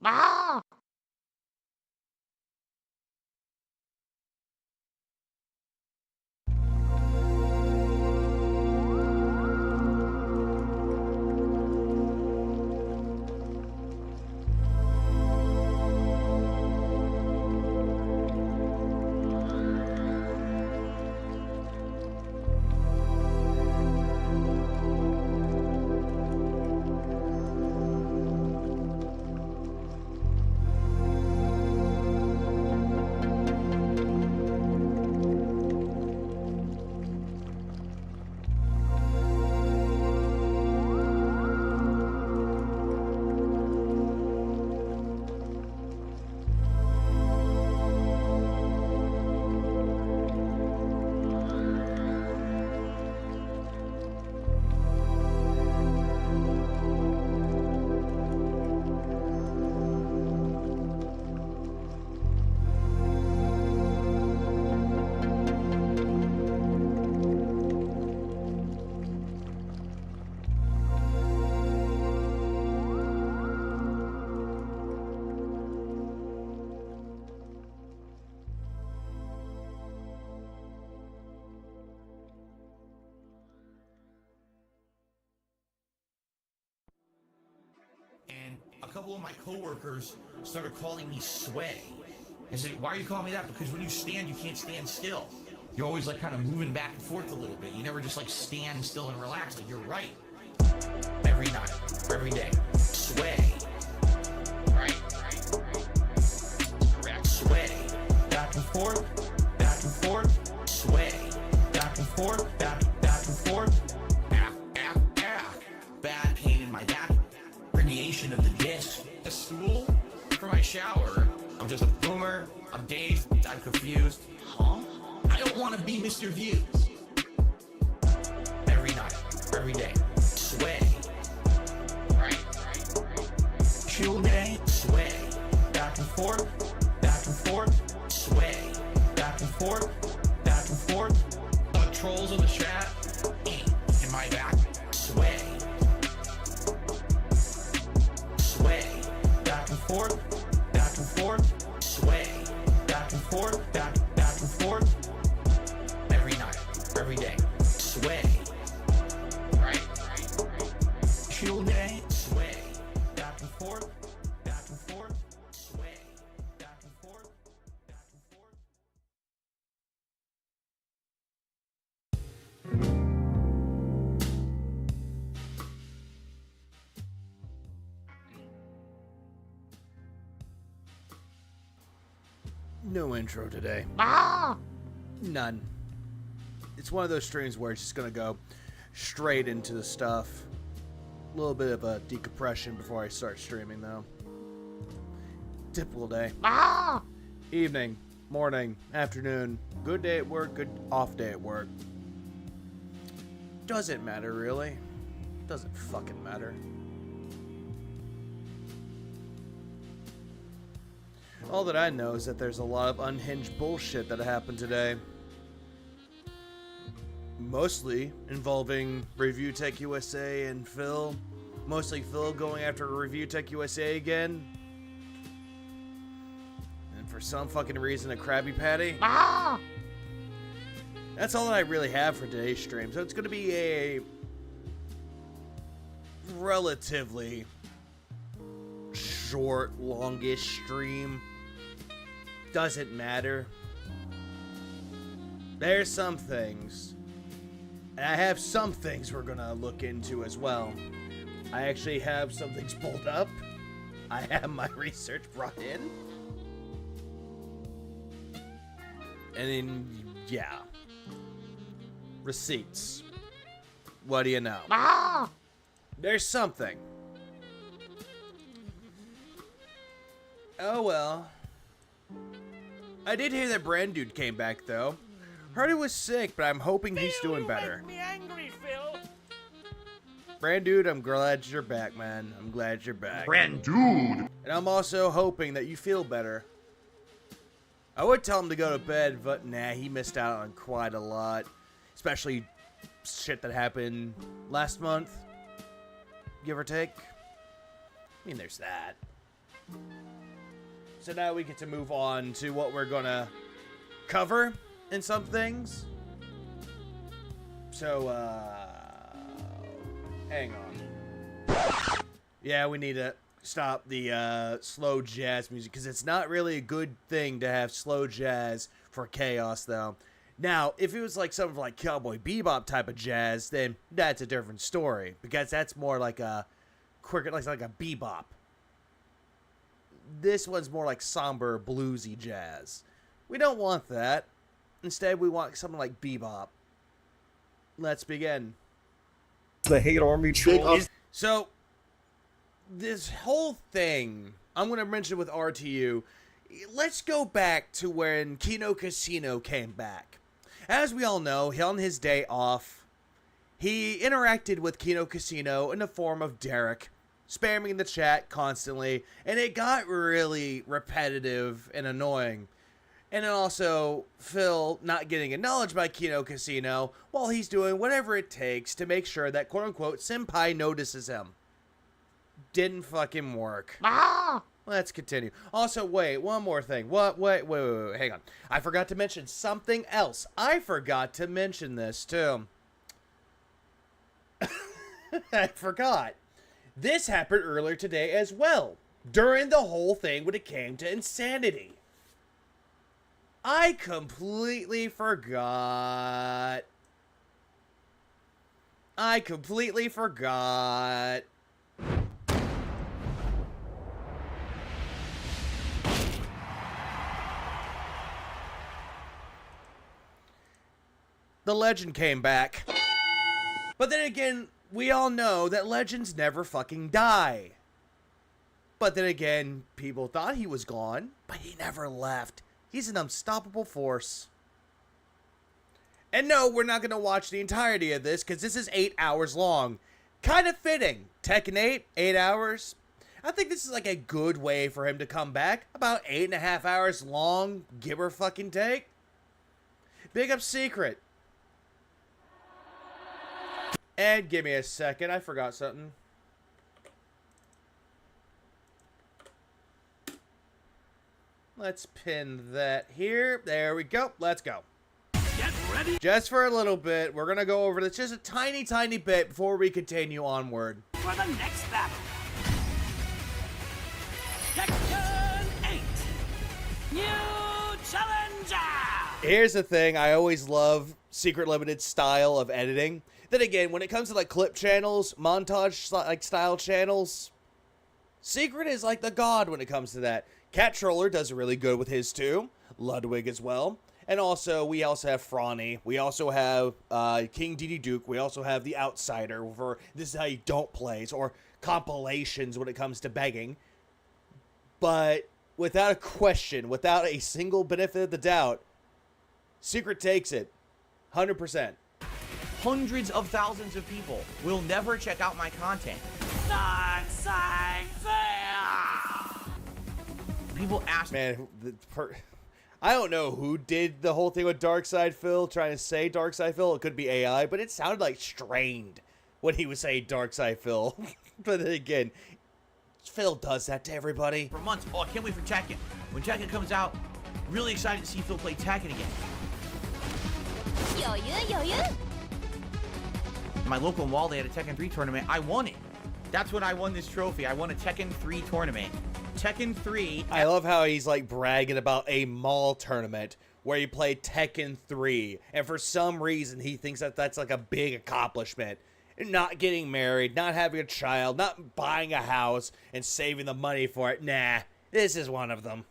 Ah! And a couple of my coworkers started calling me Sway. I said, why are you calling me that? Because when you stand, you can't stand still. You're always like kind of moving back and forth a little bit. You never just like stand still and relax. Like you're right. Every night, every day. Sway. Right. Correct. Sway. Back and forth. Back and forth. Sway. Back and forth. Back and forth. Bad pain in my back. Radiation of the disc. A stool for my shower. I'm just a boomer. I'm dazed. I'm confused. Huh? I don't want to be Mr. Views. Every night. Every day. Sway. Right. Chill day. Sway. Back and forth. Back and forth. Sway. Back and forth. Back and forth. Trolls on the chat. In my back. Sway. Sway. Back and forth. Back and forth. Sway. Back and forth. Back and forth. Every night. Every day. Sway. Right. Chill day. Sway. Back and forth. Back and forth. Sway. Back and forth. Back and forth. No intro today. Ah! None. It's one of those streams where it's just gonna go straight into the stuff. A little bit of a decompression before I start streaming, though. Typical day. Ah! Evening, morning, afternoon, good day at work, good off day at work. Doesn't matter, really. Doesn't fucking matter. All that I know is that there's a lot of unhinged bullshit that happened today. Mostly involving Review Tech USA and Phil. Mostly Phil going after Review Tech USA again. And for some fucking reason, a Krabby Patty. Ah! That's all that I really have for today's stream. So it's going to be a relatively short, longish stream. Doesn't matter. There's some things. And I have some things we're gonna look into as well. I actually have some things pulled up. I have my research brought in. And then, yeah. Receipts. What do you know? Ah! There's something. Oh well. I did hear that Brand Dude came back though. Heard he was sick, but I'm hoping he's doing better. Make me angry, Phil. Brand Dude, I'm glad you're back, man. I'm glad you're back. Brand Dude! And I'm also hoping that you feel better. I would tell him to go to bed, but nah, he missed out on quite a lot. Especially shit that happened last month. Give or take. I mean, there's that. So now we get to move on to what we're gonna cover in some things. So, hang on. Yeah, we need to stop the slow jazz music, because it's not really a good thing to have slow jazz for Chaos, though. Now, if it was like something like Cowboy Bebop type of jazz, then that's a different story, because that's more like a quicker, like a bebop. This one's more like somber, bluesy jazz. We don't want that. Instead, we want something like bebop. Let's begin. The hate army troll. So, this whole thing, I'm going to mention with RTU, let's go back to when Kino Casino came back. As we all know, on his day off, he interacted with Kino Casino in the form of Derek, spamming the chat constantly, and it got really repetitive and annoying. And then also, Phil not getting acknowledged by Kino Casino while he's doing whatever it takes to make sure that quote-unquote Senpai notices him. Didn't fucking work. Let's continue. Also, wait, one more thing. Wait, hang on. I forgot to mention something else. I forgot to mention this, too. I forgot. This happened earlier today as well, during the whole thing when it came to Insanity. I completely forgot. The legend came back. But then again, we all know that legends never fucking die. But then again, people thought he was gone, but he never left. He's an unstoppable force. And no, we're not going to watch the entirety of this, because this is 8 hours long. Kind of fitting. Tekken 8, 8 hours. I think this is like a good way for him to come back. About 8.5 hours long, give or fucking take. Big up Secret. And give me a second, I forgot something. Let's pin that here. There we go. Let's go. Get ready Just for a little bit. We're going to go over this just a tiny, tiny bit before we continue onward. for the next battle. Tekken 8. New challenger. Here's the thing. I always love Secret Limited's style of editing. Then again, when it comes to like clip channels, montage like style channels, Secret is like the god when it comes to that. Cat Troller does really good with his too. Ludwig as well. And also, we also have Franny. We also have King Didi Duke. We also have The Outsider for This Is How You Don't Plays, or compilations when it comes to begging. But without a question, without a single benefit of the doubt, Secret takes it. 100%. Hundreds of thousands of people will never check out my content. Dark Side Fair. People ask me, Man, I don't know who did the whole thing with Darkside Phil, trying to say Darkside Phil. It could be AI, but it sounded like strained when he was saying Darkside Phil. But then again, Phil does that to everybody. for months, oh, I can't wait for Tekken. When Tekken comes out, really excited to see Phil play Tekken again. In my local mall, they had a Tekken 3 tournament. I won it. That's when I won this trophy. I won a Tekken 3 tournament. Tekken 3. I love how he's like bragging about a mall tournament where he played Tekken 3, and for some reason he thinks that that's like a big accomplishment. Not getting married, not having a child, not buying a house and saving the money for it. Nah, this is one of them.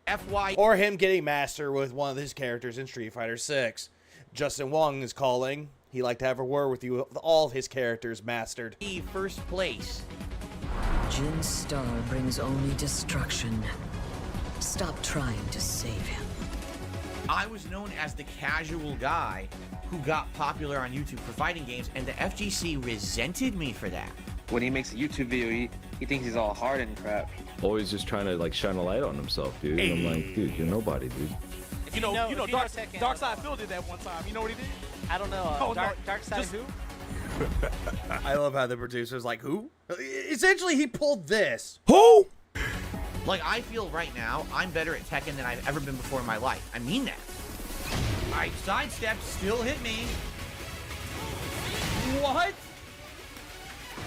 FY. Or him getting master with one of his characters in Street Fighter 6. Justin Wong is calling. He'd like to have a word with you with all of his characters mastered. First place. Jin's star brings only destruction. Stop trying to save him. I was known as the casual guy who got popular on YouTube for fighting games, and the FGC resented me for that. When he makes a YouTube video, he thinks he's all hard and crap. Always just trying to like shine a light on himself, dude. And I'm like, dude, you're nobody, dude. You know, Darkside Phil did that one time. You know what he did? I don't know. No, Darkside just- who? I love how the producer's like, who? Essentially, he pulled this. Who? Like, I feel right now, I'm better at Tekken than I've ever been before in my life. I mean that. Alright, sidestep, still hit me. What?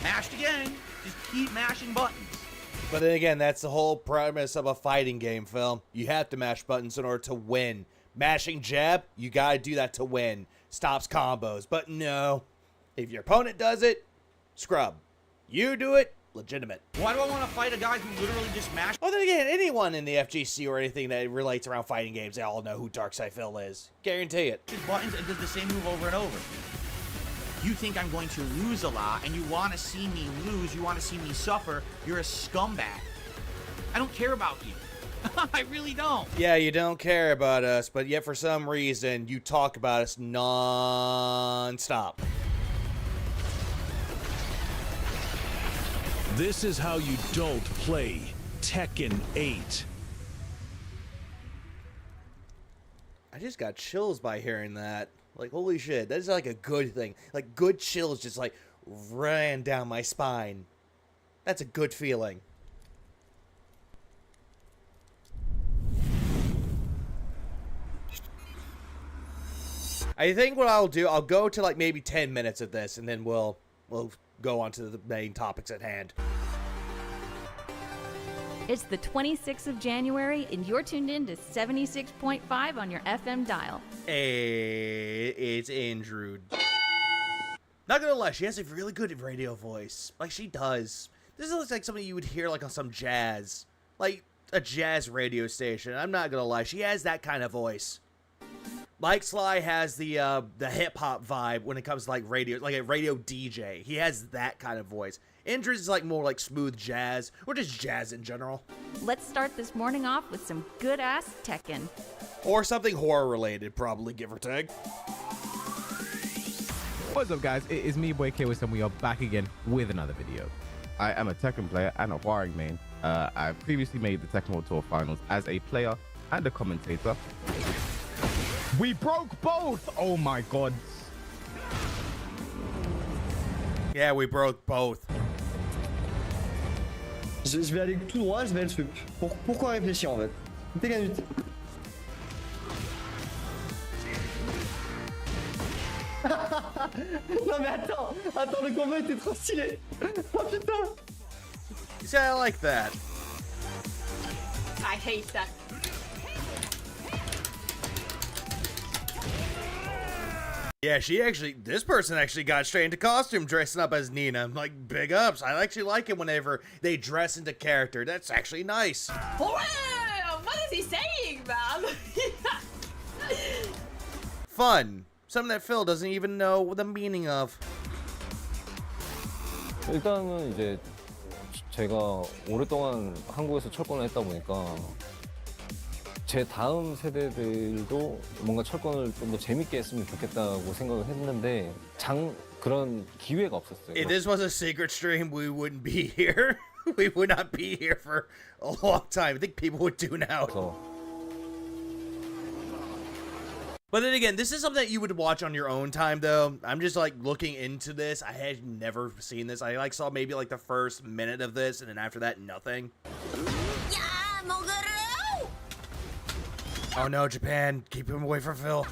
Mashed again. Just keep mashing buttons. But then again, that's the whole premise of a fighting game, Phil. You have to mash buttons in order to win. Mashing jab, you gotta do that to win. Stops combos. But no, if your opponent does it, scrub. You do it, legitimate. Why do I want to fight a guy who literally just mashed? Well, then again, anyone in the FGC or anything that relates around fighting games, they all know who Darkside Phil is. Guarantee it. Buttons and does the same move over and over. You think I'm going to lose a lot, and you want to see me lose, you want to see me suffer, you're a scumbag. I don't care about you. I really don't. Yeah, you don't care about us, but yet for some reason, you talk about us non-stop. This is how you don't play Tekken 8. I just got chills by hearing that. Like, holy shit, that is like a good thing. Like, good chills just like ran down my spine. That's a good feeling. I think what I'll do, I'll go to like maybe 10 minutes of this, and then we'll go on to the main topics at hand. It's the 26th of January, and you're tuned in to 76.5 on your FM dial. Hey, it's Andrew. Not gonna lie, she has a really good radio voice. Like, she does. This looks like something you would hear, like, on some jazz. Like, a jazz radio station. I'm not gonna lie, she has that kind of voice. Mike Sly has the hip-hop vibe when it comes to, like, radio, like a radio DJ. He has that kind of voice. Indris is like more like smooth jazz, or just jazz in general. Let's start this morning off with some good-ass Tekken. Or something horror-related, probably, give or take. What's up, guys? It is me, Boy K-Wis, and we are back again with another video. I am a Tekken player and a Warring main. I previously made the Tekken World Tour Finals as a player and a commentator. We broke both! Oh my god. Yeah, we broke both. Je vais aller tout droit, je vais le truc. Pourquoi réfléchir en fait? T'es ganute. Non mais attends, le combat était trop stylé. Oh putain. See, I like that. I hate that. Yeah, this person actually got straight into costume dressing up as Nina. Like, big ups. I actually like it whenever they dress into character. That's actually nice. What is he saying, man? Fun. Something that Phil doesn't even know the meaning of. 일단은 이제 제가 오랫동안 한국에서 철권을 했다 보니까 제 다음 세대들도 뭔가 철권을 좀 더 재밌게 했으면 좋겠다고 생각을 했는데 그런 기회가 없었어요. If this was a secret stream, we wouldn't be here. We would not be here for a long time. I think people would do now. But then again, this is something that you would watch on your own time, though. I'm just, like, looking into this. I had never seen this. I, like, saw maybe, like, the first minute of this, and then after that, nothing. Oh, no, Japan. Keep him away from Phil.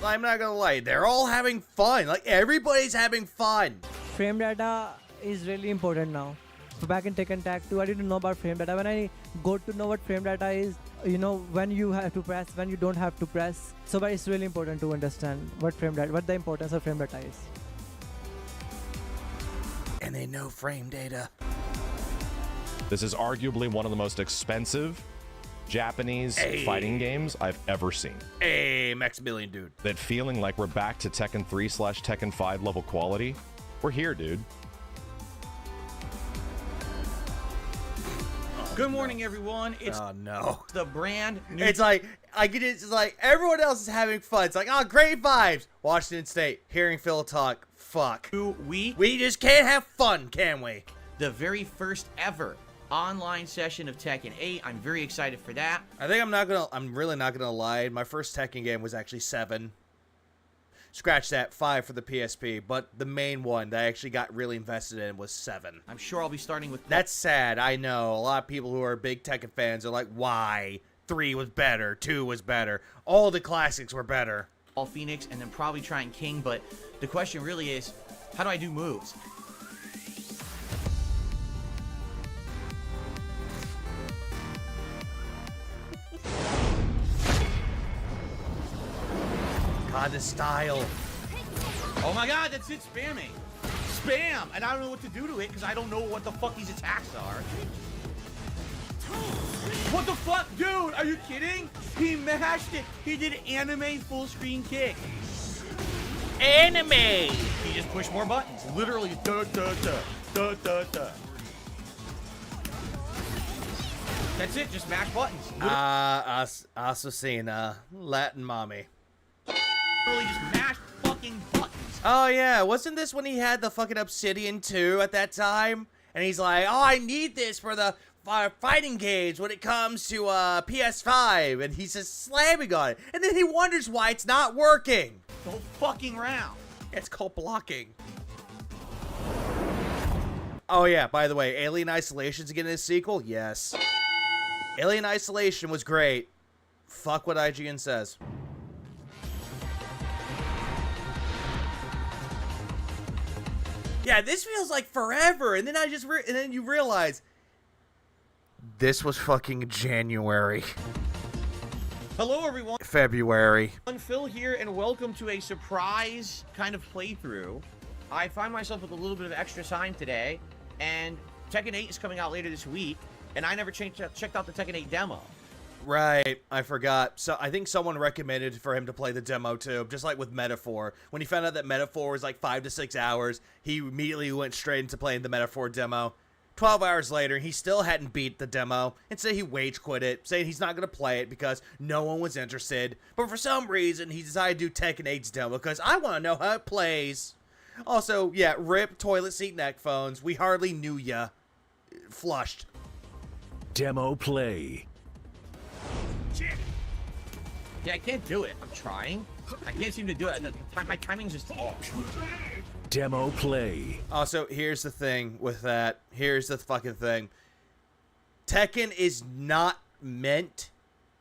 I'm not gonna lie, they're all having fun. Like, everybody's having fun. Frame data is really important now. So back in Tekken Tag 2, I didn't know about frame data. When I got to know what frame data is, you know, when you have to press, when you don't have to press. So but it's really important to understand what the importance of frame data is. And they know frame data. This is arguably one of the most expensive Japanese fighting games I've ever seen. Hey, Maximilian, dude. That feeling like we're back to Tekken 3/Tekken 5 level quality. We're here, dude. Good morning, everyone. It's the brand new. It's like it's like everyone else is having fun. It's like, oh, great vibes. Washington State, hearing Phil talk. Fuck. We just can't have fun, can we? The very first ever online session of Tekken 8. I'm very excited for that. I'm really not gonna lie. My first Tekken game was actually 7. Scratch that, 5 for the PSP, but the main one that I actually got really invested in was 7. I'm sure I'll be starting with... That's sad, I know. A lot of people who are big Tekken fans are like, why? 3 was better, 2 was better. All the classics were better. All Phoenix, and then probably trying King, but the question really is, how do I do moves? God, the style. Oh my god, that's it, spamming. Spam! And I don't know what to do to it because I don't know what the fuck these attacks are. What the fuck, dude? Are you kidding? He mashed it. He did anime full screen kick. Anime! He just pushed more buttons. Literally, duh, duh, duh, duh, duh, duh. That's it, just mash buttons. Assassina, Latin mommy. Literally just mash fucking buttons. Oh yeah, wasn't this when he had the fucking Obsidian 2 at that time? And he's like, oh, I need this for the fighting games when it comes to PS5. And he's just slamming on it. And then he wonders why it's not working. The whole fucking round. It's called blocking. Oh yeah, by the way, Alien Isolation's getting a sequel? Yes. Alien Isolation was great. Fuck what IGN says. Yeah, this feels like forever, and then and then you realize this was fucking January. Hello, everyone. February. I'm Phil here, and welcome to a surprise kind of playthrough. I find myself with a little bit of extra time today, and Tekken 8 is coming out later this week, and I never checked out the Tekken 8 demo. Right, I forgot. So I think someone recommended for him to play the demo too, just like with Metaphor. When he found out that Metaphor was like 5 to 6 hours, he immediately went straight into playing the Metaphor demo. 12 hours later, he still hadn't beat the demo. Instead, he rage quit it, saying he's not going to play it because no one was interested. But for some reason, he decided to do Tekken 8's demo because I want to know how it plays. Also, yeah, rip toilet seat neck phones. We hardly knew ya. Flushed. Demo play. Yeah, I can't do it. I'm trying. I can't seem to do it. My timing's just off. Demo play. Also, here's the thing with that. Here's the fucking thing. Tekken is not meant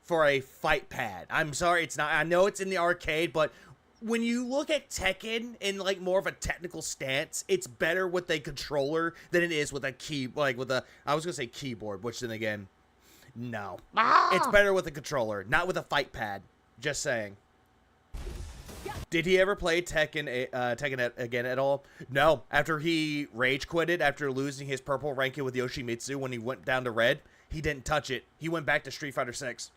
for a fight pad. I'm sorry, it's not. I know it's in the arcade, but when you look at Tekken in like more of a technical stance, it's better with a controller than it is with a I was gonna say keyboard, which then again, no. It's better with a controller, not with a fight pad. Just saying. Did he ever play Tekken again at all? No. After he rage quitted after losing his purple ranking with Yoshimitsu when he went down to red, he didn't touch it. He went back to Street Fighter 6.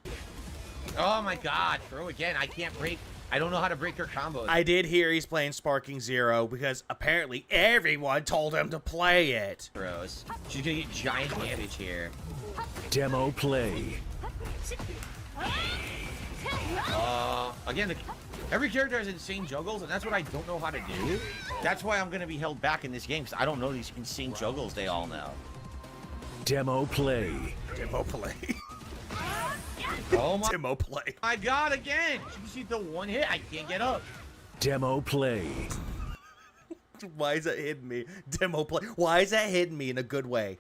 Oh my god, throw again. I can't break. I don't know how to break your combos. I did hear he's playing Sparking Zero because apparently everyone told him to play it. Gross. She's gonna get giant damage here. Demo play. Again, every character has insane juggles, and that's what I don't know how to do. That's why I'm gonna be held back in this game, because I don't know these insane juggles they all know. Demo play. Demo play. Oh my. Demo play. My god, again! You see the one hit, I can't get up. Demo play. Why is that hitting me? Demo play. Why is that hitting me in a good way?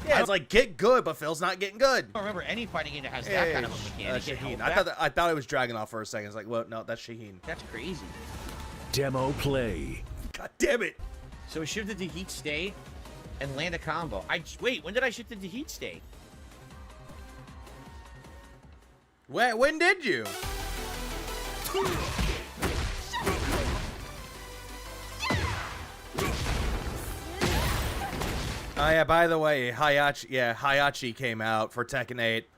Yeah, it's like get good, but Phil's not getting good. I don't remember any fighting game that has that kind of a mechanic. Shaheen. I thought it was Dragunov for a second. It's like, well, no, that's Shaheen. That's crazy. Demo play. God damn it! So shift it to heat state and land a combo. Wait, when did I shift it to heat state? When did you? Oh yeah, by the way, Hayachi came out for Tekken 8.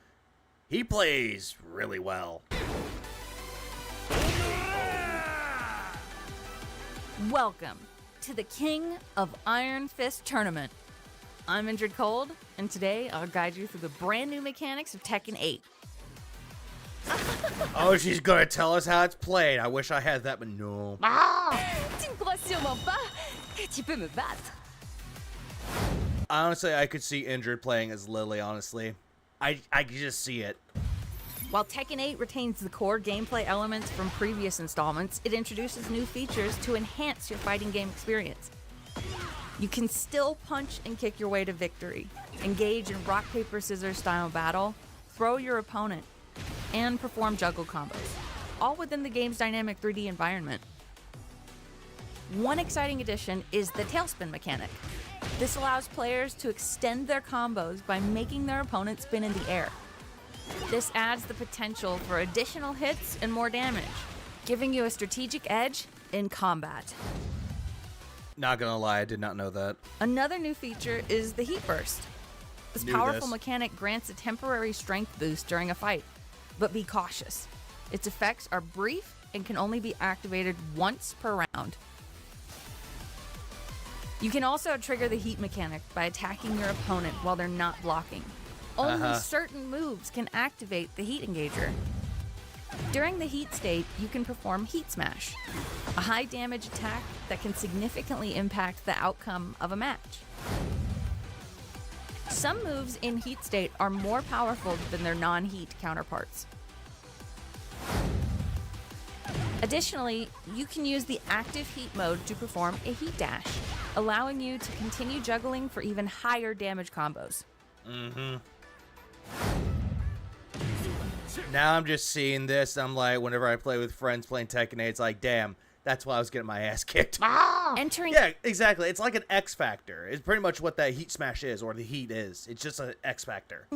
He plays really well. Welcome to the King of Iron Fist Tournament. I'm Injured Cold, and today I'll guide you through the brand new mechanics of Tekken 8. Oh, she's gonna tell us how it's played. I wish I had that, but no. Tu ne crois sûrement pas que tu peux me battre. Honestly, I could see Injured playing as Lily, honestly. I could just see it. While Tekken 8 retains the core gameplay elements from previous installments, it introduces new features to enhance your fighting game experience. You can still punch and kick your way to victory, engage in rock, paper, scissors style battle, throw your opponent, and perform juggle combos, all within the game's dynamic 3D environment. One exciting addition is the tailspin mechanic. This allows players to extend their combos by making their opponent spin in the air. This adds the potential for additional hits and more damage, giving you a strategic edge in combat. Not gonna lie, I did not know that. Another new feature is the Heat Burst. This Knew powerful this. mechanic grants a temporary strength boost during a fight, but be cautious. Its effects are brief and can only be activated once per round. You can also trigger the heat mechanic by attacking your opponent while they're not blocking. Only certain moves can activate the heat engager. During the heat state, you can perform Heat Smash, a high damage attack that can significantly impact the outcome of a match. Some moves in heat state are more powerful than their non-heat counterparts. Additionally, you can use the active heat mode to perform a heat dash, allowing you to continue juggling for even higher damage combos. Now I'm just seeing this. I'm like, whenever I play with friends playing Tekken 8, it's like, damn, that's why I was getting my ass kicked. Entering Yeah, exactly. It's like an X Factor. It's pretty much what that Heat Smash is, or the Heat is. It's just an X Factor.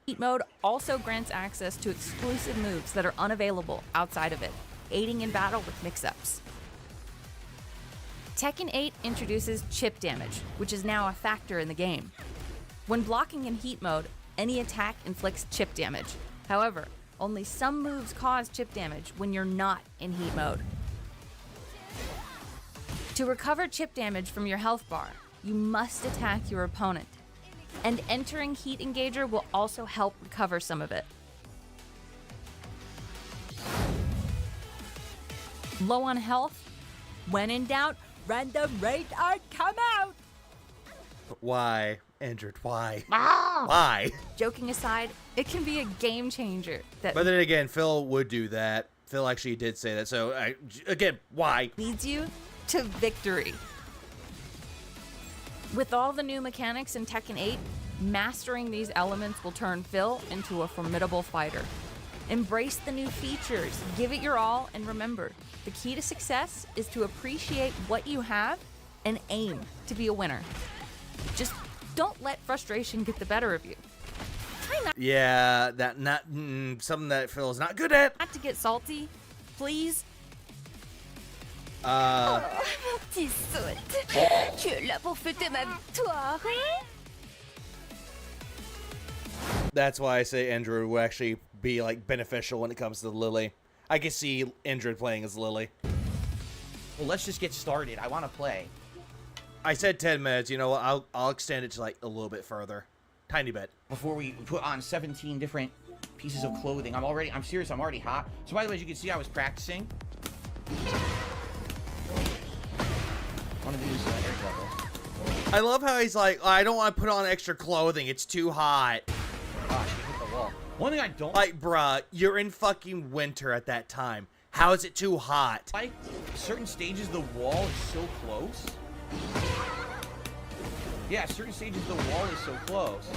Heat mode also grants access to exclusive moves that are unavailable outside of it, aiding in battle with mix-ups. Tekken 8 introduces chip damage, which is now a factor in the game. When blocking in heat mode, any attack inflicts chip damage. However, only some moves cause chip damage when you're not in heat mode. To recover chip damage from your health bar, you must attack your opponent, and entering Heat Engager will also help recover some of it. Low on health? When in doubt, random raid art come out! Why, Injured? Why? Why? Joking aside, it can be a game changer that But then again, Phil would do that. Phil actually did say that. So, again, why? leads you to victory. With all the new mechanics in Tekken 8, mastering these elements will turn Phil into a formidable fighter. Embrace the new features, give it your all, and remember, the key to success is to appreciate what you have and aim to be a winner. Just don't let frustration get the better of you. Try Yeah, that something that Phil is not good at. not to get salty, please. Petit saute. Tu es là pour fêter ma victoire. That's why I say Injured would actually be like beneficial when it comes to Lily. I can see Injured playing as Lily. Well, let's just get started. I want to play. I said 10 minutes. You know what? I'll extend it to like a little bit further, tiny bit. Before we put on 17 different pieces of clothing. I'm serious, I'm already hot. So by the way, as you can see, I was practicing. One of these air juggle. I love how he's like, I don't want to put on extra clothing. It's too hot. Gosh, you hit the wall. One thing I don't like, bruh, you're in fucking winter at that time. How is it too hot? like, certain stages the wall is so close. Yeah, certain stages the wall is so close.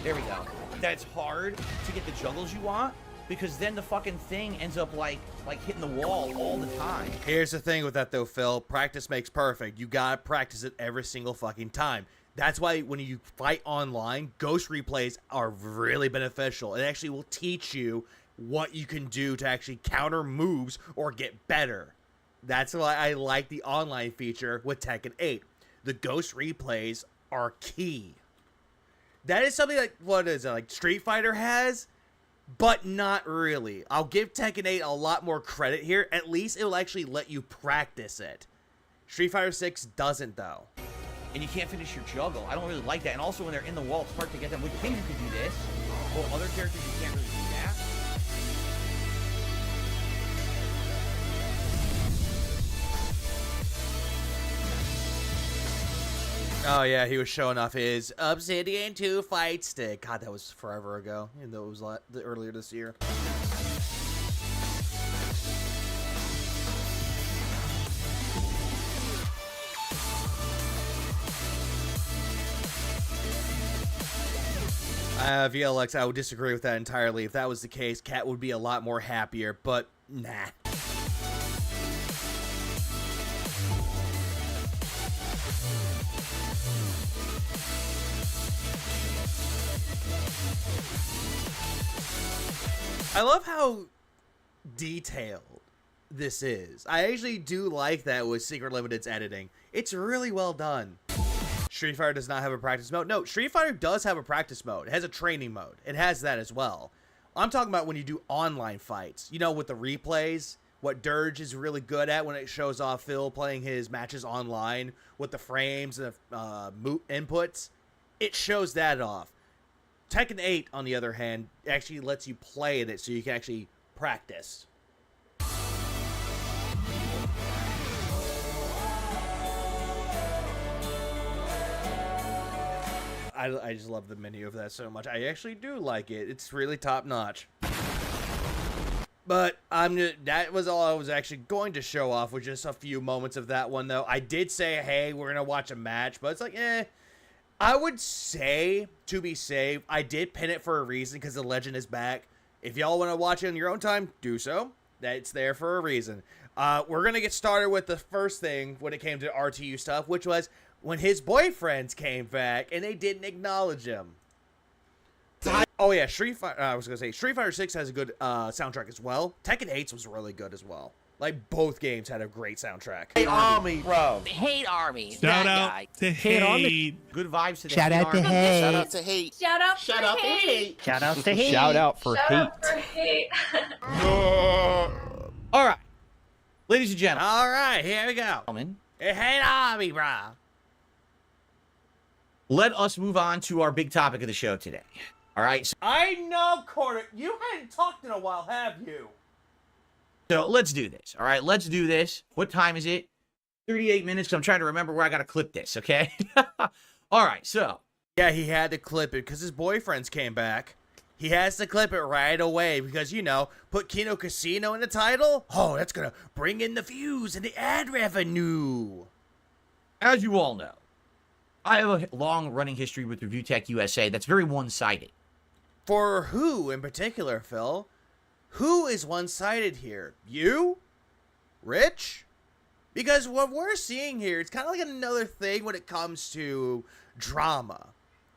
There we go. That it's hard to get the juggles you want, because then the fucking thing ends up like hitting the wall all the time. Here's the thing with that though, Phil. Practice makes perfect. You gotta practice it every single fucking time. That's why when you fight online, ghost replays are really beneficial. It actually will teach you what you can do to actually counter moves or get better. That's why I like the online feature with Tekken 8. The ghost replays are key. That is something like, what is it, like Street Fighter has? But not really. I'll give Tekken 8 a lot more credit here. At least it will actually let you practice it. Street Fighter 6 doesn't though. And you can't finish your juggle. I don't really like that. And also when they're in the wall, it's hard to get them. With King, you could do this. Well, other characters, you can't really do that. Oh yeah, he was showing off his Obsidian 2 fight stick. God, that was forever ago. Even though it was earlier this year. VLX, I would disagree with that entirely. If that was the case, Cat would be a lot more happier, but nah. I love how detailed this is. I actually do like that with Secret Limited's editing. It's really well done. Street Fighter does not have a practice mode. No, Street Fighter does have a practice mode. It has a training mode. It has that as well. I'm talking about when you do online fights. You know, with the replays, what Dirge is really good at when it shows off Phil playing his matches online with the frames and the inputs. It shows that off. Tekken 8, on the other hand, actually lets you play in it so you can actually practice. I just love the menu of that so much. I actually do like it. It's really top notch. But that was all I was actually going to show off, with just a few moments of that one, though. I did say, hey, we're going to watch a match, but it's like, I would say, to be safe, I did pin it for a reason, because the legend is back. If y'all want to watch it on your own time, do so. That's there for a reason. We're going to get started with the first thing when it came to RTU stuff, which was when his boyfriends came back and they didn't acknowledge him. Oh yeah, Street Fighter 6 has a good soundtrack as well. Tekken 8's was really good as well. Like, both games had a great soundtrack. Hate Army, bro. Hate Army. Shout that out guy. to Hate. Good vibes to Shout out to Army. Hate. Shout out to Hate. Shout out Shout for out to hate. Shout out to Hate. Shout out for hate. All right, ladies and gentlemen. All right, here we go. Hate Army, bro. Let us move on to our big topic of the show today. All right. I know, Carter. You hadn't talked in a while, have you? So let's do this. All right, let's do this. What time is it? 38 minutes. I'm trying to remember where I got to clip this, okay? All right, so. Yeah, he had to clip it because his boyfriends came back. He has to clip it right away because, you know, put Kino Casino in the title? Oh, that's going to bring in the views and the ad revenue. As you all know, I have a long-running history with Review Tech USA that's very one-sided. For who in particular, Phil? Who is one-sided here? You? Rich? Because what we're seeing here, it's kind of like another thing when it comes to drama.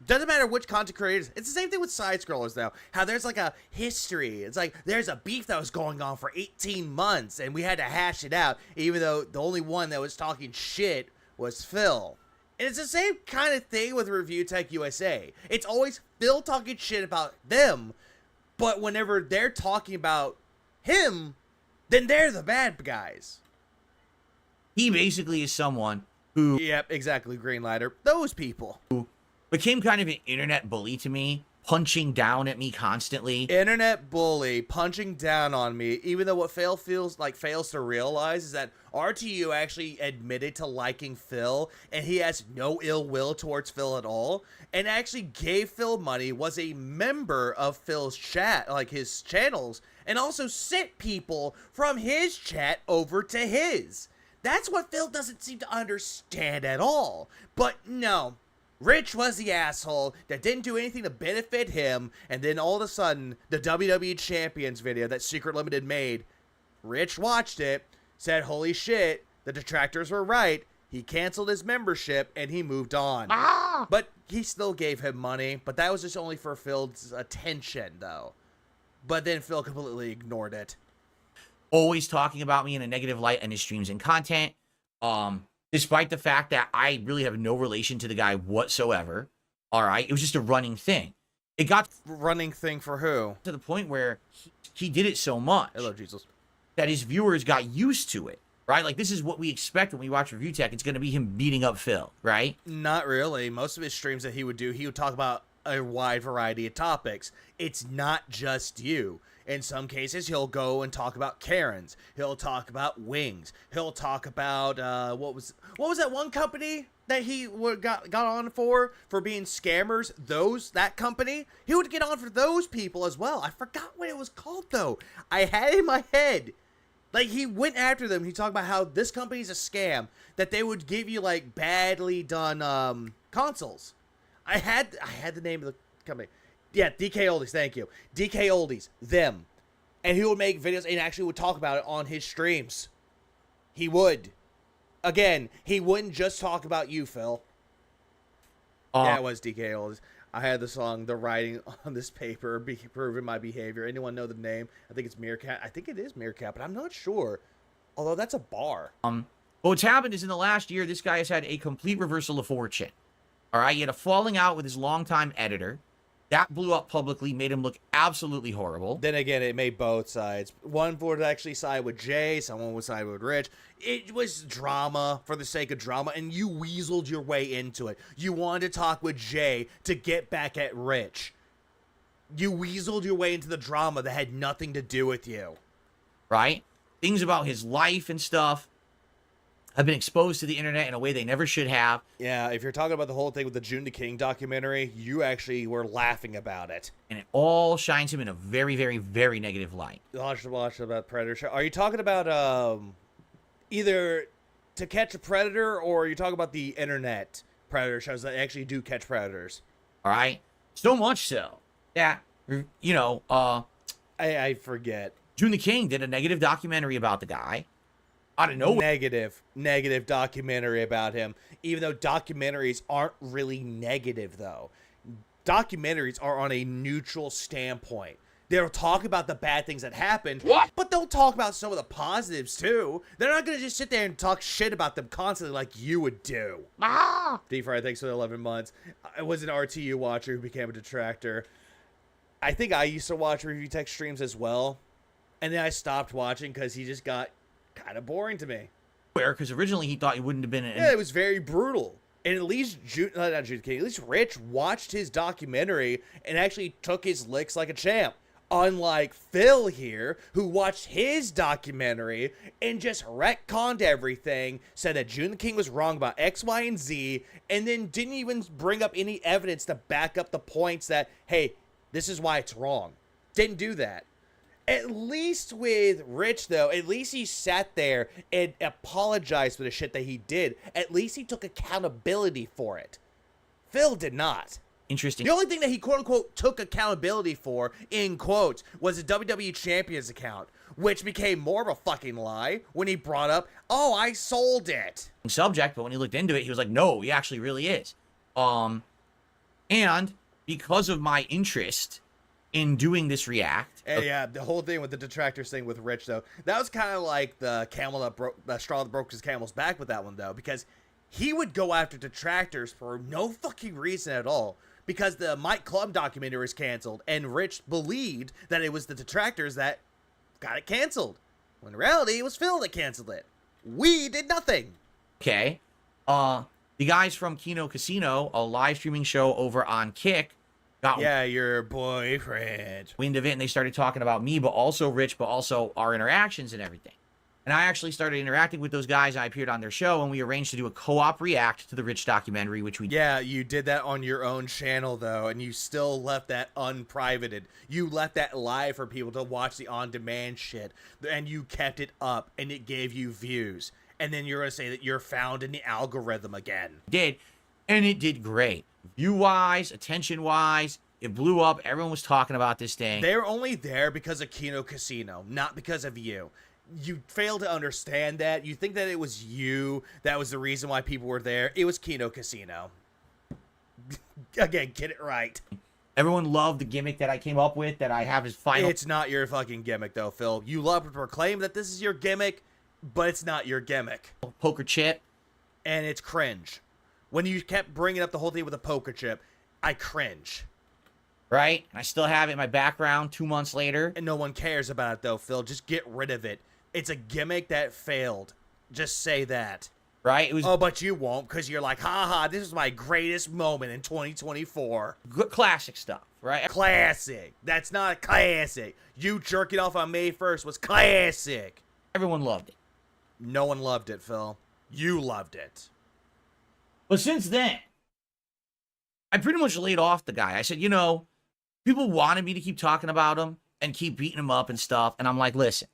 Doesn't matter which content creators. It's the same thing with side-scrollers, though. How there's like a history. It's like there's a beef that was going on for 18 months, and we had to hash it out, even though the only one that was talking shit was Phil. And it's the same kind of thing with Review Tech USA. It's always Phil talking shit about them, but whenever they're talking about him, then they're the bad guys. He basically is someone who... Yep, exactly, Greenlighter. Those people. Who became kind of an internet bully to me, punching down at me constantly. Internet bully, punching down on me, even though what Phil fails to realize is that RTU actually admitted to liking Phil, and he has no ill will towards Phil at all, and actually gave Phil money, was a member of Phil's chat, like his channels, and also sent people from his chat over to his. That's what Phil doesn't seem to understand at all. But no, Rich was the asshole that didn't do anything to benefit him, and then all of a sudden, the WWE Champions video that Secret Limited made, Rich watched it, said, holy shit, the detractors were right, he canceled his membership, and he moved on. But he still gave him money, but that was just only for Phil's attention, though. But then Phil completely ignored it. Always talking about me in a negative light in his streams and content. Despite the fact that I really have no relation to the guy whatsoever. All right. It was just a running thing. It got running thing for who? To the point where he did it so much. Hello, Jesus. That his viewers got used to it. Right? Like, this is what we expect when we watch Review Tech. It's going to be him beating up Phil, right? Not really. Most of his streams that he would do, he would talk about a wide variety of topics. It's not just you. In some cases, he'll go and talk about Karens. He'll talk about wings. He'll talk about what was that one company that he got on for being scammers, that company, he would get on for those people as well. I forgot what it was called though. I had it in my head. Like, he went after them. He talked about how this company's a scam, that they would give you like badly done consoles. I had the name of the company. Yeah, DK Oldies. Thank you, DK Oldies. Them, and he would make videos and actually would talk about it on his streams. He would. Again, he wouldn't just talk about you, Phil. Yeah, it was DK Oldies. I had the song "The Writing on This Paper Be Proving My Behavior." Anyone know the name? I think it's Meerkat. I think it is Meerkat, but I'm not sure. Although that's a bar. What's happened is in the last year, this guy has had a complete reversal of fortune. All right, he had a falling out with his longtime editor. That blew up publicly, made him look absolutely horrible. Then again, it made both sides. One would actually side with Jay, someone would side with Rich. It was drama for the sake of drama, and you weaseled your way into it. You wanted to talk with Jay to get back at Rich. You weaseled your way into the drama that had nothing to do with you. Right? Things about his life and stuff have been exposed to the internet in a way they never should have. Yeah, if you're talking about the whole thing with the June the King documentary, you actually were laughing about it. And it all shines him in a very, very, very negative light. Watch about Predator Show. Are you talking about either To Catch a Predator, or are you talking about the internet Predator shows that actually do catch predators? All right? So much so that, you know, I forget. June the King did a negative documentary about the guy. Out of nowhere. Negative documentary about him. Even though documentaries aren't really negative, though. Documentaries are on a neutral standpoint. They'll talk about the bad things that happened, but they'll talk about some of the positives, too. They're not going to just sit there and talk shit about them constantly like you would do. D-Fry, thanks for the 11 months. I was an RTU watcher who became a detractor. I think I used to watch Review Tech streams as well, and then I stopped watching because he just got kind of boring to me. Because originally he thought he wouldn't have been in. Yeah, it was very brutal. And at least at least Rich watched his documentary and actually took his licks like a champ. Unlike Phil here, who watched his documentary and just retconned everything, said that June the King was wrong about X, Y, and Z, and then didn't even bring up any evidence to back up the points that, hey, this is why it's wrong. Didn't do that. At least with Rich, though, at least he sat there and apologized for the shit that he did. At least he took accountability for it. Phil did not. Interesting. The only thing that he, quote-unquote, took accountability for, in quotes, was his WWE Champions account, which became more of a fucking lie when he brought up, oh, I sold it. Subject, but when he looked into it, he was like, no, he actually really is. And because of my interest in doing this react. Yeah, the whole thing with the detractors thing with Rich, though, that was kind of like the straw that broke his camel's back with that one, though, because he would go after detractors for no fucking reason at all, because the Mike Club documentary was canceled, and Rich believed that it was the detractors that got it canceled, when in reality, it was Phil that canceled it. We did nothing. Okay. The guys from Kino Casino, a live streaming show over on Kick, got your boyfriend. Wind of it, and they started talking about me, but also Rich, but also our interactions and everything. And I actually started interacting with those guys. I appeared on their show, and we arranged to do a co-op react to the Rich documentary, which we did. Yeah, you did that on your own channel, though, and you still left that unprivated. You left that live for people to watch the on-demand shit, and you kept it up, and it gave you views. And then you're going to say that you're found in the algorithm again. Did, and it did great. View-wise, attention-wise, it blew up. Everyone was talking about this thing. They're only there because of Kino Casino, not because of you. You fail to understand that. You think that it was you that was the reason why people were there. It was Kino Casino. Again, get it right. Everyone loved the gimmick that I came up with, that I have as final. It's not your fucking gimmick, though, Phil. You love to proclaim that this is your gimmick, but it's not your gimmick. Poker chip. And it's cringe. When you kept bringing up the whole thing with the poker chip, I cringe. Right? And I still have it in my background 2 months later. And no one cares about it, though, Phil. Just get rid of it. It's a gimmick that failed. Just say that. Right? It was. Oh, but you won't, because you're like, haha, this is my greatest moment in 2024. Good classic stuff, right? Classic. That's not classic. You jerking off on May 1st was classic. Everyone loved it. No one loved it, Phil. You loved it. But since then, I pretty much laid off the guy. I said, you know, people wanted me to keep talking about him and keep beating him up and stuff. And I'm like, listen,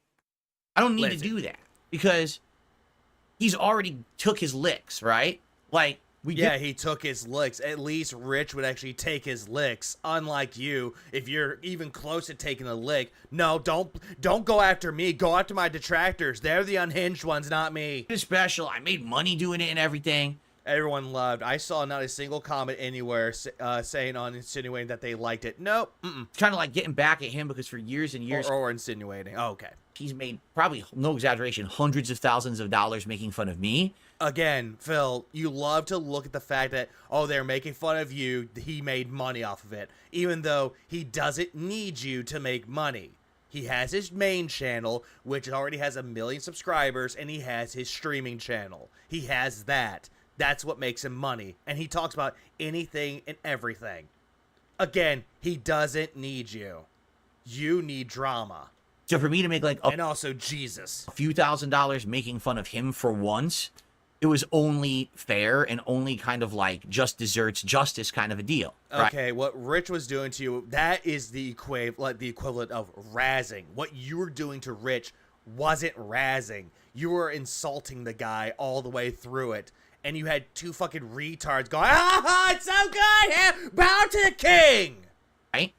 I don't need to do that because he's already took his licks, right? Like, he took his licks. At least Rich would actually take his licks. Unlike you, if you're even close to taking a lick, no, don't go after me. Go after my detractors. They're the unhinged ones, not me. It's special. I made money doing it and everything. Everyone loved. I saw not a single comment anywhere saying on insinuating that they liked it. Nope. Kind of like getting back at him because for years and years. Or insinuating. Oh, okay. He's made probably, no exaggeration, hundreds of thousands of dollars making fun of me. Again, Phil, you love to look at the fact that, oh, they're making fun of you. He made money off of it. Even though he doesn't need you to make money. He has his main channel, which already has 1 million subscribers, and he has his streaming channel. He has that. That's what makes him money. And he talks about anything and everything. Again, he doesn't need you. You need drama. So for me to make like and also Jesus, a few $1,000s making fun of him for once, it was only fair and only kind of like just desserts justice kind of a deal. Right? Okay, what Rich was doing to you, that is the equivalent of razzing. What you were doing to Rich wasn't razzing. You were insulting the guy all the way through it. And you had two fucking retards going, it's so good, yeah, bow to the king. Right?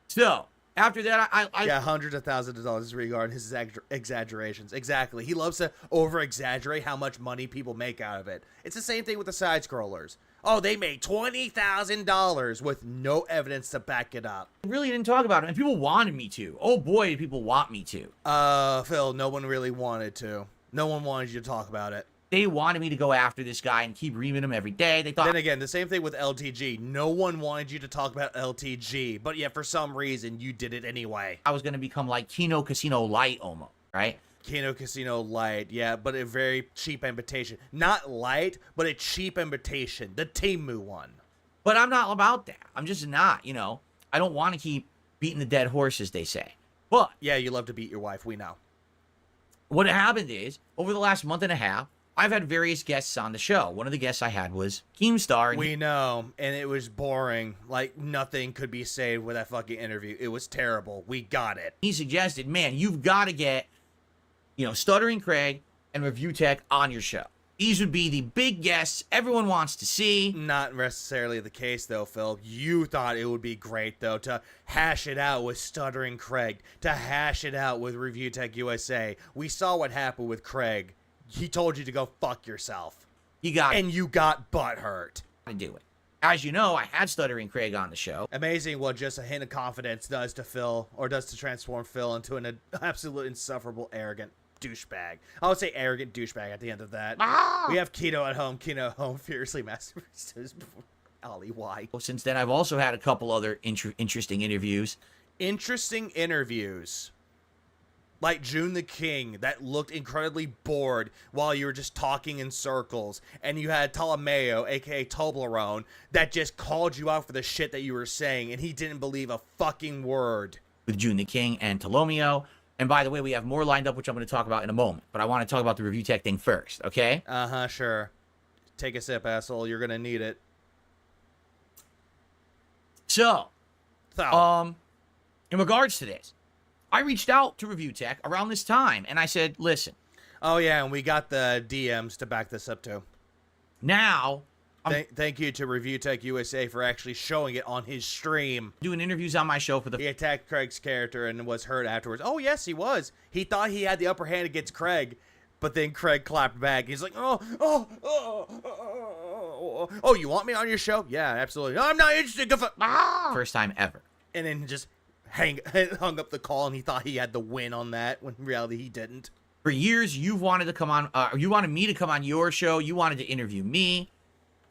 So, after that, I yeah, hundreds of thousands of dollars regarding his exaggerations. Exactly. He loves to over-exaggerate how much money people make out of it. It's the same thing with the side-scrollers. Oh, they made $20,000 with no evidence to back it up. I really didn't talk about it, and people wanted me to. Oh boy, did people want me to. Phil, no one really wanted to. No one wanted you to talk about it. They wanted me to go after this guy and keep reaming him every day. They thought. Then again, the same thing with LTG. No one wanted you to talk about LTG, but yet for some reason you did it anyway. I was going to become like Kino Casino Light almost, right? Kino Casino Light, yeah, but a very cheap invitation. Not light, but a cheap invitation. The Temu one. But I'm not about that. I'm just not, you know. I don't want to keep beating the dead horse, as they say. But. Yeah, you love to beat your wife. We know. What happened is, over the last month and a half, I've had various guests on the show. One of the guests I had was Keemstar. We know, and it was boring. Like, nothing could be saved with that fucking interview. It was terrible. We got it. He suggested, man, you've got to get, you know, Stuttering Craig and Review Tech on your show. These would be the big guests everyone wants to see. Not necessarily the case, though, Phil. You thought it would be great, though, to hash it out with Stuttering Craig, to hash it out with Review Tech USA. We saw what happened with Craig. He told you to go fuck yourself. You got and you got butthurt. To do it. As you know, I had Stuttering Craig on the show. Amazing what just a hint of confidence does to Phil, or does to transform Phil into an absolute insufferable, arrogant douchebag. I would say arrogant douchebag at the end of that. We have Kino at home. Kino at home fiercely masturbates. Ollie, why? Well, since then, I've also had a couple other interesting interviews. Interesting interviews. Like June the King, that looked incredibly bored while you were just talking in circles. And you had Ptolomeo, aka Toblerone, that just called you out for the shit that you were saying, and he didn't believe a fucking word. With June the King and Ptolomeo. And by the way, we have more lined up, which I'm going to talk about in a moment. But I want to talk about the Review Tech thing first, okay? Uh-huh, sure. Take a sip, asshole. You're going to need it. So, in regards to this, I reached out to Review Tech around this time, and I said, listen. Oh, yeah, and we got the DMs to back this up, too. Now, thank you to Review Tech USA for actually showing it on his stream. Doing interviews on my show for the... He attacked Craig's character and was hurt afterwards. Oh, yes, he was. He thought he had the upper hand against Craig, but then Craig clapped back. He's like, oh, you want me on your show? Yeah, absolutely. No, I'm not interested. First time ever. And then just hung up the call, and he thought he had the win on that, when in reality he didn't. For years, you've wanted to come on, you wanted me to come on your show. You wanted to interview me,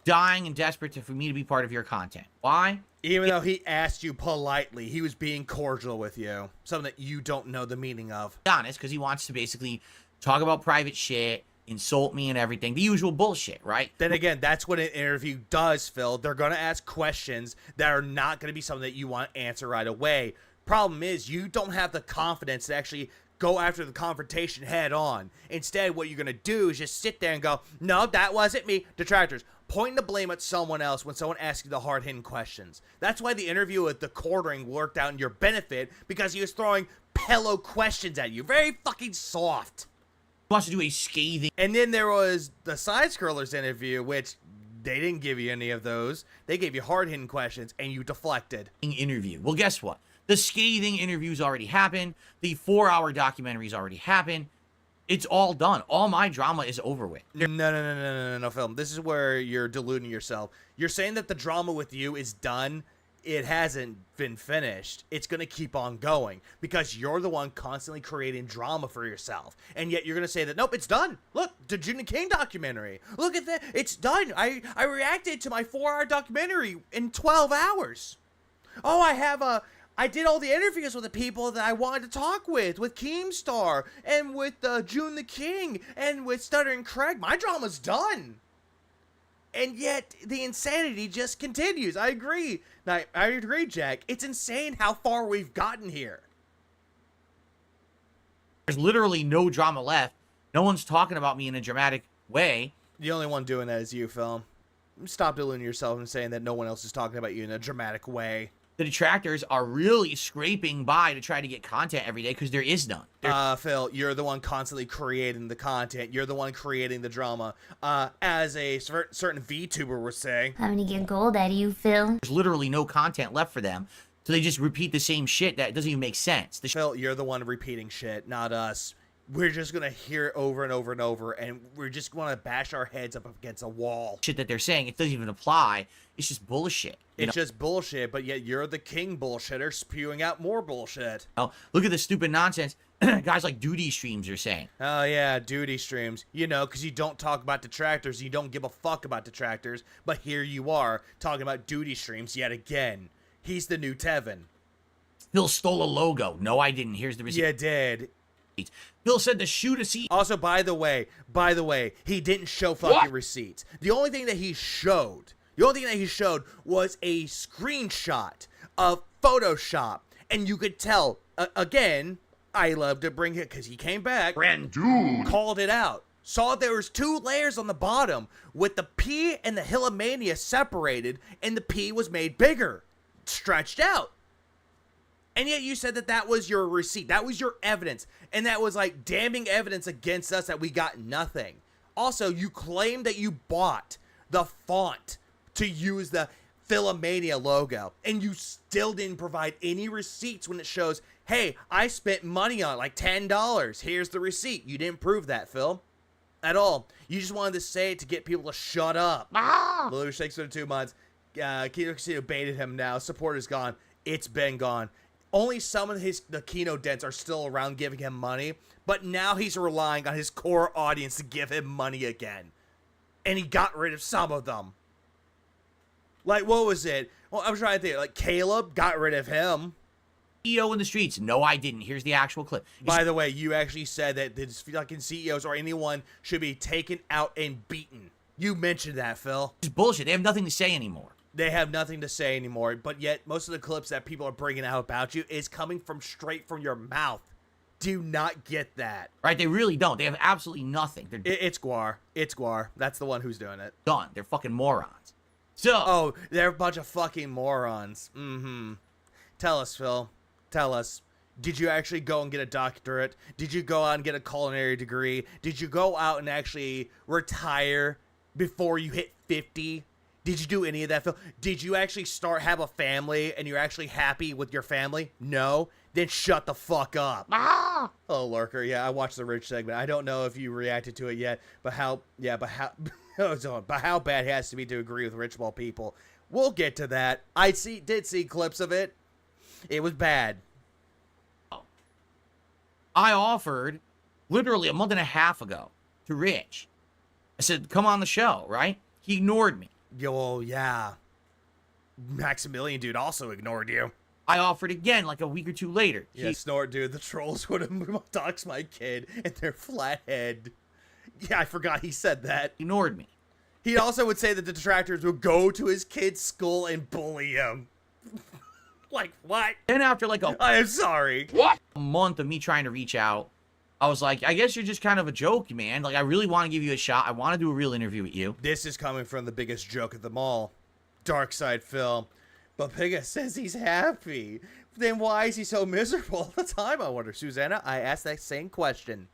dying and desperate for me to be part of your content. Why? Even though he asked you politely, he was being cordial with you. Something that you don't know the meaning of. Be honest, because he wants to basically talk about private shit, insult me and everything. The usual bullshit, right? Then again, that's what an interview does, Phil. They're going to ask questions that are not going to be something that you want to answer right away. Problem is, you don't have the confidence to actually go after the confrontation head on. Instead, what you're going to do is just sit there and go, no, that wasn't me. Detractors. pointing the blame at someone else when someone asks you the hard-hitting questions. That's why the interview with the quartering worked out in your benefit, because he was throwing pillow questions at you. Very fucking soft. He wants to do a scathing. And then there was the Side Scrollers interview, which they didn't give you any of those. They gave you hard-hitting questions, and you deflected. Interview. Well, guess what? The scathing interviews already happened. The 4-hour documentaries already happened. It's all done. All my drama is over with. No, film. This is where you're deluding yourself. You're saying that the drama with you is done. It hasn't been finished. It's going to keep on going because you're the one constantly creating drama for yourself. And yet you're going to say that, nope, it's done. Look, the June King documentary. Look at that. It's done. I reacted to my 4-hour documentary in 12 hours. Oh, I did all the interviews with the people that I wanted to talk with Keemstar, and with June the King, and with Stuttering Craig. My drama's done. And yet, the insanity just continues. I agree. I agree, Jack. It's insane how far we've gotten here. There's literally no drama left. No one's talking about me in a dramatic way. The only one doing that is you, Phil. Stop deluding yourself and saying that no one else is talking about you in a dramatic way. The detractors are really scraping by to try to get content every day because there is none. Phil, you're the one constantly creating the content. You're the one creating the drama. As a certain VTuber was saying. I'm gonna get gold out of you, Phil. There's literally no content left for them. So they just repeat the same shit that doesn't even make sense. Phil, you're the one repeating shit, not us. We're just going to hear it over and over and over, and we're just going to bash our heads up against a wall. Shit that they're saying, it doesn't even apply. It's just bullshit. It's just bullshit, but yet you're the king bullshitter spewing out more bullshit. Oh, look at the stupid nonsense guys like Duty Streams are saying. Oh, yeah, Duty Streams. You know, because you don't talk about detractors, you don't give a fuck about detractors, but here you are talking about Duty Streams yet again. He's the new Tevin. Phil stole a logo. No, I didn't. Here's the receipt. You did. Phil said to shoot a seat. Also, by the way, he didn't show fucking receipts. The only thing that he showed was a screenshot of Photoshop. And you could tell, again, I love to bring it because he came back. Brand dude. Called it out. Saw there was 2 layers on the bottom with the P and the Hillamania separated, and the P was made bigger, stretched out. And yet you said that that was your receipt. That was your evidence. And that was like damning evidence against us that we got nothing. Also, you claimed that you bought the font to use the Philomania logo. And you still didn't provide any receipts when it shows, hey, I spent money on it, like $10. Here's the receipt. You didn't prove that, Phil. At all. You just wanted to say it to get people to shut up. Lulu Shakes for 2 months. Kino Casino baited him now. Support is gone. It's been gone. Only some of the Kino dents are still around giving him money, but now he's relying on his core audience to give him money again. And he got rid of some of them. Like, what was it? Well, I'm trying to think. Like, Caleb got rid of him. CEO in the streets. No, I didn't. Here's the actual clip. By the way, you actually said that the fucking CEOs or anyone should be taken out and beaten. You mentioned that, Phil. It's bullshit. They have nothing to say anymore. They have nothing to say anymore, but yet most of the clips that people are bringing out about you is coming from straight from your mouth. Do not get that. Right? They really don't. They have absolutely nothing. It's Guar. It's Guar. That's the one who's doing it. Done. They're fucking morons. So. Oh, they're a bunch of fucking morons. Mm-hmm. Tell us, Phil. Tell us. Did you actually go and get a doctorate? Did you go out and get a culinary degree? Did you go out and actually retire before you hit 50? Did you do any of that, Phil? Did you actually have a family and you're actually happy with your family? No? Then shut the fuck up. Ah! Oh, Lurker, yeah, I watched the Rich segment. I don't know if you reacted to it yet, but how bad it has to be to agree with Rich Ball people. We'll get to that. I did see clips of it. It was bad. I offered literally a month and a half ago to Rich. I said, come on the show, right? He ignored me. Yo, yeah. Maximilian dude also ignored you. I offered again like a week or 2 later. Yeah, Snort dude, the trolls would have doxed my kid and their flat head. Yeah, I forgot he said that. Ignored me. He also would say that the detractors would go to his kid's school and bully him. Like, what? Then after like I am sorry. What? A month of me trying to reach out, I was like, I guess you're just kind of a joke, man. Like, I really want to give you a shot. I want to do a real interview with you. This is coming from the biggest joke of them all, Darkside Phil. But Piga says he's happy. Then why is he so miserable all the time, I wonder? Susanna, I asked that same question.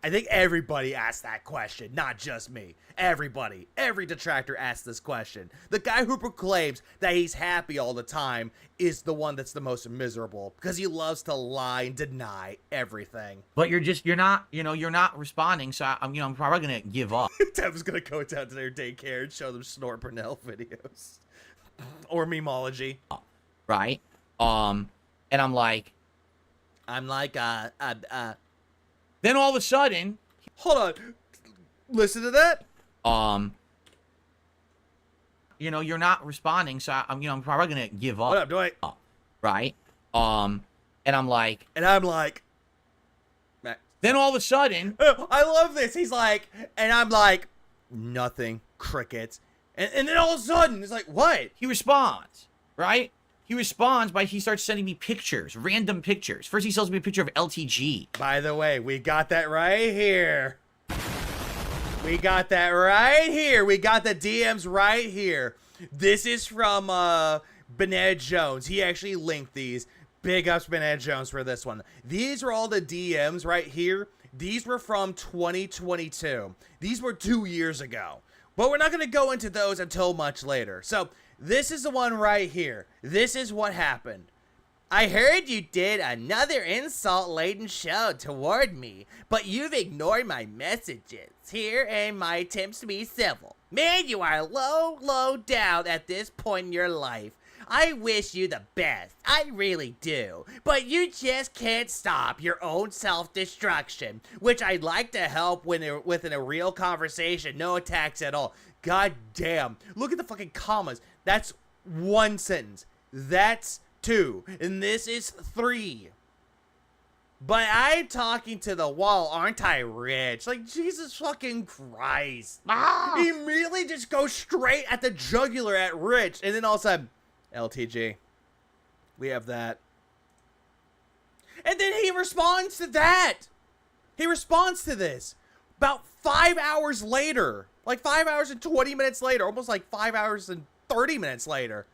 I think everybody asked that question, not just me. Everybody, every detractor asked this question. The guy who proclaims that he's happy all the time is the one that's the most miserable because he loves to lie and deny everything. But you're not responding. So I'm probably gonna give up. Dev's gonna go down to their daycare and show them Snort Brunel videos or memology, right? And I'm like. Then all of a sudden, hold on, listen to that. You're not responding, so I'm probably gonna give up. What up, Dwight? Right? And I'm like. Then all of a sudden, I love this. He's like, and I'm like, nothing, crickets, and then all of a sudden, it's like, what? He responds, right? He responds by he starts sending me pictures, random pictures. First he sends me a picture of LTG. By the way, we got that right here. We got that right here. We got the DMs right here. This is from Banana Jones. He actually linked these. Big ups Banana Jones for this one. These are all the DMs right here. These were from 2022. These were 2 years ago. But we're not going to go into those until much later. So this is the one right here. This is what happened. I heard you did another insult-laden show toward me, but you've ignored my messages. Here and my attempts to be civil. Man, you are low, low down at this point in your life. I wish you the best. I really do. But you just can't stop your own self-destruction, which I'd like to help within a real conversation. No attacks at all. God damn. Look at the fucking commas. That's one sentence. That's two. And this is three. But I'm talking to the wall, aren't I, Rich? Like, Jesus fucking Christ. He immediately just goes straight at the jugular at Rich. And then all of a sudden, LTG. We have that. And then he responds to that. He responds to this. About 5 hours later. Like 5 hours and 20 minutes later. Almost like 5 hours and 30 minutes later.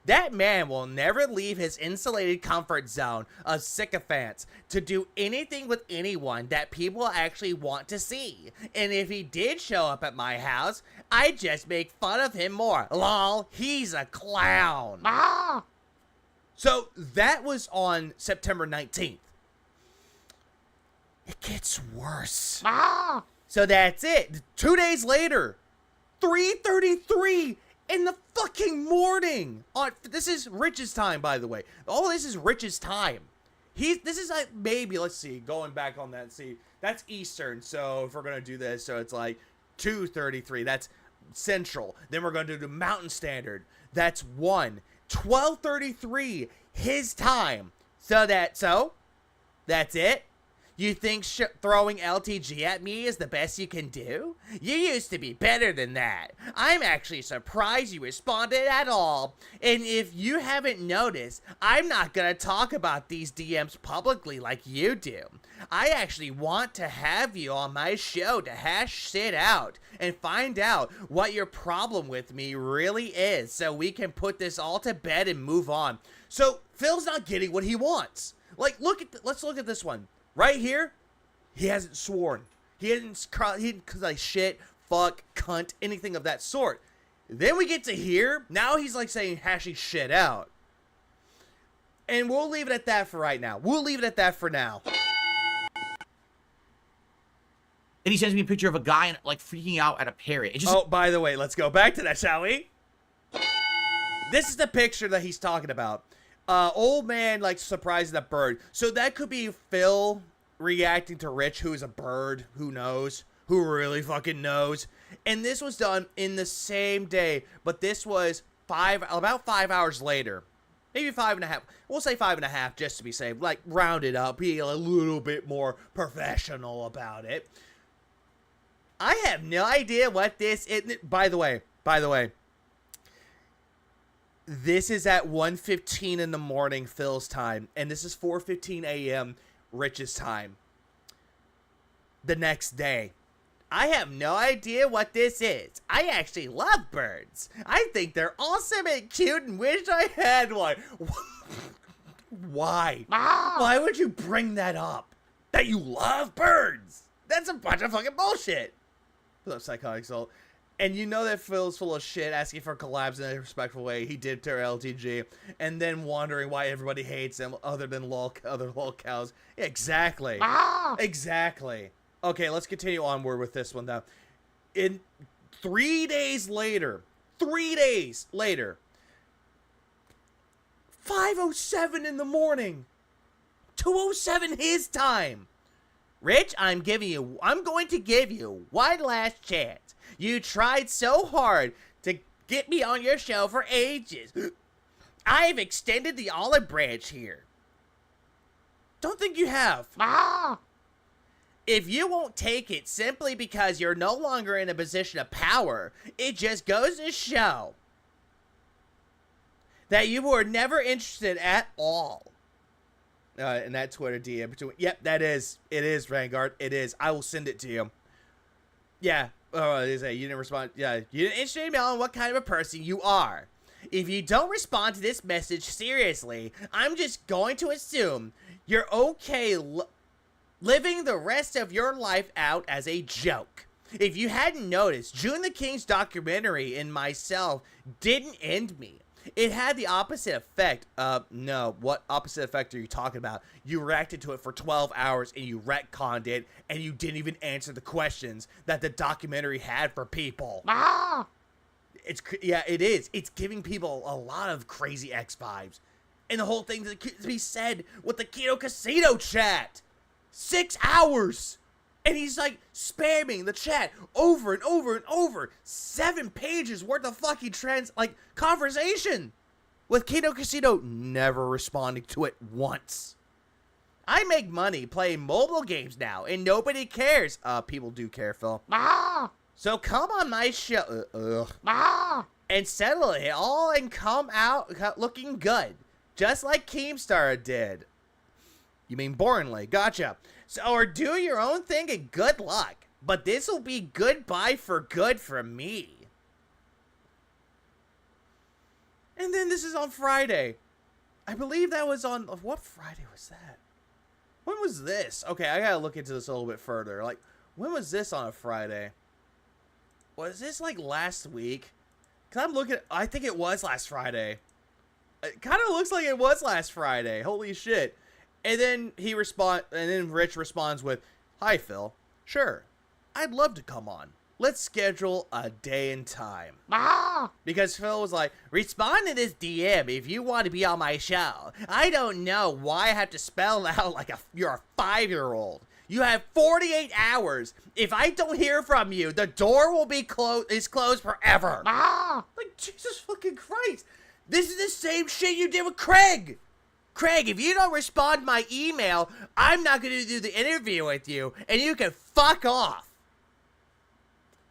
That man will never leave his insulated comfort zone of sycophants to do anything with anyone that people actually want to see. And if he did show up at my house, I'd just make fun of him more. Lol, he's a clown. So that was on September 19th. It gets worse. So that's it. 2 days later, 3:33 in the fucking morning. This is Rich's time, by the way. All this is Rich's time. This is like maybe, let's see, going back on that, see, that's Eastern. So if we're going to do this, so it's like 2:33. That's Central. Then we're going to do the Mountain Standard. That's 1. 12:33 his time. So that's it. You think throwing LTG at me is the best you can do? You used to be better than that. I'm actually surprised you responded at all. And if you haven't noticed, I'm not gonna talk about these DMs publicly like you do. I actually want to have you on my show to hash shit out and find out what your problem with me really is so we can put this all to bed and move on. So Phil's not getting what he wants. Like, let's look at this one. Right here, he hasn't sworn. He didn't like shit, fuck, cunt, anything of that sort. Then we get to here. Now he's like saying hashing shit out. And we'll leave it at that for right now. We'll leave it at that for now. Then he sends me a picture of a guy like freaking out at a parrot. Oh, by the way, let's go back to that, shall we? This is the picture that he's talking about. Old man, like, surprising a bird. So that could be Phil reacting to Rich, who is a bird. Who knows? Who really fucking knows? And this was done in the same day. But this was about 5 hours later. Maybe 5.5. We'll say 5.5 just to be safe. Like, round it up. Be a little bit more professional about it. I have no idea what this is. By the way. This is at 1:15 in the morning, Phil's time, and this is 4:15 a.m. Rich's time. the next day. I have no idea what this is. I actually love birds. I think they're awesome and cute and wish I had one. Why? Why would you bring that up? That you love birds? That's a bunch of fucking bullshit. Psychotic Soul. And you know that Phil's full of shit, asking for collabs in a respectful way. He did to LTG, and then wondering why everybody hates him, other than other lol cows. Exactly. Exactly. Okay, let's continue onward with this one, though. In 3 days later, 5:07 in the morning, 2:07 his time. Rich, I'm going to give you one last chance. You tried so hard to get me on your show for ages. I've extended the olive branch here. Don't think you have. If you won't take it simply because you're no longer in a position of power, it just goes to show that you were never interested at all. And that Twitter DM between, yep, it is Vanguard, it is. I will send it to you. Yeah. You didn't respond. Yeah, you didn't interested me on what kind of a person you are. If you don't respond to this message seriously, I'm just going to assume you're okay living the rest of your life out as a joke. If you hadn't noticed, June the King's documentary and myself didn't end me. It had the opposite effect. No, what opposite effect are you talking about? You reacted to it for 12 hours and you retconned it, and you didn't even answer the questions that the documentary had for people. It is. It's giving people a lot of crazy X vibes. And the whole thing that could be said with the Kino Casino chat. 6 hours. And he's like spamming the chat over and over and over. 7 pages worth of fucking conversation with Kino Casino never responding to it once. I make money playing mobile games now, and nobody cares. People do care, Phil. So come on my show and settle it all and come out looking good, just like Keemstar did. You mean boringly? Gotcha. So, or do your own thing and good luck. But this will be goodbye for good from me. And then this is on Friday. I believe that was on... What Friday was that? When was this? Okay, I gotta look into this a little bit further. Like, when was this on a Friday? Was this like last week? Because I'm looking... I think it was last Friday. It kind of looks like it was last Friday. Holy shit. And then Rich responds with, "Hi, Phil. Sure, I'd love to come on. Let's schedule a day and time." Because Phil was like, "Respond to this DM if you want to be on my show. I don't know why I have to spell it out like you're a 5-year-old. You have 48 hours. If I don't hear from you, the door will be closed forever." Like, Jesus fucking Christ. This is the same shit you did with Craig. Craig, if you don't respond to my email, I'm not going to do the interview with you, and you can fuck off.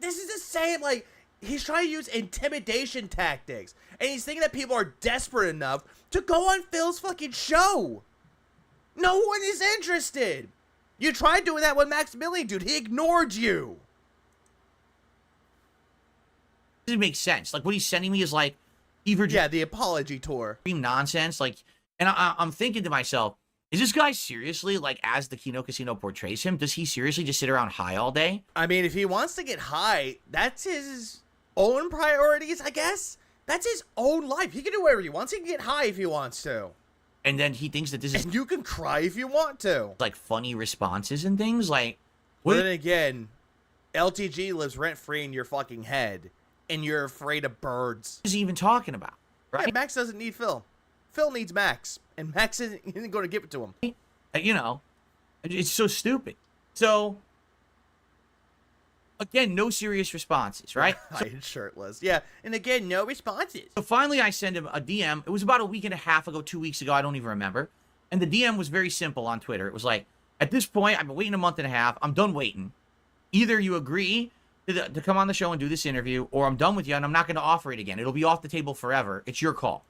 This is the same, like, he's trying to use intimidation tactics, and he's thinking that people are desperate enough to go on Phil's fucking show. No one is interested. You tried doing that with Maximilian, dude. He ignored you. Doesn't make sense. Like, what he's sending me is, like, either just the apology tour. Nonsense, like... And I'm thinking to myself, is this guy seriously, like, as the Kino Casino portrays him, does he seriously just sit around high all day? I mean, if he wants to get high, that's his own priorities, I guess. That's his own life. He can do whatever he wants. He can get high if he wants to. And then he thinks that this is... And you can cry if you want to. Like, funny responses and things, like... But then again, LTG lives rent-free in your fucking head, and you're afraid of birds. What is he even talking about, right? Yeah, Max doesn't need Phil. Phil needs Max, and Max isn't going to give it to him. You know, it's so stupid. So, again, no serious responses, right? So, shirtless. Yeah, and again, no responses. So finally I send him a DM. It was about a week and a half ago, 2 weeks ago, I don't even remember. And the DM was very simple on Twitter. It was like, at this point, I've been waiting a month and a half. I'm done waiting. Either you agree to come on the show and do this interview, or I'm done with you and I'm not going to offer it again. It'll be off the table forever. It's your call.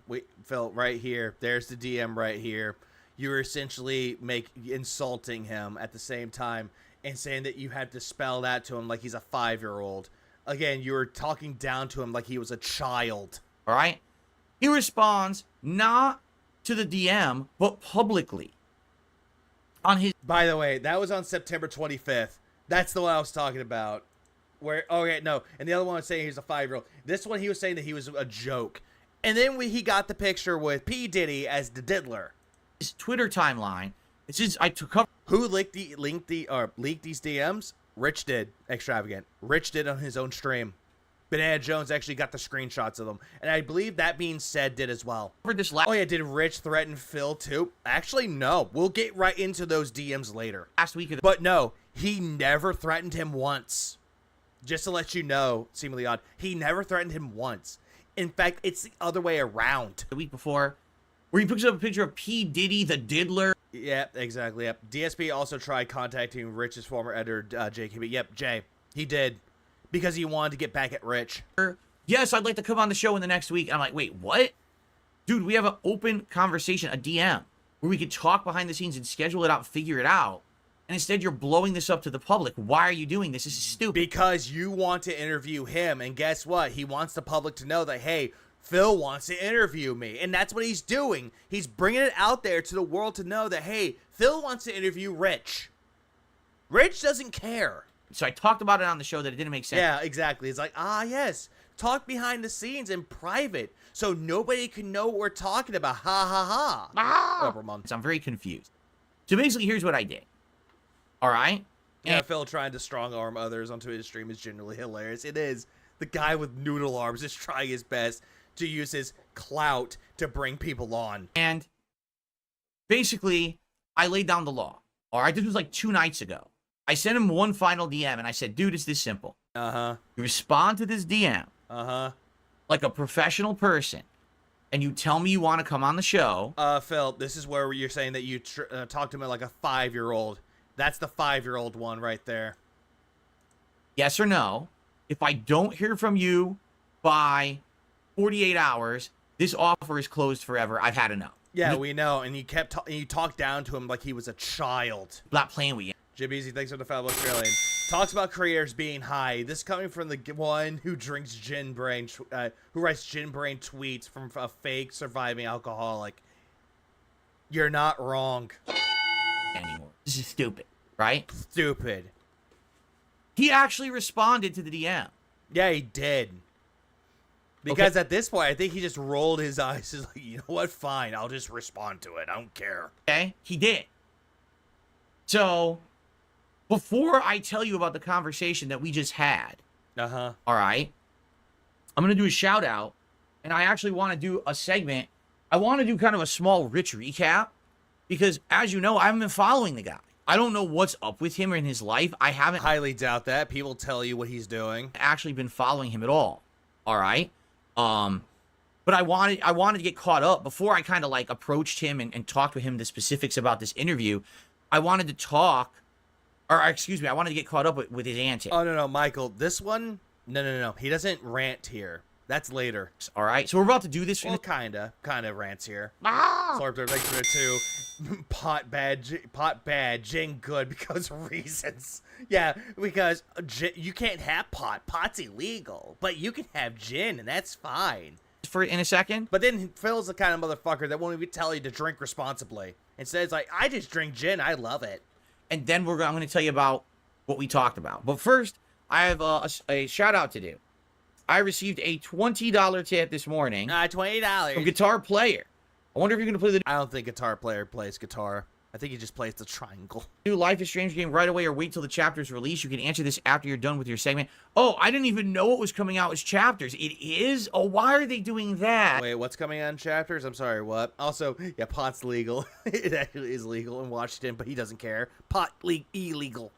Wait, Phil, right here. There's the DM right here. you were essentially insulting him at the same time and saying that you had to spell that to him like he's a 5-year-old. Again, you were talking down to him like he was a child. All right? He responds not to the DM, but publicly. On his. By the way, that was on September 25th. That's the one I was talking about. Where, okay, no. And the other one was saying he's a 5-year-old. This one, he was saying that he was a joke. And then he got the picture with P. Diddy as the diddler. His Twitter timeline. It's just, I took up. Who leaked these DMs? Rich did. Extravagant. Rich did on his own stream. Banana Jones actually got the screenshots of them. And I believe that being said did as well. Oh yeah, did Rich threaten Phil too? Actually, no. We'll get right into those DMs later. Last week of the. But no, he never threatened him once. Just to let you know, seemingly odd, he never threatened him once. In fact, it's the other way around. The week before, where he picks up a picture of P. Diddy, the diddler. Yep, exactly. Yep. DSP also tried contacting Rich's former editor, JKB. Yep, Jay. He did. Because he wanted to get back at Rich. Yes, I'd like to come on the show in the next week. And I'm like, wait, what? Dude, we have an open conversation, a DM, where we could talk behind the scenes and schedule it out, figure it out. And instead, you're blowing this up to the public. Why are you doing this? This is stupid. Because you want to interview him. And guess what? He wants the public to know that, hey, Phil wants to interview me. And that's what he's doing. He's bringing it out there to the world to know that, hey, Phil wants to interview Rich. Rich doesn't care. So I talked about it on the show that it didn't make sense. Yeah, exactly. It's like, yes. Talk behind the scenes in private so nobody can know what we're talking about. Ha, ha, ha. So I'm very confused. So basically, here's what I did. All right? Yeah, Phil trying to strong arm others onto his stream is genuinely hilarious. It is. The guy with noodle arms is trying his best to use his clout to bring people on. And basically, I laid down the law. All right? This was like 2 nights ago. I sent him one final DM, and I said, dude, it's this simple. Uh-huh. You respond to this DM. Uh-huh. Like a professional person. And you tell me you want to come on the show. Phil, this is where you're saying that you talked to him like a 5-year-old. That's the 5-year-old one right there. Yes or no. If I don't hear from you by 48 hours, this offer is closed forever. I've had enough. Yeah, we know. And you you talked down to him like he was a child. Not playing with you. Jim Easy, thanks for the fellow Australian. Talks about creators being high. This coming from the one who drinks gin brain, who writes gin brain tweets from a fake surviving alcoholic. You're not wrong. Anymore. This is stupid, right? Stupid. He actually responded to the DM. Yeah, he did. Because at this point, I think he just rolled his eyes. He's like, you know what? Fine, I'll just respond to it. I don't care. Okay, he did. So, before I tell you about the conversation that we just had, all right, I'm going to do a shout out, and I actually want to do a segment. I want to do kind of a small Rich recap, because as you know, I haven't been following the guy. I don't know what's up with him or in his life. I haven't highly doubt that. People tell you what he's doing. Actually been following him at all. All right. But I wanted to get caught up before I kind of like approached him and talked with him the specifics about this interview. I wanted to talk, or excuse me, I wanted to get caught up with his antics. Oh, no, Michael, this one, no. He doesn't rant here. That's later. All right, so we're about to do this. Well, kind of rants here. Sorry, thanks for it too. Pot bad, gin good because of reasons. Yeah, because you can't have pot. Pot's illegal, but you can have gin, and that's fine. For in a second. But then Phil's the kind of motherfucker that won't even tell you to drink responsibly. Instead, it's like, I just drink gin. I love it. And then I'm going to tell you about what we talked about. But first, I have a shout out to do. I received a $20 tip this morning. $20 from Guitar Player. I wonder if you're going to play the. I don't think Guitar Player plays guitar. I think he just plays the triangle. New Life is Strange game right away, or wait till the chapter's release. You can answer this after you're done with your segment. Oh, I didn't even know it was coming out as chapters. It is? Oh, why are they doing that? Wait, what's coming out in chapters? I'm sorry, what? Also, yeah, pot's legal. It actually is legal in Washington, but he doesn't care. Pot illegal.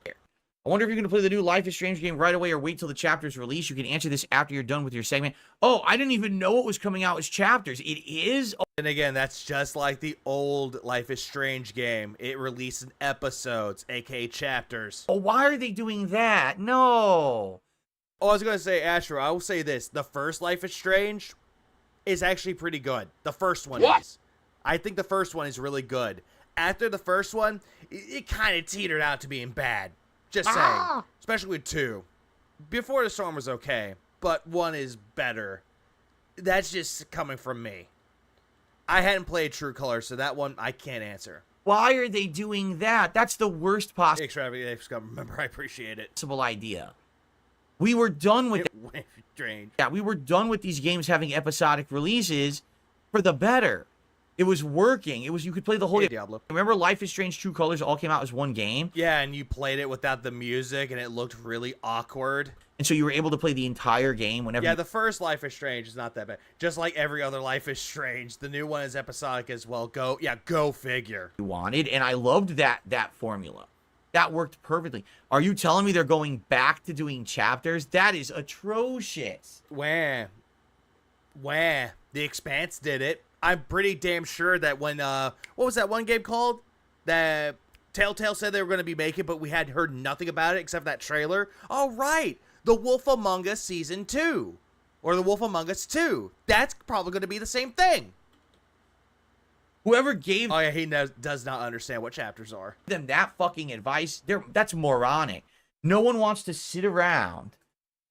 I wonder if you're going to play the new Life is Strange game right away, or wait till the chapter's release. You can answer this after you're done with your segment. Oh, I didn't even know it was coming out as chapters. It is? Oh. And again, that's just like the old Life is Strange game. It released in episodes, aka chapters. Oh, why are they doing that? No. Oh, I was going to say, Asher, I will say this. The first Life is Strange is actually pretty good. The first one is. I think the first one is really good. after the first one, it kind of teetered out to being bad. Just saying. Especially with 2. Before the Storm was okay, but 1 is better. That's just coming from me. I hadn't played True Colors, so that one I can't answer. Why are they doing that? That's the worst Extravagant, remember, I appreciate it. possible idea. We were done with Way strange. Yeah, we were done with these games having episodic releases for the better. It was working. It was you could play the whole game. Diablo. Remember Life is Strange True Colors all came out as one game? Yeah, and you played it without the music, and it looked really awkward. And so you were able to play the entire game whenever Yeah, the first Life is Strange is not that bad. Just like every other Life is Strange, the new one is episodic as well. Go figure. you wanted, and I loved that formula. That worked perfectly. Are you telling me they're going back to doing chapters? That is atrocious. Wah. The Expanse did it. I'm pretty damn sure that when, what was that one game called? That Telltale said they were going to be making, but we had heard nothing about it except that trailer. Oh, right. The Wolf Among Us Season 2. Or The Wolf Among Us 2. That's probably going to be the same thing. Whoever gave Oh, yeah, he does not understand what chapters are. them that fucking advice, that's moronic. No one wants to sit around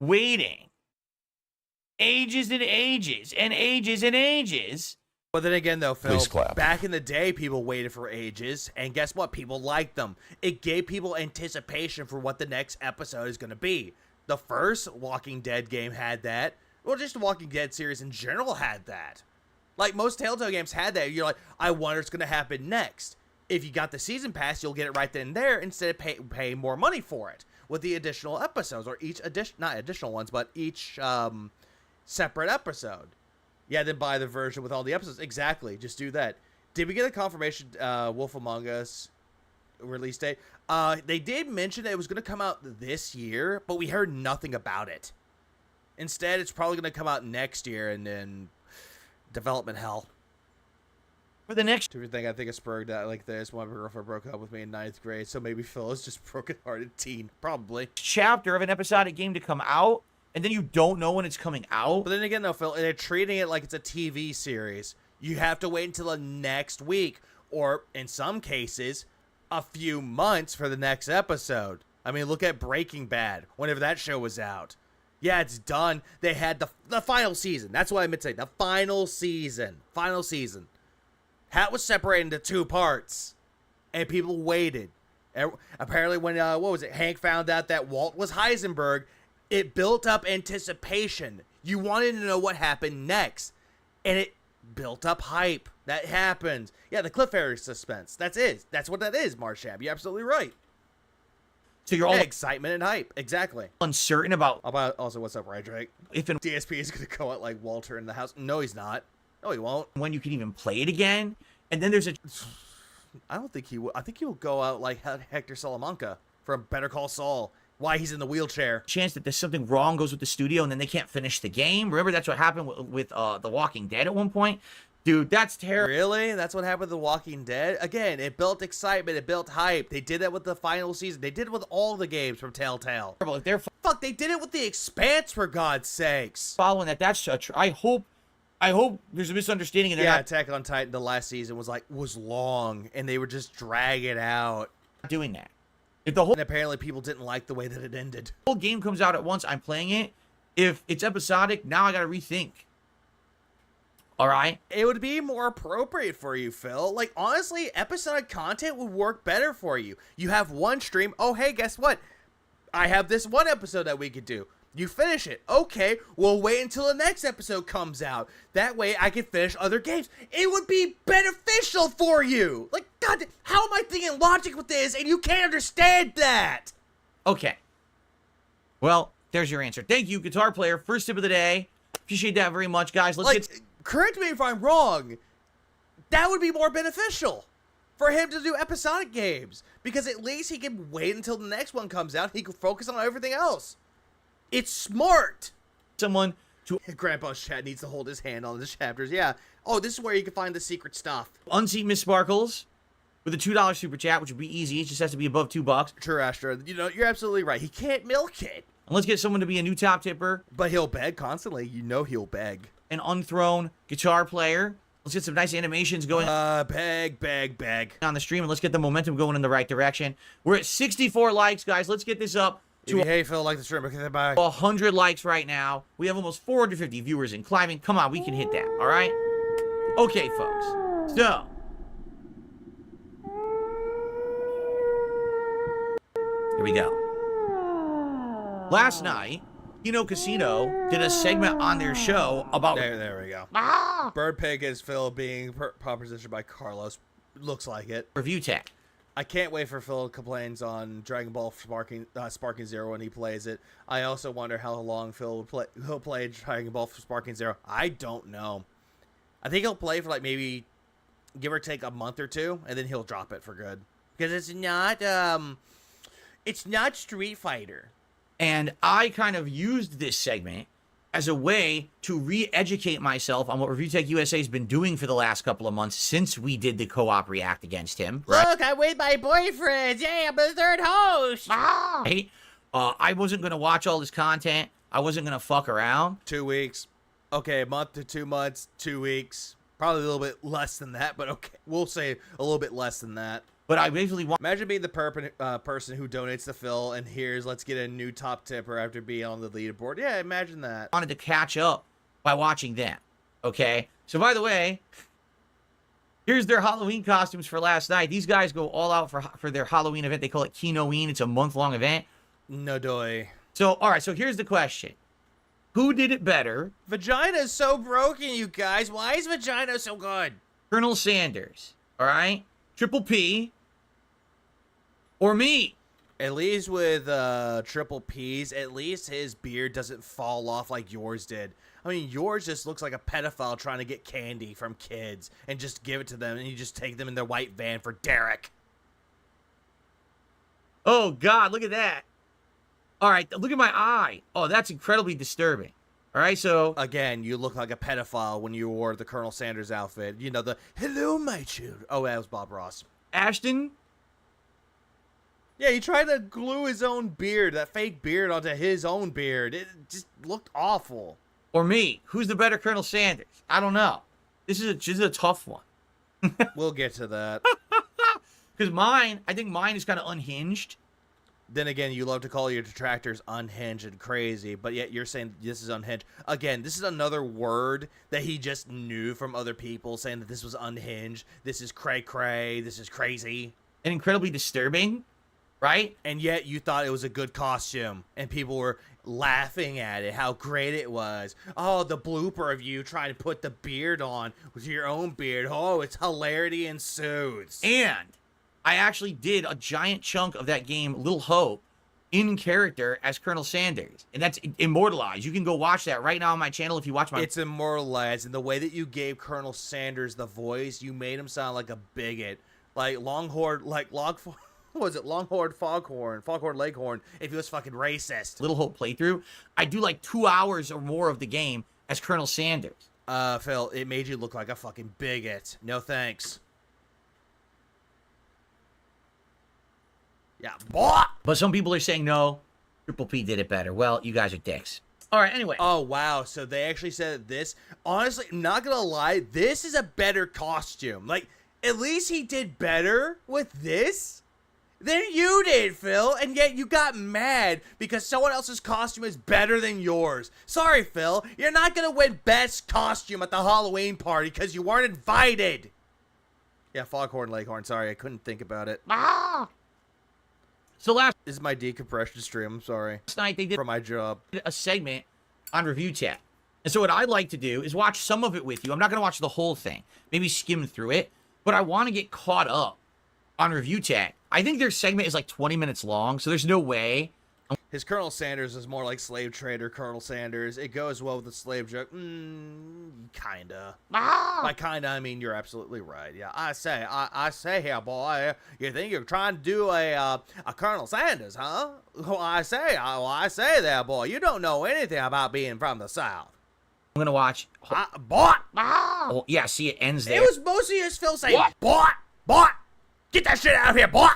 waiting ages and ages and ages and ages. But then again, though, Phil, Please clap. back in the day, people waited for ages, and guess what? People liked them. It gave people anticipation for what the next episode is going to be. The first Walking Dead game had that. Well, just the Walking Dead series in general had that. Like, most Telltale games had that. You're like, I wonder what's going to happen next. If you got the season pass, you'll get it right then and there instead of paying more money for it with the additional episodes, or each not additional ones, but each separate episode. Yeah, then buy the version with all the episodes. Exactly. Just do that. Did we get a confirmation Wolf Among Us release date? They did mention that it was going to come out this year, but we heard nothing about it. Instead, it's probably going to come out next year, and then development hell. For the next Everything I think I spurred that like this. My girlfriend broke up with me in 9th grade, so maybe Phil is just a broken-hearted teen. Probably. chapter of an episodic game to come out, and then you don't know when it's coming out. But then again, though, Phil, they're treating it like it's a TV series. You have to wait until the next week, or in some cases, a few months for the next episode. I mean, look at Breaking Bad, whenever that show was out. Yeah, it's done. They had the final season. That's what I meant to say. The final season. Final season. Hat was separated into 2 parts, and people waited. Apparently, when what was it? Hank found out that Walt was Heisenberg. It built up anticipation. You wanted to know what happened next, and it built up hype. That happened. Yeah, the cliffhanger suspense. That's it. That's what that is, Marshab. You're absolutely right. So you're all excitement and hype. Exactly. uncertain about Also, what's up, right, Drake? if and DSP is going to go out like Walter in the house. No, he's not. No, he won't. when you can even play it again. And then there's a I don't think he will. I think he will go out like Hector Salamanca from Better Call Saul. Why he's in the wheelchair. chance that there's something wrong goes with the studio and then they can't finish the game. Remember that's what happened with The Walking Dead at one point? Dude, that's terrible. Really? That's what happened with The Walking Dead? Again, it built excitement. It built hype. They did that with the final season. They did it with all the games from Telltale. If they're Fuck, they did it with The Expanse, for God's sakes. following that, that's I hope there's a misunderstanding and they're Yeah, not Attack on Titan, the last season was long, and they were just dragging it out. doing that. If the whole And apparently people didn't like the way that it ended. game comes out at once, I'm playing it. If it's episodic, now I gotta rethink. All right? It would be more appropriate for you, Phil. Like, honestly, episodic content would work better for you. You have one stream. Oh, hey, guess what? I have this one episode that we could do. You finish it. Okay, we'll wait until the next episode comes out. That way I can finish other games. It would be beneficial for you. Like, God, how am I thinking logic with this and you can't understand that? Okay. Well, there's your answer. Thank you, guitar player. First tip of the day. Appreciate that very much, guys. Let's get... Correct me if I'm wrong. That would be more beneficial for him to do episodic games, because at least he can wait until the next one comes out. He can focus on everything else. It's smart. Someone to... Grandpa's chat needs to hold his hand on the chapters. Yeah. Oh, this is where you can find the secret stuff. Unseat Miss Sparkles with a $2 super chat, which would be easy. It just has to be above $2. True, Astro. You know, you're absolutely right. He can't milk it. And let's get someone to be a new top tipper. But he'll beg constantly. You know he'll beg. An unthrown guitar player. Let's get some nice animations going. Bag. On the stream, and let's get the momentum going in the right direction. We're at 64 likes, guys. Let's get this up to hey, Phil, like the stream. Okay, bye. 100 likes right now. We have almost 450 viewers and climbing. Come on, we can hit that, all right? Okay, folks. So, here we go. Last night, Casino did a segment on their show about... There we go. Bird Pig is Phil being propositioned by Carlos. Looks like it. Review tech. I can't wait for Phil complains on Dragon Ball Sparking Zero when he plays it. I also wonder how long Phil will play Dragon Ball Sparking Zero. I don't know. I think he'll play for like maybe give or take a month or two, and then he'll drop it for good. Because it's not Street Fighter. And I kind of used this segment as a way to re-educate myself on what Review Tech USA has been doing for the last couple of months since we did the co-op react against him. Right? Look, I'm with my boyfriend. Yay, I'm the third host. Right? I wasn't going to watch all this content. I wasn't going to fuck around. 2 weeks. Okay, a month to 2 months, 2 weeks. Probably a little bit less than that, but okay. We'll say a little bit less than that. But I basically want... Imagine being the person who donates to Phil and hears, let's get a new top tipper after being on the leaderboard. Yeah, imagine that. Wanted to catch up by watching them. Okay? So, by the way, here's their Halloween costumes for last night. These guys go all out for their Halloween event. They call it Kinoween. It's a month-long event. No doy. So, all right. So, here's the question. Who did it better? Vagina's so broken, you guys. Why is Vagina so good? Colonel Sanders. All right? Triple P. Or me. At least with Triple P's, at least his beard doesn't fall off like yours did. I mean, yours just looks like a pedophile trying to get candy from kids and just give it to them, and you just take them in their white van for Derek. Oh, God, look at that. All right, look at my eye. Oh, that's incredibly disturbing. All right, so... Again, you look like a pedophile when you wore the Colonel Sanders outfit. You know, the, hello, my children. Oh, that was Bob Ross. Ashton... Yeah, he tried to glue his own beard, that fake beard, onto his own beard. It just looked awful. Or me. Who's the better Colonel Sanders? I don't know. This is a tough one. We'll get to that. Because I think mine is kind of unhinged. Then again, you love to call your detractors unhinged and crazy, but yet you're saying this is unhinged. Again, this is another word that he just knew from other people, saying that this was unhinged. This is cray-cray. This is crazy. And incredibly disturbing. Right? And yet you thought it was a good costume, and people were laughing at it, how great it was. Oh, the blooper of you trying to put the beard on with your own beard. Oh, it's hilarity ensues. And I actually did a giant chunk of that game, Little Hope, in character as Colonel Sanders. And that's immortalized. You can go watch that right now on my channel if you watch my... It's immortalized, and the way that you gave Colonel Sanders the voice, you made him sound like a bigot. Like Longhorn, what was it? Longhorn Foghorn Leghorn, if he was fucking racist. Little Hope playthrough, I do like 2 hours or more of the game as Colonel Sanders. Phil, it made you look like a fucking bigot. No thanks. Yeah, boy. But some people are saying, no, Triple P did it better. Well, you guys are dicks. All right, anyway. Oh, wow. So they actually said this. Honestly, not gonna lie, this is a better costume. Like, at least he did better with this than you did, Phil, and yet you got mad because someone else's costume is better than yours. Sorry, Phil, you're not gonna win best costume at the Halloween party because you weren't invited. Yeah, Foghorn Leghorn, sorry, I couldn't think about it. So this is my decompression stream, I'm sorry. Last night they did for my job a segment on Review Chat. And so what I'd like to do is watch some of it with you. I'm not gonna watch the whole thing, maybe skim through it, but I want to get caught up on Review Chat. I think their segment is like 20 minutes long, so there's no way. His Colonel Sanders is more like slave trader Colonel Sanders. It goes well with the slave joke. Kinda. By kinda, I mean you're absolutely right. Yeah, I say here, boy. You think you're trying to do a Colonel Sanders, huh? I say there, boy. You don't know anything about being from the South. I'm gonna watch. Boy. Oh, yeah, see, it ends there. It was mostly as Phil saying, boy. Get that shit out of here, boy!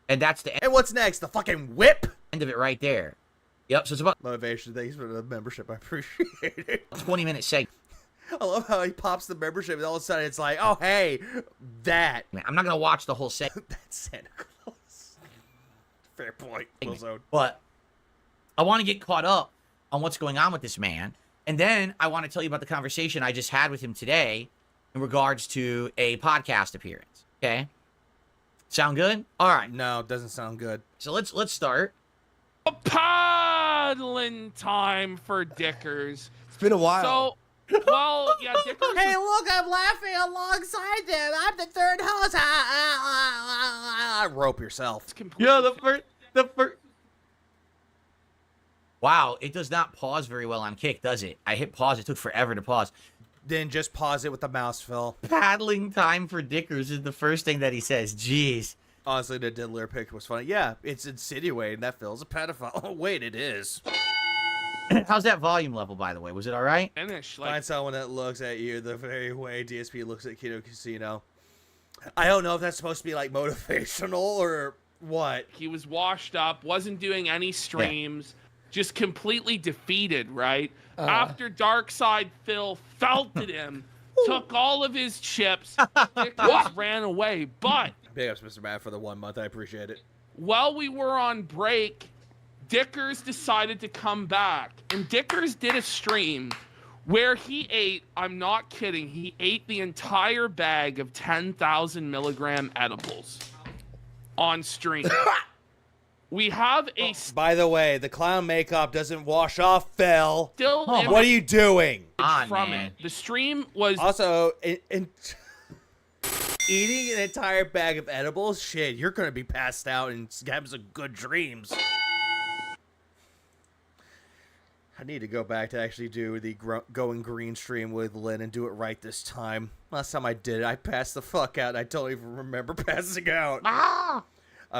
And that's the end. And what's next? The fucking whip? End of it right there. Yep, so it's about... Motivation, thanks for the membership, I appreciate it. 20-minute segment. I love how he pops the membership and all of a sudden it's like, oh, hey, that. Man, I'm not going to watch the whole segment. That's Santa Claus. Fair point, Willzone. But I want to get caught up on what's going on with this man. And then I want to tell you about the conversation I just had with him today in regards to a podcast appearance. Okay? Sound good? All right. No, it doesn't sound good. So let's start. Paddling time for Dickers. It's been a while. So, well, yeah, Dickers. Hey, look, I'm laughing alongside them. I'm the third host. Rope yourself. Yeah, the first. Wow, it does not pause very well on Kick, does it? I hit pause. It took forever to pause. Then just pause it with the mouse, Phil. Paddling time for Dickers is the first thing that he says. Jeez. Honestly, the Diddler pick was funny. Yeah, it's insinuating that Phil's a pedophile. Oh, wait, it is. How's that volume level, by the way? Was it all right? Finish. Find someone that looks at you the very way DSP looks at Kino Casino. I don't know if that's supposed to be, like, motivational or what. He was washed up, wasn't doing any streams, just completely defeated, right? After Darkside Phil felted him, took all of his chips, Dickers ran away. But big ups, Mr. Matt, for the 1 month. I appreciate it. While we were on break, Dickers decided to come back. And Dickers did a stream where he ate, I'm not kidding, he ate the entire bag of 10,000 milligram edibles on stream. We have a... By the way, the clown makeup doesn't wash off, Phil. Still... What are you doing? From it. The stream was... Also, eating an entire bag of edibles? Shit, you're going to be passed out and having some good dreams. I need to go back to actually do the Going Green stream with Lynn and do it right this time. Last time I did it, I passed the fuck out. I don't even remember passing out.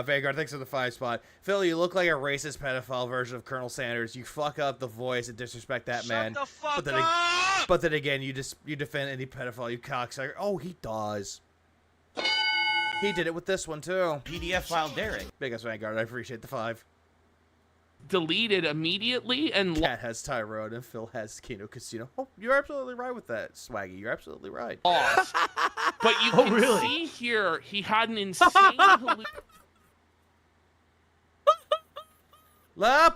Vanguard, thanks for the 5 spot. Phil, you look like a racist pedophile version of Colonel Sanders. You fuck up the voice and disrespect that man. Shut the fuck But then again, you defend any pedophile, you cocksucker. Oh, he does. He did it with this one, too. PDF file Derek. Biggest Vanguard, I appreciate the 5. Deleted immediately and... Cat has Tyrone and Phil has Kino Casino. Oh, you're absolutely right with that, Swaggy. You're absolutely right. Lost. But you can see here, he had an insane hallucination.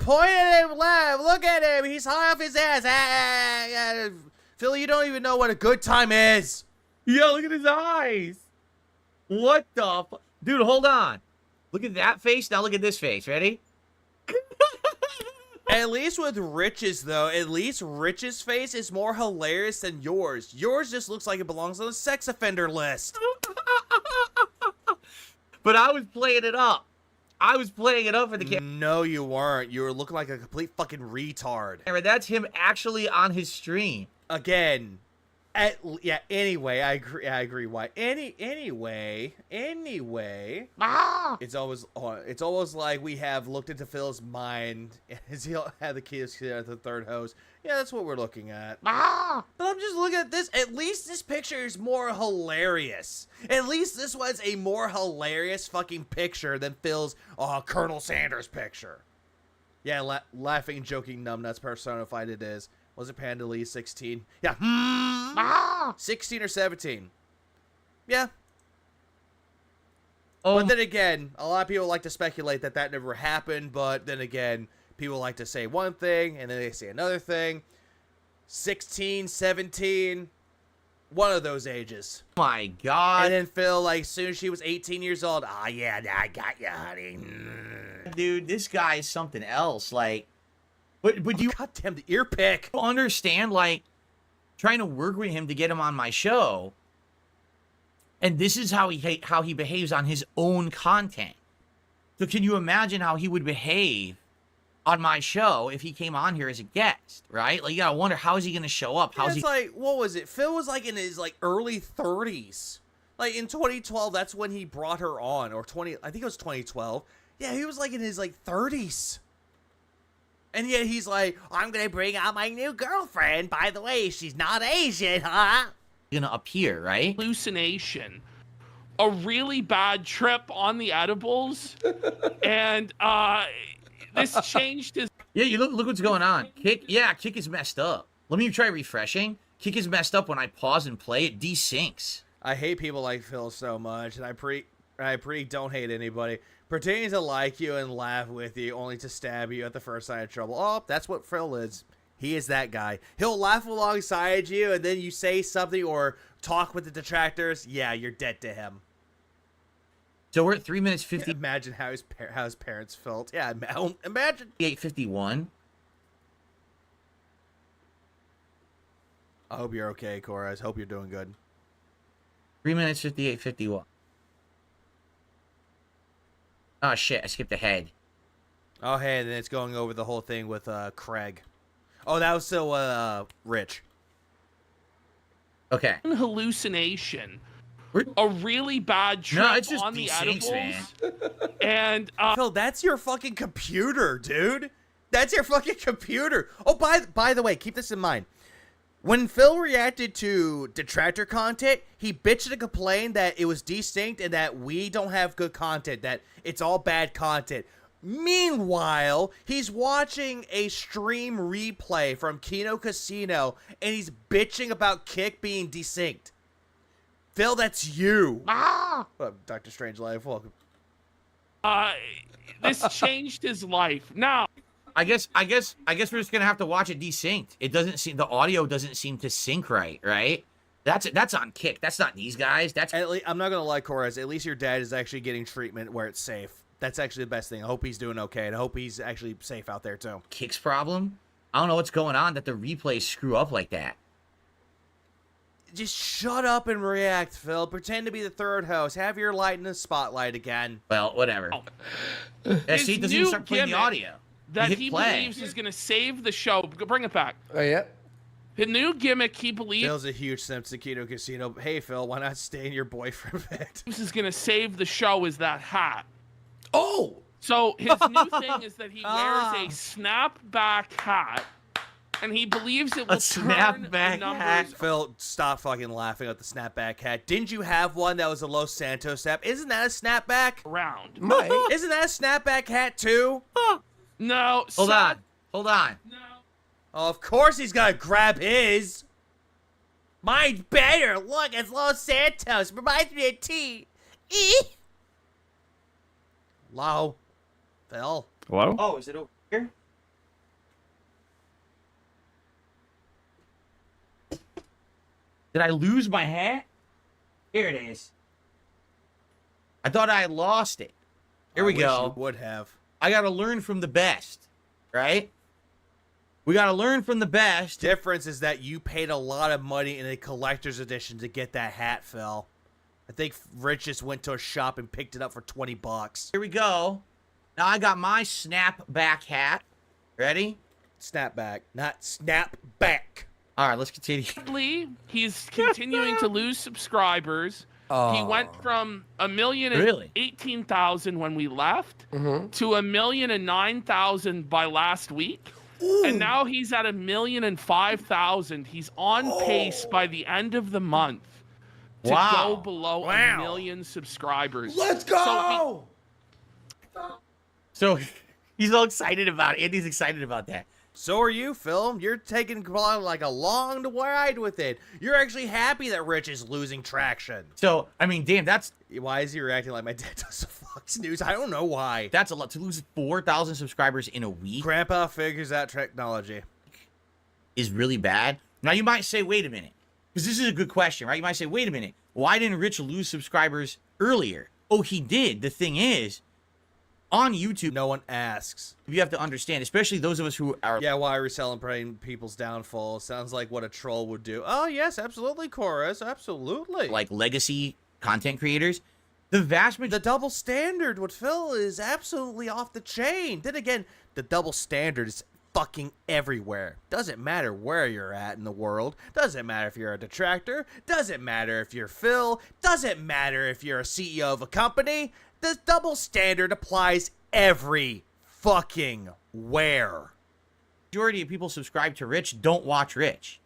Point at him, left. Look at him. He's high off his ass. Phil, you don't even know what a good time is. Yeah, look at his eyes. What the dude, hold on. Look at that face. Now look at this face. Ready? At least with Rich's, though, at least Rich's face is more hilarious than yours. Yours just looks like it belongs on the sex offender list. But I was playing it up. I was playing it up for the camera. No, you weren't. You were looking like a complete fucking retard. That's him actually on his stream. Again. Yeah, anyway, I agree. Why? Anyway. It's almost like we have looked into Phil's mind as he'll have the kids at the third host. Yeah, that's what we're looking at. But I'm just looking at this. At least this picture is more hilarious. At least this was a more hilarious fucking picture than Phil's Colonel Sanders picture. Yeah, laughing, joking, numbnuts personified it is. Was it Panda Lee 16? Yeah. 16 or 17. Yeah. But then again, a lot of people like to speculate that never happened. But then again, people like to say one thing and then they say another thing. 16, 17. One of those ages. My God. And then Phil, like, as soon as she was 18 years old, oh, yeah, I got you, honey. Dude, this guy is something else. Like, but you... Goddamn, the ear pick. Understand, like, trying to work with him to get him on my show. And this is how he behaves on his own content. So can you imagine how he would behave on my show if he came on here as a guest, right? Like, you gotta wonder, how is he gonna show up? How's he... like, what was it? Phil was like in his like early 30s. Like in 2012, that's when he brought her on, or I think it was 2012. Yeah, he was like in his like 30s. And yet he's like, I'm gonna bring out my new girlfriend. By the way, she's not Asian, huh? Gonna appear, right? Hallucination. A really bad trip on the edibles. And this changed his... Yeah, you look what's going on. Kick is messed up. Let me try refreshing. Kick is messed up when I pause and play. It desyncs. I hate people like Phil so much, and I pretty don't hate anybody. Pretending to like you and laugh with you, only to stab you at the first sign of trouble. Oh, that's what Phil is. He is that guy. He'll laugh alongside you, and then you say something or talk with the detractors. Yeah, you're dead to him. So we're at 3 minutes 50. Imagine how his parents felt. Yeah, imagine. 8:51. I hope you're okay, Cora. I hope you're doing good. 3 minutes 58:51. Oh shit! I skipped ahead. Oh, hey, and then it's going over the whole thing with Craig. Oh, that was still Rich. Okay. Hallucination. A really bad trip No, it's just on the desyncs, edibles. And Phil, that's your fucking computer, dude. That's your fucking computer. Oh, by the way, keep this in mind. When Phil reacted to detractor content, he bitched and complained that it was desynced and that we don't have good content, that it's all bad content. Meanwhile, he's watching a stream replay from Kino Casino, and he's bitching about Kick being desynced. Phil, that's you. Ah! Dr. Strangelove, welcome. This changed his life. Now, I guess we're just gonna have to watch it desynced. It doesn't seem, the audio doesn't seem to sync right? That's on Kick. That's not these guys. That's I'm not gonna lie, Corez. At least your dad is actually getting treatment where it's safe. That's actually the best thing. I hope he's doing okay, and I hope he's actually safe out there too. Kick's problem. I don't know what's going on that the replays screw up like that. Just shut up and react, Phil. Pretend to be the third host. Have your light in the spotlight again. Well, whatever. See, it doesn't even start playing the audio. That hit he play. believes is going to save the show. Bring it back. Oh, yeah? The new gimmick he believes Phil's a huge simp to Kino Casino. Hey, Phil, why not stay in your boyfriend bed? this is going to save the show is that hat. Oh! So his new thing is that he wears a snapback hat, and he believes it will turn the numbers. Phil, stop fucking laughing at the snapback hat. Didn't you have one that was a Los Santos snap? Isn't that a snapback? Around. Isn't that a snapback hat too? No. Hold on. No. Oh, of course he's gonna grab his. Mine's better. Look, it's Los Santos. Reminds me of tea. Hello? Phil? Hello? Oh, is it over here? Did I lose my hat? Here it is. I thought I had lost it. Here we go. You would have. I gotta learn from the best, right? We gotta learn from the best. Difference is that you paid a lot of money in a collector's edition to get that hat, Phil. I think Rich just went to a shop and picked it up for $20. Here we go. Now I got my snapback hat. Ready? Snapback, not snapback. All right, let's continue. He's continuing to lose subscribers. He went from 1,018,000 when we left to 1,009,000 by last week. And now he's at 1,005,000. He's on pace by the end of the month to go below 1 million subscribers. Let's go! So he's all excited about it. Andy's excited about that. So are you, Phil. You're taking like a long ride with it. You're actually happy that Rich is losing traction. So, I mean, damn, that's... Why is he reacting like my dad does Fox News? I don't know why. That's a lot. To lose 4,000 subscribers in a week Grandpa figures out technology. is really bad. Now, you might say, wait a minute. Because this is a good question, right? You might say, wait a minute. Why didn't Rich lose subscribers earlier? Oh, he did. The thing is, on YouTube, no one asks. You have to understand, especially those of us who are... Yeah, why are we celebrating people's downfall? Sounds like what a troll would do. Oh, yes, absolutely, Chorus. Absolutely. Like legacy content creators. The vast majority... The double standard with Phil is absolutely off the chain. Then again, the double standard is fucking everywhere. Doesn't matter where you're at in the world. Doesn't matter if you're a detractor. Doesn't matter if you're Phil. Doesn't matter if you're a CEO of a company. The double standard applies every fucking where. Majority of people subscribe to Rich don't watch Rich.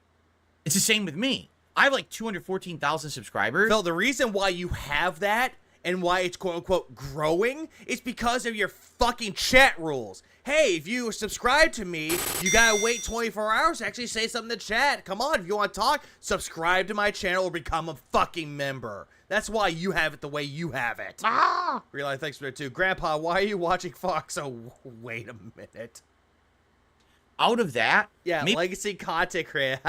It's the same with me. I have like 214,000 subscribers. Phil, the reason why you have that and why it's quote-unquote growing is because of your fucking chat rules. Hey, if you subscribe to me, you gotta wait 24 hours to actually say something to chat. Come on, if you want to talk, subscribe to my channel or become a fucking member. That's why you have it the way you have it. Realize, thanks for it too. Grandpa, why are you watching Fox? Oh, wait a minute. Out of that, Yeah, maybe legacy content creator.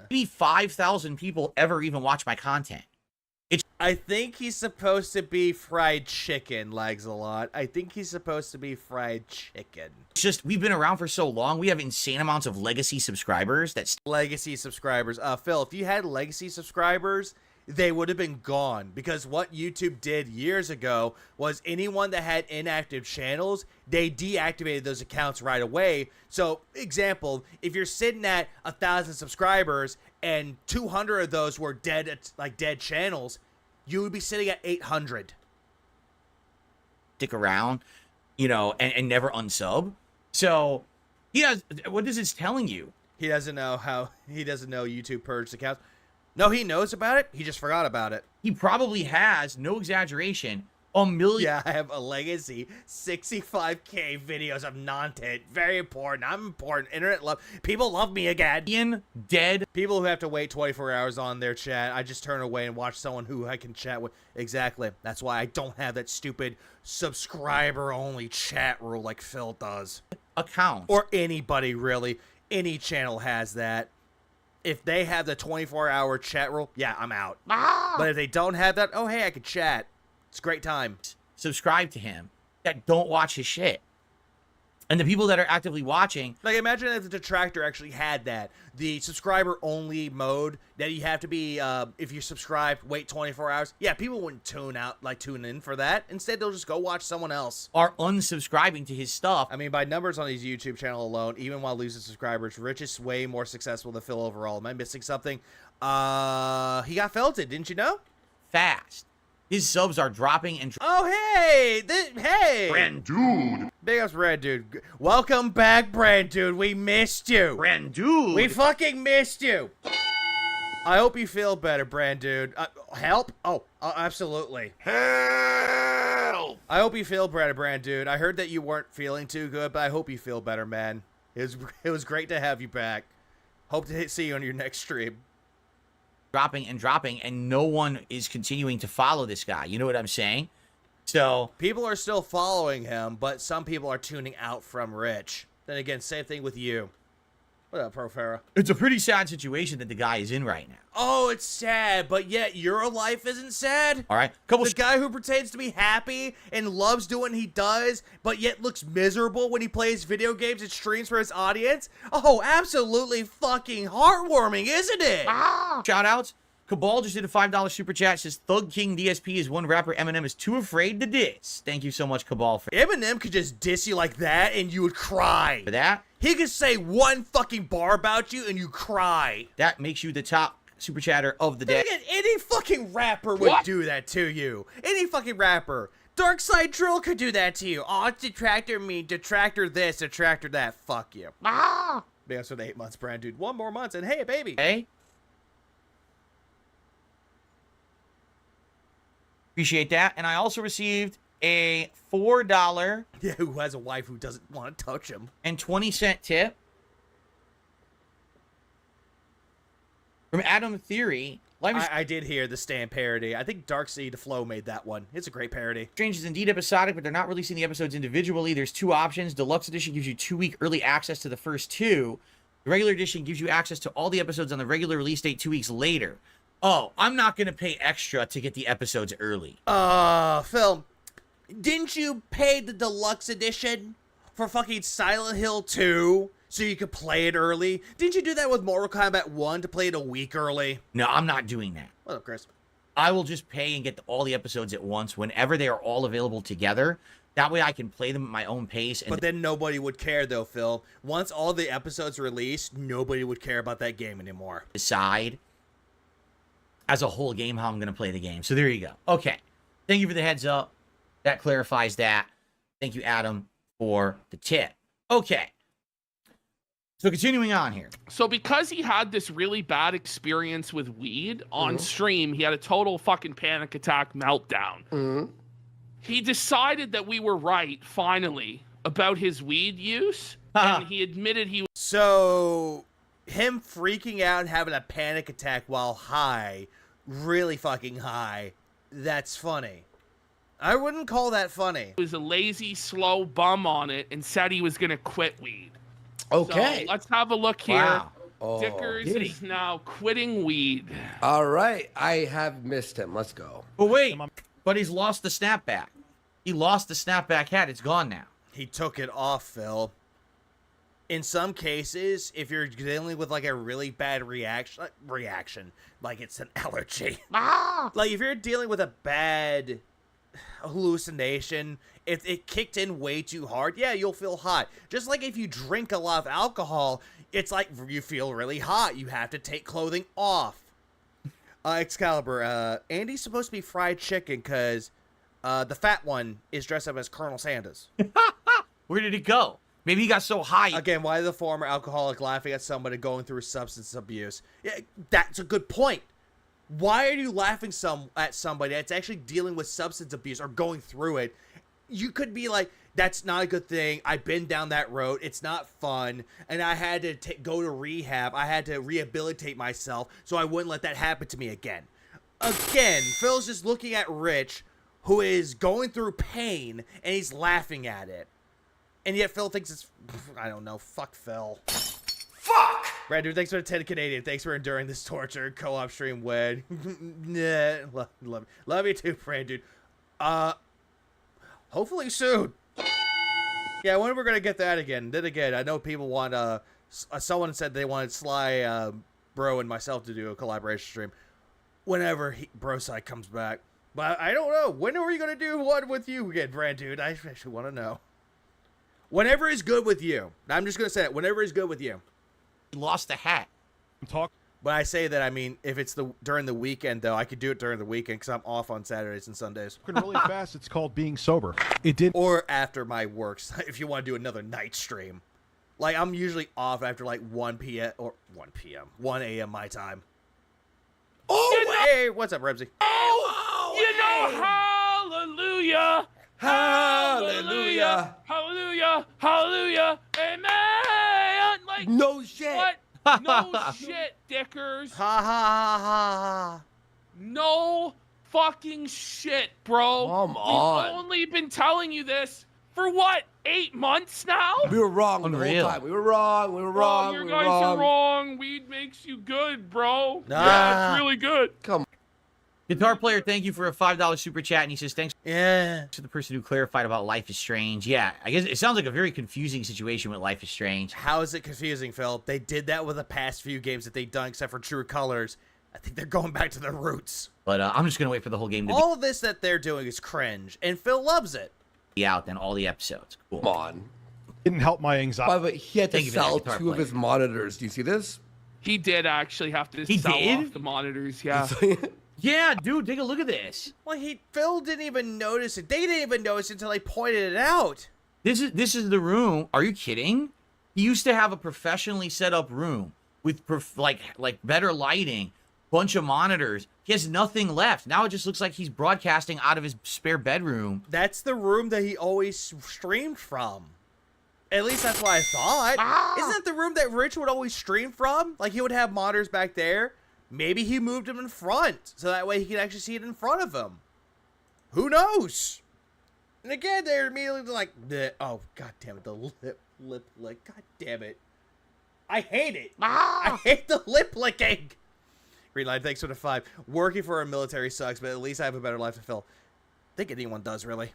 maybe 5,000 people ever even watch my content. I think he's supposed to be fried chicken, Lags a lot. I think he's supposed to be fried chicken. It's just, we've been around for so long, we have insane amounts of legacy subscribers. That's legacy subscribers. Phil, if you had legacy subscribers, they would have been gone, because what YouTube did years ago was anyone that had inactive channels, they deactivated those accounts right away. So, example, if you're sitting at 1,000 subscribers and 200 of those were dead, like dead channels, you would be sitting at 800. stick around, you know, and never unsub. So, yeah, what is this telling you? He doesn't know YouTube purged accounts. No, he knows about it. He just forgot about it. He probably has, no exaggeration, a million. Yeah, I have a legacy 65K videos of content. Very important. I'm important. Internet love. People love me again. Dead. People who have to wait 24 hours on their chat. I just turn away and watch someone who I can chat with. Exactly. That's why I don't have that stupid subscriber-only chat rule like Phil does. Account. Or anybody, really. Any channel has that. If they have the 24-hour chat rule, yeah, I'm out. But if they don't have that, oh, hey, I could chat. It's a great time. Subscribe to him that don't watch his shit. And the people that are actively watching. Like, imagine if the Detractor actually had that. The subscriber-only mode that you have to be, if you subscribe, wait 24 hours. Yeah, people wouldn't tune in for that. Instead, they'll just go watch someone else. Are unsubscribing to his stuff. I mean, by numbers on his YouTube channel alone, even while losing subscribers, Rich is way more successful than Phil overall. Am I missing something? He got felted, didn't you know? Fast. His subs are dropping and... Oh, hey! Hey! Brand Dude! Big ups, Brand Dude. Welcome back, Brand Dude. We missed you. Brand Dude! We fucking missed you. I hope you feel better, Brand Dude. Help? Oh, absolutely. Help! I hope you feel better, Brand Dude. I heard that you weren't feeling too good, but I hope you feel better, man. It was great to have you back. Hope to see you on your next stream. Dropping, and no one is continuing to follow this guy. You know what I'm saying? So people are still following him, but some people are tuning out from Rich. Then again, same thing with you. What up, Profera? It's a pretty sad situation that the guy is in right now. Oh, it's sad, but yet your life isn't sad? All right. The guy who pretends to be happy and loves doing what he does, but yet looks miserable when he plays video games and streams for his audience? Oh, absolutely fucking heartwarming, isn't it? Shout outs. Cabal just did a $5 super chat. Says Thug King DSP is one rapper Eminem is too afraid to diss. Thank you so much, Cabal. For Eminem could just diss you like that and you would cry. For that? He could say one fucking bar about you and you cry. That makes you the top super chatter of the day. Again, any fucking rapper would do that to you. Any fucking rapper. Darkside Drill could do that to you. Oh, it's Detractor me, Detractor this, Detractor that. Fuck you. Thanks for the 8 months, Brand Dude. 1 more month and hey, baby. Hey. Appreciate that. And I also received a $4. Yeah, who has a wife who doesn't want to touch him. And 20-cent tip from Adam Theory. I did hear the Stan parody. I think Darkseid Flow made that one. It's a great parody. Strange is indeed episodic, but they're not releasing the episodes individually. There's 2 options. Deluxe Edition gives you 2-week early access to the first 2. The regular edition gives you access to all the episodes on the regular release date 2 weeks later. Oh, I'm not going to pay extra to get the episodes early. Phil, didn't you pay the deluxe edition for fucking Silent Hill 2 so you could play it early? Didn't you do that with Mortal Kombat 1 to play it a week early? No, I'm not doing that. What up, Chris? I will just pay and get all the episodes at once whenever they are all available together. That way I can play them at my own pace. And but then nobody would care, though, Phil. Once all the episodes released, nobody would care about that game anymore. Decide as a whole game how I'm going to play the game. So there you go. Okay. Thank you for the heads up. That clarifies that. Thank you, Adam, for the tip. Okay. So continuing on here. So because he had this really bad experience with weed on stream, he had a total fucking panic attack meltdown. He decided that we were right, finally, about his weed use, and he admitted he was... So, him freaking out and having a panic attack while high, really fucking high, that's funny. I wouldn't call that funny. was a lazy, slow bum on it and said he was going to quit weed. Okay. So let's have a look here. Wow. Oh. Dickers is now quitting weed. All right. I have missed him. Let's go. But wait, but he's lost the snapback. He lost the snapback hat. It's gone now. He took it off, Phil. In some cases, if you're dealing with like a really bad reaction, like it's an allergy. Like if you're dealing with a bad hallucination, if it kicked in way too hard, yeah, you'll feel hot. Just like if you drink a lot of alcohol, it's like you feel really hot. You have to take clothing off. Excalibur, Andy's supposed to be fried chicken because the fat one is dressed up as Colonel Sanders. Where did it go? Maybe he got so high. Again, why the former alcoholic laughing at somebody going through substance abuse? Yeah, that's a good point. Why are you laughing at somebody that's actually dealing with substance abuse or going through it? You could be like, that's not a good thing. I've been down that road. It's not fun. And I had to go to rehab. I had to rehabilitate myself so I wouldn't let that happen to me again. Again, Phil's just looking at Rich, who is going through pain, and he's laughing at it. And yet Phil thinks it's, I don't know, fuck Phil. Fuck! Brandon, thanks for the 10 Canadian. Thanks for enduring this torture. Co-op stream wed. Nah, love you too, Brandon. Hopefully soon. Yeah, when are we gonna get that again? Then again, I know people want, someone said they wanted Sly, Bro, and myself to do a collaboration stream. Whenever Broside comes back. But I don't know. When are we gonna do one with you again, Brandon? I actually want to know. Whenever is good with you. I'm just going to say it. Whenever is good with you. He lost the hat. When I say that, I mean, if it's during the weekend, though, I could do it during the weekend because I'm off on Saturdays and Sundays. Really fast, it's called being sober. It did. Or after my works, if you want to do another night stream. Like, I'm usually off after, like, 1 a.m. my time. Oh, hey, what's up, Rebsy? Hallelujah. Hallelujah. Hallelujah. Hallelujah. Amen. Like, no shit. What? No shit, Dickers. Ha ha ha ha. No fucking shit, bro. Come on. We've only been telling you this for what, 8 months now? We were wrong the whole time. We were wrong. We were wrong. You guys are wrong. Weed makes you good, bro. Nah. Yeah, it's really good. Come on. Guitar Player, thank you for a $5 super chat, and he says, thanks to the person who clarified about Life is Strange. Yeah, I guess it sounds like a very confusing situation with Life is Strange. How is it confusing, Phil? They did that with the past few games that they've done, except for True Colors. I think they're going back to their roots. But I'm just going to wait for the whole game to All of this that they're doing is cringe, and Phil loves it. be out, then all the episodes. Cool. Come on. Didn't help my anxiety. But he had to Thank you for that, sell Guitar 2 of Player. his monitors. Do you see this? He did actually have to He sell did? off the monitors, yeah. Yeah, dude, take a look at this. Well, Phil didn't even notice it. They didn't even notice it until they pointed it out. This is the room. Are you kidding? He used to have a professionally set up room with like better lighting, bunch of monitors. He has nothing left. Now it just looks like he's broadcasting out of his spare bedroom. That's the room that he always streamed from. At least that's what I thought. Isn't that the room that Rich would always stream from? Like, he would have monitors back there. Maybe he moved them in front, so that way he could actually see it in front of him. Who knows? And again, they're immediately like, oh, god damn it, the lip lick. God damn it. I hate it. I hate the lip licking. Greenlight, thanks for the 5. Working for a military sucks, but at least I have a better life to fill. I think anyone does, really.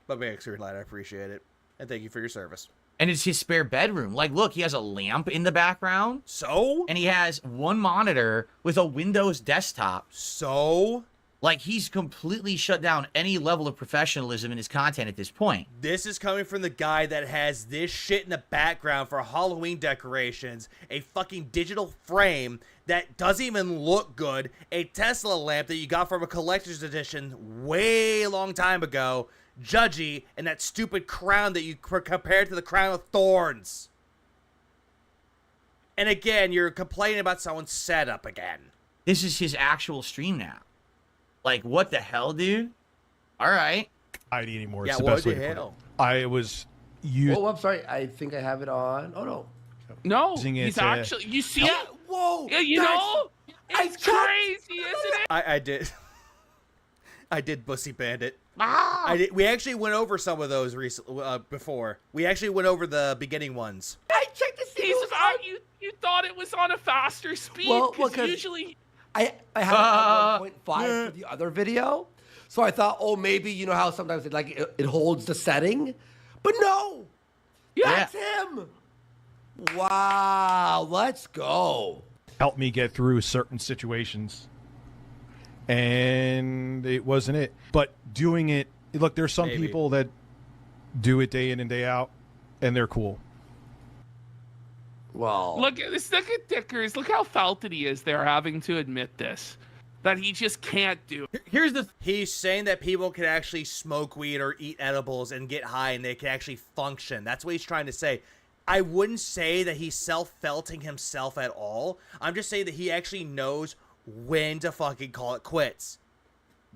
But thanks, Greenlight, I appreciate it. And thank you for your service. And it's his spare bedroom. Like, look, he has a lamp in the background. So? And he has one monitor with a Windows desktop. So? Like, he's completely shut down any level of professionalism in his content at this point. This is coming from the guy that has this shit in the background for Halloween decorations, a fucking digital frame that doesn't even look good, a Tesla lamp that you got from a collector's edition way long time ago, judgy, and that stupid crown that you compared to the crown of thorns. And again, you're complaining about someone's setup again. This is his actual stream now. Like, what the hell, dude? All right. ID anymore. Yeah, It's the what best way the to put it. hell? I was using Oh, I'm sorry. I think I have it on. Oh no. No, Using it he's to- actually. You see it? Whoa. Yeah, you know? It's crazy, isn't it? I did. I did Bussy Bandit. Ah! I did. We actually went over some of those recently before. We actually went over the beginning ones. I checked to see. He's about, you thought it was on a faster speed, Well, because usually... I had it at 1.5 for the other video, so I thought, oh, maybe you know how sometimes it holds the setting, but no. That's him. Wow. Let's go. helped me get through certain situations. And it wasn't it. But doing it, look, there's some people that do it day in and day out, and they're cool. Well, look at this. Look at Dickers. Look how felted he is there, having to admit this, that he just can't do. Here's the. He's saying that people can actually smoke weed or eat edibles and get high, and they can actually function. That's what he's trying to say. I wouldn't say that he's self-felting himself at all. I'm just saying that he actually knows when to fucking call it quits.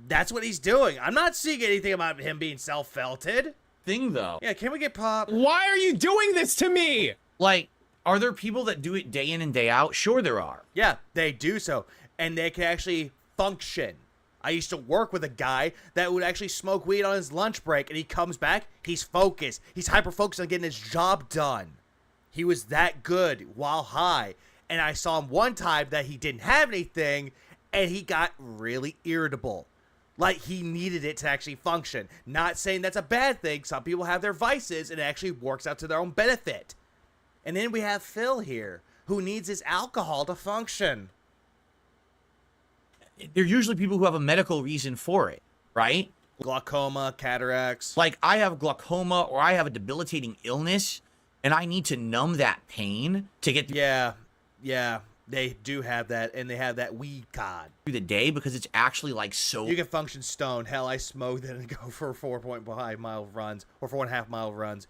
That's what he's doing. I'm not seeing anything about him being self-felted. Thing though. Yeah, can we get pop? Why are you doing this to me? Like, are there people that do it day in and day out? Sure there are. Yeah, they do so. And they can actually function. I used to work with a guy that would actually smoke weed on his lunch break, and he comes back, he's focused. He's hyper-focused on getting his job done. He was that good while high. And I saw him one time that he didn't have anything, and he got really irritable. Like, he needed it to actually function. Not saying that's a bad thing. Some people have their vices, and it actually works out to their own benefit. And then we have Phil here, who needs his alcohol to function. They're usually people who have a medical reason for it, right? Glaucoma, cataracts. Like, I have glaucoma or I have a debilitating illness, and I need to numb that pain to get Yeah, they do have that, and they have that weed card. through the day because it's actually, like, so... You can function stoned. Hell, I smoke then and go for 4.5 mile runs, or 4.5 mile runs.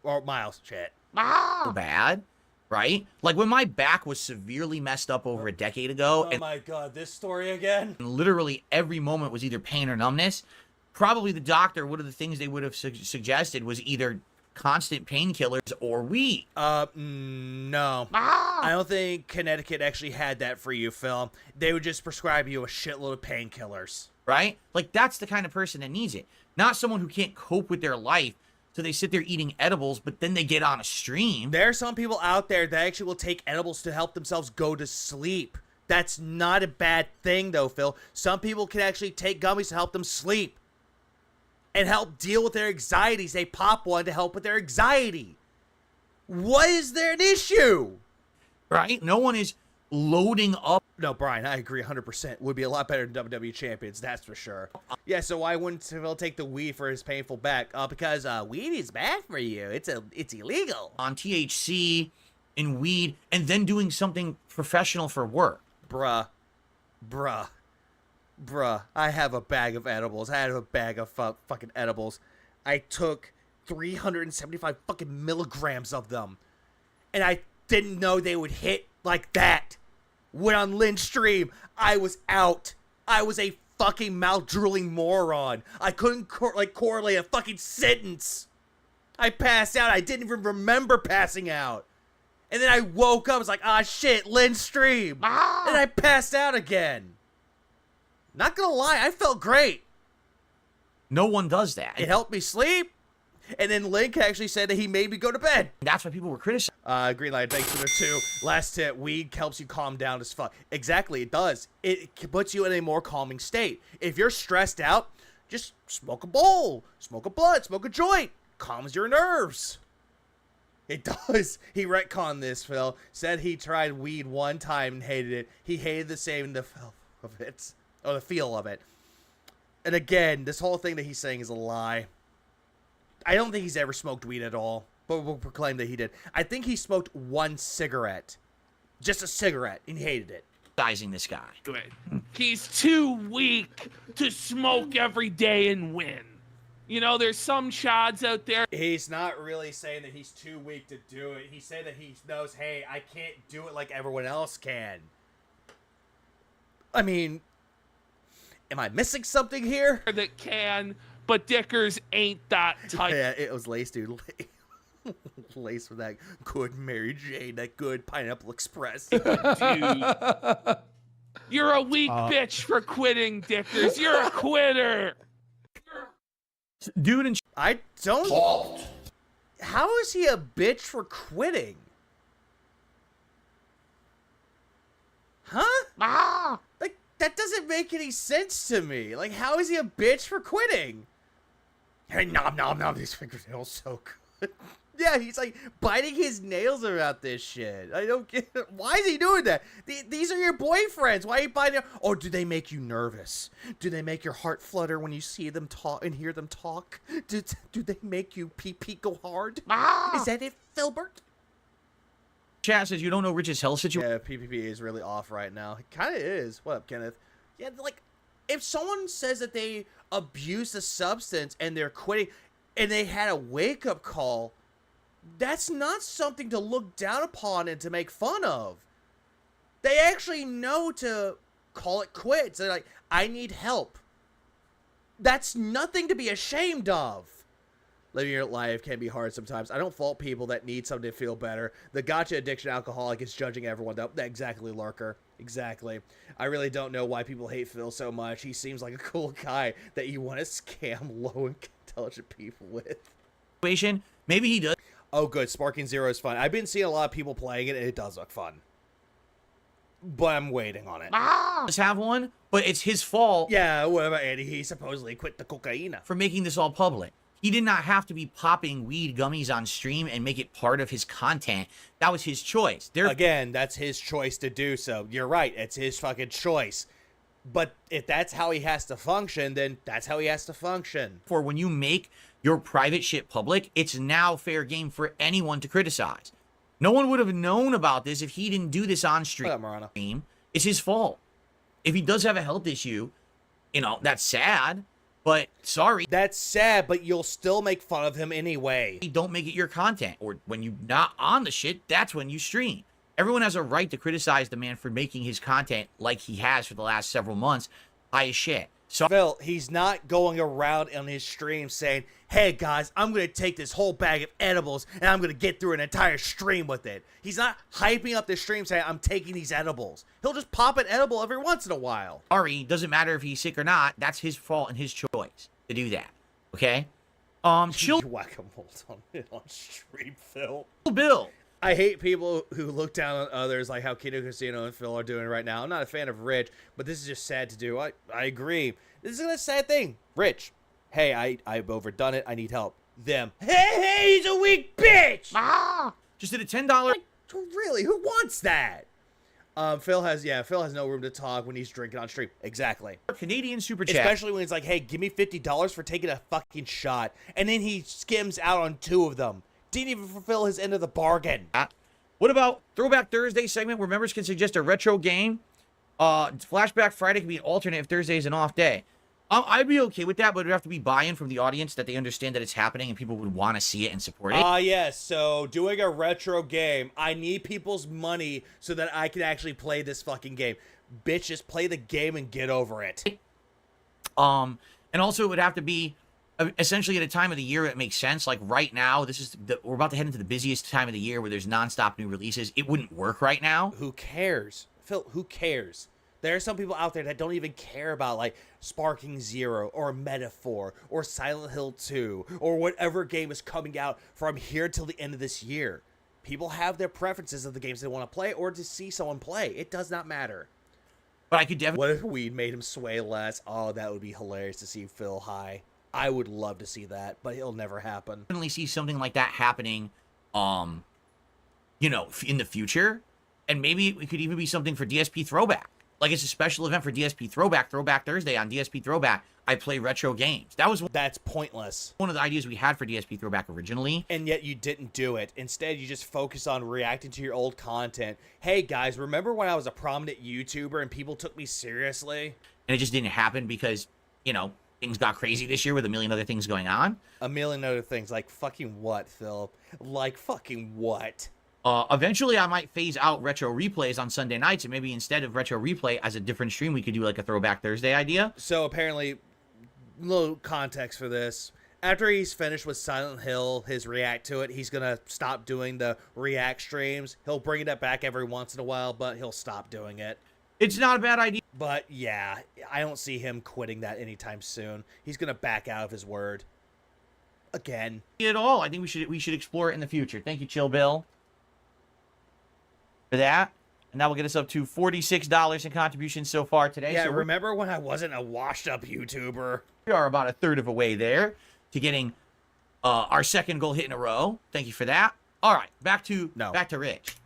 Or miles, shit. bad, right? Like, when my back was severely messed up over a decade ago, Oh and my god, this story again? literally every moment was either pain or numbness, probably the doctor, one of the things they would have suggested was either constant painkillers or weed. No. I don't think Connecticut actually had that for you, Phil. They would just prescribe you a shitload of painkillers. Right? Like, that's the kind of person that needs it. Not someone who can't cope with their life, so they sit there eating edibles, but then they get on a stream. There are some people out there that actually will take edibles to help themselves go to sleep. That's not a bad thing, though, Phil. Some people can actually take gummies to help them sleep and help deal with their anxieties. They pop one to help with their anxiety. What is there an issue? Right? No one is loading up. No, Brian, I agree 100%. Would be a lot better than WWE champions, that's for sure. Yeah, so why wouldn't Phil take the weed for his painful back? Because weed is bad for you. It's illegal. On THC and weed, and then doing something professional for work. Bruh, I have a bag of edibles. I had a bag of fucking edibles. I took 375 fucking milligrams of them. And I didn't know they would hit like that. Went on Lynn's stream. I was out. I was a fucking mouth-drooling moron. I couldn't correlate a fucking sentence. I passed out. I didn't even remember passing out. And then I woke up. I was like, ah, shit, Lynn's stream. And I passed out again. Not gonna lie, I felt great. No one does that. It helped me sleep. And then Link actually said that he made me go to bed. That's why people were criticizing. Greenlight, thanks for the 2. Last tip, weed helps you calm down as fuck. Exactly, it does. It puts you in a more calming state. If you're stressed out, just smoke a bowl, smoke a blunt, smoke a joint. Calms your nerves. It does. He retconned this, Phil. Said he tried weed one time and hated it. He hated the same the feel of it. Or the feel of it. And again, this whole thing that he's saying is a lie. I don't think he's ever smoked weed at all. But we'll proclaim that he did. I think he smoked one cigarette. Just a cigarette. And he hated it. Criticizing this guy. Good. He's too weak to smoke every day and win. You know, there's some chads out there. He's not really saying that he's too weak to do it. He's saying that he knows, hey, I can't do it like everyone else can. I mean, am I missing something here? That can, but Dickers ain't that type. Yeah, it was Lace, dude. Lace with that good Mary Jane, that good Pineapple Express. Dude. You're a weak bitch for quitting, Dickers. You're a quitter. Dude, and I don't. How is he a bitch for quitting? Huh? Like, that doesn't make any sense to me. Like, how is he a bitch for quitting? Hey, nom nom nom, these fingernails so good. Yeah, he's like biting his nails about this shit. I don't get it. Why is he doing that? These are your boyfriends. Why are you biting? Or do they make you nervous? Do they make your heart flutter when you see them talk and hear them talk? Do they make you pee go hard? Is that it, Filbert? Chat says you don't know Rich's health situation. Yeah, PPP is really off right now. It kind of is. What up, Kenneth? Yeah, like, if someone says that they abused a substance and they're quitting and they had a wake-up call, that's not something to look down upon and to make fun of. They actually know to call it quits. They're like, I need help. That's nothing to be ashamed of. Living your life can be hard sometimes. I don't fault people that need something to feel better. The gotcha addiction alcoholic is judging everyone. Exactly, Lurker. Exactly. I really don't know why people hate Phil so much. He seems like a cool guy that you want to scam low and intelligent people with. Maybe he does. Oh, good. Sparking Zero is fun. I've been seeing a lot of people playing it, and it does look fun. But I'm waiting on it. Let's have one, but it's his fault. Yeah, what about Andy? He supposedly quit the cocaine. For making this all public. He did not have to be popping weed gummies on stream and make it part of his content. That was his choice. Again, that's his choice to do so. You're right. It's his fucking choice. But if that's how he has to function, then that's how he has to function. For when you make your private shit public, it's now fair game for anyone to criticize. No one would have known about this if he didn't do this on stream. It's his fault. If he does have a health issue, you know, that's sad. But sorry. That's sad, but you'll still make fun of him anyway. Don't make it your content. Or when you're not on the shit, that's when you stream. Everyone has a right to criticize the man for making his content like he has for the last several months. High as shit. So Phil, he's not going around on his stream saying, hey guys, I'm going to take this whole bag of edibles and I'm going to get through an entire stream with it. He's not hyping up the stream saying, I'm taking these edibles. He'll just pop an edible every once in a while. Sorry, doesn't matter if he's sick or not. That's his fault and his choice to do that. Okay? Chill. Whack-a-mole on stream, Phil. Bill. I hate people who look down on others like how Kino Casino and Phil are doing right now. I'm not a fan of Rich, but this is just sad to do. I agree. This is a sad thing. Rich, hey, I've overdone it. I need help. Them, hey, he's a weak bitch. Just did a $10. Like, really? Who wants that? Phil has no room to talk when he's drinking on stream. Exactly. Canadian super chat. Especially when he's like, hey, give me $50 for taking a fucking shot. And then he skims out on 2 of them. Didn't even fulfill his end of the bargain. What about Throwback Thursday segment where members can suggest a retro game? Flashback Friday can be an alternate if Thursday is an off day. I'd be okay with that, but it would have to be buy-in from the audience that they understand that it's happening and people would want to see it and support it. Yes. So doing a retro game, I need people's money so that I can actually play this fucking game. Bitch, just play the game and get over it. And also it would have to be essentially at a time of the year that makes sense. Like right now, we're about to head into the busiest time of the year where there's nonstop new releases. It wouldn't work right now. Who cares? Phil, who cares? There are some people out there that don't even care about like Sparking Zero or Metaphor or Silent Hill 2 or whatever game is coming out from here till the end of this year. People have their preferences of the games they want to play or to see someone play. It does not matter. But I could definitely... What if weed made him sway less? Oh, that would be hilarious to see Phil high. I would love to see that, but it'll never happen. Definitely see something like that happening, you know, in the future. And maybe it could even be something for DSP Throwback. Like it's a special event for DSP Throwback Thursday on DSP Throwback. I play retro games. That's pointless. One of the ideas we had for DSP Throwback originally. And yet you didn't do it. Instead, you just focus on reacting to your old content. Hey guys, remember when I was a prominent YouTuber and people took me seriously? And it just didn't happen because, you know, things got crazy this year with a million other things going on. A million other things, like fucking what, Phil? Like fucking what? Eventually, I might phase out retro replays on Sunday nights, and maybe instead of retro replay as a different stream, we could do like a Throwback Thursday idea. So apparently, little context for this. After he's finished with Silent Hill, his react to it, he's gonna stop doing the react streams. He'll bring it back every once in a while, but he'll stop doing it. It's not a bad idea. But yeah, I don't see him quitting that anytime soon. He's gonna back out of his word. Again. At all. I think we should explore it in the future. Thank you, Chill Bill, for that. And that will get us up to $46 in contributions so far today. Yeah, so remember when I wasn't a washed-up YouTuber? We are about a third of a way there to getting our second goal hit in a row. Thank you for that. All right, back to Rich.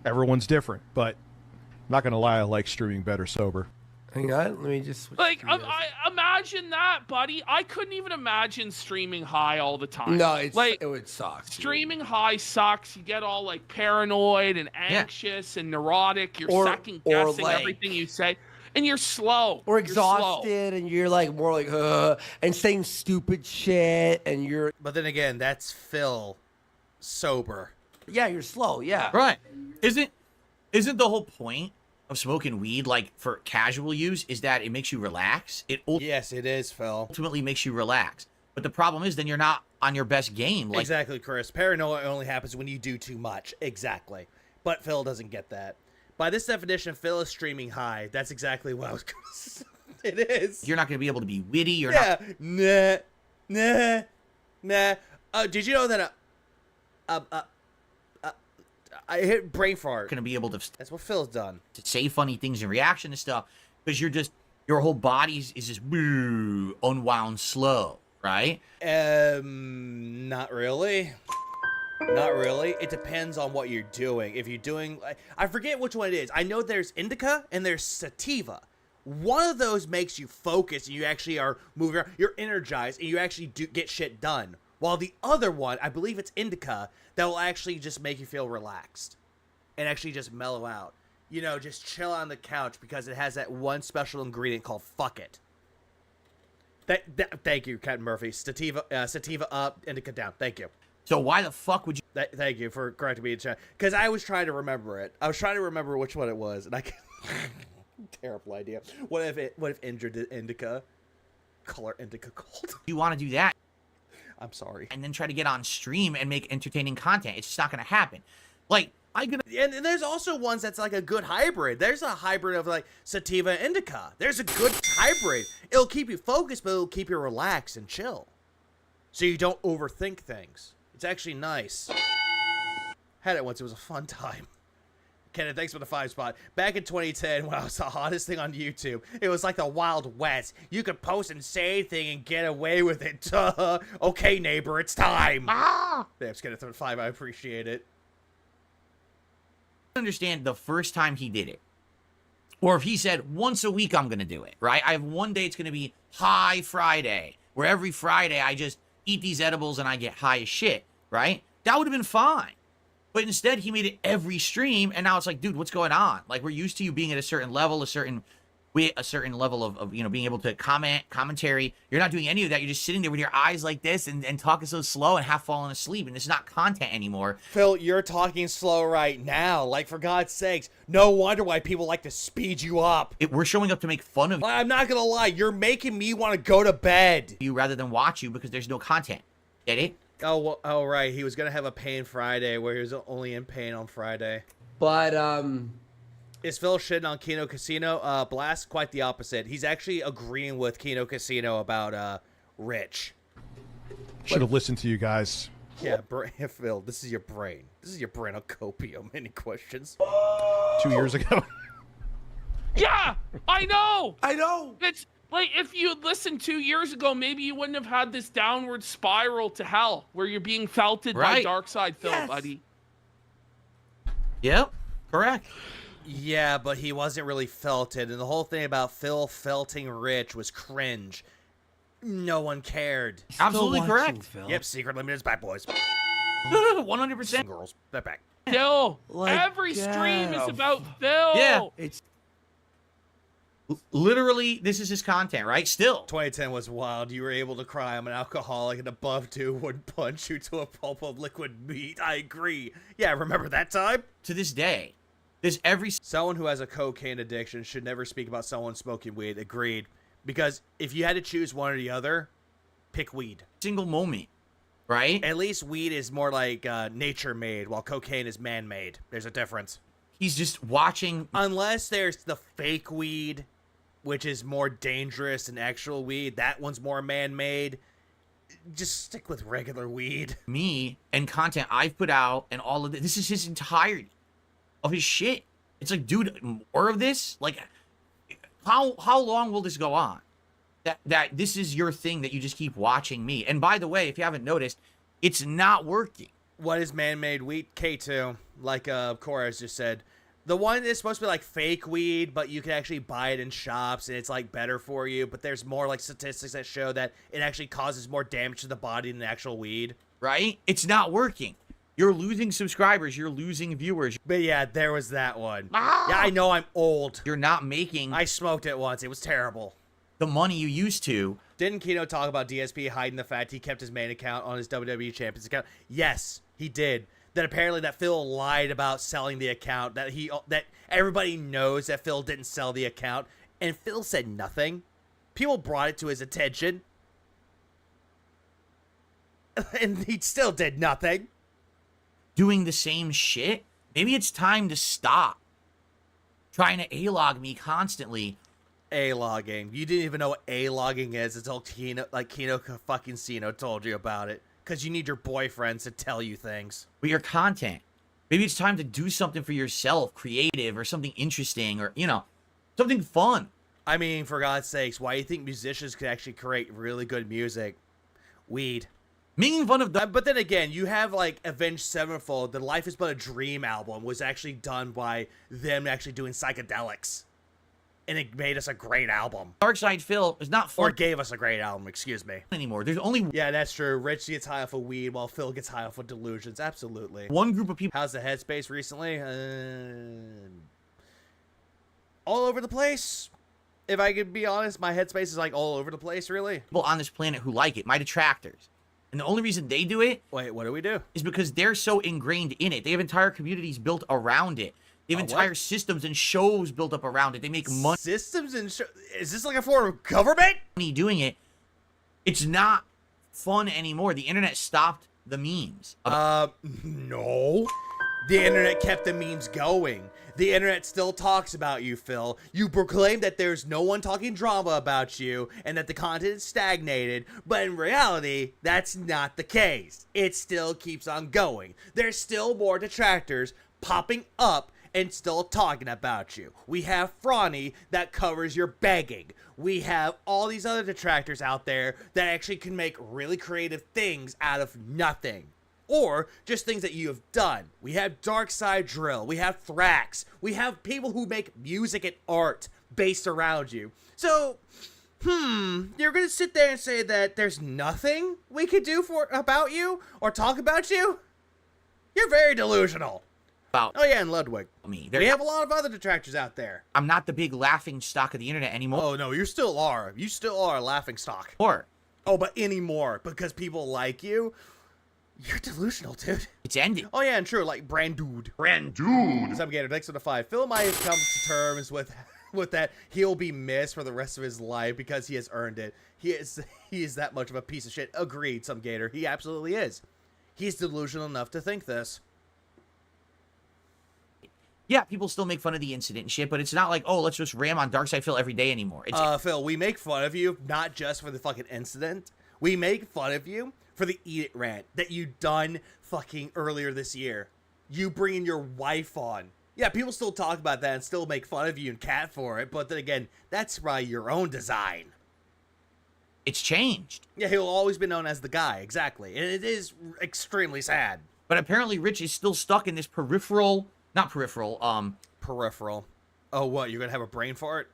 Everyone's different, but I'm not gonna lie, I like streaming better sober. Hang on, let me just switch Like, I imagine that, buddy. I couldn't even imagine streaming high all the time. No, like, it would suck. Streaming high sucks. You get all like paranoid and anxious and neurotic. You're second guessing like, everything you say, and you're slow. Or You're exhausted, and you're like more like, and saying stupid shit, and you're. But then again, that's Phil, sober. Yeah, you're slow. Yeah. Right. Isn't the whole point of smoking weed, like for casual use, is that it makes you relax? Yes, it is, Phil. Ultimately makes you relax. But the problem is, then you're not on your best game. Like, exactly, Chris. Paranoia only happens when you do too much. Exactly. But Phil doesn't get that. By this definition, Phil is streaming high. That's exactly what I was going to say. It is. You're not going to be able to be witty. You're not. Nah. Did you know that I hit brain fart? Going to be able to. That's what Phil's done. To say funny things in reaction to stuff, because your whole body is just unwound slow, right? Not really. Not really. It depends on what you're doing. If you're doing, I forget which one it is. I know there's indica and there's sativa. One of those makes you focus and you actually are moving around. You're energized and you actually do get shit done. While the other one, I believe it's indica, that will actually just make you feel relaxed and actually just mellow out. You know, just chill on the couch because it has that one special ingredient called fuck it. Thank you, Captain Murphy. Sativa up, indica down. Thank you. So why the fuck would you? Thank you for correcting me in chat. Because I was trying to remember it. I was trying to remember which one it was, and I can... Terrible idea. What if Indra did indica? Color indica gold. You want to do that? I'm sorry. And then try to get on stream and make entertaining content. It's just not going to happen. Like, and there's also ones that's like a good hybrid. There's a hybrid of like sativa and indica. There's a good hybrid. It'll keep you focused, but it'll keep you relaxed and chill. So you don't overthink things. It's actually nice. Had it once. It was a fun time. Kenneth, thanks for the 5 spot. Back in 2010, when I was the hottest thing on YouTube, it was like the Wild West. You could post and say anything and get away with it. Okay, neighbor, it's time. Thanks, Kenneth, for the 5. I appreciate it. I understand the first time he did it. Or if he said, once a week I'm going to do it, right? I have one day it's going to be High Friday, where every Friday I just eat these edibles and I get high as shit, right? That would have been fine. But instead, he made it every stream, and now it's like, dude, what's going on? Like, we're used to you being at a certain level, a certain level of you know, being able to commentary. You're not doing any of that. You're just sitting there with your eyes like this and talking so slow and half falling asleep, and it's not content anymore. Phil, you're talking slow right now. Like, for God's sakes, no wonder why people like to speed you up. We're showing up to make fun of you. I'm not gonna lie, you're making me want to go to bed. You rather than watch you because there's no content. Get it? Oh, well, oh, right. He was going to have a pain Friday where he was only in pain on Friday. But, is Phil shitting on Kino Casino? Blast, quite the opposite. He's actually agreeing with Kino Casino about, Rich. Should have listened to you guys. Yeah, Phil, this is your brain. This is your brain on copium. Any questions? 2 years ago. Yeah, I know. It's like, if you listened 2 years ago, maybe you wouldn't have had this downward spiral to hell where you're being felted by Darkside Phil, buddy. Yep, correct. Yeah, but he wasn't really felted, and the whole thing about Phil felting Rich was cringe. No one cared. Absolutely correct. Phil. Yep, Secret Limited's back, boys. 100%. Girls, they're back. Phil, every stream is about Phil. Yeah, Literally, this is his content, right? Still. 2010 was wild. You were able to cry. I'm an alcoholic and above two would punch you to a pulp of liquid meat. I agree. Yeah, remember that time? To this day, someone who has a cocaine addiction should never speak about someone smoking weed. Agreed. Because if you had to choose one or the other, pick weed. Single moment, right? At least weed is more like nature made, while cocaine is man made. There's a difference. He's just watching. Unless there's the fake weed, which is more dangerous than actual weed. That one's more man-made. Just stick with regular weed. Me and content I've put out and all of this is his entirety of his shit. It's like, dude, more of this? Like, how long will this go on? That this is your thing that you just keep watching me. And by the way, if you haven't noticed, it's not working. What is man-made weed? K2, like Cora just said. The one is supposed to be like fake weed, but you can actually buy it in shops and it's like better for you. But there's more like statistics that show that it actually causes more damage to the body than actual weed. Right? It's not working. You're losing subscribers. You're losing viewers. But yeah, there was that one. Yeah, I know I'm old. You're not making. I smoked it once. It was terrible. The money you used to. Didn't Kino talk about DSP hiding the fact he kept his main account on his WWE Champions account? Yes, he did. That apparently that Phil lied about selling the account, that everybody knows that Phil didn't sell the account, and Phil said nothing. People brought it to his attention, and he still did nothing. Doing the same shit? Maybe it's time to stop trying to A-log me constantly. A-logging. You didn't even know what A-logging is until Kino fucking Sino told you about it. Because you need your boyfriends to tell you things. But your content. Maybe it's time to do something for yourself, creative, or something interesting, or, something fun. I mean, for God's sakes, why do you think musicians could actually create really good music? Weed. Making fun of them. But then again, you have, like, Avenged Sevenfold. The Life is But a Dream album was actually done by them actually doing psychedelics. And it made us a great album. Dark Side Phil is not fun. Or gave us a great album, excuse me. Anymore. There's only... Yeah, that's true. Rich gets high off of weed while Phil gets high off of delusions. Absolutely. One group of people... How's the headspace recently? All over the place. If I could be honest, my headspace is like all over the place, really. People on this planet who like it, my detractors. And the only reason they do it... Wait, what do we do? Is because they're so ingrained in it. They have entire communities built around it. They have entire systems and shows built up around it. They make money. Systems and shows? Is this like a form of government? Doing it. It's not fun anymore. The internet stopped the memes. No. The internet kept the memes going. The internet still talks about you, Phil. You proclaim that there's no one talking drama about you and that the content is stagnated, but in reality, that's not the case. It still keeps on going. There's still more detractors popping up and still talking about you. We have Frawny that covers your begging. We have all these other detractors out there that actually can make really creative things out of nothing. Or just things that you have done. We have Dark Side Drill. We have Thrax. We have people who make music and art based around you. So, you're gonna sit there and say that there's nothing we could do about you or talk about you? You're very delusional. Oh yeah, and Ludwig. We have a lot of other detractors out there. I'm not the big laughing stock of the internet anymore. Oh no, you still are. You still are a laughing stock. Oh, but anymore because people like you. You're delusional, dude. It's ended. Oh yeah, and true, like Brandude. Some Gator, thanks for the 5. Phil might have come to terms with that he'll be missed for the rest of his life because he has earned it. He is that much of a piece of shit. Agreed, some Gator. He absolutely is. He's delusional enough to think this. Yeah, people still make fun of the incident and shit, but it's not like, oh, let's just ram on Darkside Phil every day anymore. Phil, we make fun of you not just for the fucking incident. We make fun of you for the Eat It rant that you done fucking earlier this year. You bringing your wife on. Yeah, people still talk about that and still make fun of you and cat for it, but then again, that's by your own design. It's changed. Yeah, he'll always be known as the guy, exactly. And it is extremely sad. But apparently Rich is still stuck in this peripheral. Oh, what? You're gonna have a brain fart?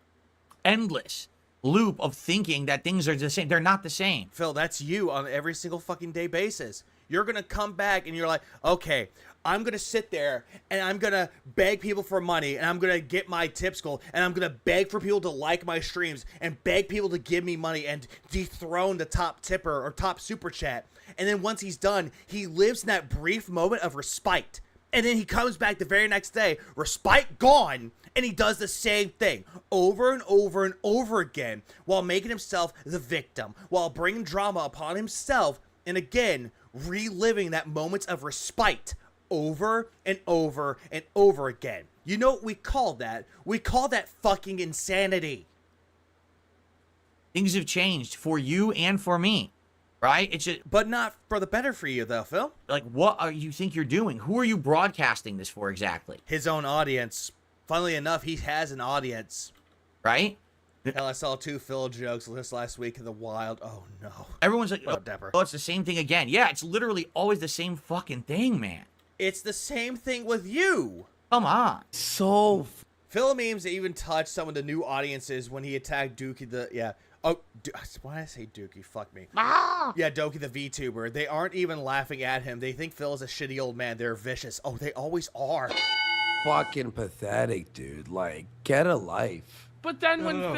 Endless loop of thinking that things are the same. They're not the same. Phil, that's you on every single fucking day basis. You're going to come back and you're like, okay, I'm going to sit there and I'm going to beg people for money and I'm going to get my tips goal and I'm going to beg for people to like my streams and beg people to give me money and dethrone the top tipper or top super chat. And then once he's done, he lives in that brief moment of respite. And then he comes back the very next day, respite gone, and he does the same thing over and over and over again while making himself the victim, while bringing drama upon himself and again, reliving that moments of respite over and over and over again. You know what we call that? We call that fucking insanity. Things have changed for you and for me, right? It's just, but not for the better for you, though, Phil. Like, what are you think you're doing? Who are you broadcasting this for exactly? His own audience. Funnily enough, he has an audience, right? Hell, I saw 2 Phil jokes this last week in the wild. Oh no! Everyone's like, Depper. oh, it's the same thing again. Yeah, it's literally always the same fucking thing, man. It's the same thing with you. Come on. So Phil memes even touched some of the new audiences when he attacked Dookie the why did I say Dookie? Fuck me. Yeah, Doki the VTuber. They aren't even laughing at him. They think Phil is a shitty old man. They're vicious. Oh, they always are. Fucking pathetic, dude. Like, get a life. But then when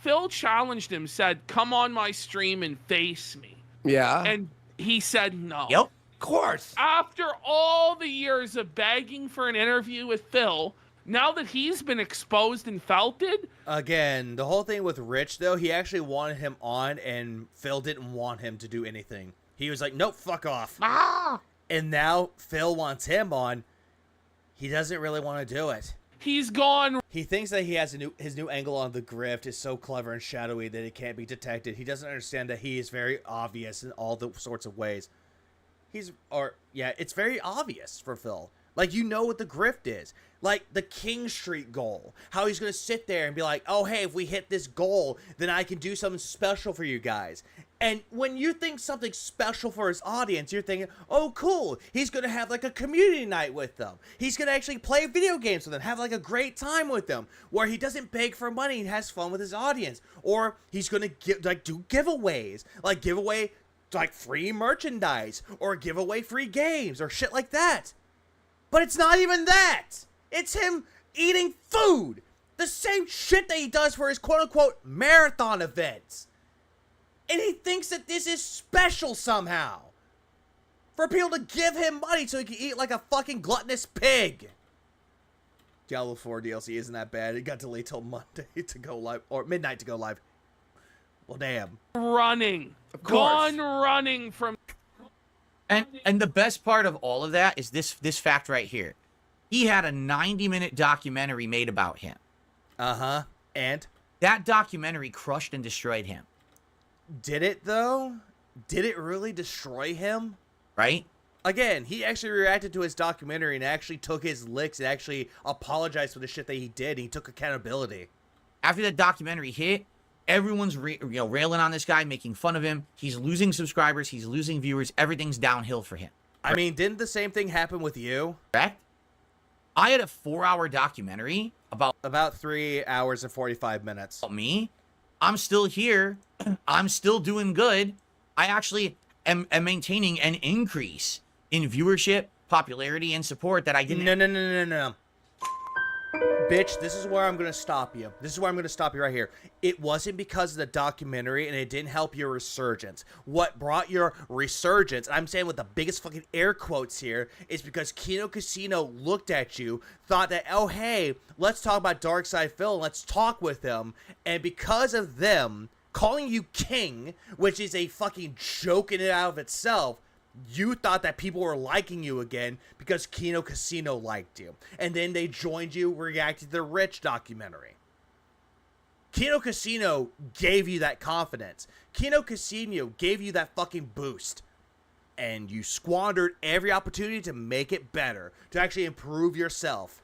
Phil challenged him, said, "Come on my stream and face me." Yeah. And he said no. Yep. Of course. After all the years of begging for an interview with Phil, now that he's been exposed and felted. Again, the whole thing with Rich, though, he actually wanted him on, and Phil didn't want him to do anything. He was like, nope, fuck off. And now Phil wants him on. He doesn't really want to do it. He's gone. He thinks that he has his new angle on the grift is so clever and shadowy that it can't be detected. He doesn't understand that he is very obvious in all the sorts of ways. It's very obvious for Phil. Like, you know what the grift is. Like, the King Street goal. How he's going to sit there and be like, oh, hey, if we hit this goal, then I can do something special for you guys. And when you think something special for his audience, you're thinking, oh, cool. He's going to have, like, a community night with them. He's going to actually play video games with them, have, like, a great time with them, where he doesn't beg for money and has fun with his audience. Or he's going to, do giveaways. Like, give away, like, free merchandise. Or give away free games. Or shit like that. But it's not even that. It's him eating food. The same shit that he does for his quote-unquote marathon events. And he thinks that this is special somehow. For people to give him money so he can eat like a fucking gluttonous pig. Diablo 4 DLC isn't that bad. It got delayed till Monday to go live. Or midnight to go live. Well, damn. Running. Of course. Gone running from... And the best part of all of that is this fact right here. He had a 90-minute documentary made about him. Uh-huh. And? That documentary crushed and destroyed him. Did it, though? Did it really destroy him? Right? Again, he actually reacted to his documentary and actually took his licks and actually apologized for the shit that he did. He took accountability. After that documentary hit, everyone's railing on this guy, making fun of him. He's losing subscribers. He's losing viewers. Everything's downhill for him. I mean, didn't the same thing happen with you? Correct? I had a 4-hour documentary about 3 hours and 45 minutes. About me. I'm still here. I'm still doing good. I actually am maintaining an increase in viewership, popularity, and support that I didn't. No. Bitch, this is where I'm going to stop you. This is where I'm going to stop you right here. It wasn't because of the documentary and it didn't help your resurgence. What brought your resurgence, I'm saying with the biggest fucking air quotes here, is because Kino Casino looked at you, thought that, oh, hey, let's talk about Darkside Phil, let's talk with him. And because of them calling you king, which is a fucking joke in and out of itself, you thought that people were liking you again because Kino Casino liked you. And then they joined you, reacted to the Rich documentary. Kino Casino gave you that confidence. Kino Casino gave you that fucking boost. And you squandered every opportunity to make it better, to actually improve yourself.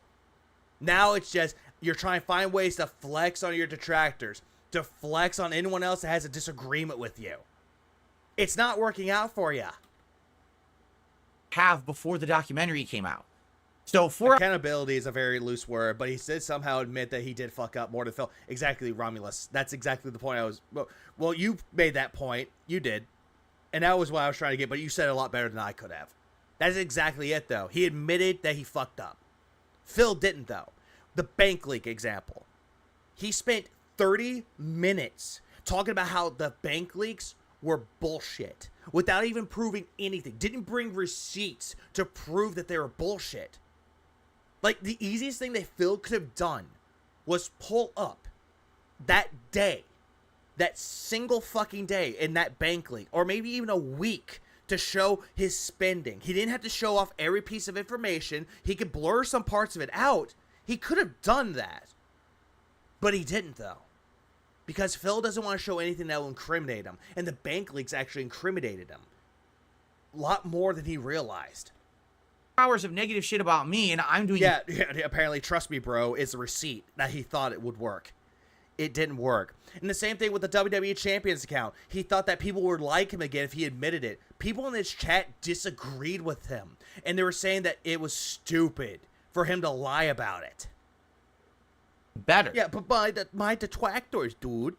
Now it's just, you're trying to find ways to flex on your detractors, to flex on anyone else that has a disagreement with you. It's not working out for you. Have before the documentary came out. So accountability is a very loose word, but he did somehow admit that he did fuck up more than Phil. Exactly, Romulus. That's exactly the point I was. Well, you made that point. You did, And that was what I was trying to get, but you said it a lot better than I could have. That's exactly it, though. He admitted that he fucked up. Phil didn't, though. The bank leak example. He spent 30 minutes talking about how the bank leaks were bullshit without even proving anything. Didn't bring receipts to prove that they were bullshit. Like, the easiest thing that Phil could have done was pull up that day, that single fucking day in that bank leak, or maybe even a week, to show his spending. He didn't have to show off every piece of information. He could blur some parts of it out. He could have done that. But he didn't, though. Because Phil doesn't want to show anything that will incriminate him. And the bank leaks actually incriminated him. A lot more than he realized. Hours of negative shit about me, and I'm doing... Yeah, apparently, trust me, bro, is a receipt that he thought it would work. It didn't work. And the same thing with the WWE Champions account. He thought that people would like him again if he admitted it. People in his chat disagreed with him. And they were saying that it was stupid for him to lie about it. Better. Yeah, but my detractors, dude.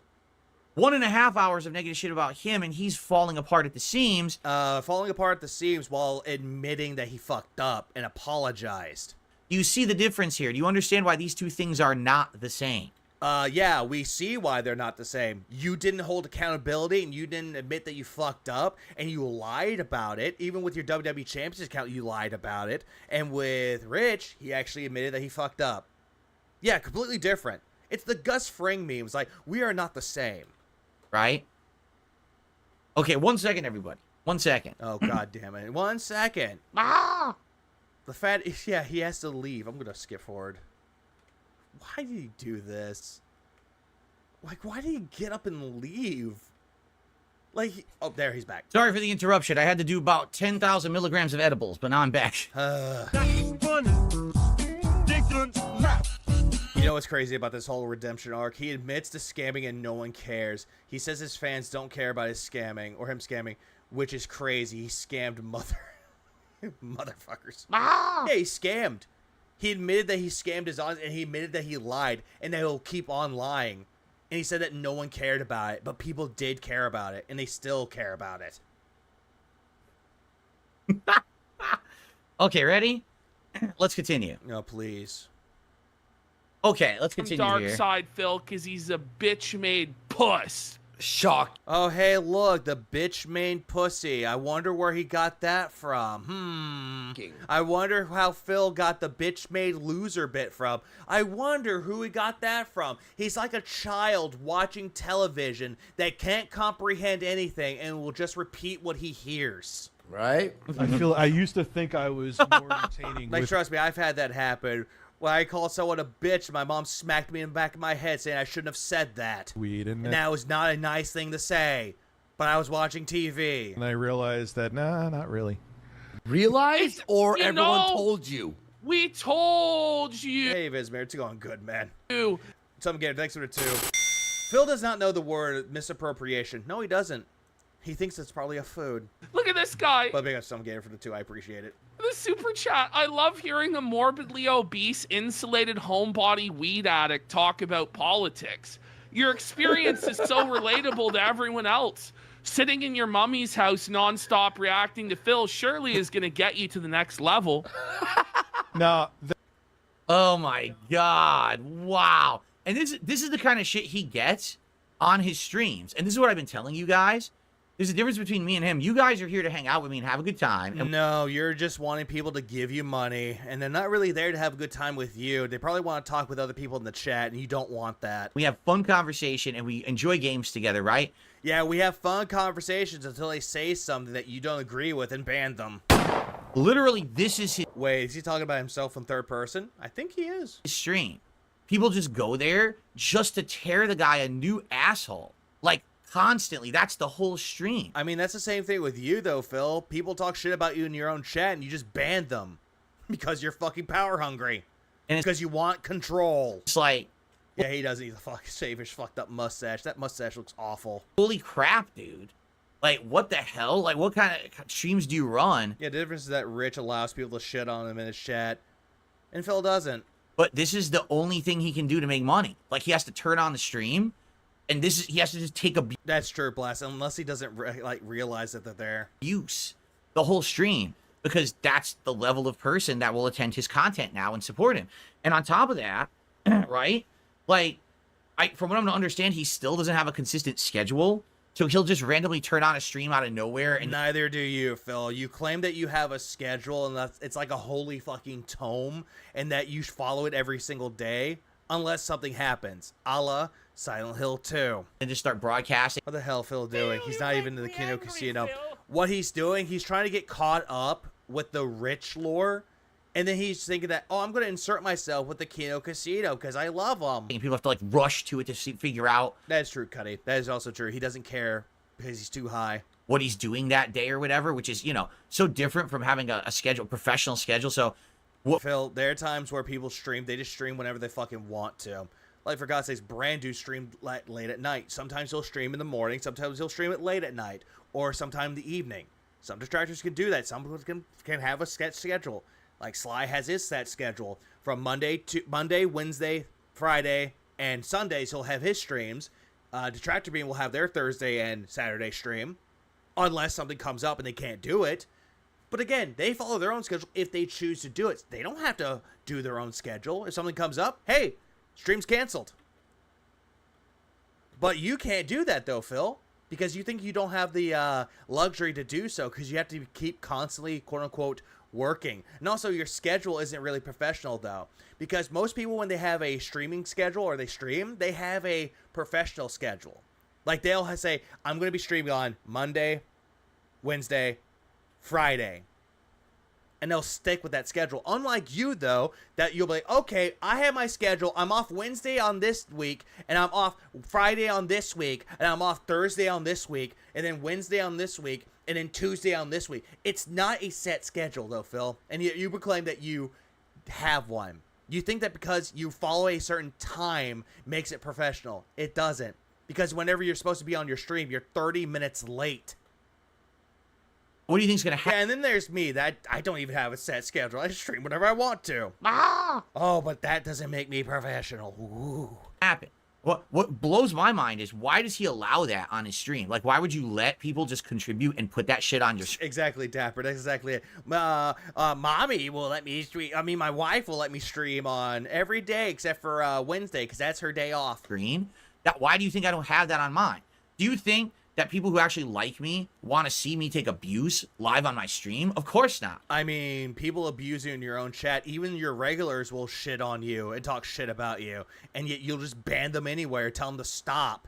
1.5 hours of negative shit about him, and he's falling apart at the seams. Falling apart at the seams while admitting that he fucked up and apologized. You see the difference here. Do you understand why these two things are not the same? Yeah, we see why they're not the same. You didn't hold accountability, and you didn't admit that you fucked up, and you lied about it. Even with your WWE Champions account, you lied about it. And with Rich, he actually admitted that he fucked up. Yeah, completely different. It's the Gus Fring memes. Like, we are not the same. Right? Okay, 1 second, everybody. 1 second. Oh, god damn it. 1 second. Ah! The fat... Yeah, he has to leave. I'm going to skip forward. Why did he do this? Like, why did he get up and leave? Like, oh, there, he's back. Sorry for the interruption. I had to do about 10,000 milligrams of edibles, but now I'm back. You know what's crazy about this whole redemption arc? He admits to scamming and no one cares. He says his fans don't care about his scamming, or him scamming, which is crazy. He scammed motherfuckers. Ah! Yeah, he scammed. He admitted that he scammed his audience, and he admitted that he lied, and that he'll keep on lying. And he said that no one cared about it, but people did care about it, and they still care about it. Okay, ready? Let's continue. No, please. Okay, let's continue Dark here. side Phil, because he's a bitch-made puss. Shock. Oh, hey, look, the bitch-made pussy. I wonder where he got that from. I wonder how Phil got the bitch-made loser bit from. I wonder who he got that from. He's like a child watching television that can't comprehend anything and will just repeat what he hears. Right? I used to think I was more entertaining. Like, trust me, I've had that happen. When I called someone a bitch, my mom smacked me in the back of my head saying I shouldn't have said that. Weed and that was not a nice thing to say. But I was watching TV. And I realized that, nah, not really. Realized, or You everyone know- told you? We told you. Hey, Vizmir, it's going good, man. You. Some game, thanks for the 2. Phil does not know the word misappropriation. No, he doesn't. He thinks it's probably a food. Look at this guy. But big up some gamer for the 2. I appreciate it. The super chat. I love hearing a morbidly obese, insulated homebody weed addict talk about politics. Your experience is so relatable to everyone else. Sitting in your mummy's house nonstop reacting to Phil surely is going to get you to the next level. No. Oh my god. Wow. And this is the kind of shit he gets on his streams. And this is what I've been telling you guys. There's a difference between me and him. You guys are here to hang out with me and have a good time. And No, you're just wanting people to give you money, and they're not really there to have a good time with you. They probably want to talk with other people in the chat, and you don't want that. we have fun conversation and we enjoy games together, right? Yeah, we have fun conversations until they say something that you don't agree with and ban them. Literally, this is his Wait, is he talking about himself in third person? I think he is. stream. People just go there just to tear the guy a new asshole. Like, constantly. That's the whole stream. I mean, that's the same thing with you, though, Phil. People talk shit about you in your own chat, and you just ban them because you're fucking power hungry. And it's because you want control. It's like... Yeah, he doesn't. He's a fucking savish fucked up mustache. That mustache looks awful. Holy crap, dude. Like, what the hell? Like, what kind of streams do you run? Yeah, the difference is that Rich allows people to shit on him in his chat, and Phil doesn't. But this is the only thing he can do to make money. Like, he has to turn on the stream And he has to just take That's true, Blast. Unless he doesn't realize that they're there. Abuse the whole stream, because that's the level of person that will attend his content now and support him. And on top of that, right? Like, from what I'm to understand, he still doesn't have a consistent schedule. So he'll just randomly turn on a stream out of nowhere. And neither do you, Phil. You claim that you have a schedule and it's like a holy fucking tome and that you follow it every single day unless something happens, a la Silent Hill 2. And just start broadcasting. What the hell Phil doing? He's not even in the Kino Casino. What he's doing, he's trying to get caught up with the rich lore. And then he's thinking that, oh, I'm going to insert myself with the Kino Casino because I love them. And people have to, like, rush to it to figure out. That's true, Cuddy. That is also true. He doesn't care because he's too high. What he's doing that day or whatever, which is, you know, so different from having a schedule, professional schedule. So, Phil, there are times where people stream. They just stream whenever they fucking want to. Like, for God's sakes, Brandu streamed late at night. Sometimes he'll stream in the morning. Sometimes he'll stream it late at night. Or sometime in the evening. Some detractors can do that. Some people can have a set schedule. Like Sly has his set schedule from Monday, Wednesday, Friday, and Sundays. He'll have his streams. Detractor Beam will have their Thursday and Saturday stream, unless something comes up and they can't do it. But again, they follow their own schedule if they choose to do it. They don't have to do their own schedule. If something comes up, hey, stream's canceled. But you can't do that though, Phil, because you think you don't have the luxury to do so because you have to keep constantly, quote unquote, working. And also your schedule isn't really professional though, because most people when they have a streaming schedule or they stream, they have a professional schedule. Like they'll say, I'm going to be streaming on Monday, Wednesday, Friday. And they'll stick with that schedule. Unlike you though, that you'll be like, okay, I have my schedule. I'm off Wednesday on this week, and I'm off Friday on this week, and I'm off Thursday on this week, and then Wednesday on this week, and then Tuesday on this week. It's not a set schedule though, Phil. And you proclaim that you have one. You think that because you follow a certain time makes it professional. It doesn't. Because whenever you're supposed to be on your stream, you're 30 minutes late. What do you think's gonna happen? Yeah, and then there's me. That I don't even have a set schedule. I stream whenever I want to. Oh, but that doesn't make me professional. Ooh. Happen. What blows my mind is why does he allow that on his stream? Like, why would you let people just contribute and put that shit on your stream? Exactly, Dapper. That's exactly it. Mommy will let me stream. I mean, my wife will let me stream on every day except for Wednesday because that's her day off. Screen. Why do you think I don't have that on mine? Do you think that people who actually like me want to see me take abuse live on my stream? Of course not. I mean, people abuse you in your own chat. Even your regulars will shit on you and talk shit about you. And yet you'll just ban them anyway or tell them to stop.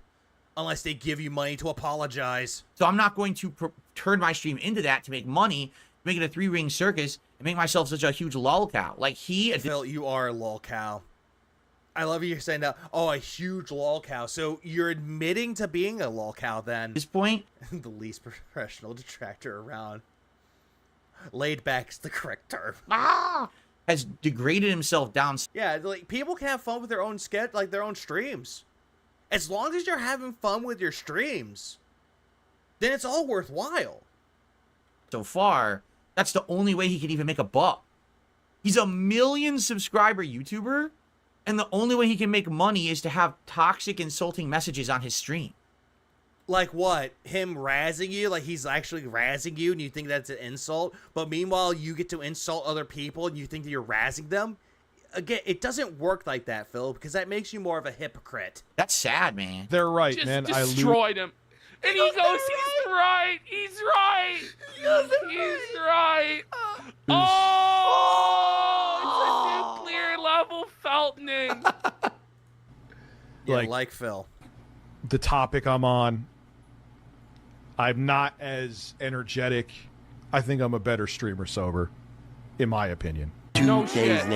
Unless they give you money to apologize. So I'm not going to turn my stream into that to make money, make it a three-ring circus, and make myself such a huge lolcow. Like Phil, you are a lolcow. I love you saying that. Oh, a huge lolcow. So you're admitting to being a lolcow then. At this point, the least professional detractor around. Laid back's the correct term. Has degraded himself down. Yeah, like people can have fun with their own sketch, like their own streams. As long as you're having fun with your streams, then it's all worthwhile. So far, that's the only way he can even make a buck. He's a 1 million subscriber YouTuber. And the only way he can make money is to have toxic, insulting messages on his stream. Like what? Him razzing you? Like he's actually razzing you and you think that's an insult? But meanwhile, you get to insult other people and you think that you're razzing them? Again, it doesn't work like that, Phil, because that makes you more of a hypocrite. That's sad, man. They're right, Just man. destroyed him. And he goes, he's right. He's right. He's right. Oh, it's a nuclear level Feltoning. Yeah, like Phil. The topic I'm on, I'm not as energetic. I think I'm a better streamer sober, in my opinion. No shit.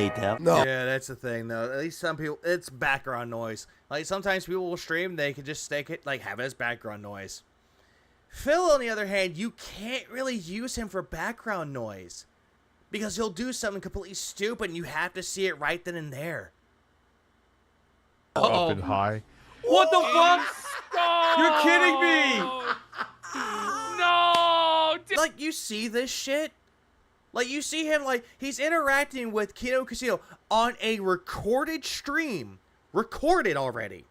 No. Yeah, that's the thing, though. At least some people, it's background noise. Like, sometimes people will stream, they can just stick it, like, have it as background noise. Phil, on the other hand, you can't really use him for background noise. Because he'll do something completely stupid, and you have to see it right then and there. Up and high. What the fuck? Stop. You're kidding me! No! Like, you see this shit? Like, you see him, like, he's interacting with Kino Casino on a recorded stream. Recorded already.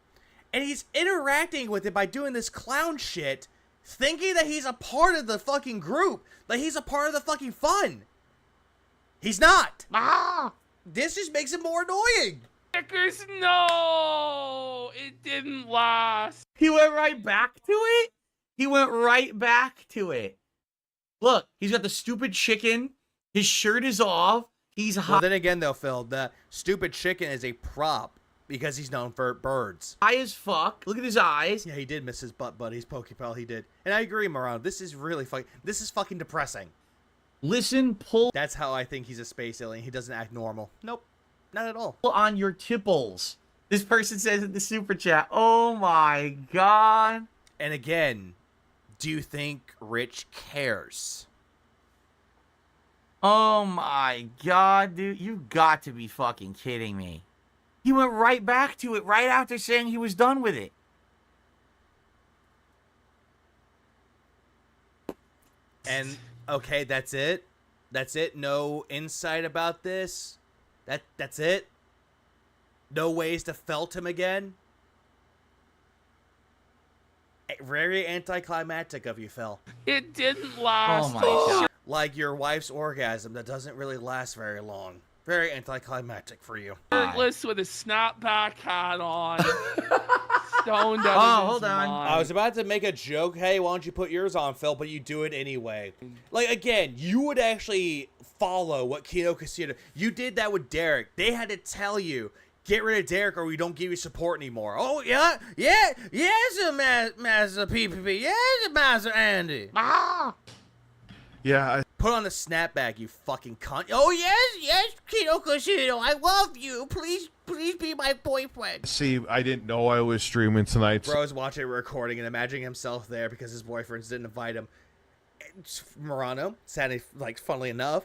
And he's interacting with it by doing this clown shit, thinking that he's a part of the fucking group. Like he's a part of the fucking fun. He's not. This just makes it more annoying. Dickers, no! It didn't last. He went right back to it? He went right back to it. Look, he's got the stupid chicken. His shirt is off. He's hot. Well, then again, though, Phil, the stupid chicken is a prop because he's known for birds. High as fuck. Look at his eyes. Yeah, he did miss his butt buddies, Pokepal. He did. And I agree, Morano. This is really fucking... This is fucking depressing. Listen, pull... That's how I think he's a space alien. He doesn't act normal. Nope. Not at all. On your tipples. This person says in the super chat. Oh my god. And again, do you think Rich cares? Oh my god, dude. You got to be fucking kidding me. He went right back to it right after saying he was done with it. And, okay, that's it? That's it? No insight about this? That's it? No ways to felt him again? Very anticlimactic of you, Phil. It didn't last. Oh my god. Like your wife's orgasm that doesn't really last very long. Very anticlimactic for you. Shirtless with a snapback hat on. Stoned out Oh, of hold his on. mind. I was about to make a joke, hey, why don't you put yours on, Phil, but you do it anyway. Like, again, you would actually follow what Kino Casino... You did that with Derek. They had to tell you, get rid of Derek or we don't give you support anymore. Oh, yeah, Master PPP, yes, Master Andy. Yeah, Put on the snapback, you fucking cunt. Oh, yes, Kino Casino, I love you. Please be my boyfriend. see, I didn't know I was streaming tonight. Bro's watching a recording and imagining himself there because his boyfriends didn't invite him. Morano, sounded like, funnily enough,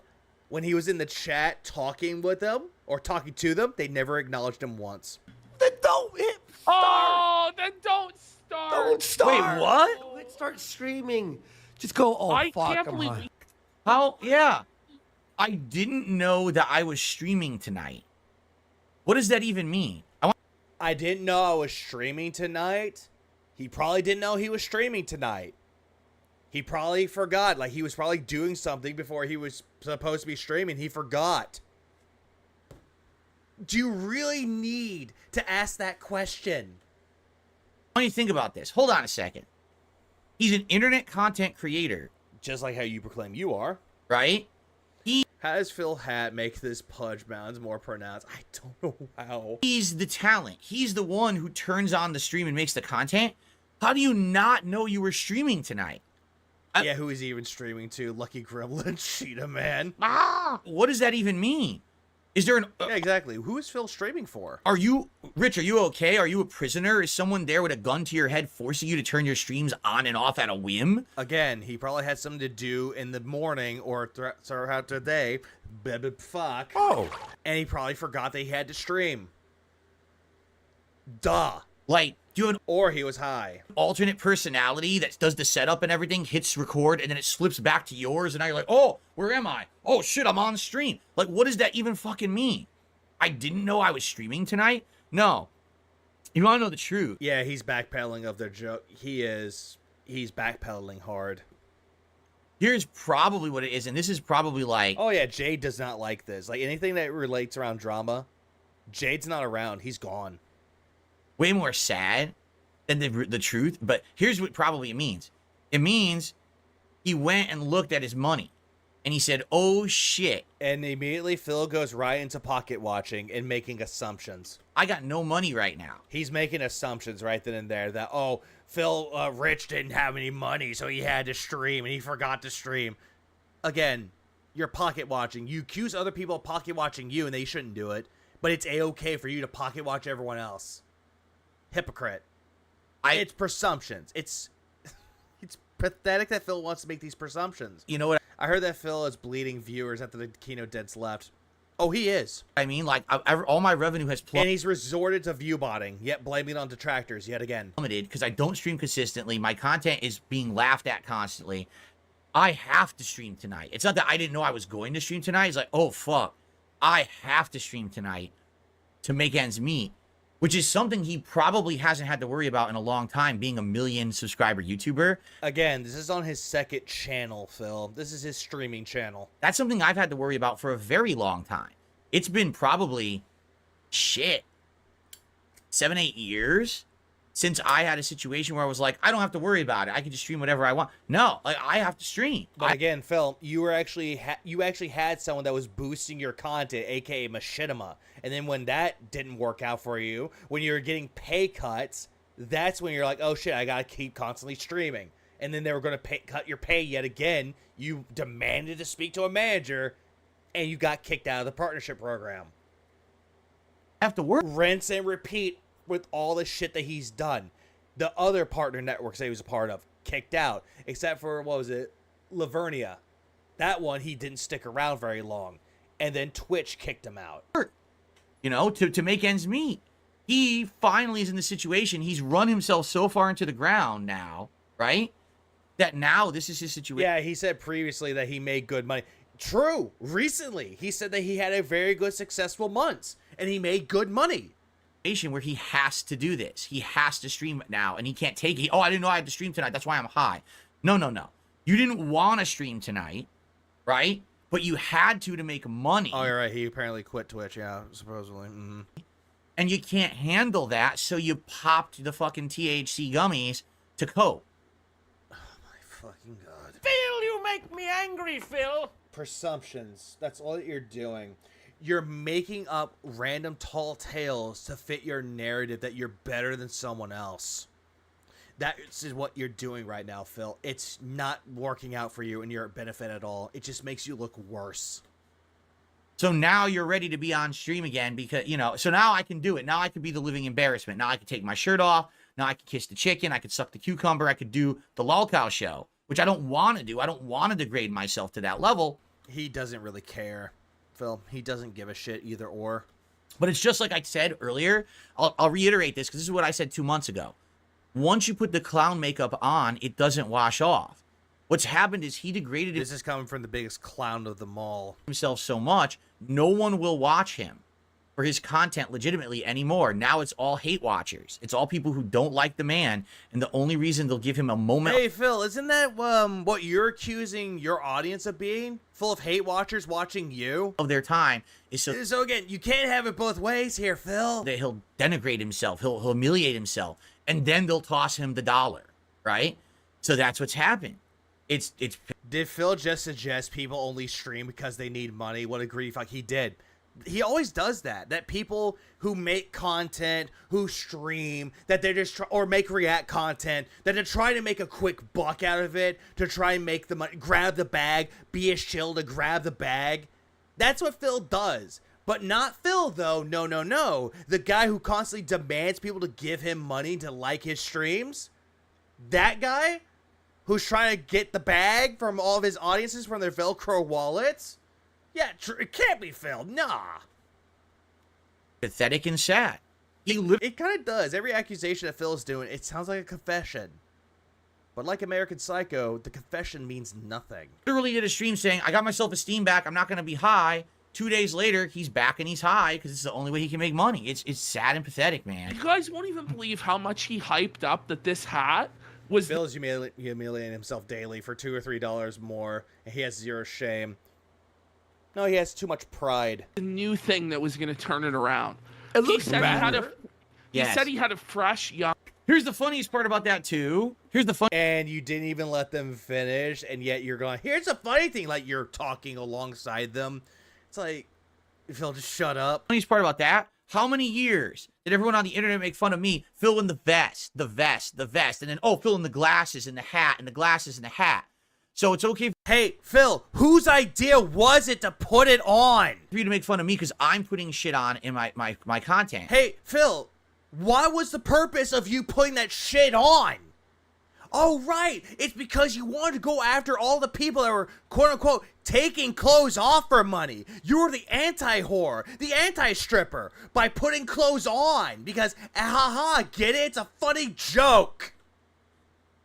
when he was in the chat talking with them or talking to them, they never acknowledged him once. Then don't hit start. Oh, then don't start. Don't start. Wait, what? Let's start streaming. Just go, oh, I fuck. can't I'm believe high. How? Yeah. I didn't know that I was streaming tonight. What does that even mean? I didn't know I was streaming tonight. He probably didn't know he was streaming tonight. He probably forgot. Like, he was probably doing something before he was supposed to be streaming. He forgot. Do you really need to ask that question? What do you think about this? Hold on a second. He's an internet content creator. Just like how you proclaim you are. Right? How does Phil Hat make this Pudge Mounds more pronounced? I don't know how. He's the talent. He's the one who turns on the stream and makes the content. How do you not know you were streaming tonight? Yeah, who is he even streaming to? Lucky Gremlin, Cheetah Man. What does that even mean? Is there an... yeah, exactly. Who is Phil streaming for? Are you... Rich, are you okay? Are you a prisoner? Is someone there with a gun to your head forcing you to turn your streams on and off at a whim? Again, he probably had something to do in the morning or throughout the day. Fuck. Oh. And he probably forgot that he had to stream. Duh. Like, do you have an Or he was high. alternate personality that does the setup and everything, hits record, and then it slips back to yours, and now you're like, oh, where am I? Oh, shit, I'm on stream. Like, what does that even fucking mean? I didn't know I was streaming tonight? No. You want to know the truth? Yeah, he's backpedaling of their joke. He's backpedaling hard. Here's probably what it is, and this is probably like... Oh, yeah, Jade does not like this. Like, anything that relates around drama, Jade's not around. He's gone. way more sad than the truth. But here's what probably it means. It means he went and looked at his money and he said, oh shit. And immediately Phil goes right into pocket watching and making assumptions. I got no money right now. He's making assumptions right then and there that, oh, Phil Rich didn't have any money, so he had to stream and he forgot to stream. Again, you're pocket watching. You accuse other people of pocket watching you and they shouldn't do it, but it's a-okay for you to pocket watch everyone else. Hypocrite. It's presumptions. It's pathetic that Phil wants to make these presumptions. You know what? I heard that Phil is bleeding viewers after the Kino Dead's left. Oh, he is. I mean, like, all my revenue has and he's resorted to view botting, yet blaming it on detractors yet again. Plummeted because I don't stream consistently. My content is being laughed at constantly. I have to stream tonight. It's not that I didn't know I was going to stream tonight. It's like, oh, fuck. I have to stream tonight to make ends meet. which is something he probably hasn't had to worry about in a long time, being a 1 million subscriber YouTuber. Again, this is on his second channel, Phil. This is his streaming channel. That's something I've had to worry about for a very long time. It's been probably, 7, 8 years since I had a situation where I was like, I don't have to worry about it. I can just stream whatever I want. No, like, I have to stream. But again, Phil, you were actually you actually had someone that was boosting your content, aka Machinima. And then when that didn't work out for you, when you were getting pay cuts, that's when you're like, oh shit, I gotta keep constantly streaming. And then they were gonna cut your pay yet again. You demanded to speak to a manager, and you got kicked out of the partnership program. Have to work. Rinse and repeat with all the shit that he's done. The other partner networks that he was a part of, kicked out. Except for, what was it? Lavernia. That one, he didn't stick around very long. And then Twitch kicked him out. You know, to make ends meet. He finally is in the situation. He's run himself so far into the ground now, right? That now this is his situation. Yeah, he said previously that he made good money. True. Recently, he said that he had a very good, successful months. And he made good money. Where he has to do this. He has to stream it now, and he can't take it. Oh, I didn't know I had to stream tonight. That's why I'm high. No. You didn't want to stream tonight, right? But you had to make money. Oh, you're right. He apparently quit Twitch, yeah, supposedly. Mm-hmm. And you can't handle that, so you popped the fucking THC gummies to cope. Oh, my fucking God. Phil, you make me angry, Phil. Presumptions. That's all that you're doing. You're making up random tall tales to fit your narrative that you're better than someone else. That is what you're doing right now, Phil. It's not working out for you and your benefit at all. It just makes you look worse. So now you're ready to be on stream again because, you know, so now I can do it. Now I can be the living embarrassment. Now I can take my shirt off. Now I can kiss the chicken. I could suck the cucumber. I could do the lolcow show, which I don't want to do. I don't want to degrade myself to that level. He doesn't really care. Phil, he doesn't give a shit either or. But it's just like I said earlier. I'll reiterate this because this is what I said 2 months ago. Once you put the clown makeup on, it doesn't wash off. What's happened is he degraded This is coming from the biggest clown of them all. Himself so much, no one will watch him for his content legitimately anymore. Now it's all hate watchers. It's all people who don't like the man, and the only reason they'll give him a moment. Hey, Phil, isn't that what you're accusing your audience of being? Full of hate watchers watching you? Of their time is So again, you can't have it both ways here, Phil. That he'll denigrate himself, he'll humiliate himself, and then they'll toss him the dollar, right? So that's what's happened. It's. Did Phil just suggest people only stream because they need money? What a grief! Like he did. He always does that. That people who make content, who stream, that they're just or make react content, that they're trying to make a quick buck out of it, to try and make the money, grab the bag, be a shill to grab the bag. That's what Phil does. But not Phil, though. No. The guy who constantly demands people to give him money to like his streams. That guy who's trying to get the bag from all of his audiences from their Velcro wallets. Yeah, it can't be Phil. Nah. Pathetic and sad. It kind of does. Every accusation that Phil's doing, it sounds like a confession. But like American Psycho, the confession means nothing. Literally did a stream saying, I got my self-esteem back. I'm not going to be high. 2 days later, he's back and he's high because it's the only way he can make money. It's sad and pathetic, man. You guys won't even believe how much he hyped up that this hat was... Phil's humiliating himself daily for $2 or $3 more, and he has zero shame. No, he has too much pride. The new thing that was going to turn it around. It looks he said better. He said he had a fresh, young... Here's the funniest part about that, too. And you didn't even let them finish, and yet you're going, here's the funny thing, like you're talking alongside them. It's like, Phil, just shut up. The funniest part about that, how many years did everyone on the internet make fun of me? Phil in the vest, and then, oh, Phil in the glasses and the hat, and the glasses and the hat. So it's okay. Hey, Phil, whose idea was it to put it on? For you to make fun of me because I'm putting shit on in my content. Hey, Phil, why was the purpose of you putting that shit on? Oh, right. It's because you wanted to go after all the people that were, quote unquote, taking clothes off for money. You were the anti-whore, the anti-stripper, by putting clothes on. Because, haha, get it? It's a funny joke.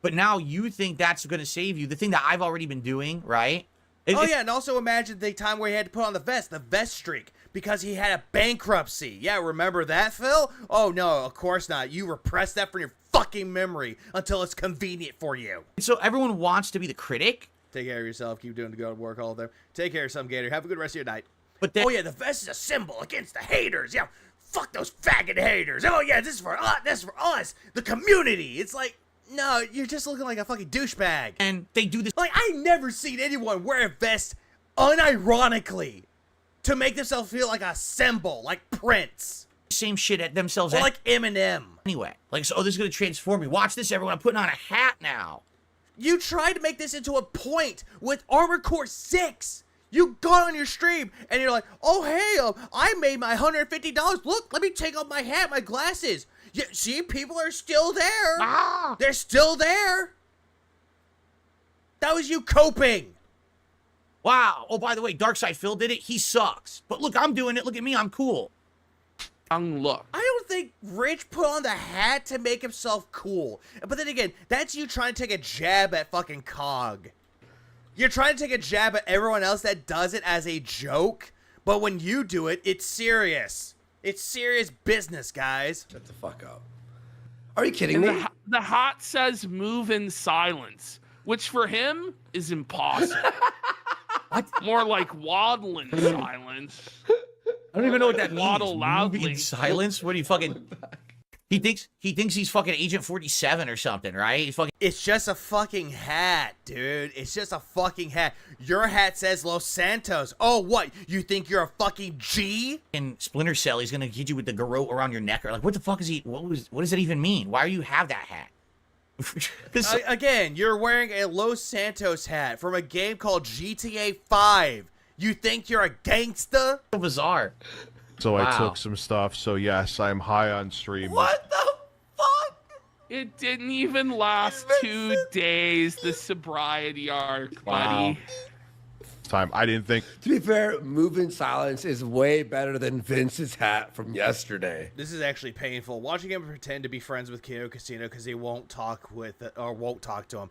But now you think that's going to save you. The thing that I've already been doing, right? Yeah, and also imagine the time where he had to put on the vest streak. because he had a bankruptcy. Yeah, remember that, Phil? Oh, no, of course not. You repress that from your fucking memory until it's convenient for you. So everyone wants to be the critic? Take care of yourself. Keep doing the good work, all of them. Take care of some Gator. Have a good rest of your night. But then, oh, yeah, the vest is a symbol against the haters. Yeah, fuck those faggot haters. Oh, yeah, this is for us. This is for us. The community. It's like, no, you're just looking like a fucking douchebag. And they do this. Like, I never seen anyone wear a vest unironically to make themselves feel like a symbol, like Prince. Same shit at themselves. Or like Eminem. Anyway, like, so, oh, this is going to transform me. Watch this, everyone. I'm putting on a hat now. You tried to make this into a point with Armored Core 6. You got on your stream and you're like, oh, hey, I made my $150. Look, let me take off my hat, my glasses. Yeah, see, people are still there. Ah. They're still there. That was you coping. Wow. Oh, by the way, Darkside Phil did it. He sucks. But look, I'm doing it. Look at me. I'm cool. Look. I don't think Rich put on the hat to make himself cool. But then again, that's you trying to take a jab at fucking Cog. You're trying to take a jab at everyone else that does it as a joke. But when you do it, it's serious. It's serious business, guys. Shut the fuck up. Are you kidding me? The hat says move in silence, which for him is impossible. What? More like waddle in silence. I don't even know what that means. Waddle loudly. Moving in silence? What do you fucking... He thinks he's fucking Agent 47 or something, right? He's fucking... It's just a fucking hat, dude. It's just a fucking hat. Your hat says Los Santos. Oh, what? You think you're a fucking G? In Splinter Cell, he's gonna hit you with the garrote around your neck. Or like, what the fuck is he... What does that even mean? Why do you have that hat? Again, you're wearing a Los Santos hat from a game called GTA 5. You think you're a gangsta? So bizarre. So Wow. I took some stuff. So yes, I'm high on stream. What the fuck? It didn't even last 2 days, the sobriety arc, buddy. Time. I didn't think. To be fair, Move in Silence is way better than Vince's hat from yesterday. This is actually painful. Watching him pretend to be friends with Kyo Casino because he won't talk to him.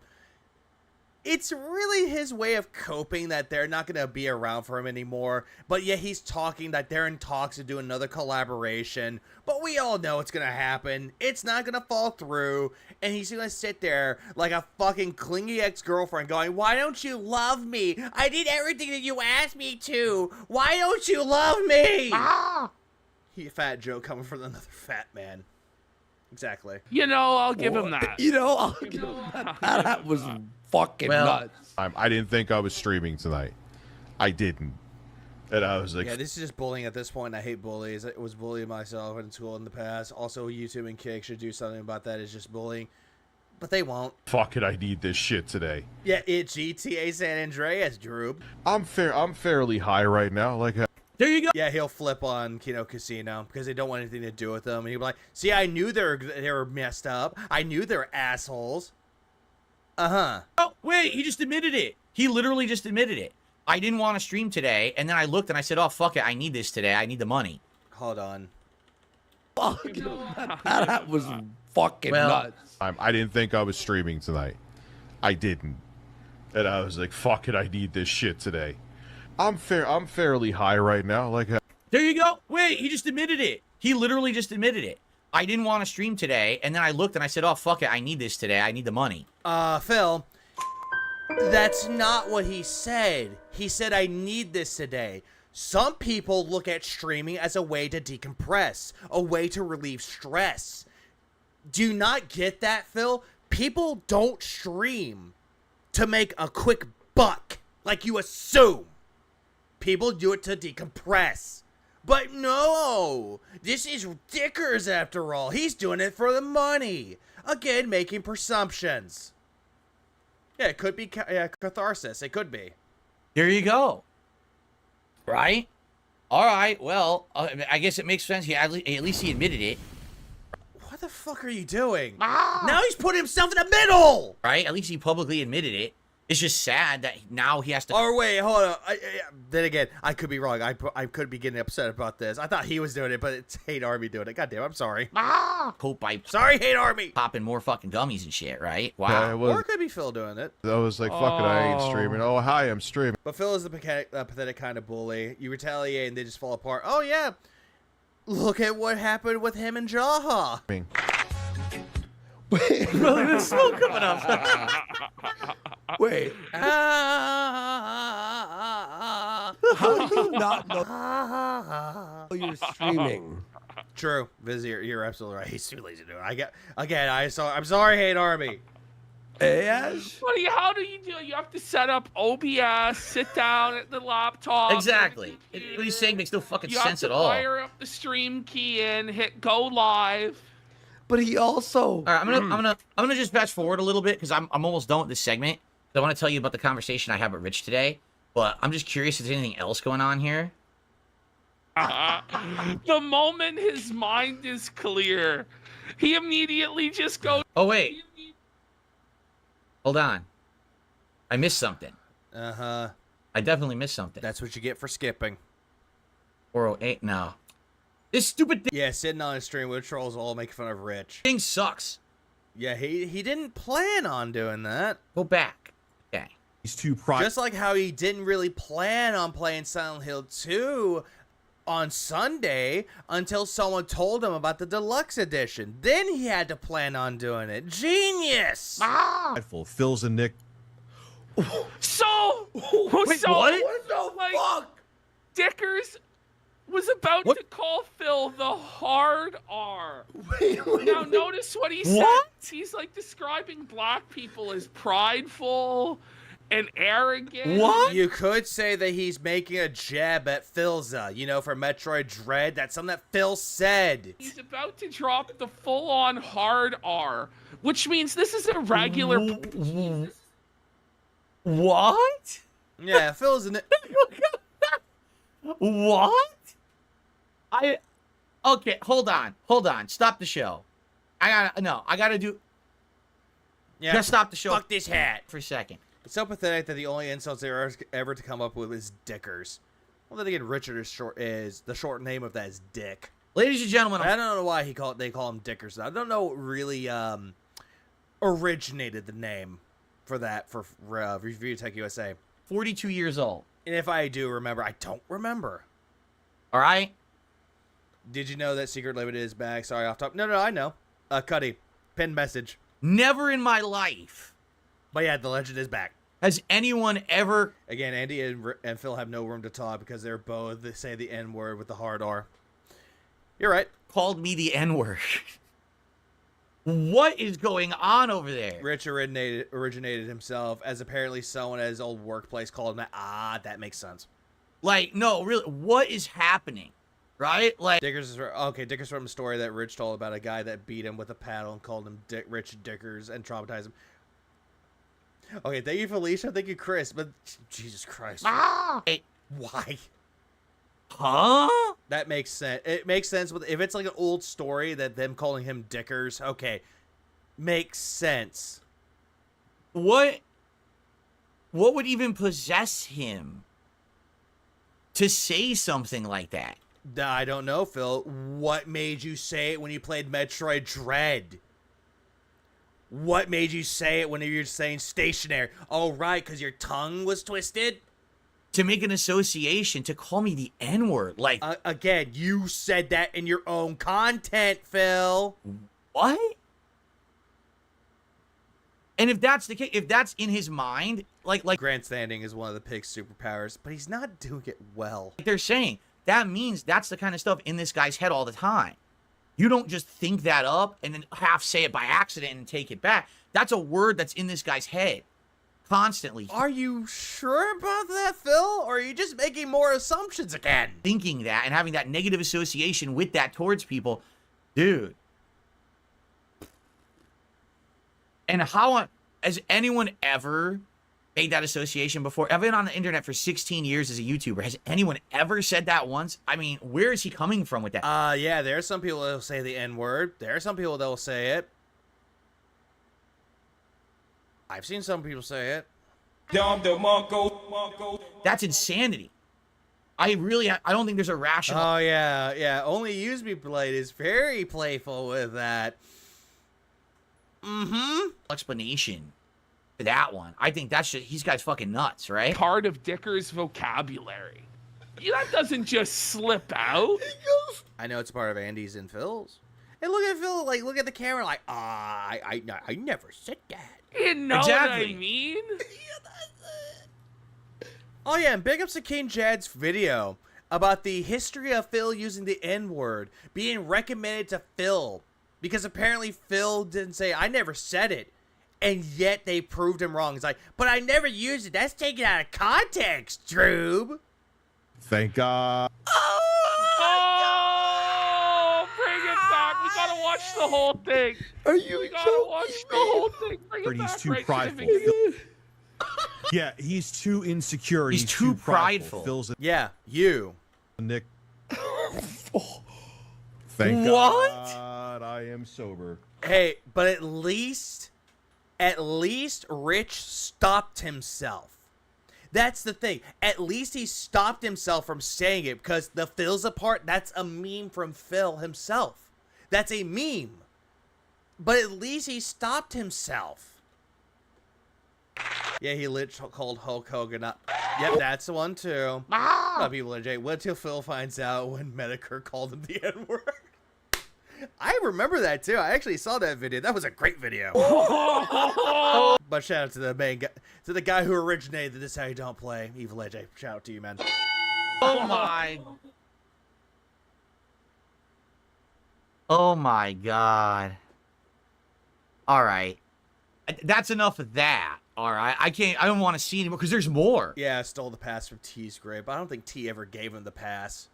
It's really his way of coping that they're not going to be around for him anymore. But yet he's talking that they're in talks to do another collaboration. But we all know it's going to happen. It's not going to fall through. And he's going to sit there like a fucking clingy ex-girlfriend going, why don't you love me? I did everything that you asked me to. Why don't you love me? Ah! He fat joke coming from another fat man. Exactly. You know, I'll give him that. You know, I'll give him that. That was fucking nuts. I didn't think I was streaming tonight. I didn't. And I was like, yeah, this is just bullying at this point. I hate bullies. I was bullying myself in school in the past. Also, YouTube and Kick should do something about that. It's just bullying. But they won't. fuck it, I need this shit today. Yeah, it's GTA San Andreas, Drew. I'm fairly high right now. Like, there you go. Yeah, he'll flip on Kino Casino because they don't want anything to do with them. And he'll be like, see, I knew they were messed up. I knew they were assholes. Uh-huh. Oh, wait, he just admitted it. He literally just admitted it. I didn't want to stream today, and then I looked and I said, oh, fuck it, I need this today. I need the money. Hold on. That was fucking nuts. I didn't think I was streaming tonight. I didn't. And I was like, fuck it, I need this shit today. I'm fairly high right now. Like, there you go. Wait, he just admitted it. He literally just admitted it. I didn't want to stream today, and then I looked and I said, oh, fuck it, I need this today. I need the money. Phil, that's not what he said. He said, I need this today. Some people look at streaming as a way to decompress, a way to relieve stress. Do you not get that, Phil? People don't stream to make a quick buck, like you assume. People do it to decompress. But no, this is Dickers after all. He's doing it for the money. Again, making presumptions. Yeah, it could be catharsis. It could be. There you go. Right? All right, well, I guess it makes sense. At least he admitted it. What the fuck are you doing? Now he's putting himself in the middle! Right? At least he publicly admitted it. It's just sad that now he has to. Or wait, hold on. Then again, I could be wrong. I could be getting upset about this. I thought he was doing it, but it's Hate Army doing it. Goddamn, I'm sorry. Hope I Sorry, Hate Army. popping more fucking gummies and shit, right? Yeah, Wow. it was, Or it could be Phil doing it. I was like, fuck it, I ain't streaming. Oh, hi, I'm streaming. But Phil is the pathetic kind of bully. You retaliate and they just fall apart. Oh, yeah. Look at what happened with him and Jaha. Bro, there's smoke coming up. Wait. How do you not know you're streaming? True, Viz, you're absolutely right. He's too lazy to do it. I'm sorry, Hate Army. Yes. Buddy, how do you do it? You have to set up OBS, sit down at the laptop. Exactly. What he's saying makes no fucking You sense have at to all. fire up the stream key in, hit go live. But he also. All right, I'm gonna just fast forward a little bit because I'm almost done with this segment. I want to tell you about the conversation I had with Rich today, but I'm just curious if there's anything else going on here. The moment his mind is clear, he immediately just goes. Oh wait, hold on, I missed something. Uh-huh. I definitely missed something. That's what you get for skipping. 408. No, this stupid Yeah, sitting on a stream with trolls all making fun of Rich. thing sucks. Yeah, he didn't plan on doing that. Go back. Okay. He's too private. Just like how he didn't really plan on playing Silent Hill 2 on Sunday until someone told him about the deluxe edition. Then he had to plan on doing it. Genius! Phil's and Nick. So, Wait, so what? What the like, fuck? Dickers was about to call Phil the hard R. Now notice what he said. What? He's like describing black people as prideful and arrogant. What? You could say that he's making a jab at Philza, for Metroid Dread. That's something that Phil said. He's about to drop the full-on hard R, which means this is a regular. What? Yeah, Phil's in it. What? Okay, hold on. Stop the show. I gotta do. Yeah, Just stop the show. Fuck this hat. For a second. It's so pathetic that the only insults they were ever to come up with is Dickers. Well, then again, Richard is the short name of that is Dick. Ladies and gentlemen, I don't know why they call him Dickers. I don't know what really originated the name for that for Review Tech USA. 42 years old. And if I do remember, I don't remember. All right. Did you know that Secret Limited is back? Sorry, off top. No, I know. Cuddy, pinned message. Never in my life. But yeah, the legend is back. Has anyone ever... Again, Andy and Phil have no room to talk because they're both, they say the N-word with the hard R. You're right. Called me the N-word. What is going on over there? Rich originated himself as apparently someone at his old workplace called him that. That makes sense. Like, no, really, what is happening? Right? Like, Dickers from a story that Rich told about a guy that beat him with a paddle and called him Rich Dickers and traumatized him. Okay, thank you, Felicia. Thank you, Chris. But Jesus Christ. Hey. Why? Huh? That makes sense. It makes sense if it's like an old story that them calling him Dickers. Okay, makes sense. What would even possess him to say something like that? I don't know, Phil. What made you say it when you played Metroid Dread? What made you say it when you were saying stationary? Oh, right, because your tongue was twisted? To make an association, to call me the N-word, like... Again, you said that in your own content, Phil. What? And if that's the case, if that's in his mind, like grandstanding is one of the pig's superpowers, but he's not doing it well. Like they're saying, that means that's the kind of stuff in this guy's head all the time. You don't just think that up and then half say it by accident and take it back. That's a word that's in this guy's head constantly. Are you sure about that, Phil? Or are you just making more assumptions again? Thinking that and having that negative association with that towards people. Dude. And how has anyone ever made that association before? I've been on the internet for 16 years as a YouTuber. Has anyone ever said that once? I mean, where is he coming from with that? Yeah, there are some people that will say the N-word. There are some people that will say it. I've seen some people say it. That's insanity. I don't think there's a rational. Oh yeah. Only Use Me Blade is very playful with that. Explanation for that one. I think that's just he's guy's fucking nuts, right? Part of Dicker's vocabulary. That doesn't just slip out. I know it's part of Andy's and Phil's. And look at Phil, like look at the camera, like I never said that. You know what I mean? Oh yeah, and big ups to King Jad's video about the history of Phil using the N-word being recommended to Phil because apparently Phil didn't say I never said it, and yet they proved him wrong. It's like, but I never used it. That's taken out of context, Droob. Thank God. Oh, bring it back. We gotta watch the whole thing. Are you We gotta watch the whole thing. Bring it He's back too right prideful. to Yeah, he's too insecure. He's too prideful. Phil's Yeah, you. Nick. Thank What? God I am sober. Hey, but at least Rich stopped himself. That's the thing. At least he stopped himself from saying it because the Phil's apart, that's a meme from Phil himself. That's a meme. But at least he stopped himself. Yeah, he literally called Hulk Hogan up. Yep, that's the one too. A lot of people in Jay. Wait till Phil finds out when Medicare called him the N-word. I remember that too. I actually saw that video. That was a great video. But shout out to the main guy, to the guy who originated This Is How You Don't Play, Evil AJ. Shout out to you, man. Oh my. Oh my God. All right. That's enough of that. All right. I don't want to see anymore because there's more. Yeah, I stole the pass from T's grave, but I don't think T ever gave him the pass.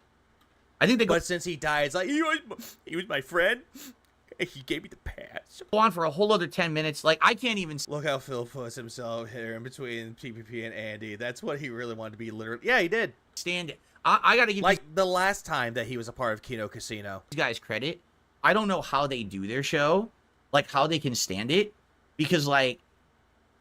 I think they go. But since he died, it's like, he was my friend. He gave me the pass. Go on for a whole other 10 minutes. Like, I can't even. Look how Phil puts himself here in between PPP and Andy. That's what he really wanted to be, literally. Yeah, he did. Stand it. I got to give like the last time that he was a part of Kino Casino. These guys credit. I don't know how they do their show, like how they can stand it, because like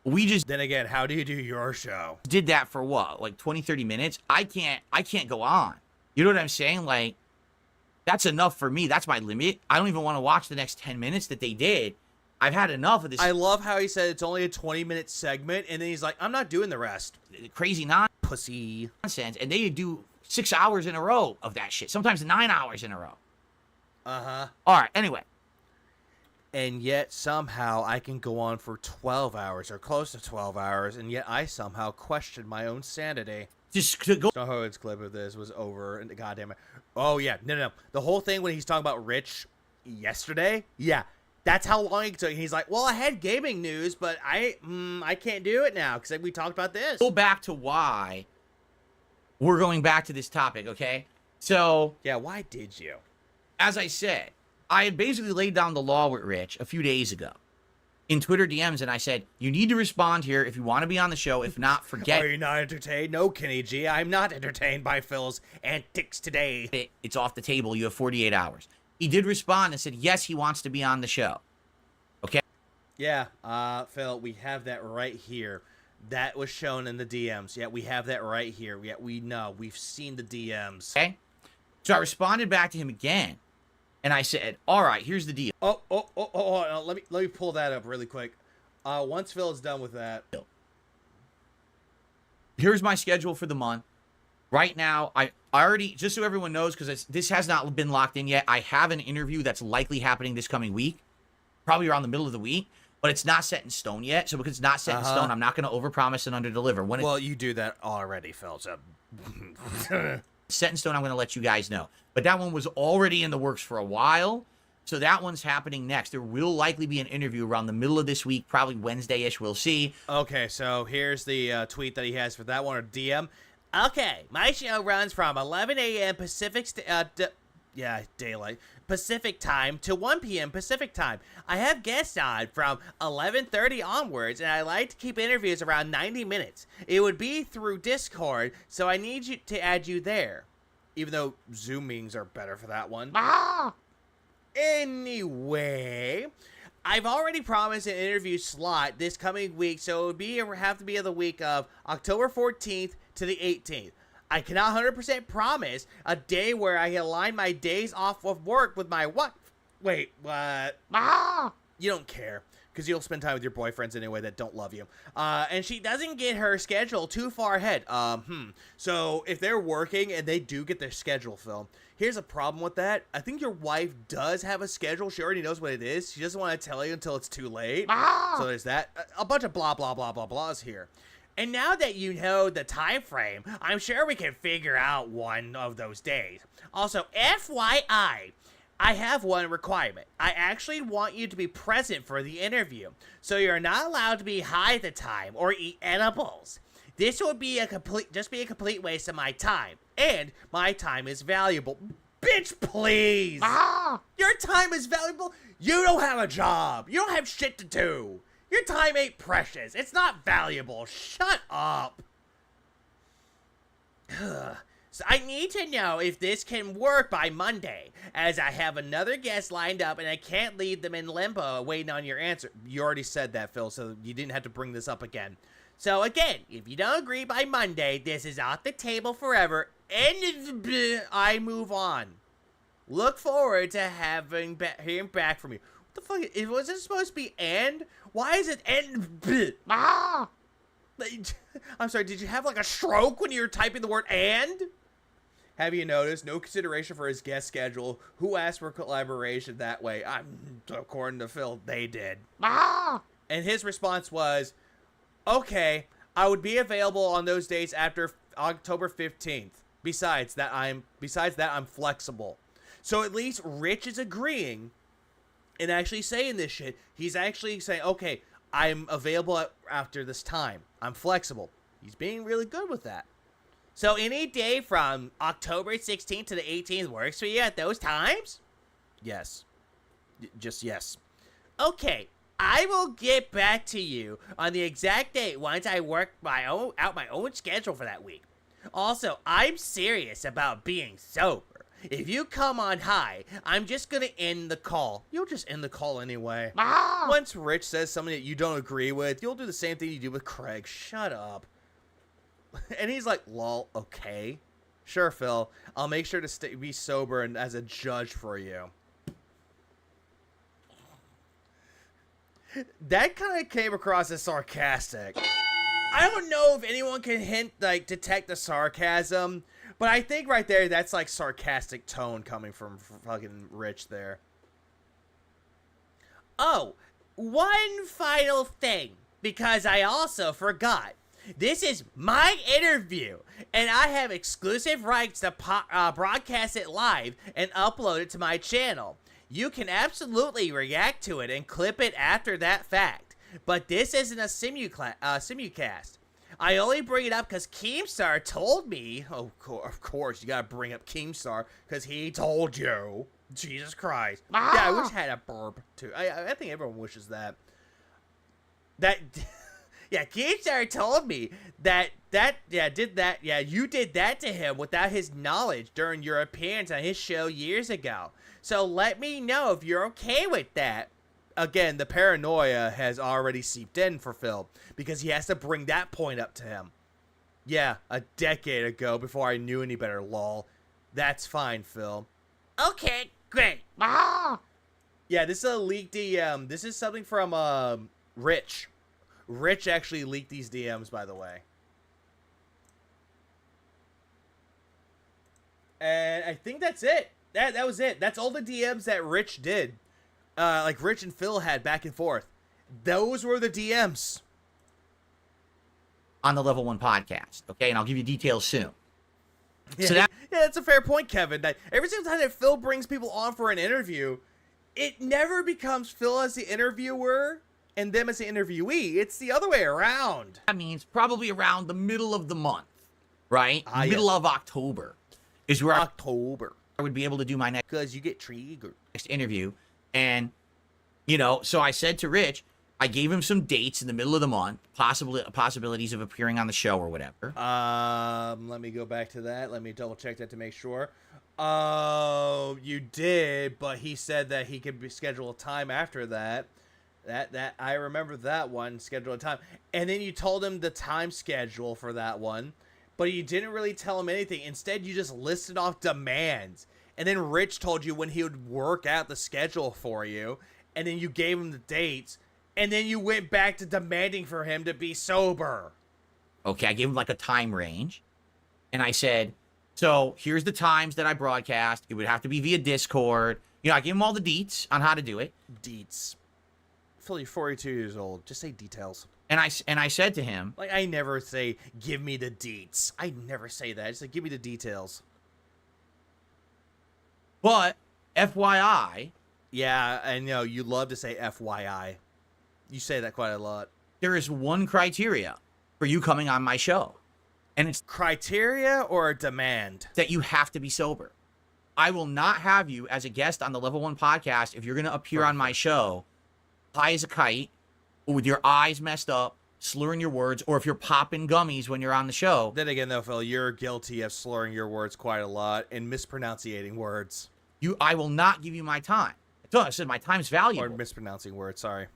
we just. Then again, how do you do your show? Did that for what, like 20, 30 minutes? I can't go on. You know what I'm saying? Like, that's enough for me. That's my limit. I don't even want to watch the next 10 minutes that they did. I've had enough of this. I love how he said it's only a 20-minute segment, and then he's like, I'm not doing the rest. Crazy pussy nonsense. And they do 6 hours in a row of that shit. Sometimes 9 hours in a row. Uh-huh. All right, anyway. And yet somehow I can go on for 12 hours or close to 12 hours, and yet I somehow question my own sanity. Just to go. Snow Hood's clip of this was over, and goddamn it. Oh, yeah. No. The whole thing when he's talking about Rich yesterday, yeah, that's how long it took. He's like, well, I had gaming news, but I can't do it now because we talked about this. Go back to why we're going back to this topic, okay? So. Yeah, why did you? As I said, I had basically laid down the law with Rich a few days ago in Twitter DMs, and I said, you need to respond here if you want to be on the show. If not, forget. Are you not entertained? No, Kenny G, I'm not entertained by Phil's antics today. It's off the table. You have 48 hours. He did respond and said, yes, he wants to be on the show. Okay? Yeah, Phil, we have that right here. That was shown in the DMs. Yeah, we have that right here. Yeah, we know. We've seen the DMs. Okay? So I responded back to him again. And I said, all right, here's the deal. Oh, let me pull that up really quick. Once Phil is done with that. Here's my schedule for the month. Right now, I already, just so everyone knows, because this has not been locked in yet, I have an interview that's likely happening this coming week. Probably around the middle of the week. But it's not set in stone yet. So because it's not set in stone, I'm not going to overpromise and underdeliver. Well, you do that already, Phil. So. Set in stone, I'm going to let you guys know. But that one was already in the works for a while. So that one's happening next. There will likely be an interview around the middle of this week, probably Wednesday-ish. We'll see. Okay, so here's the tweet that he has for that one, or DM. Okay, my show runs from 11 a.m. Pacific daylight Pacific time to 1 p.m. Pacific time. I have guests on from 11:30 onwards, and I like to keep interviews around 90 minutes. It would be through Discord, so I need you to add you there. Even though Zoom meetings are better for that one. Anyway, I've already promised an interview slot this coming week, so it would have to be the week of October 14th to the 18th. I cannot 100% promise a day where I align my days off of work with my what? Wait, what? You don't care, because you'll spend time with your boyfriends anyway that don't love you. And she doesn't get her schedule too far ahead. So if they're working and they do get their schedule, Phil, here's a problem with that. I think your wife does have a schedule. She already knows what it is. She doesn't want to tell you until it's too late. So there's that. A bunch of blah, blah, blah, blah, blahs here. And now that you know the time frame, I'm sure we can figure out one of those days. Also, FYI, I have one requirement. I actually want you to be present for the interview, so you're not allowed to be high at the time or eat edibles. This would be a complete waste of my time, and my time is valuable. Bitch, please! Your time is valuable? You don't have a job. You don't have shit to do. Your time ain't precious. It's not valuable. Shut up. So I need to know if this can work by Monday, as I have another guest lined up and I can't leave them in limbo waiting on your answer. You already said that, Phil, so you didn't have to bring this up again. So again, if you don't agree by Monday, this is off the table forever, and I move on. Look forward to hearing back from you. What the fuck? Was it supposed to be and? Why is it and? I'm sorry, did you have like a stroke when you were typing the word and? Have you noticed? No consideration for his guest schedule. Who asked for collaboration that way? According to Phil, they did. And his response was, okay, I would be available on those days after October 15th. Besides that, I'm flexible. So at least Rich is agreeing and actually saying this shit. He's actually saying, okay, I'm available after this time. I'm flexible. He's being really good with that. So any day from October 16th to the 18th works for you at those times? Yes. Just yes. Okay, I will get back to you on the exact date once I work out my own schedule for that week. Also, I'm serious about being sober. If you come on high, I'm just gonna end the call. You'll just end the call anyway. Once Rich says something that you don't agree with, you'll do the same thing you do with Craig. Shut up. And he's like, lol, okay. Sure, Phil. I'll make sure to be sober and as a judge for you. That kind of came across as sarcastic. I don't know if anyone can detect the sarcasm, but I think right there, that's like sarcastic tone coming from fucking Rich there. Oh, one final thing, because I also forgot. This is my interview, and I have exclusive rights to broadcast it live and upload it to my channel. You can absolutely react to it and clip it after that fact, but this isn't a simulcast. I only bring it up because Keemstar told me. Oh, of course, you gotta bring up Keemstar because he told you. Jesus Christ. Yeah, I wish I had a burp too. I think everyone wishes that. Yeah, Keemstar told me you did that to him without his knowledge during your appearance on his show years ago. So let me know if you're okay with that. Again, the paranoia has already seeped in for Phil because he has to bring that point up to him. Yeah, a decade ago before I knew any better, lol. That's fine, Phil. Okay, great. Yeah, this is a leaked DM. This is something from Rich. Rich actually leaked these DMs, by the way. And I think that's it. That was it. That's all the DMs that Rich did. Like Rich and Phil had back and forth. Those were the DMs. On the Level 1 podcast, okay? And I'll give you details soon. Yeah, yeah, that's a fair point, Kevin. That every single time that Phil brings people on for an interview, it never becomes Phil as the interviewer and them as the interviewee. It's the other way around. That means probably around the middle of the month, right? Middle of October is where I would be able to do my next. Because you get triggered. Next interview. And, you know, so I said to Rich, I gave him some dates in the middle of the month, possibilities of appearing on the show or whatever. Let me go back to that. Let me double check that to make sure. Oh, you did, but he said that he could schedule a time after that. That I remember that one, schedule a time. And then you told him the time schedule for that one, but you didn't really tell him anything. Instead, you just listed off demands. And then Rich told you when he would work out the schedule for you, and then you gave him the dates, and then you went back to demanding for him to be sober. Okay, I gave him like a time range, and I said, so here's the times that I broadcast. It would have to be via Discord. You know, I gave him all the deets on how to do it. Deets. Phil, you're 42 years old. Just say details. And I said to him, like, I never say, give me the deets. I never say that. I just say, give me the details. But FYI. Yeah, I know. You love to say FYI. You say that quite a lot. There is one criteria for you coming on my show. And it's criteria or a demand? That you have to be sober. I will not have you as a guest on the Level 1 podcast if you're going to appear on my show high as a kite, or with your eyes messed up, slurring your words, or if you're popping gummies when you're on the show. Then again, though, Phil, you're guilty of slurring your words quite a lot and mispronunciating words. I will not give you my time. I said my time's valuable. Or mispronouncing words, sorry.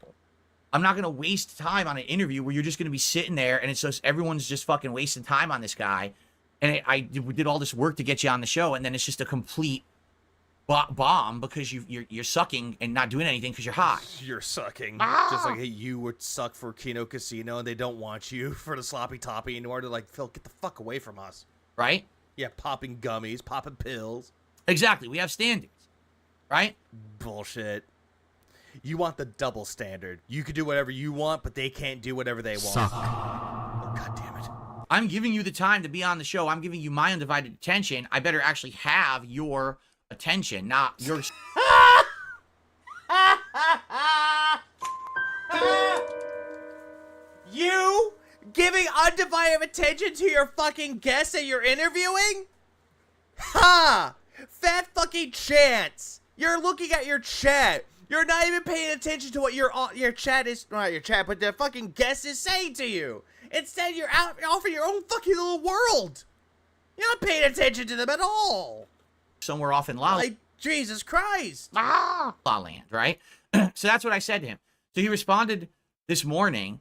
I'm not going to waste time on an interview where you're just going to be sitting there and it's just everyone's just fucking wasting time on this guy. And I did all this work to get you on the show, and then it's just a complete bomb because you're sucking and not doing anything because you're high. You're sucking. Just like, hey, you would suck for Kino Casino, and they don't want you for the Sloppy Toppy anymore. They're like, Phil, get the fuck away from us. Right? Yeah, popping gummies, popping pills. Exactly. We have standards. Right? Bullshit. You want the double standard. You can do whatever you want, but they can't do whatever they want. Suck. Oh, God damn it. I'm giving you the time to be on the show. I'm giving you my undivided attention. I better actually have your attention, not your... You giving undivided attention to your fucking guests that you're interviewing? Ha! Fat fucking chance. You're looking at your chat. You're not even paying attention to what your chat is, not your chat, but the fucking guest is saying to you. Instead, you're out offering your own fucking little world. You're not paying attention to them at all. Somewhere off in La Like, Jesus Christ. La Land, right? So that's what I said to him. So he responded this morning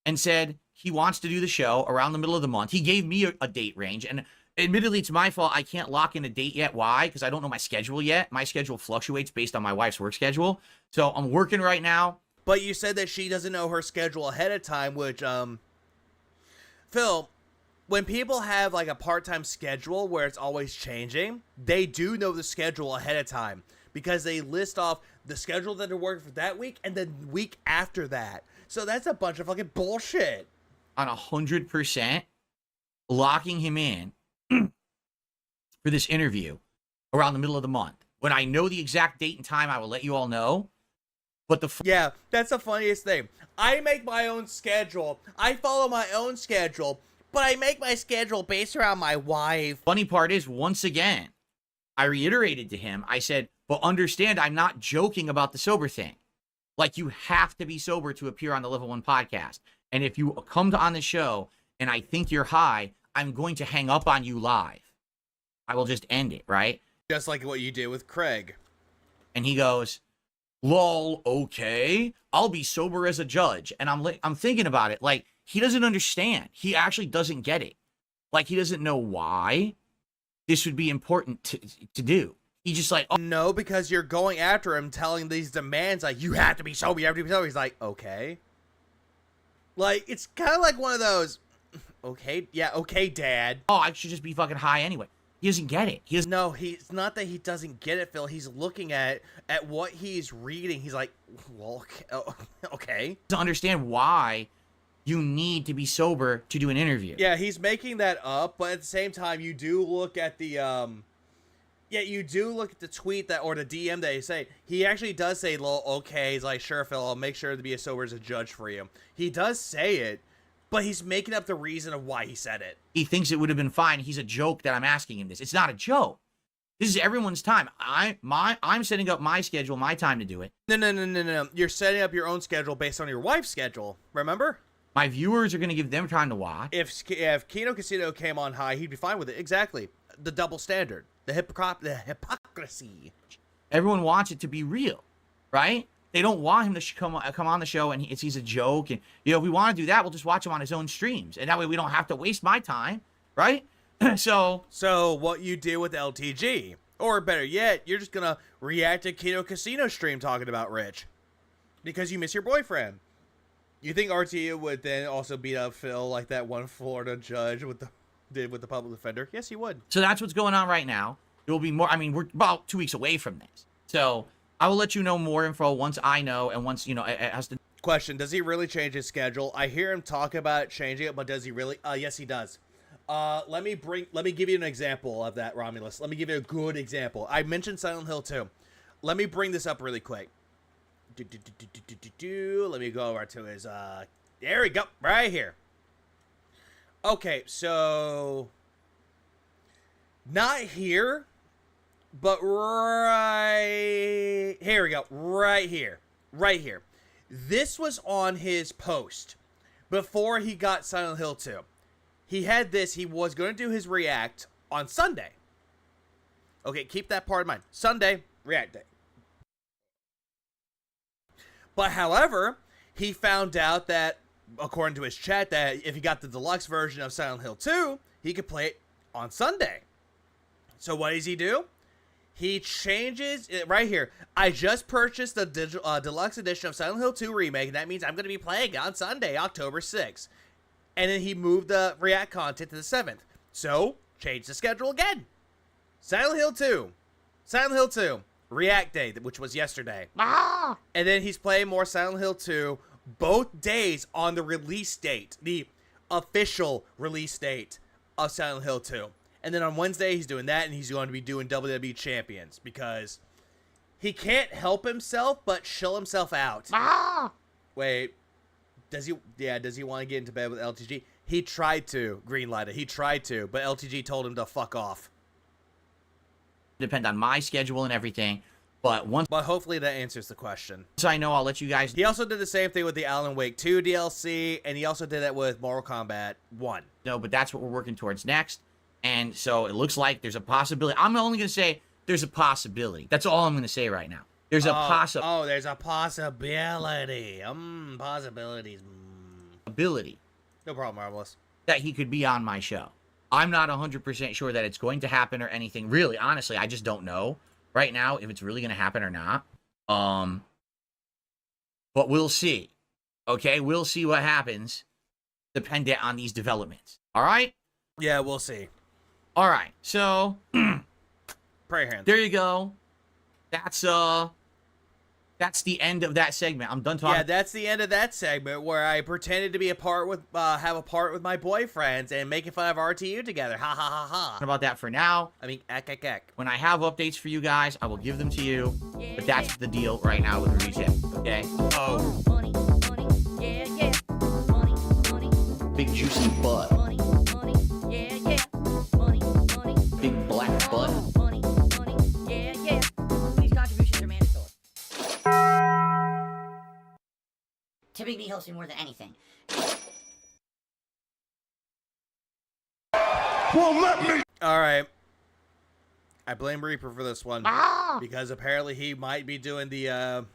and said he wants to do the show around the middle of the month. He gave me a date range, and admittedly, it's my fault. I can't lock in a date yet. Why? Because I don't know my schedule yet. My schedule fluctuates based on my wife's work schedule. So I'm working right now. But you said that she doesn't know her schedule ahead of time, which, Phil, when people have like a part-time schedule where it's always changing, they do know the schedule ahead of time because they list off the schedule that they're working for that week and then week after that. So that's a bunch of fucking bullshit. On 100%, locking him in for this interview around the middle of the month. When I know the exact date and time, I will let you all know. But yeah, that's the funniest thing. I make my own schedule. I follow my own schedule, but I make my schedule based around my wife. Funny part is, once again, I reiterated to him, I said, but understand, I'm not joking about the sober thing. Like, you have to be sober to appear on the Level 1 podcast. And if you come on the show and I think you're high, I'm going to hang up on you live. I will just end it, right? Just like what you did with Craig. And he goes, lol, okay, I'll be sober as a judge. And I'm thinking about it, like, he doesn't understand. He actually doesn't get it. Like, he doesn't know why this would be important to do. He just like, oh. No, because you're going after him, telling these demands, like, you have to be sober, you have to be sober. He's like, okay. Like, it's kind of like one of those, okay, yeah, okay, Dad. Oh, I should just be fucking high anyway. He doesn't get it. He doesn't. No, it's not that he doesn't get it, Phil. He's looking at what he's reading. He's like, well, okay. To understand why you need to be sober to do an interview. Yeah, he's making that up, but at the same time, you do look at the, you do look at the tweet that, or the DM that he say, he actually does say, okay, he's like, sure, Phil, I'll make sure to be as sober as a judge for you. He does say it, but he's making up the reason of why he said it. He thinks it would have been fine. He's a joke that I'm asking him this. It's not a joke. This is everyone's time. I'm setting up my schedule, my time to do it. No. You're setting up your own schedule based on your wife's schedule. Remember? My viewers are going to give them time to watch. If Kino Casino came on high, he'd be fine with it. Exactly. The double standard. The hypocrisy. Everyone wants it to be real, right? They don't want him to come on the show and he's a joke. And, you know, if we want to do that, we'll just watch him on his own streams. And that way we don't have to waste my time, right? So what you do with LTG, or better yet, you're just going to react to Kino Casino stream talking about Rich because you miss your boyfriend. You think RTU would then also beat up Phil like that one Florida judge did with the public defender? Yes, he would. So that's what's going on right now. There will be more. I mean, we're about 2 weeks away from this. So I will let you know more info once I know and once, you know, it has to. Question, does he really change his schedule? I hear him talk about changing it, but does he really? Yes, he does. Let me give you an example of that, Romulus. Let me give you a good example. I mentioned Silent Hill 2. Let me bring this up really quick. Let me go over to his, there we go, right here. Okay, so, not here, but right, here we go, right here. This was on his post before he got Silent Hill 2. He had this, he was going to do his react on Sunday. Okay, keep that part in mind. Sunday, react day. But however, he found out that, according to his chat, that if he got the deluxe version of Silent Hill 2, he could play it on Sunday. So what does he do? He changes it right here. I just purchased the deluxe edition of Silent Hill 2 Remake, and that means I'm going to be playing it on Sunday, October 6th. And then he moved the React content to the 7th. So, change the schedule again. Silent Hill 2. React Day, which was yesterday. And then he's playing more Silent Hill 2 both days on the release date, the official release date of Silent Hill 2. And then on Wednesday, he's doing that, and he's going to be doing WWE Champions because he can't help himself but chill himself out. Wait, does he? Yeah, does he want to get into bed with LTG? He tried to, greenlight it. He tried to, but LTG told him to fuck off. Depend on my schedule and everything, but hopefully that answers the question. So I know, I'll let you guys. He also did the same thing with the Alan Wake 2 DLC, and he also did that with Mortal Kombat 1. No, but that's what we're working towards next, and so it looks like there's a possibility. I'm only gonna say there's a possibility. That's all I'm gonna say right now. There's a possibility. Oh, there's a possibility. Possibilities. Ability. No problem, Marvelous. That he could be on my show. I'm not 100% sure that it's going to happen or anything. Really, honestly, I just don't know right now if it's really going to happen or not. But we'll see. Okay, we'll see what happens dependent on these developments. All right? Yeah, we'll see. All right. So, prayer hands. There you go. That's the end of that segment. I'm done talking. Yeah, that's the end of that segment where I pretended to be have a part with my boyfriends and making fun of RTU together. Ha ha ha ha. About that for now. I mean, ek. When I have updates for you guys, I will give them to you. But that's the deal right now with the retail. Okay. Oh. Big juicy butt. Big black butt. These contributions are mandatory. Tipping me helps me more than anything. Well, let me. All right. I blame Reaper for this one because apparently he might be doing the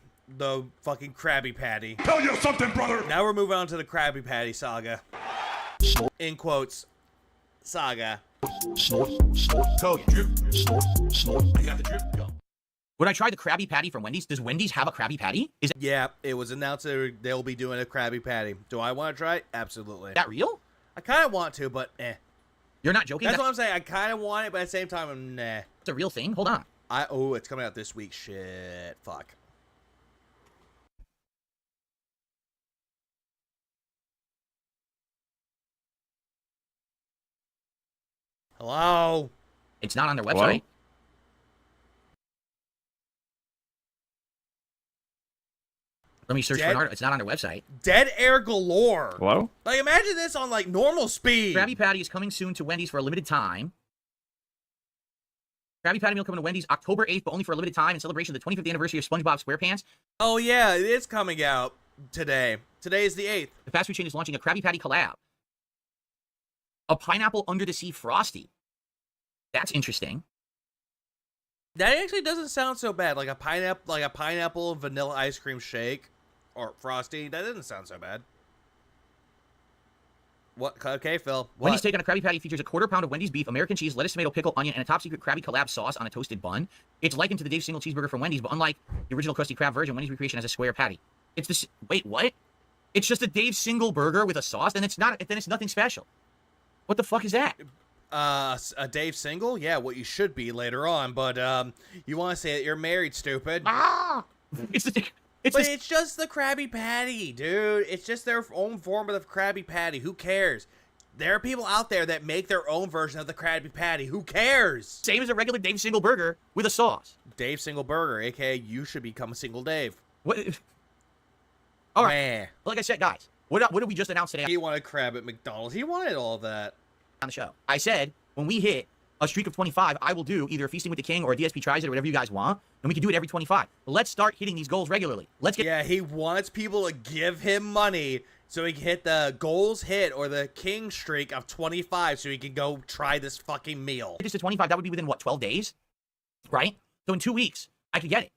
fucking Krabby Patty. Tell you something, brother. Now we're moving on to the Krabby Patty saga. In quotes, saga. Snort. Code. Drip. Snort. I got the drip. Go. Would I try the Krabby Patty from Wendy's? Does Wendy's have a Krabby Patty? Yeah, it was announced that they'll be doing a Krabby Patty. Do I want to try it? Absolutely. Is that real? I kind of want to, but eh. You're not joking? That's what I'm saying. I kind of want it, but at the same time, I'm nah. It's a real thing? Hold on. Oh, it's coming out this week. Shit. Fuck. Hello? It's not on their website. Hello? Let me search for an article. It's not on their website. Dead air galore. Hello? Like, imagine this on, like, normal speed. Krabby Patty is coming soon to Wendy's for a limited time. Krabby Patty meal coming to Wendy's October 8th, but only for a limited time in celebration of the 25th anniversary of SpongeBob SquarePants. Oh, yeah, it is coming out today. Today is the 8th. The fast food chain is launching a Krabby Patty collab. A pineapple under the sea Frosty. That's interesting. That actually doesn't sound so bad. Like a pineapple and vanilla ice cream shake or frosty. That doesn't sound so bad. What? Okay, Phil. What? Wendy's take on a Krabby Patty features a quarter-pound of Wendy's beef, American cheese, lettuce, tomato, pickle, onion, and a top-secret Krabby collab sauce on a toasted bun. It's likened to the Dave Single cheeseburger from Wendy's, but unlike the original Krusty Krab version, Wendy's recreation has a square patty. It's this. Wait, what? It's just a Dave Single burger with a sauce, and it's not. Then it's nothing special. What the fuck is that? A Dave Single? Yeah, what you should be later on, but you want to say that you're married, stupid. Ah! It's just the Krabby Patty, dude. It's just their own form of the Krabby Patty. Who cares? There are people out there that make their own version of the Krabby Patty. Who cares? Same as a regular Dave Single burger with a sauce. Dave Single Burger, aka you should become a single Dave. What? All right. Like I said, guys, what did we just announce today? He wanted crab at McDonald's. He wanted all of that. On the show. I said, when we hit a streak of 25, I will do either a Feasting with the King or a DSP Tries It or whatever you guys want, and we can do it every 25. But let's start hitting these goals regularly. Let's get. Yeah, he wants people to give him money so he can hit the goals hit or the king streak of 25 so he can go try this fucking meal. Just to 25, that would be within, what, 12 days? Right? So in 2 weeks, I could get it.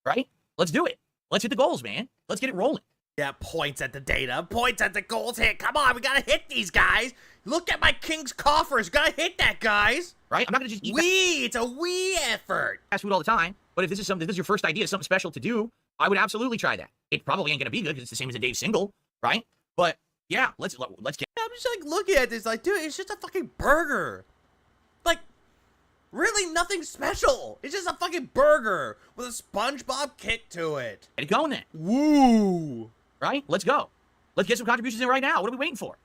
Right? Let's do it. Let's hit the goals, man. Let's get it rolling. Yeah, points at the data, points at the goals hit. Come on, we gotta hit these guys. Look at my king's coffers. Gotta hit that, guys. Right? I'm not gonna just eat. It's a we effort. Fast food all the time. But if this is your first idea, something special to do, I would absolutely try that. It probably ain't gonna be good because it's the same as a Dave Single, right? But yeah, let's get. I'm just like looking at this, like, dude, it's just a fucking burger. Like, really nothing special. It's just a fucking burger with a SpongeBob kick to it. Get it going then. Woo. Right? Let's go. Let's get some contributions in right now. What are we waiting for?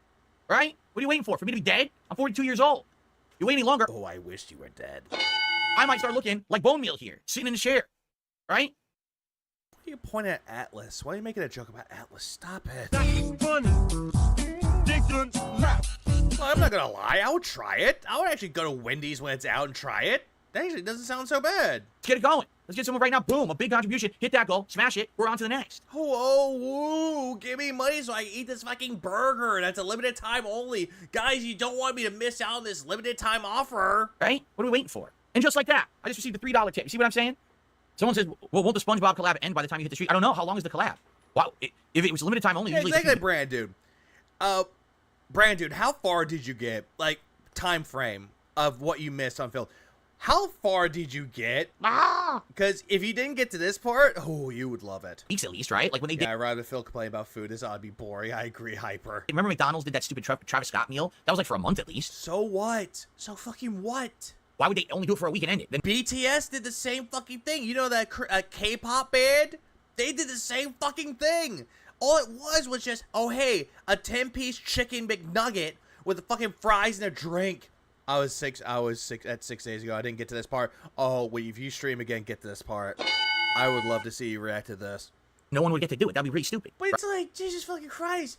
Right? What are you waiting for? For me to be dead? I'm 42 years old. You wait any longer? Oh, I wished you were dead. I might start looking like Bone Meal here, sitting in a chair. Right? Why are you pointing at Atlas? Why are you making a joke about Atlas? Stop it. Well, I'm not gonna lie. I would try it. I would actually go to Wendy's when it's out and try it. That actually doesn't sound so bad. Let's get it going. Let's get someone right now. Boom. A big contribution. Hit that goal. Smash it. We're on to the next. Oh, woo. Give me money so I can eat this fucking burger. That's a limited time only. Guys, you don't want me to miss out on this limited time offer. Right? What are we waiting for? And just like that, I just received a $3 tip. You see what I'm saying? Someone says, well, won't the SpongeBob collab end by the time you hit the street? I don't know. How long is the collab? Wow. If it was limited time only, usually... Exactly, Brand Dude. Brand Dude, how far did you get? Like, time frame of what you missed on film. How far did you get? Because if you didn't get to this part, oh, you would love it. Weeks at least, right? Like when they did. Yeah, I'd rather Phil complain about food. This ought to be boring. I agree, Hyper. Remember McDonald's did that stupid Travis Scott meal? That was like for a month at least. So what? So fucking what? Why would they only do it for a week and end it? Then BTS did the same fucking thing. You know that K-pop band? They did the same fucking thing. All it was just, oh hey, a 10-piece chicken McNugget with the fucking fries and a drink. I was 6 days ago. I didn't get to this part. Oh, wait, if you stream again, get to this part. I would love to see you react to this. No one would get to do it. That'd be really stupid. But it's like, Jesus fucking Christ.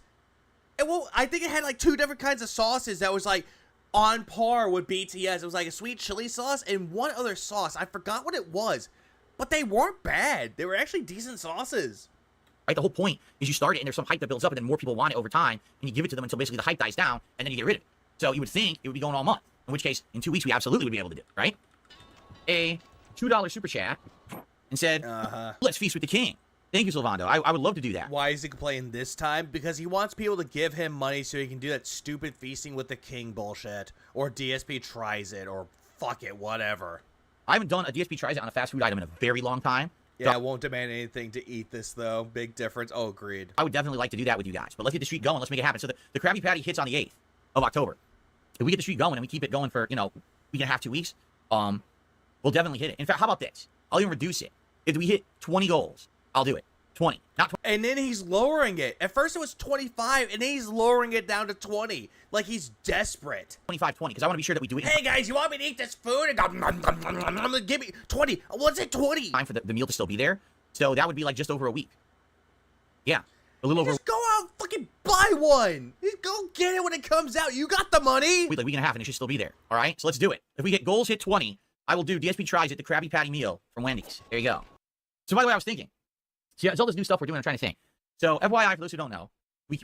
And well, I think it had like 2 different kinds of sauces that was like on par with BTS. It was like a sweet chili sauce and one other sauce. I forgot what it was, but they weren't bad. They were actually decent sauces. Right, the whole point is you start it and there's some hype that builds up and then more people want it over time and you give it to them until basically the hype dies down and then you get rid of it. So you would think it would be going all month. In which case, in 2 weeks, we absolutely would be able to do it, right? A $2 super chat and said, let's feast with the king. Thank you, Silvando. I would love to do that. Why is he complaining this time? Because he wants people to give him money so he can do that stupid feasting with the king bullshit. Or DSP tries it, or fuck it, whatever. I haven't done a DSP tries it on a fast food item in a very long time. Yeah, I won't demand anything to eat this, though. Big difference. Oh, agreed. I would definitely like to do that with you guys. But let's get the streak going. Let's make it happen. So the Krabby Patty hits on the 8th of October. If we get the streak going and we keep it going for, week and a half, 2 weeks, we'll definitely hit it. In fact, how about this? I'll even reduce it. If we hit 20 goals, I'll do it. 20, not 20. And then he's lowering it. At first it was 25, and then he's lowering it down to 20. Like he's desperate. 25, 20, because I want to be sure that we do it. Hey guys, you want me to eat this food? And go, give me 20. What's it, 20? Time for the meal to still be there. So that would be like just over a week. Yeah. A little over. Just go out and fucking buy one. Just go get it when it comes out. You got the money. Wait, like a week and a half and it should still be there. All right, so let's do it. If we get goals hit 20, I will do DSP Tries It, the Krabby Patty meal from Wendy's. There you go. So by the way, I was thinking. See, it's all this new stuff we're doing. I'm trying to think. So FYI, for those who don't know,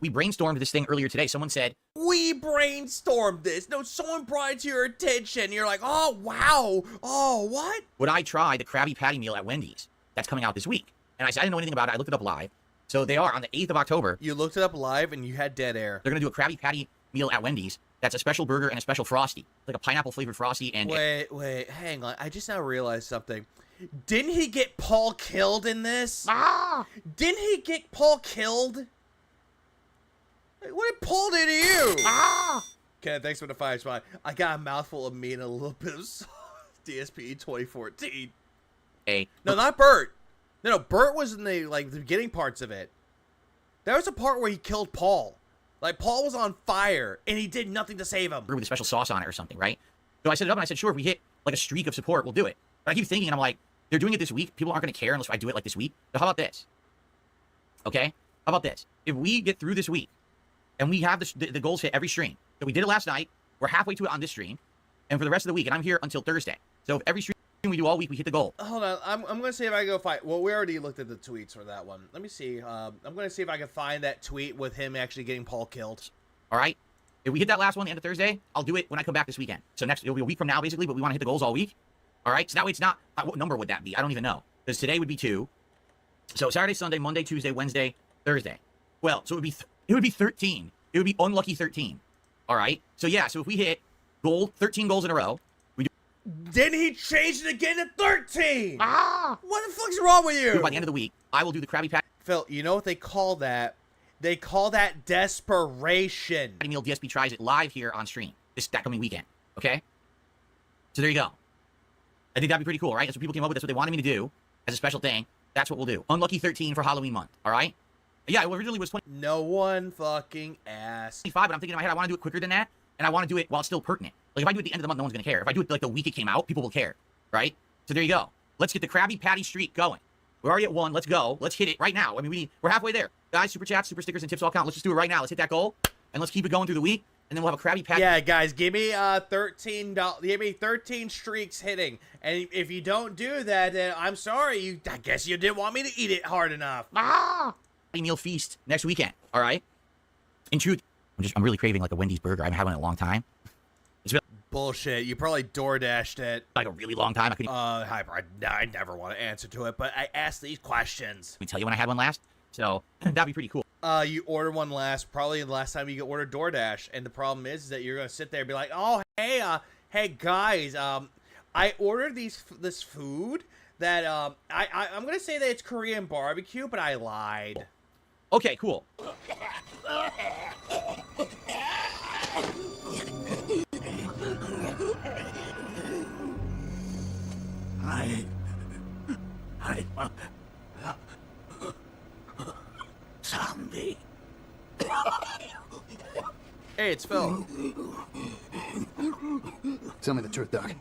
we brainstormed this thing earlier today. Someone said, we brainstormed this. No, someone brought it to your attention. You're like, oh, wow. Oh, what? would I try the Krabby Patty meal at Wendy's? That's coming out this week. And I said, I didn't know anything about it. I looked it up live. So they are on the 8th of October. You looked it up live and you had dead air. They're going to do a Krabby Patty meal at Wendy's. That's a special burger and a special Frosty. Like a pineapple flavored Frosty. And Wait, hang on. I just now realized something. Didn't he get Paul killed in this? Didn't he get Paul killed? What did Paul do to you? Okay, thanks for the 5 spot. I got a mouthful of meat and a little bit of DSP 2014. No, not Bert. No, Bert was in the beginning parts of it. There was a part where he killed Paul. Like, Paul was on fire, and he did nothing to save him. With a special sauce on it or something, right? So I set it up, and I said, sure, if we hit, like, a streak of support, we'll do it. But I keep thinking, and I'm like, they're doing it this week. People aren't going to care unless I do it, like, this week. So how about this? Okay? How about this? If we get through this week, and we have the goals hit every stream. So we did it last night. We're halfway to it on this stream. And for the rest of the week, and I'm here until Thursday. So if every stream we do all week, we hit the goal. Hold on. I'm going to see if I can go find... Well, we already looked at the tweets for that one. Let me see. I'm going to see if I can find that tweet with him actually getting Paul killed. All right? If we hit that last one the end of Thursday, I'll do it when I come back this weekend. So it'll be a week from now, basically, but we want to hit the goals all week. All right? So that way it's not... What number would that be? I don't even know. Because today would be 2. So Saturday, Sunday, Monday, Tuesday, Wednesday, Thursday. Well, so it would be 13. It would be unlucky 13. All right? So yeah, so if we hit 13 goals in a row, then he changed it again to 13! What the fuck's wrong with you? By the end of the week, I will do the Krabby Patty. Phil, you know what they call that? They call that desperation. Patty Meal DSP tries it live here on stream that coming weekend. Okay? So there you go. I think that'd be pretty cool, right? That's what people came up with. That's what they wanted me to do as a special thing. That's what we'll do. Unlucky 13 for Halloween month. All right? Yeah, it originally was 20. No one fucking asked. 25, but I'm thinking in my head, I want to do it quicker than that, and I want to do it while it's still pertinent. Like, if I do it at the end of the month, no one's going to care. If I do it, like, the week it came out, people will care, right? So there you go. Let's get the Krabby Patty streak going. We're already at 1. Let's go. Let's hit it right now. I mean, we're halfway there. Guys, super chats, super stickers, and tips all count. Let's just do it right now. Let's hit that goal, and let's keep it going through the week, and then we'll have a Krabby Patty. Yeah, guys, give me give me 13 streaks hitting, and if you don't do that, then I'm sorry. I guess you didn't want me to eat it hard enough. Meal feast next weekend. All right. In truth, I'm really craving like a Wendy's burger. I haven't had one in a long time. It's been bullshit. You probably DoorDashed it like a really long time. I never want to answer to it, but I ask these questions. Let me tell you when I had one last. So that'd be pretty cool. You ordered one probably the last time you ordered DoorDash, and the problem is that you're gonna sit there and be like, oh hey guys, I ordered this food that I'm gonna say that it's Korean barbecue, but I lied. Okay, cool. Zombie. Hey, it's Phil. Tell me the truth, Doc.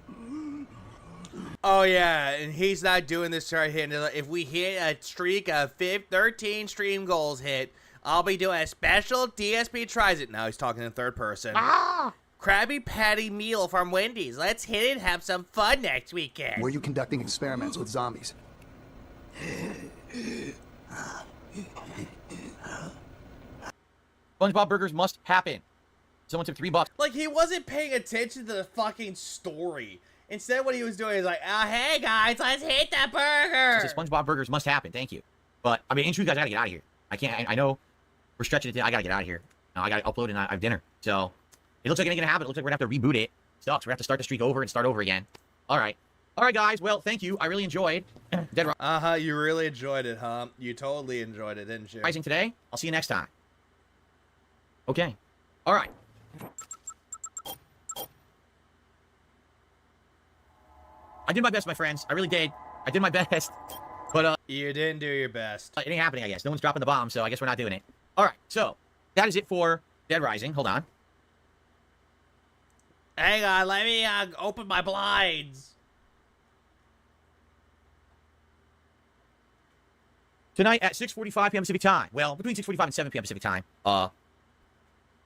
Oh yeah, and he's not doing this right here. If we hit a streak of 13 stream goals hit, I'll be doing a special DSP tries it. Now he's talking in third person. Krabby Patty meal from Wendy's. Let's hit it and have some fun next weekend. Were you conducting experiments with zombies? SpongeBob burgers must happen. Someone took $3. Like, he wasn't paying attention to the fucking story. Instead, what he was doing is like, hey guys, let's hit that burger. So SpongeBob burgers must happen. Thank you. But I mean, in truth, guys, I gotta get out of here. I can't. I know we're stretching it. I gotta get out of here. Now I gotta upload and I have dinner. So it looks like it ain't gonna happen. It looks like we're gonna have to reboot it. Sucks. We're gonna have to start the streak over and start over again. All right, guys. Well, thank you. I really enjoyed Dead Rising. You really enjoyed it, huh? You totally enjoyed it, didn't you? Rising today. I'll see you next time. Okay. All right. I did my best, my friends. I really did. I did my best. But, you didn't do your best. It ain't happening, I guess. No one's dropping the bomb, so I guess we're not doing it. All right, so that is it for Dead Rising. Hold on. Hang on, let me open my blinds. Tonight at 6:45 p.m. Pacific time. Well, between 6:45 and 7 p.m. Pacific time.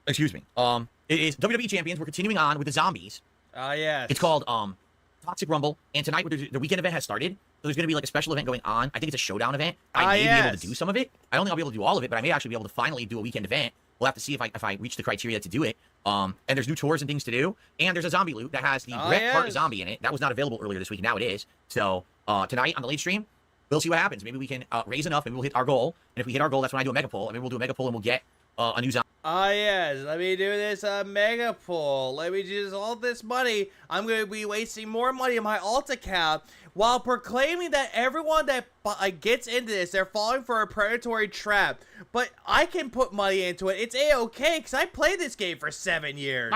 Excuse me. It is WWE Champions. We're continuing on with the zombies. Oh, yes. It's called, Toxic Rumble, and tonight the weekend event has started. So there's going to be like a special event going on. I think it's a showdown event. I may be able to do some of it. I don't think I'll be able to do all of it, but I may actually be able to finally do a weekend event. We'll have to see if I reach the criteria to do it. And there's new tours and things to do. And there's a zombie loot that has the Bret Hart zombie in it. That was not available earlier this week. Now it is. So tonight on the late stream, we'll see what happens. Maybe we can raise enough. Maybe we'll hit our goal. And if we hit our goal, that's when I do a mega pull. And maybe we'll do a mega pull and we'll get a new zombie. Yes, let me do this mega pull. Let me use all this money. I'm going to be wasting more money on my alt account while proclaiming that everyone that gets into this, they're falling for a predatory trap. But I can put money into it. It's A-okay because I played this game for 7 years.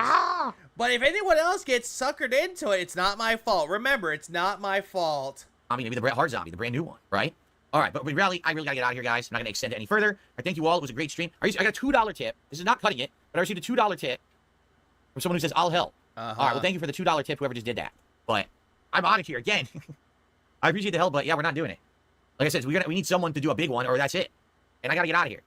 But if anyone else gets suckered into it, it's not my fault. Remember, it's not my fault. I mean, maybe the Bret Hart zombie, the brand new one, right? All right, but I really got to get out of here, guys. I'm not going to extend it any further. I thank you all. It was a great stream. I got a $2 tip. This is not cutting it, but I received a $2 tip from someone who says, I'll help. All right, well, thank you for the $2 tip, whoever just did that. But I'm out of here again. I appreciate the help, but yeah, we're not doing it. Like I said, we need someone to do a big one, or that's it. And I got to get out of here.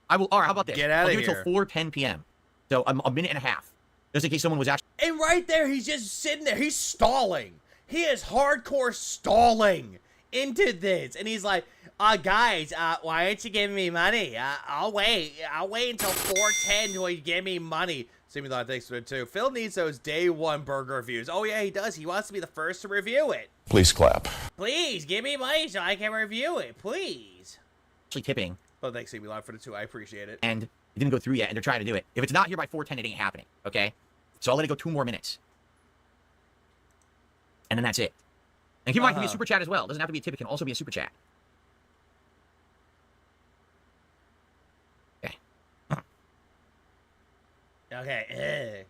All right, how about this? Get out of here. I'll do it till 4:10 p.m. So a minute and a half, just in case someone was actually... And right there, he's just sitting there. He's stalling. He is hardcore stalling into this. And he's like, guys, why aren't you giving me money? I'll wait until 4:10 till you give me money. Assuming that thanks for it too. Phil needs those day one burger reviews. Oh yeah, he does. He wants to be the first to review it. Please clap. Please give me money so I can review it. Please. Actually tipping. Oh, thanks, CB Live for the 2. I appreciate it. And it didn't go through yet, and they're trying to do it. If it's not here by 4:10, it ain't happening. Okay? So I'll let it go 2 more minutes. And then that's it. And keep in mind, it can be a super chat as well. It doesn't have to be a tip. It can also be a super chat. Okay. Okay.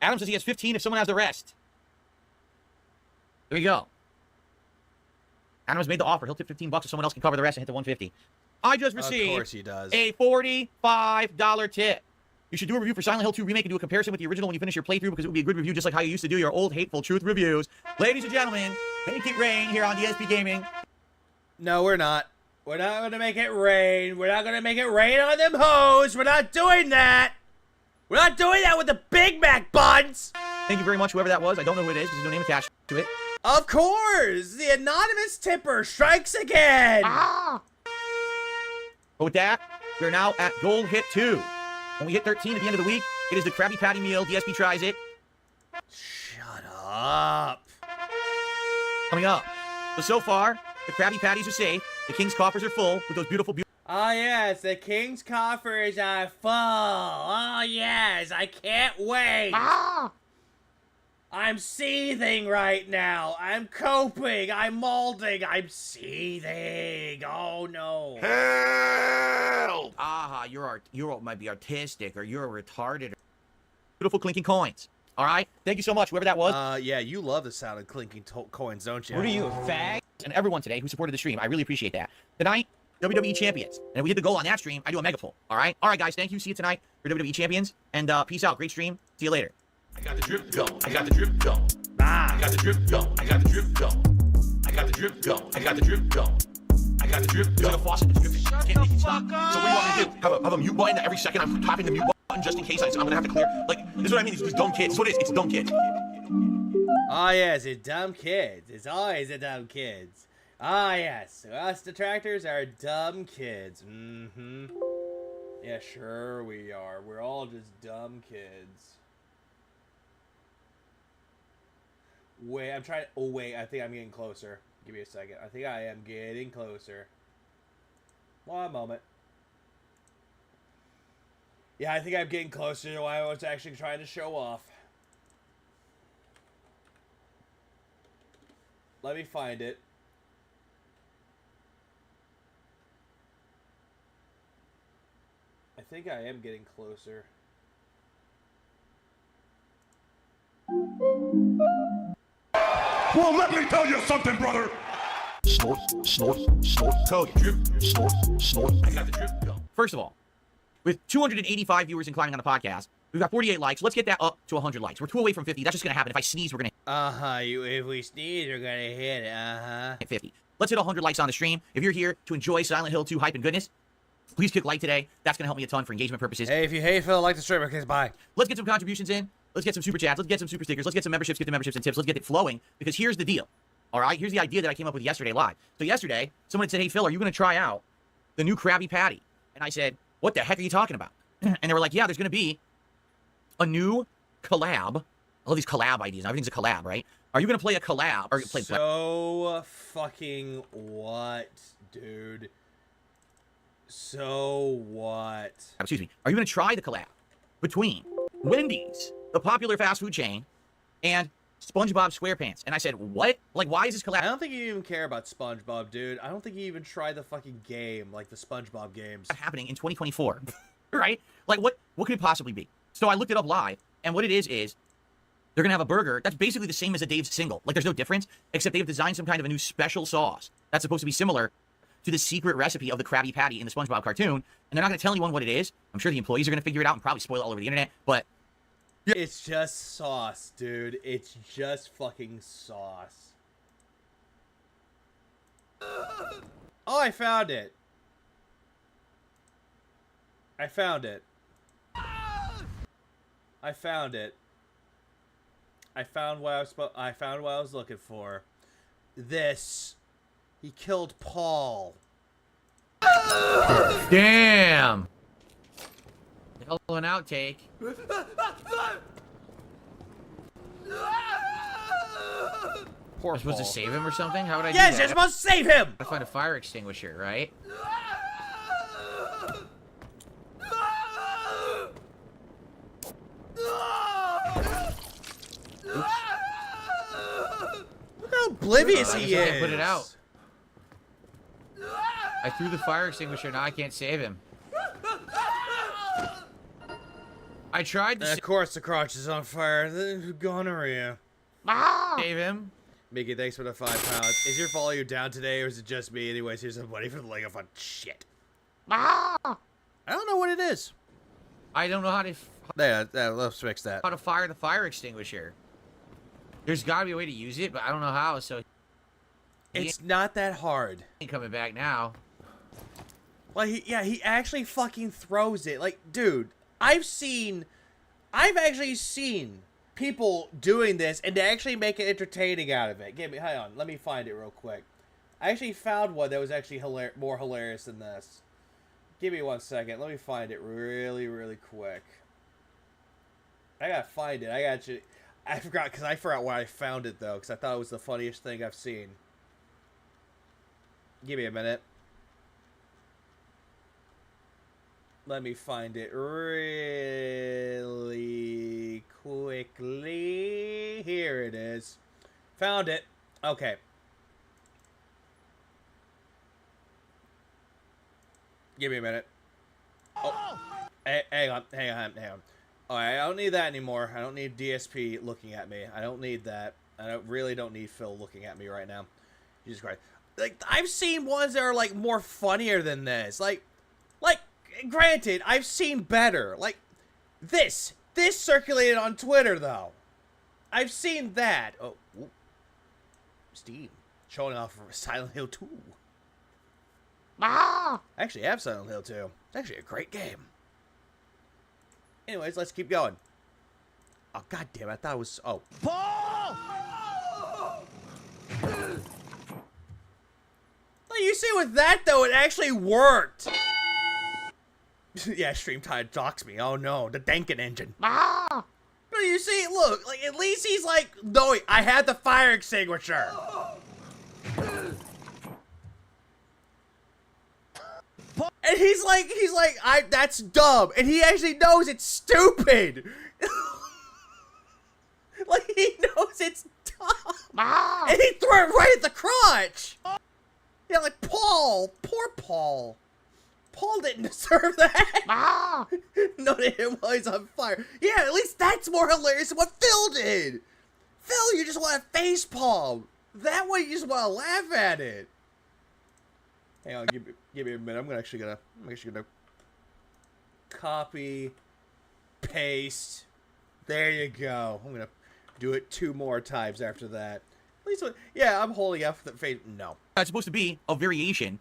Adam says he has 15 if someone has the rest. There we go. Adam's made the offer. He'll tip $15 if someone else can cover the rest and hit the 150. I just received Of course he does. a $45 tip. You should do a review for Silent Hill 2 Remake and do a comparison with the original when you finish your playthrough because it would be a good review just like how you used to do your old hateful truth reviews. Ladies and gentlemen, make it rain here on DSP Gaming. No, we're not. We're not going to make it rain. We're not going to make it rain on them hoes. We're not doing that. We're not doing that with the Big Mac buns. Thank you very much, whoever that was. I don't know who it is because there's no name attached to it. Of course. The anonymous tipper strikes again. But with that, we're now at goal hit 2. When we hit 13 at the end of the week, it is the Krabby Patty meal. DSP tries it. Shut up. Coming up. So far, the Krabby Patties are safe. The King's coffers are full with those beautiful... Oh, yes. The King's coffers are full. Oh, yes. I can't wait. I'm seething right now. I'm coping. I'm molding. I'm seething. Oh, no. Help! Aha, you might be artistic or you're retarded. Beautiful clinking coins. All right? Thank you so much, whoever that was. Yeah, you love the sound of clinking coins, don't you? What are you, a fag? And everyone today who supported the stream. I really appreciate that. Tonight, WWE Champions. And if we hit the goal on that stream, I do a mega pull. All right? All right, guys. Thank you. See you tonight for WWE Champions. And peace out. Great stream. See you later. I got the drip go. I got the drip go. I got the drip go. I got the drip go. I got the drip go. I got the drip go. I got the drip go. There's a faucet in the description. Can't make it stop. So what do you want me to do? Have a mute button every second I'm tapping the mute button just in case I'm gonna have to clear. Like, this is what I mean. These dumb kids. This is what it is. It's dumb kids. Oh, yes. It's dumb kids. It's always the dumb kids. Ah, yes. Us detractors are dumb kids. Mm-hmm. Yeah, sure we are. We're all just dumb kids. Wait, I'm trying to... Oh, wait. I think I'm getting closer. Give me a second. I think I am getting closer. One moment. Yeah, I think I'm getting closer to what I was actually trying to show off. Let me find it. I think I am getting closer. Well, let me tell you something, brother. Snort, snort, snort, code, drip, snort, snort. I got the drip go. First of all, with 285 viewers and climbing on the podcast, we've got 48 likes. Let's get that up to 100 likes. We're 2 away from 50. That's just going to happen. If I sneeze, we're going to... If we sneeze, we're going to hit it. 50. Let's hit 100 likes on the stream. If you're here to enjoy Silent Hill 2 hype and goodness, please click like today. That's going to help me a ton for engagement purposes. Hey, if you hate Phil, like the stream. Okay, bye. Let's get some contributions in. Let's get some super chats. Let's get some super stickers. Let's get some memberships. Get the memberships and tips. Let's get it flowing. Because here's the deal. All right, here's the idea that I came up with yesterday live. So yesterday, someone had said, "Hey Phil, are you going to try out the new Krabby Patty?" And I said, "What the heck are you talking about?" And they were like, "Yeah, there's going to be a new collab." All these collab ideas. Everything's a collab, right? Are you going to play a collab? Or play So fucking what, dude? So what? Excuse me. Are you going to try the collab between Wendy's, the popular fast food chain, and SpongeBob SquarePants? And I said, what? Like, why is this collab? I don't think you even care about SpongeBob, dude. I don't think you even try the fucking game, like the SpongeBob games. Happening in 2024, right? Like, what could it possibly be? So I looked it up live, and what it is they're gonna have a burger that's basically the same as a Dave's single. Like, there's no difference, except they've designed some kind of a new special sauce that's supposed to be similar to the secret recipe of the Krabby Patty in the SpongeBob cartoon. And they're not gonna tell anyone what it is. I'm sure the employees are gonna figure it out and probably spoil it all over the internet, but it's just sauce, dude. It's just fucking sauce. Oh, I found it. I found it. I found it. I found what I was looking for. This. He killed Paul. damn. The hell of an outtake. Poor I'm supposed to Paul. save him or something? How would I do Yes, that? you're supposed to save him! I find a fire extinguisher, right? Look how oblivious I he guess I is. can't put it out. I threw the fire extinguisher, now I can't save him. I tried to Of course the crotch is on fire. The gonorrhea. save him. Mickey, thanks for the £5. Is your volume down today, or is it just me? Anyways, here's some money for the Lego Fun. Shit. I don't know what it is. I don't know how to Let's fix that. how to fire the fire extinguisher. There's gotta be a way to use it, but I don't know how, so It's not that hard. he ain't coming back now. Like, he actually fucking throws it. Like, dude, I've actually seen people doing this, and they actually make it entertaining out of it. Hang on, let me find it real quick. I actually found one that was actually more hilarious than this. Give me 1 second. Let me find it really, really quick. I gotta find it. I forgot why I found it, though, because I thought it was the funniest thing I've seen. Give me a minute. Let me find it really quickly. Here it is. Found it. Okay. Give me a minute. Oh, hang on. Oh, I don't need that anymore. I don't need DSP looking at me. I don't need that. Really don't need Phil looking at me right now. Jesus Christ. Like, I've seen ones that are, like, more funnier than this. Like, granted, I've seen better. Like, this circulated on Twitter, though. I've seen that. Oh, Steam showing off for Silent Hill 2. I actually have Silent Hill 2. It's actually a great game. Anyways, let's keep going. Oh, god damn it. I thought it was... Oh. Paul! Well, you see with that, though, it actually worked. Yeah, Streamtide doxed me. Oh, no. The Dankin engine. But you see, look. Like, at least he's like, no, I had the fire extinguisher. And he's like, that's dumb. And he actually knows it's stupid. Like, he knows it's dumb. And he threw it right at the crotch. Yeah, like, Paul. Poor Paul. Paul didn't deserve that. No, to him while he's on fire. Yeah, at least that's more hilarious than what Phil did. Phil, you just want to facepalm. That way you just want to laugh at it. Hang on, give me a minute. I'm actually gonna copy, paste. There you go. I'm gonna do it 2 more times after that. At least, yeah, I'm holding up the face. No, It's supposed to be a variation.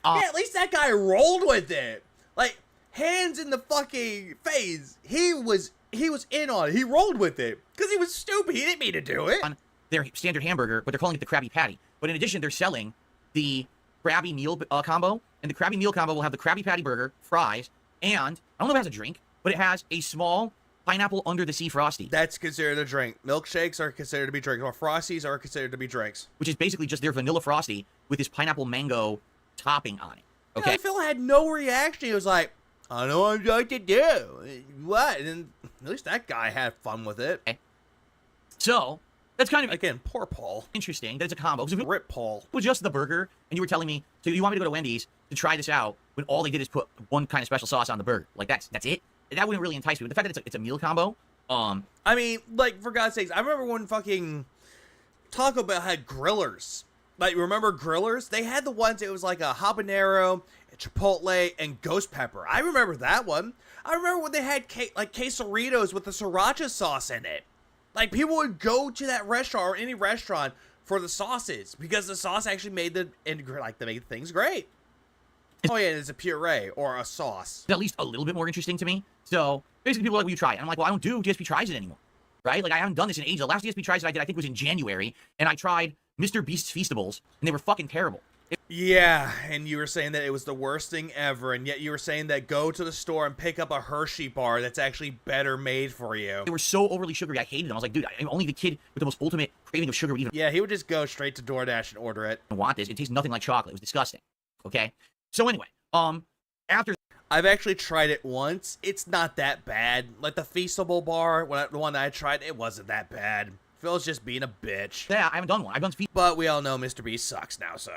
yeah, at least that guy rolled with it. Like, hands in the fucking face. He was he was in on it. He rolled with it because he was stupid. He didn't mean to do it. On their standard hamburger, but they're calling it the Krabby Patty. But in addition, they're selling the Krabby Meal combo, and the Krabby Meal combo will have the Krabby Patty burger, fries, and I don't know if it has a drink, but it has a small pineapple under the sea Frosty. That's considered a drink. Milkshakes are considered to be drinks, or Frosties are considered to be drinks. Which is basically just their vanilla Frosty with this pineapple mango topping on it. Okay. Yeah, Phil had no reaction. He was like, I don't know what I'm going to do. What? And at least that guy had fun with it. Okay. So, that's kind of... Again, poor Paul. Interesting that it's a combo. Rip Paul. It was just the burger, and you were telling me, so you want me to go to Wendy's to try this out when all they did is put one kind of special sauce on the burger. Like, that's it? That wouldn't really entice me. But the fact that it's a meal combo, I mean, like, for God's sakes, I remember when fucking Taco Bell had grillers. Like, remember grillers? They had the ones, it was like a habanero, a chipotle, and ghost pepper. I remember that one. I remember when they had, like, quesadillas with the sriracha sauce in it. Like, people would go to that restaurant or any restaurant for the sauces because the sauce actually made they made things great. Oh, yeah, it's a puree or a sauce. It's at least a little bit more interesting to me. So, basically, people are like, will you try it? And I'm like, well, I don't do DSP Tries It anymore. Right? Like, I haven't done this in ages. The last DSP Tries It I did, I think, was in January. And I tried Mr. Beast's Feastables, and they were fucking terrible. Yeah, and you were saying that it was the worst thing ever, and yet you were saying that go to the store and pick up a Hershey bar that's actually better made for you. They were so overly sugary, I hated them. I was like, dude, I'm only the kid with the most ultimate craving of sugar would even... Yeah, he would just go straight to DoorDash and order it. I want this. It tastes nothing like chocolate. It was disgusting. Okay? So anyway, after... I've actually tried it once. It's not that bad. Like the Feastable bar, the one that I tried, it wasn't that bad. Phil's just being a bitch. Yeah, I haven't done one. I've done Feast. But we all know Mr. Beast sucks now, so.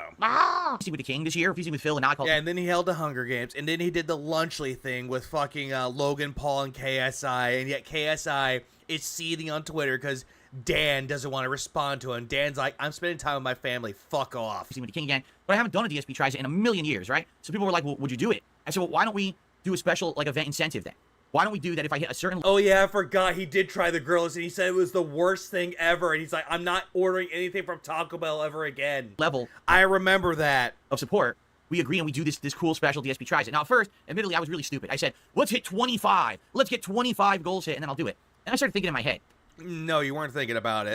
Feasting with the King this year, feasting with Phil, and now I call Yeah, and then he held the Hunger Games, and then he did the Lunchly thing with fucking Logan Paul and KSI, and yet KSI is seething on Twitter because Dan doesn't want to respond to him. Dan's like, I'm spending time with my family. Fuck off. Feasting with the King again, but I haven't done a DSP Tries It in a million years, right? So people were like, well, would you do it? I said, well, why don't we do a special like event incentive then? Why don't we do that if I hit a certain... Oh, yeah, I forgot. He did try the grills, and he said it was the worst thing ever. And he's like, I'm not ordering anything from Taco Bell ever again. Level. I remember that. Of support. We agree and we do this cool special DSP Tries It. Now, at first, admittedly, I was really stupid. I said, let's hit 25. Let's get 25 goals hit, and then I'll do it. And I started thinking in my head. No, you weren't thinking about it.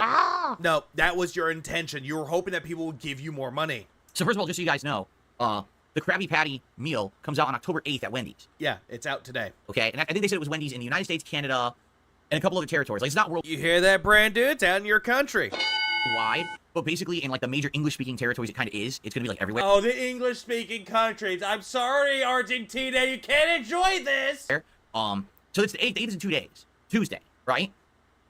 No, that was your intention. You were hoping that people would give you more money. So first of all, just so you guys know, the Krabby Patty meal comes out on October 8th at Wendy's. Yeah, it's out today. Okay, and I think they said it was Wendy's in the United States, Canada, and a couple other territories. Like, it's not world... You hear that, Brand Dude? It's out in your country. Wide, but basically in, like, the major English-speaking territories, it kind of is. It's going to be, like, everywhere. Oh, the English-speaking countries. I'm sorry, Argentina. You can't enjoy this. So it's the 8th. The 8th is in 2 days. Tuesday, right?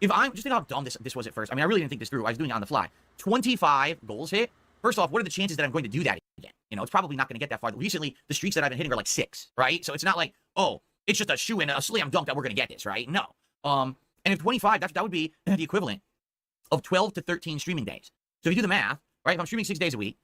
If I'm... Just think how dumb this was at first. I mean, I really didn't think this through. I was doing it on the fly. 25 goals hit. First off, what are the chances that I'm going to do that again? You know, it's probably not going to get that far. Recently, the streaks that I've been hitting are like 6, right? So it's not like, oh, it's just a shoe-in, a slam dunk that we're going to get this, right? No. And if 25, that would be the equivalent of 12 to 13 streaming days. So if you do the math, right, if I'm streaming 6 days a week,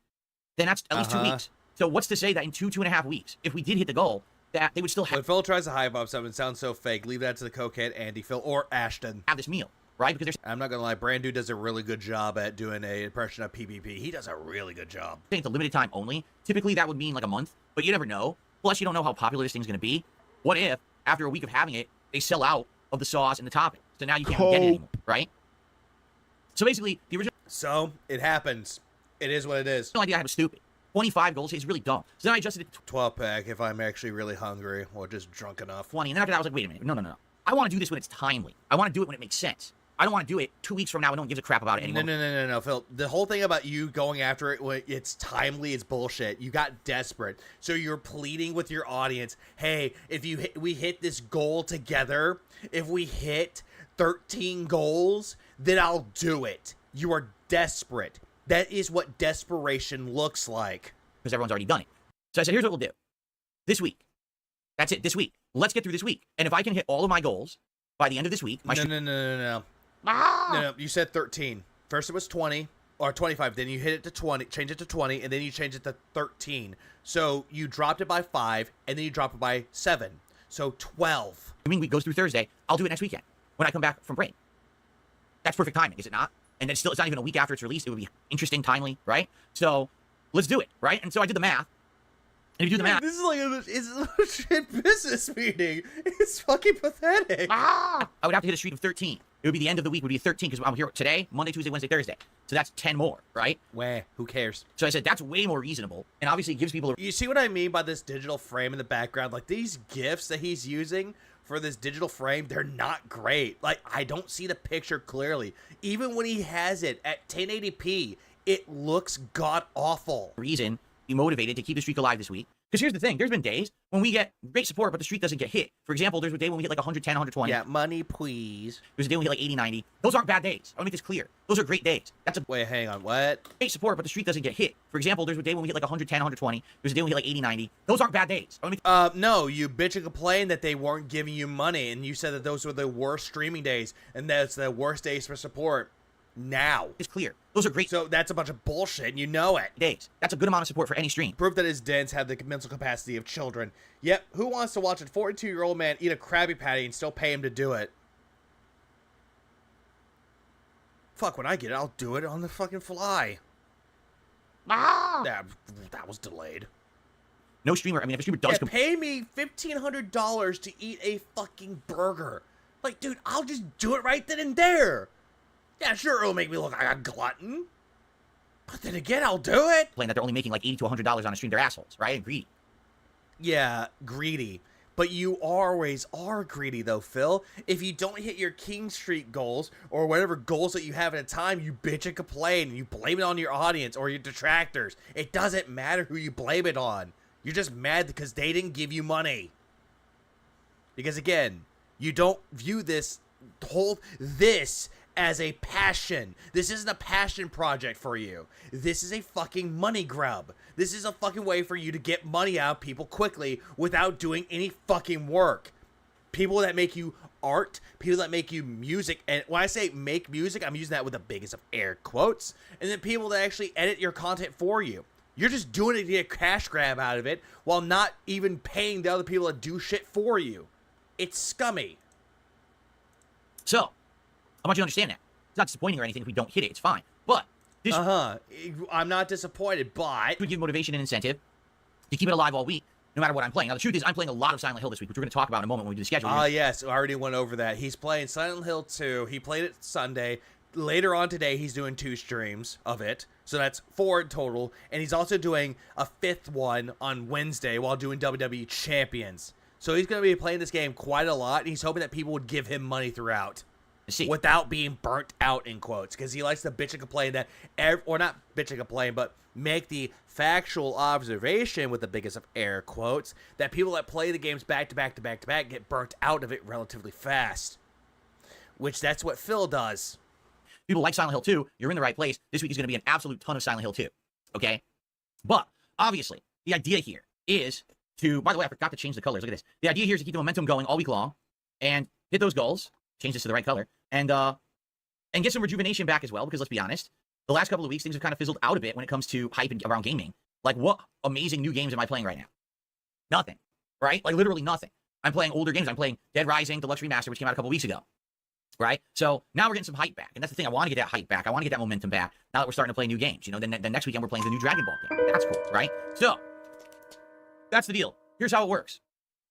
then that's at least 2 weeks. So what's to say that in 2.5 weeks, if we did hit the goal, that they would still have... When Phil tries to hype up something, it sounds so fake. Leave that to the cokehead Andy, Phil, or Ashton. Have this meal. Right? Because I'm not going to lie, Brand Dude does a really good job at doing an impression of PvP. He does a really good job. I think it's a limited time only. Typically, that would mean like a month, but you never know. Plus, you don't know how popular this thing's going to be. What if, after a week of having it, they sell out of the sauce and the topping? So now you can't get it anymore, right? So basically, the original... So, it happens. It is what it is. The idea I had was stupid. 25 goals is really dumb. So then I adjusted it to 12-pack if I'm actually really hungry or just drunk enough. 20, and then after that, I was like, wait a minute. No. I want to do this when it's timely. I want to do it when it makes sense. I don't want to do it 2 weeks from now when no one gives a crap about it anymore. No, Phil. The whole thing about you going after it when it's timely is bullshit. You got desperate. So you're pleading with your audience, hey, if we hit this goal together, if we hit 13 goals, then I'll do it. You are desperate. That is what desperation looks like. Because everyone's already done it. So I said, here's what we'll do. This week. That's it, this week. Let's get through this week. And if I can hit all of my goals by the end of this week... No. No, you said 13. First it was 20 or 25. Then you hit it to 20, change it to 20, and then you change it to 13. So you dropped it by 5, and then you dropped it by 7. So 12. I mean, week goes through Thursday. I'll do it next weekend when I come back from break. That's perfect timing, is it not? And then it's not even a week after it's released. It would be interesting, timely, right? So let's do it, right? And so I did the math. If you do the math, This is like it's a legit business meeting. It's fucking pathetic. I would have to hit a streak of 13. It would be the end of the week. Would be 13 because I'm here today, Monday, Tuesday, Wednesday, Thursday. So that's 10 more, right? Wah, who cares? So I said that's way more reasonable, and obviously it gives people. You see what I mean by this digital frame in the background? Like these GIFs that he's using for this digital frame, they're not great. Like I don't see the picture clearly. Even when he has it at 1080p, it looks god awful. Reason be motivated to keep the streak alive this week. Because here's the thing, there's been days when we get great support, but the streak doesn't get hit. For example, there's a day when we hit like 110, 120. Yeah, money, please. There's a day when we hit like 80, 90. Those aren't bad days. I want to make this clear. Those are great days. That's a wait, hang on, what? Great support, but the streak doesn't get hit. For example, there's a day when we hit like 110, 120. There's a day when we hit like 80, 90. Those aren't bad days. I want to make no, you bitch and complain that they weren't giving you money, and you said that those were the worst streaming days, and that's the worst days for support. Now it's clear. Those are great. So that's a bunch of bullshit, and you know it. Days. That's a good amount of support for any stream. Proof that his dents have the mental capacity of children. Yep, who wants to watch a 42-year-old man eat a Krabby Patty and still pay him to do it? Fuck, when I get it, I'll do it on the fucking fly. That was delayed. No streamer, I mean, if a streamer does... pay me $1,500 to eat a fucking burger. Like, dude, I'll just do it right then and there. Yeah, sure, it'll make me look like a glutton. But then again, I'll do it. That they're only making like $80 to $100 on a stream. They're assholes, right? And greedy. Yeah, greedy. But you always are greedy, though, Phil. If you don't hit your King Street goals, or whatever goals that you have at a time, you bitch and complain, and you blame it on your audience or your detractors. It doesn't matter who you blame it on. You're just mad because they didn't give you money. Because, again, you don't view this as a passion. This isn't a passion project for you. This is a fucking money grub. This is a fucking way for you to get money out of people quickly without doing any fucking work. People that make you art, people that make you music, and when I say make music, I'm using that with the biggest of air quotes, and then people that actually edit your content for you. You're just doing it to get a cash grab out of it while not even paying the other people that do shit for you. It's scummy. So, I want you to understand that. It's not disappointing or anything if we don't hit it. It's fine. But this I'm not disappointed, but would give motivation and incentive to keep it alive all week, no matter what I'm playing. Now, the truth is, I'm playing a lot of Silent Hill this week, which we're going to talk about in a moment when we do the schedule. Yes, I already went over that. He's playing Silent Hill 2. He played it Sunday. Later on today, he's doing 2 streams of it. So that's 4 in total. And he's also doing a 5th one on Wednesday while doing WWE Champions. So he's going to be playing this game quite a lot, and he's hoping that people would give him money throughout. Without being burnt out, in quotes, because he likes to bitch and complain that, or not bitch and complain, but make the factual observation with the biggest of air quotes that people that play the games back to back to back to back get burnt out of it relatively fast. Which that's what Phil does. People like Silent Hill 2, you're in the right place. This week is going to be an absolute ton of Silent Hill 2. Okay? But, obviously, the idea here is to, by the way, I forgot to change the colors. Look at this. The idea here is to keep the momentum going all week long and hit those goals. Change this to the right color, and get some rejuvenation back as well, because let's be honest, the last couple of weeks, things have kind of fizzled out a bit when it comes to hype around gaming. Like, what amazing new games am I playing right now? Nothing, right? Like, literally nothing. I'm playing older games. I'm playing Dead Rising Deluxe Remaster, which came out a couple weeks ago, right? So now we're getting some hype back, and that's the thing. I want to get that hype back. I want to get that momentum back now that we're starting to play new games. You know, then the next weekend we're playing the new Dragon Ball game. That's cool, right? So that's the deal. Here's how it works.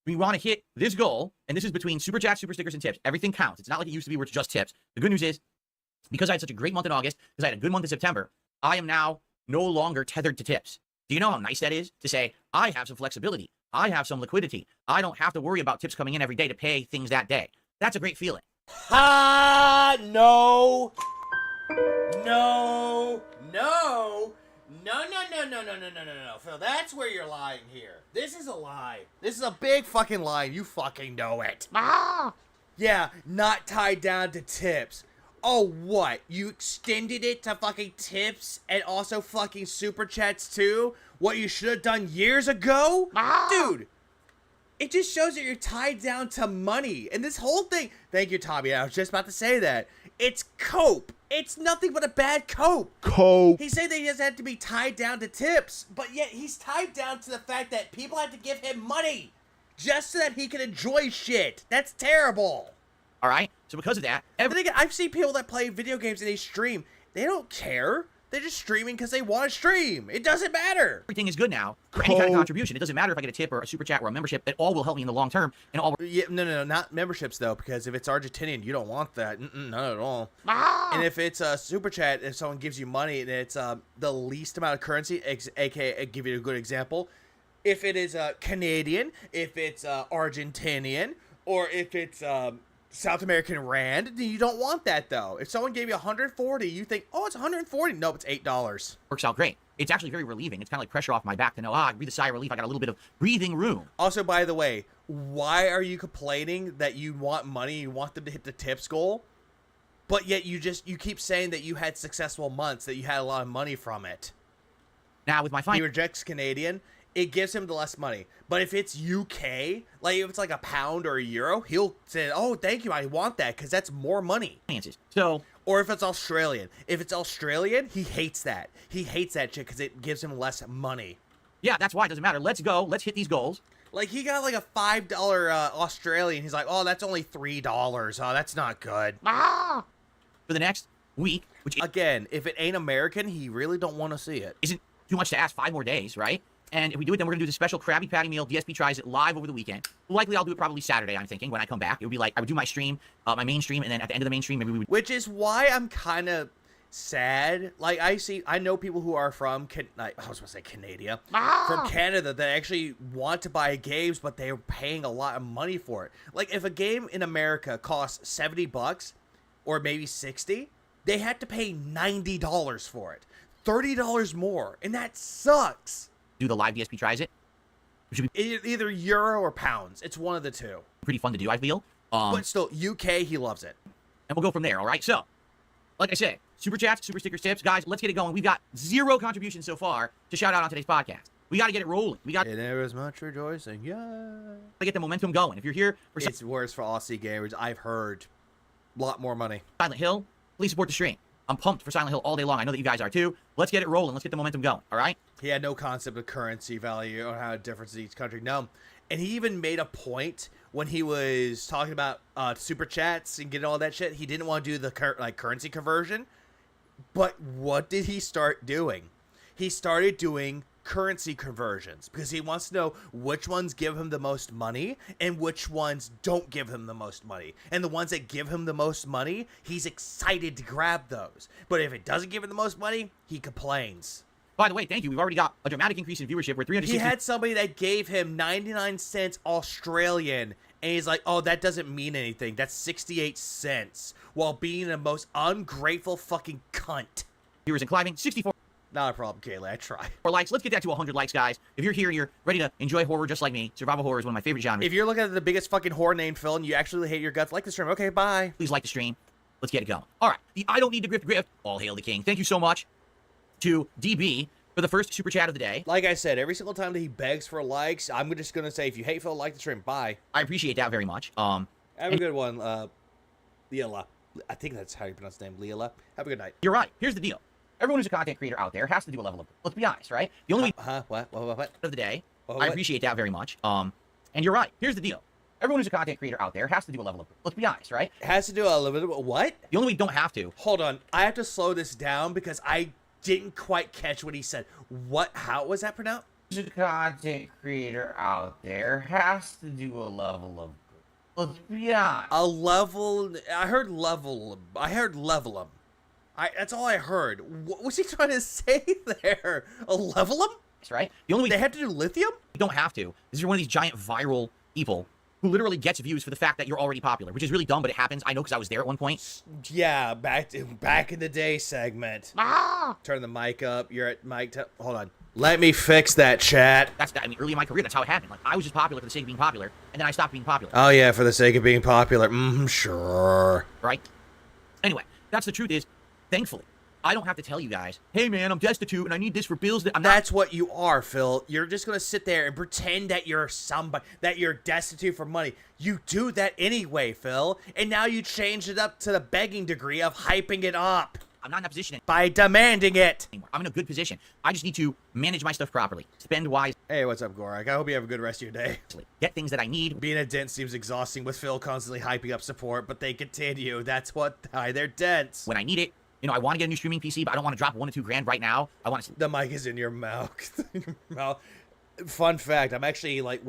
We want to hit this goal, and this is between super chats, super stickers, and tips. Everything counts. It's not like it used to be where it's just tips. The good news is, because I had such a great month in August, because I had a good month in September, I am now no longer tethered to tips. Do you know how nice that is to say, I have some flexibility. I have some liquidity. I don't have to worry about tips coming in every day to pay things that day. That's a great feeling. No, Phil, that's where you're lying here. This is a lie. This is a big fucking lie. You fucking know it. Yeah, not tied down to tips. Oh, what? You extended it to fucking tips and also fucking super chats too? What you should have done years ago? Dude, it just shows that you're tied down to money. And this whole thing... Thank you, Tommy. I was just about to say that. It's cope. It's nothing but a bad cope. Cope. He said that he doesn't have to be tied down to tips, but yet he's tied down to the fact that people have to give him money just so that he can enjoy shit. That's terrible. All right? So because of that... I've seen people that play video games and they stream. They don't care. They're just streaming because they want to stream. It doesn't matter. Everything is good now for any kind of contribution. It doesn't matter if I get a tip or a super chat or a membership. It all will help me in the long term. And all. Yeah, no, not memberships though, because if it's Argentinian, you don't want that. Not at all. And if it's a super chat, if someone gives you money and it's the least amount of currency, aka give you a good example, if it is Canadian, if it's Argentinian, or if it's South American rand, you don't want that though. If someone gave you 140, you think, oh, it's 140. Nope, it's $8. Works out great. It's actually very relieving. It's kind of like pressure off my back to know, I breathe a sigh of relief. I got a little bit of breathing room. Also, by the way, why are you complaining that you want money, you want them to hit the tips goal, but yet you keep saying that you had successful months, that you had a lot of money from it? Now with my he rejects Canadian. It gives him the less money. But if it's UK, like if it's like a pound or a euro, he'll say, oh, thank you, I want that, because that's more money. So, or if it's Australian. If it's Australian, he hates that. He hates that shit because it gives him less money. Yeah, that's why it doesn't matter. Let's go. Let's hit these goals. Like, he got like a $5 Australian. He's like, oh, that's only $3. Oh, that's not good. For the next week, which again, if it ain't American, he really don't want to see it. Isn't too much to ask. 5 more days, right? And if we do it, then we're going to do the special Krabby Patty meal. DSP tries it live over the weekend. Likely, I'll do it probably Saturday, I'm thinking, when I come back. It would be like, I would do my stream, my main stream, and then at the end of the main stream, maybe we would... Which is why I'm kind of sad. Like, I know people who are from, I was going to say Canada, from Canada that actually want to buy games, but they're paying a lot of money for it. Like, if a game in America costs $70, or maybe 60, they had to pay $90 for it. $30 more, and that sucks. Do the live DSP tries it. Should be either euro or pounds. It's one of the two. Pretty fun to do, I feel. But still, UK, he loves it. And we'll go from there, all right? So, like I said, super chats, super stickers, tips. Guys, let's get it going. We've got 0 contributions so far to shout out on today's podcast. We got to get it rolling. And there is much rejoicing, yeah. To get the momentum going. If you're here for... It's worse for Aussie gamers. I've heard a lot more money. Silent Hill, please support the stream. I'm pumped for Silent Hill all day long. I know that you guys are too. Let's get it rolling. Let's get the momentum going, all right? He had no concept of currency value or how it differs in each country. No. And he even made a point when he was talking about super chats and getting all that shit. He didn't want to do the currency conversion. But what did he start doing? He started doing currency conversions because he wants to know which ones give him the most money and which ones don't give him the most money. And the ones that give him the most money, he's excited to grab those. But if it doesn't give him the most money, he complains. By the way, thank you. We've already got a dramatic increase in viewership. We're 360. He had somebody that gave him 99 cents Australian, and he's like, oh, that doesn't mean anything. That's 68 cents. While being the most ungrateful fucking cunt. Viewers and climbing, 64. Not a problem, Kayla. I try. 4 likes. Let's get that to 100 likes, guys. If you're here and you're ready to enjoy horror just like me, survival horror is one of my favorite genres. If you're looking at the biggest fucking horror named Phil and you actually hate your guts, like the stream. Okay, bye. Please like the stream. Let's get it going. All right. The I don't need to grift. All hail the king. Thank you so much to DB for the first super chat of the day. Like I said, every single time that he begs for likes, I'm just going to say, if you hate Phil, like the stream. Bye. I appreciate that very much. Have a good one, Leela. I think that's how you pronounce the name, Leela. Have a good night. You're right. Here's the deal. Everyone who's a content creator out there has to do a level of... Let's be honest, right? The only What? of the day. What? I appreciate that very much. And you're right. Here's the deal. Everyone who's a content creator out there has to do a level of... Let's be honest, right? Has to do a little bit of... What? The only way you don't have to... Hold on. I have to slow this down because I didn't quite catch what he said. What? How was that pronounced? A content creator out there has to do a level of... Let's be honest. A level... I heard level... I heard level 'em. That's all I heard. What was he trying to say there? A level 'em? That's right. The only way they have to do lithium? You don't have to. This is one of these giant viral people who literally gets views for the fact that you're already popular, which is really dumb, but it happens. I know because I was there at one point. Yeah, back in the day segment. Turn the mic up. You're at mic. Hold on. Let me fix that, chat. I mean, early in my career, that's how it happened. Like, I was just popular for the sake of being popular, and then I stopped being popular. Oh yeah, for the sake of being popular. Sure. Right. Anyway, that's the truth. Is thankfully, I don't have to tell you guys, hey man, I'm destitute and I need this for bills. That's what you are, Phil. You're just gonna sit there and pretend that you're somebody, that you're destitute for money. You do that anyway, Phil. And now you changed it up to the begging degree of hyping it up. I'm not in that position by demanding it. I'm in a good position. I just need to manage my stuff properly, spend wise. Hey, what's up, Gorak? I hope you have a good rest of your day. Get things that I need. Being a dent seems exhausting with Phil constantly hyping up support, but they continue. That's what they're dents. When I need it, You know, I want to get a new streaming PC, but I don't want to drop $1 to $2 grand right now. I want to. The mic is in your mouth. Fun fact: I'm actually like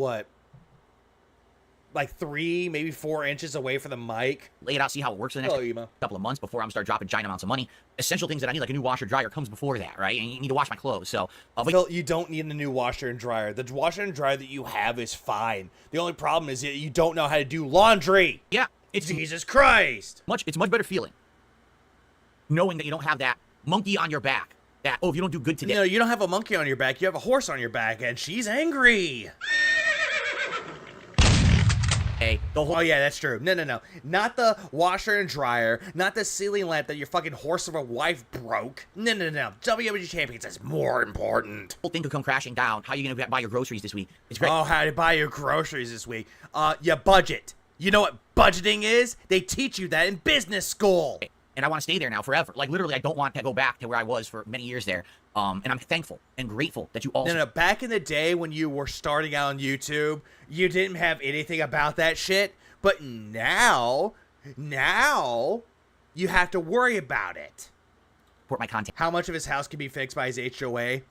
3, maybe 4 inches away from the mic. Lay it out, see how it works in the next couple of months before I'm start dropping giant amounts of money. Essential things that I need, like a new washer dryer, comes before that, right? And you need to wash my clothes. So, Phil, you don't need a new washer and dryer. The washer and dryer that you have is fine. The only problem is that you don't know how to do laundry. Yeah, it's Jesus Christ. It's much better feeling knowing that you don't have that monkey on your back. That if you don't do good today. No, you don't have a monkey on your back. You have a horse on your back, and she's angry. Oh yeah, that's true. No. Not the washer and dryer, not the ceiling lamp that your fucking horse of a wife broke. No. WWE Champions is more important. Whole thing could come crashing down. How are you gonna buy your groceries this week? It's great. Oh, how to buy your groceries this week? You budget. You know what budgeting is? They teach you that in business school. And I want to stay there now forever. Like literally, I don't want to go back to where I was for many years there. And I'm thankful and grateful that you all. No. Back in the day when you were starting out on YouTube, you didn't have anything about that shit. But now you have to worry about it. Support my content. How much of his house can be fixed by his HOA?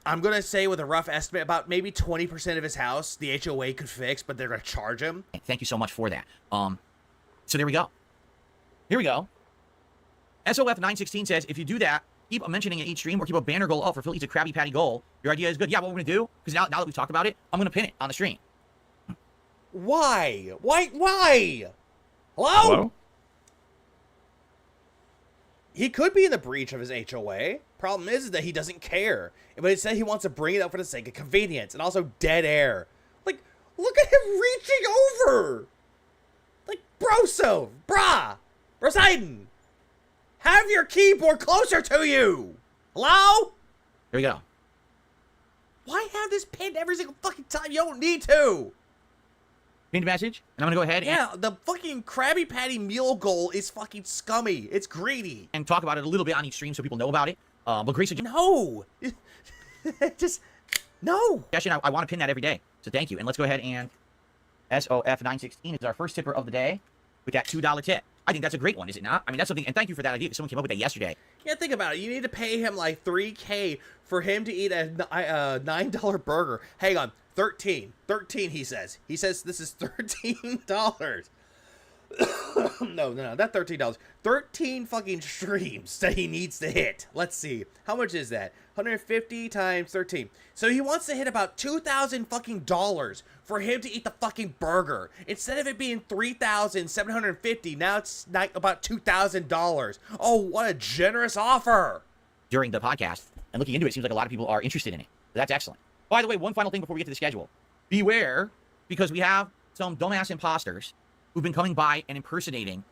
I'm gonna say with a rough estimate, about maybe 20% of his house the HOA could fix, but they're gonna charge him. Thank you so much for that. So there we go. Here we go. SOF916 says, if you do that, keep mentioning it each stream or keep a banner goal up for Phil eats a Krabby Patty goal. Your idea is good. Yeah, what we're going to do, because now that we've talked about it, I'm going to pin it on the stream. Why? Hello? He could be in the breach of his HOA. Problem is that he doesn't care. But instead he wants to bring it up for the sake of convenience and also dead air. Like, look at him reaching over. Like, Brosidon, have your keyboard closer to you. Hello? Here we go. Why have this pinned every single fucking time? You don't need to. Pinned message, and I'm going to go ahead and... the fucking Krabby Patty meal goal is fucking scummy. It's greedy. And talk about it a little bit on each stream so people know about it. But Grace... No. Just... No. Session, I want to pin that every day. So thank you. And let's go ahead and... SOF916 is our first tipper of the day with that $2 tip. I think that's a great one, is it not? I mean, that's something... And thank you for that idea, because someone came up with that yesterday. Yeah, think about it. You need to pay him like $3K for him to eat a $9 burger. Hang on. 13, he says. He says this is $13. No, not $13. 13 fucking streams that he needs to hit. Let's see. How much is that? 150 times 13. So he wants to hit about $2,000 fucking dollars for him to eat the fucking burger. Instead of it being $3,750, now it's like about $2,000. Oh, what a generous offer. During the podcast, and looking into it, it seems like a lot of people are interested in it. So that's excellent. By the way, one final thing before we get to the schedule. Beware, because we have some dumbass imposters who've been coming by and impersonating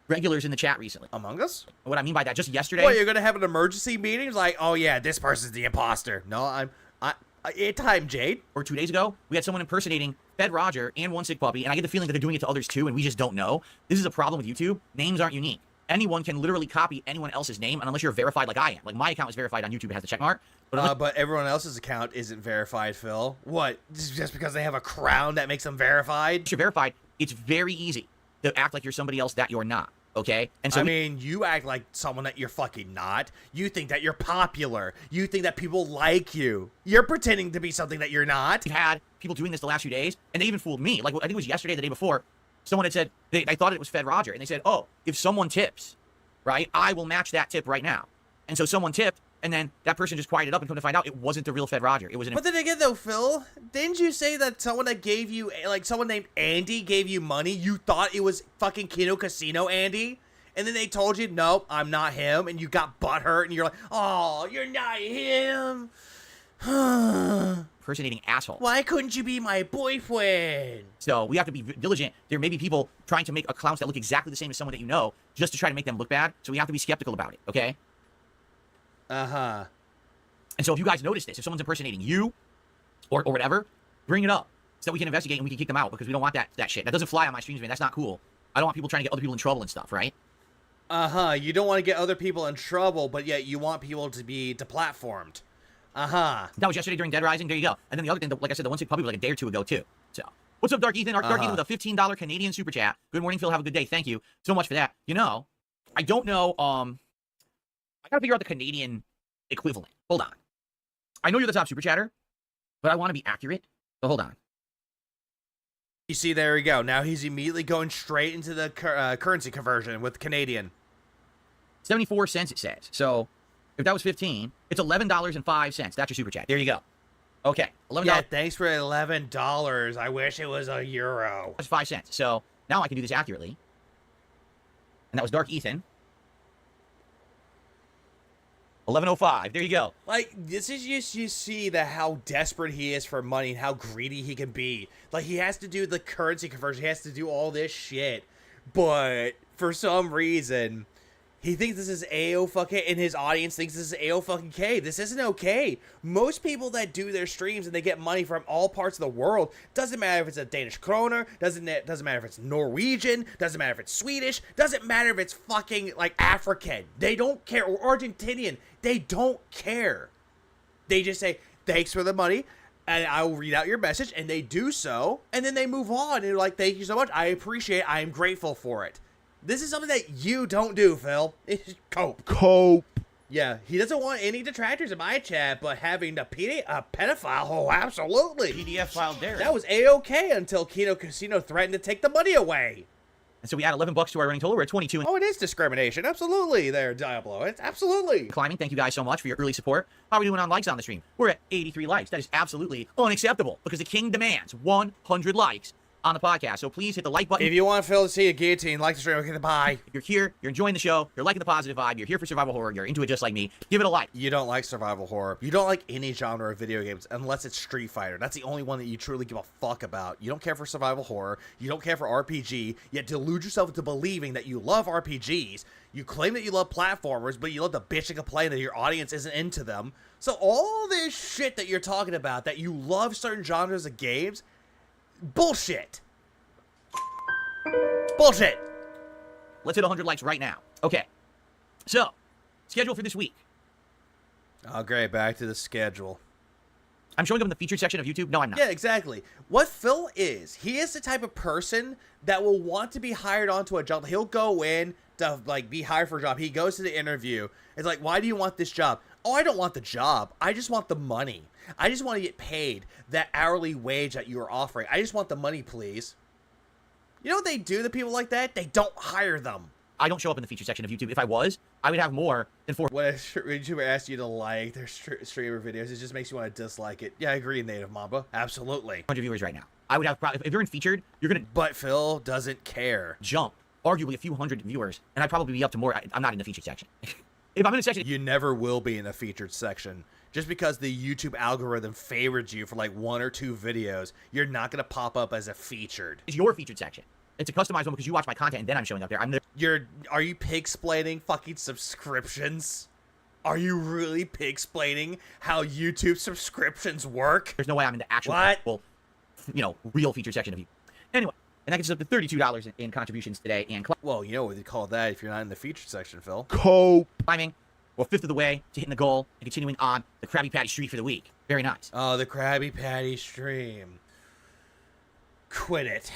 regulars in the chat recently. Among Us? What I mean by that, just yesterday... What, you're going to have an emergency meeting? It's like, oh yeah, this person's the imposter. No, time, Jade. Or 2 days ago, we had someone impersonating Fed Roger and One Sick Puppy, and I get the feeling that they're doing it to others too, and we just don't know. This is a problem with YouTube. Names aren't unique. Anyone can literally copy anyone else's name, and unless you're verified like I am. Like, my account is verified on YouTube, it has the check mark. But everyone else's account isn't verified, Phil. What? Just because they have a crown that makes them verified? If you're verified, it's very easy to act like you're somebody else that you're not, okay? And so I mean, you act like someone that you're fucking not. You think that you're popular. You think that people like you. You're pretending to be something that you're not. We've had people doing this the last few days, and they even fooled me. Like, I think it was yesterday, the day before, someone had said, they thought it was Fed Roger, and they said, oh, if someone tips, right, I will match that tip right now. And so someone tipped, and then that person just quieted up and come to find out it wasn't the real Fed Roger. It was an... But then again, though, Phil, didn't you say that someone that gave you, like, someone named Andy gave you money, you thought it was fucking Kino Casino Andy? And then they told you, nope, I'm not him, and you got butthurt, and you're like, oh, you're not him. Impersonating asshole. Why couldn't you be my boyfriend? So we have to be diligent. There may be people trying to make accounts that look exactly the same as someone that you know, just to try to make them look bad. So we have to be skeptical about it, okay? Uh-huh. And so if you guys notice this, if someone's impersonating you or whatever, bring it up so that we can investigate and we can kick them out, because we don't want that shit. That doesn't fly on my streams, man. That's not cool. I don't want people trying to get other people in trouble and stuff, right? Uh-huh. You don't want to get other people in trouble, but yet you want people to be deplatformed. Uh-huh. That was yesterday during Dead Rising. There you go. And then the other thing, like I said, the One Sick Puppy was like a day or two ago, too. So, what's up, Dark Ethan? Dark Ethan with a $15 Canadian super chat. Good morning, Phil. Have a good day. Thank you so much for that. You know, I don't know. I gotta figure out the Canadian equivalent. Hold on. I know you're the top super chatter, but I want to be accurate. So hold on. You see, there we go. Now he's immediately going straight into the currency conversion with Canadian. 74 cents it says. So if that was 15, it's $11.05. That's your super chat. There you go. Okay. $11. Yeah, thanks for $11. I wish it was a euro. That's 5 cents. So now I can do this accurately. And that was Dark Ethan. 11.05. There you go. Like, this is just, you see how desperate he is for money and how greedy he can be. Like, he has to do the currency conversion. He has to do all this shit. But for some reason, he thinks this is A-O-fucking, and his audience thinks this is A-O-fucking-K. This isn't okay. Most people that do their streams and they get money from all parts of the world, doesn't matter if it's a Danish kroner, doesn't matter if it's Norwegian, doesn't matter if it's Swedish, doesn't matter if it's fucking, like, African. They don't care. Or Argentinian. They don't care. They just say, thanks for the money, and I will read out your message, and they do so, and then they move on, and they're like, thank you so much. I appreciate it. I am grateful for it. This is something that you don't do, Phil. It's cope. Cope. Yeah, he doesn't want any detractors in my chat, but having a pedophile, oh, absolutely. PDF file there. That was A-okay until Kino Casino threatened to take the money away. And so we add $11 to our running total. We're at 22. Oh, it is discrimination. Absolutely there, Diablo. It's absolutely. Climbing. Thank you guys so much for your early support. How are we doing on likes on the stream? We're at 83 likes. That is absolutely unacceptable because the king demands 100 likes on the podcast. So please hit the like button. If you want Phil to see a guillotine, like the stream, okay, bye. If you're here, you're enjoying the show, you're liking the positive vibe, you're here for survival horror, you're into it just like me, give it a like. You don't like survival horror. You don't like any genre of video games unless it's Street Fighter. That's the only one that you truly give a fuck about. You don't care for survival horror. You don't care for RPG. Yet delude yourself into believing that you love RPGs. You claim that you love platformers, but you love to bitch and complain that your audience isn't into them. So all this shit that you're talking about, that you love certain genres of games, bullshit. Bullshit. Let's hit 100 likes right now. Okay. So, schedule for this week. Oh, great. Back to the schedule. I'm showing up in the featured section of YouTube. No, I'm not. Yeah, exactly. What Phil is, he is the type of person that will want to be hired onto a job. He'll go in to, like, be hired for a job. He goes to the interview. It's like, why do you want this job? Oh, I don't want the job. I just want the money. I just want to get paid that hourly wage that you are offering. I just want the money, please. You know what they do to people like that? They don't hire them. I don't show up in the feature section of YouTube. If I was, I would have more than 4. When a YouTuber asks you to like their streamer videos, it just makes you want to dislike it. Yeah, I agree, Native Mamba. Absolutely. 100 viewers right now. I would have, if you're in featured, you're going to... But Phil doesn't care. Jump, arguably a few hundred viewers, and I'd probably be up to more. I'm not in the featured section. If I'm in a section... You never will be in the featured section. Just because the YouTube algorithm favors you for like 1 or 2 videos, you're not going to pop up as a featured. It's your featured section. It's a customized one because you watch my content and then I'm showing up there. Are you pig-splaining fucking subscriptions? Are you really pig-splaining how YouTube subscriptions work? There's no way I'm in the actual, real featured section of you. Anyway, and that gets us up to $32 in contributions today. And well, you know what they call that if you're not in the featured section, Phil. Cope. Climbing. We're 1/5 of the way to hitting the goal and continuing on the Krabby Patty streak for the week. Very nice. Oh, the Krabby Patty stream. Quit it.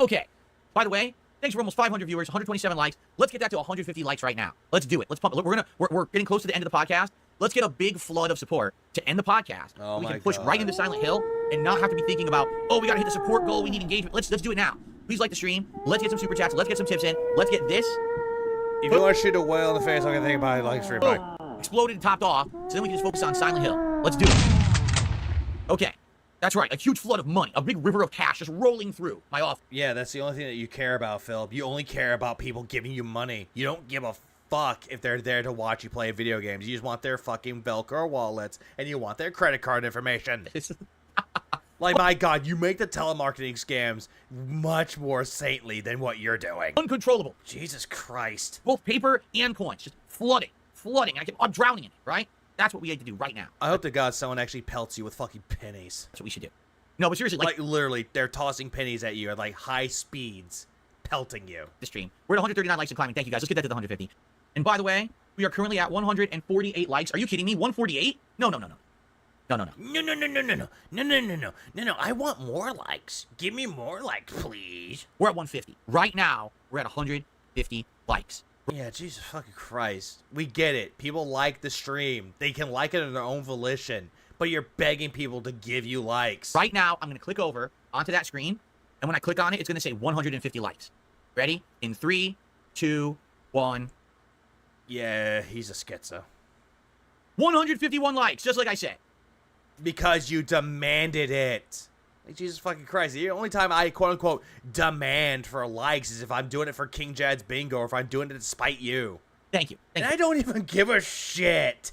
Okay. By the way, thanks for almost 500 viewers, 127 likes. Let's get that to 150 likes right now. Let's do it. Let's pump. We're getting close to the end of the podcast. Let's get a big flood of support to end the podcast. Oh, we can push right into Silent Hill and not have to be thinking about, oh, we got to hit the support goal. We need engagement. Let's do it now. Please like the stream. Let's get some super chats. Let's get some tips in. Let's get this. If you want to shoot a whale in the face, I can think about it. Like stream. Bye. Exploded and topped off. So then we can just focus on Silent Hill. Let's do it. Okay. That's right, a huge flood of money, a big river of cash just rolling through my office. Yeah, that's the only thing that you care about, Phil. You only care about people giving you money. You don't give a fuck if they're there to watch you play video games. You just want their fucking Velcro wallets, and you want their credit card information. Like, my God, you make the telemarketing scams much more saintly than what you're doing. Uncontrollable. Jesus Christ. Both paper and coins, just flooding. I'm drowning in it, right? That's what we had to do right now. I hope to God someone actually pelts you with fucking pennies. That's what we should do. No, but seriously, like literally, they're tossing pennies at you at like high speeds, pelting you. The stream. We're at 139 likes and climbing. Thank you guys. Let's get that to the 150. And by the way, we are currently at 148 likes. Are you kidding me? 148? No. No. I want more likes. Give me more likes, please. We're at 150. Right now, we're at 150 likes. Yeah, Jesus fucking Christ. We get it. People like the stream. They can like it on their own volition. But you're begging people to give you likes. Right now, I'm going to click over onto that screen. And when I click on it, it's going to say 150 likes. Ready? In 3, 2, 1. Yeah, he's a schizo. 151 likes, just like I said. Because you demanded it. Like, Jesus fucking Christ. The only time I quote-unquote demand for likes is if I'm doing it for King Jad's bingo or if I'm doing it to spite you. Thank you. And I don't even give a shit.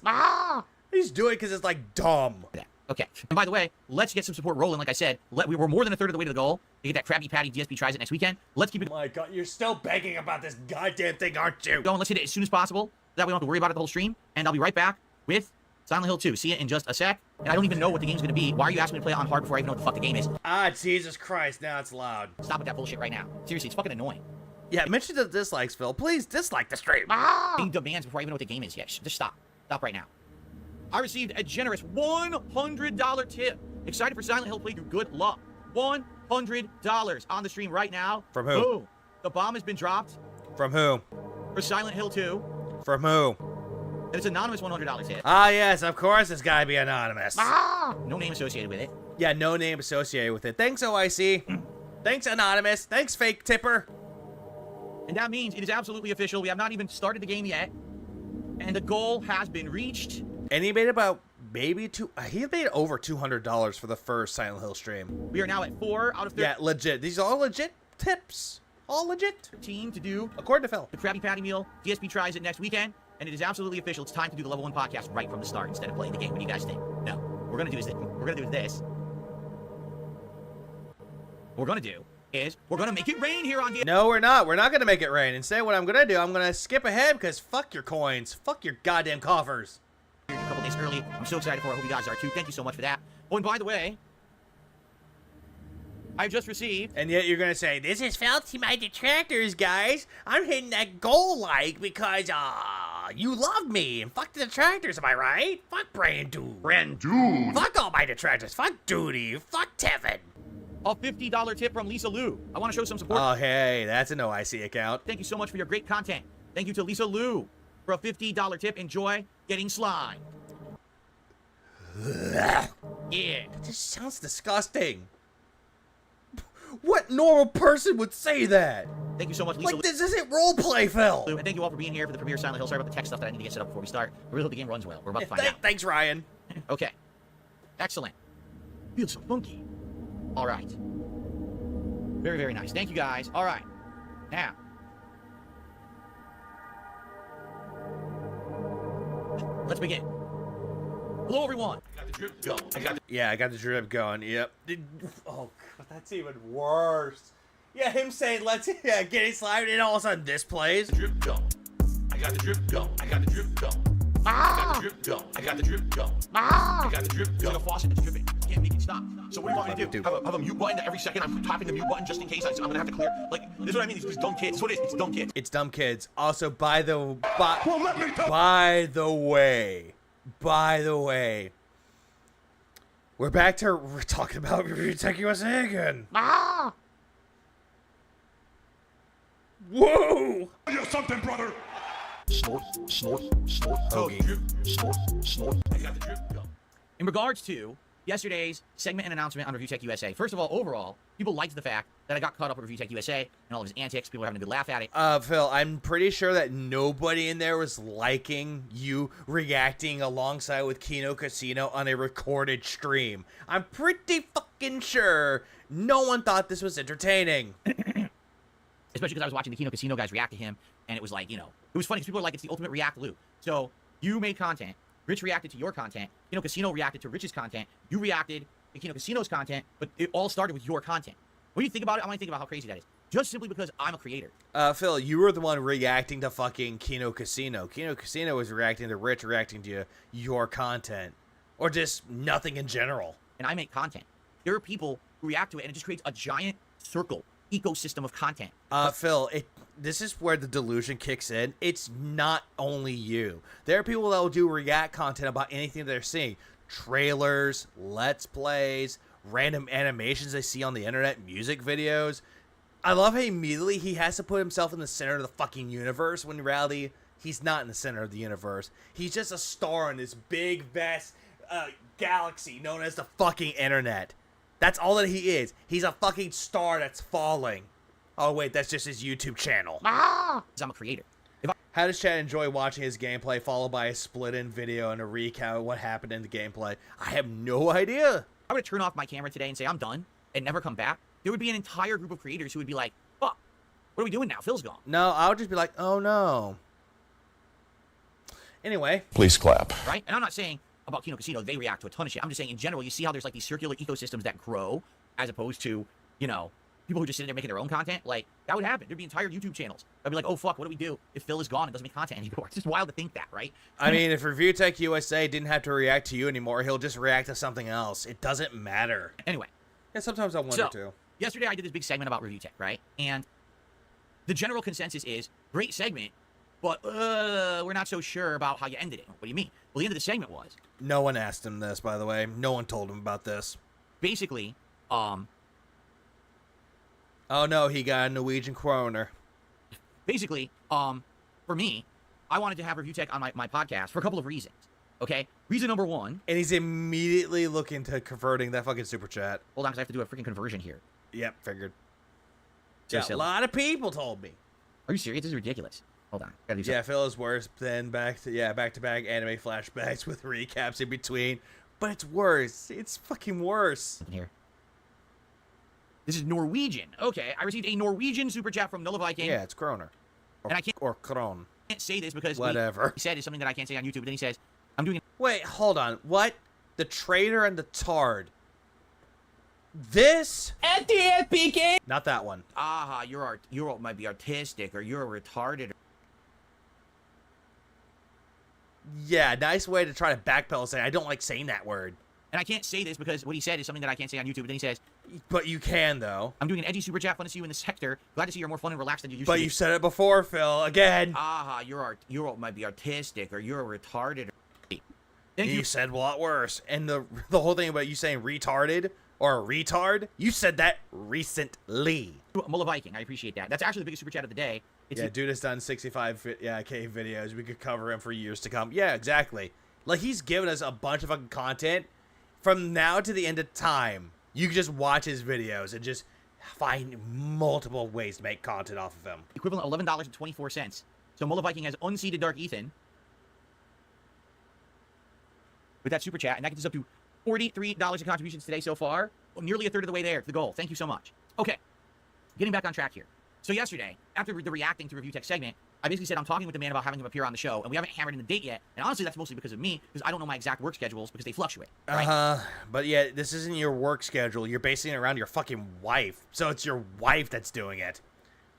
He's doing it because it's, like, dumb. Okay. And by the way, let's get some support rolling. Like I said, we were more than a third of the way to the goal to get that Krabby Patty DSP tries it next weekend. Let's keep it. Oh my God, you're still begging about this goddamn thing, aren't you? Going. Let's hit it as soon as possible. That way we don't have to worry about it the whole stream. And I'll be right back with Silent Hill 2. See you in just a sec. And I don't even know what the game's going to be. Why are you asking me to play it on hard before I even know what the fuck the game is? Ah, Jesus Christ, now it's loud. Stop with that bullshit right now. Seriously, it's fucking annoying. Yeah, mention the dislikes, Phil. Please dislike the stream. Being demands before I even know what the game is. Yeah, just stop. Stop right now. I received a generous $100 tip. Excited for Silent Hill playthrough. Good luck. $100 on the stream right now. From who? Boom. The bomb has been dropped. From who? For Silent Hill 2. From who? And it's anonymous $100 tip. Ah, yes, of course it's gotta be anonymous. No name associated with it. Yeah, no name associated with it. Thanks, OIC. Thanks, anonymous. Thanks, fake tipper. And that means it is absolutely official. We have not even started the game yet. And the goal has been reached. And he made about maybe he made over $200 for the first Silent Hill stream. We are now at 4 out of 13. Yeah, legit. These are all legit tips. All legit. Team to do, according to Phil, the Krabby Patty meal. DSP tries it next weekend, and it is absolutely official. It's time to do the level 1 podcast right from the start instead of playing the game. What do you guys think? No, we're gonna do this. We're gonna do this. What we're gonna do is we're gonna make it rain here on DSP. No, we're not. We're not gonna make it rain. Instead, what I'm gonna do, I'm gonna skip ahead because fuck your coins, fuck your goddamn coffers. A couple days early. I'm so excited for it. I hope you guys are too. Thank you so much for that. Oh, and by the way, I've just received. And yet you're gonna say, this is Phil to my detractors, guys. I'm hitting that goal like because you love me. And fuck the detractors, am I right? Fuck Brandu. Fuck all my detractors. Fuck Duty. Fuck Tevin. A $50 tip from Lisa Lou. I want to show some support. Oh, hey, that's an OIC account. Thank you so much for your great content. Thank you to Lisa Lou for a $50 tip. Enjoy getting slime. Yeah. It just sounds disgusting. What normal person would say that? Thank you so much, Lisa. Like, this isn't roleplay, Phil. And thank you all for being here for the premiere Silent Hill. Sorry about the tech stuff that I need to get set up before we start. I really hope the game runs well. We're about to find out. Thanks, Ryan. Okay. Excellent. Feels so funky. All right. Very, very nice. Thank you, guys. All right. Now. Let's begin. Hello, everyone. I got the drip going. Yeah, I got the drip going. Yep. Oh, God, that's even worse. Yeah, him saying, let's get it slime, and all of a sudden this plays. Drip going. I got the drip going. I got the drip going. I got the drip going. I got the drip going. I got the drip going. It's like a faucet that's dripping. Can't make it stop. So what do you want me to do? Have a mute button every second? I'm tapping the mute button just in case I'm gonna have to clear. Like, this is what I mean. These dumb kids. That's what it is. It's dumb kids. It's dumb kids. Also, by the way, we're back to talking about Tech USA again. Whoa! You're something, brother. Snort, snort, snort. Hoagie. Snort, snort. I got the drip going. In regards to yesterday's segment and announcement on Review Tech USA, first of all, overall, people liked the fact that I got caught up with Review Tech USA and all of his antics. People were having a good laugh at it. Phil, I'm pretty sure that nobody in there was liking you reacting alongside with Kino Casino on a recorded stream. I'm pretty fucking sure no one thought this was entertaining. Especially because I was watching the Kino Casino guys react to him, and it was like, you know, it was funny because people are like, it's the ultimate react loop. So you made content, Rich reacted to your content, Kino Casino reacted to Rich's content, you reacted to Kino Casino's content, but it all started with your content. When you think about it, I want to think about how crazy that is. Just simply because I'm a creator. Phil, you were the one reacting to fucking Kino Casino. Kino Casino was reacting to Rich reacting to your content. Or just nothing in general. And I make content. There are people who react to it, and it just creates a giant circle, ecosystem of content. Phil, this is where the delusion kicks in. It's not only you. There are people that will do react content about anything they're seeing. Trailers, let's plays, random animations they see on the internet, music videos. I love how immediately he has to put himself in the center of the fucking universe, when in reality, he's not in the center of the universe. He's just a star in this big, vast galaxy known as the fucking internet. That's all that he is. He's a fucking star that's falling. Oh, wait, that's just his YouTube channel. I'm a creator. How does Chad enjoy watching his gameplay, followed by a split-in video and a recap of what happened in the gameplay? I have no idea. I would turn off my camera today and say, I'm done, and never come back. There would be an entire group of creators who would be like, fuck, what are we doing now? Phil's gone. No, I would just be like, oh no. Anyway. Please clap. Right? And I'm not saying about Kino Casino, they react to a ton of shit. I'm just saying in general, you see how there's like these circular ecosystems that grow as opposed to, you know, people who just sit there making their own content. Like, that would happen. There'd be entire YouTube channels. I'd be like, oh fuck, what do we do if Phil is gone and doesn't make content anymore? It's just wild to think that, right? I mean, if Review Tech USA didn't have to react to you anymore, he'll just react to something else. It doesn't matter. Anyway. Yeah, sometimes I wonder too. Yesterday I did this big segment about Review Tech, right? And the general consensus is, great segment, but we're not so sure about how you ended it. What do you mean? Well, the end of the segment was... No one asked him this, by the way. No one told him about this. Basically, Oh no, he got a Norwegian kroner. Basically, for me, I wanted to have Review Tech on my podcast for a couple of reasons. Okay? Reason number one... And he's immediately looking to converting that fucking super chat. Hold on, because I have to do a freaking conversion here. Yep, figured. So Yeah, silly. a lot of people told me. Are you serious? This is ridiculous. Hold on. Gotta do Yeah, something. Phil is worse than back-to-back anime flashbacks with recaps in between. But it's worse. It's fucking worse. Here. This is Norwegian. Okay, I received a Norwegian super chat from Nulla Viking. Yeah, it's kroner. And I can't... Or kron. Can't say this because... Whatever. He said is something that I can't say on YouTube, but then he says, I'm doing... Wait, hold on. What? The traitor and the tard. This? At DSP game. Not that one. Aha, you might be artistic, or you're retarded. Yeah, nice way to try to backpedal and say, I don't like saying that word. And I can't say this because what he said is something that I can't say on YouTube, but then he says... But you can, though. I'm doing an edgy super chat. Fun to see you in this sector. Glad to see you're more fun and relaxed than you used to But be. you said it before, Phil. Again. Aha, you might be artistic, or you're retarded. Thank you you. said a lot worse. And the whole thing about you saying retarded or a retard, you said that recently. Mulla Viking, I appreciate that. That's actually the biggest super chat of the day. It's Yeah, dude has done 65K videos. We could cover him for years to come. Yeah, exactly. Like, he's given us a bunch of fucking content. From now to the end of time, you can just watch his videos and just find multiple ways to make content off of him. Equivalent of $11.24. So Mulla Viking has unseated Dark Ethan with that super chat, and that gets us up to $43 in contributions today so far. Well, nearly a third of the way there to the goal. Thank you so much. Okay, getting back on track here. So yesterday, after the reacting to Review Tech segment, I basically said I'm talking with the man about having him appear on the show, and we haven't hammered in the date yet. And honestly, that's mostly because of me, because I don't know my exact work schedules because they fluctuate. Right? But yeah, this isn't your work schedule. You're basing it around your fucking wife. So it's your wife that's doing it.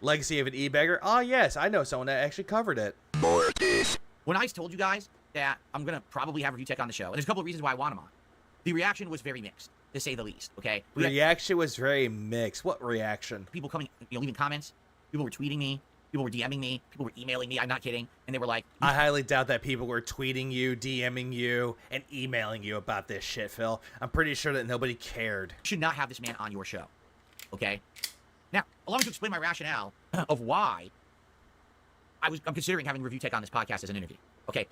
Legacy of an e-beggar? Oh, yes, I know someone that actually covered it. When I told you guys that I'm going to probably have Review Tech on the show, and there's a couple of reasons why I want him on. The reaction was very mixed, to say the least, okay? Reaction was very mixed. What reaction? People coming, leaving comments. People were tweeting me. People were DMing me. People were emailing me. I'm not kidding. And they were like... I highly doubt that people were tweeting you, DMing you, and emailing you about this shit, Phil. I'm pretty sure that nobody cared. You should not have this man on your show, okay? Now, allow me to explain my rationale of why I'm considering having Review Tech on this podcast as an interview. Okay.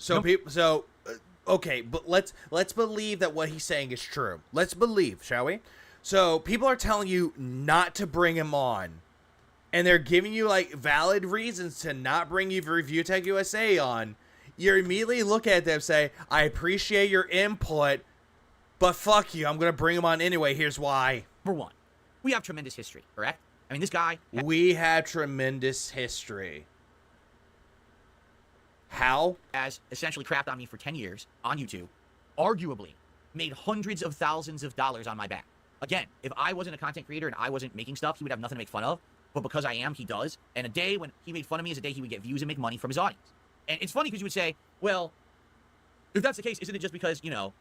Okay, but let's believe that what he's saying is true. Let's believe, shall we? So people are telling you not to bring him on, and they're giving you like valid reasons to not bring you Review Tech USA on. You immediately look at them and say, I appreciate your input, but fuck you, I'm gonna bring him on anyway. Here's why. Number one, we have tremendous history, correct? I mean, this guy... We have tremendous history. How? Has essentially crapped on me for 10 years on YouTube, arguably made hundreds of thousands of dollars on my back. Again, if I wasn't a content creator and I wasn't making stuff, he would have nothing to make fun of. But because I am, he does. And a day when he made fun of me is a day he would get views and make money from his audience. And it's funny because you would say, well, if that's the case, isn't it just because, you know,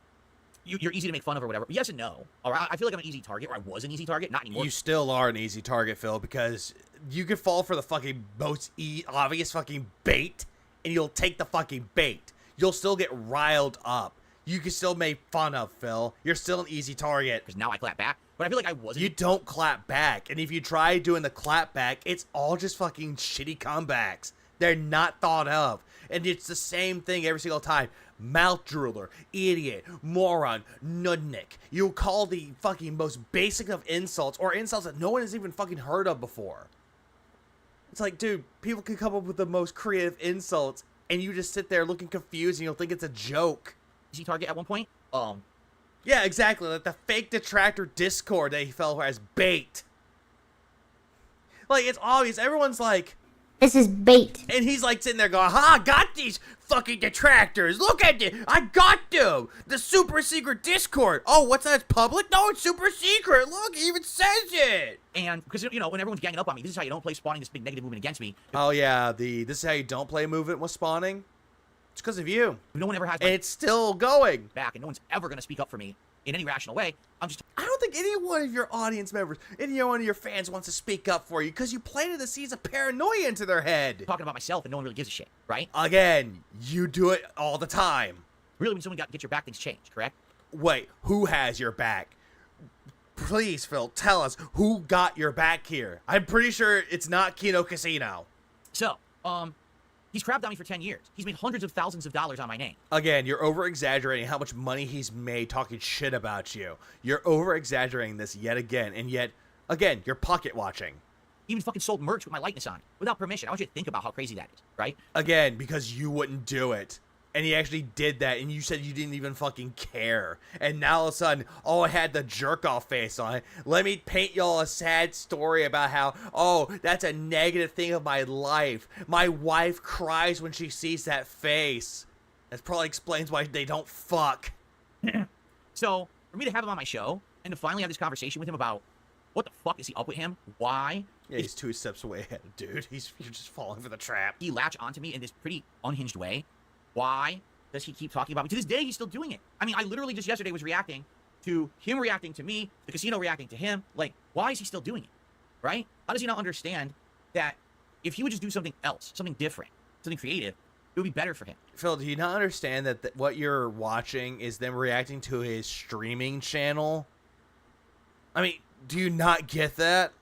you're easy to make fun of or whatever? Yes and no. All right, I feel like I'm an easy target, or I was an easy target, not anymore. You still are an easy target, Phil, because you could fall for the fucking most obvious fucking bait, and you'll take the fucking bait. You'll still get riled up. You can still make fun of, Phil. You're still an easy target. Because now I clap back. but I feel like I wasn't. You don't clap back, and if you try doing the clap back, it's all just fucking shitty comebacks. They're not thought of, and it's the same thing every single time. Mouth drooler, idiot, moron, nudnik. You'll call the fucking most basic of insults, or insults that no one has even fucking heard of before. It's like, dude, people can come up with the most creative insults, and you just sit there looking confused, and you'll think it's a joke. Easy target at one point. Yeah, exactly. Like the fake detractor Discord that he fell for as bait. Like, it's obvious. Everyone's like, this is bait. And he's like sitting there going, ha, got these fucking detractors. Look at it. I got them. The super secret Discord. Oh, what's that? It's public? No, it's super secret. Look, he even says it. And because, you know, when everyone's ganging up on me, this is how you don't play, spawning this big negative movement against me. Oh, yeah. This is how you don't play movement was spawning. It's because of you. No one ever has. And it's still going. Back, and no one's ever going to speak up for me in any rational way. I don't think any one of your audience members, any one of your fans wants to speak up for you because you planted the seeds of paranoia into their head. Talking about myself and no one really gives a shit, right? Again, you do it all the time. Really, when someone gets your back, things change, correct? Wait, who has your back? Please, Phil, tell us who got your back here. I'm pretty sure it's not Kino Casino. So, he's crapped on me for 10 years. He's made hundreds of thousands of dollars on my name. Again, you're over-exaggerating how much money he's made talking shit about you. You're over-exaggerating this yet again, and yet, again, you're pocket watching. He even fucking sold merch with my likeness on it, without permission. I want you to think about how crazy that is, right? Again, because you wouldn't do it. And he actually did that, and you said you didn't even fucking care. And now all of a sudden, oh, I had the jerk-off face on it. Let me paint y'all a sad story about how, oh, that's a negative thing of my life. My wife cries when she sees that face. That probably explains why they don't fuck. So, for me to have him on my show, and to finally have this conversation with him about what the fuck is he up with him? Why? Yeah, he's 2 steps away ahead, dude. You're just falling for the trap. He latched onto me in this pretty unhinged way. Why does he keep talking about me? To this day, he's still doing it. I mean, I literally just yesterday was reacting to him reacting to me, the casino reacting to him. Like, why is he still doing it? Right? How does he not understand that if he would just do something else, something different, something creative, it would be better for him? Phil, do you not understand that what you're watching is them reacting to his streaming channel? I mean, do you not get that?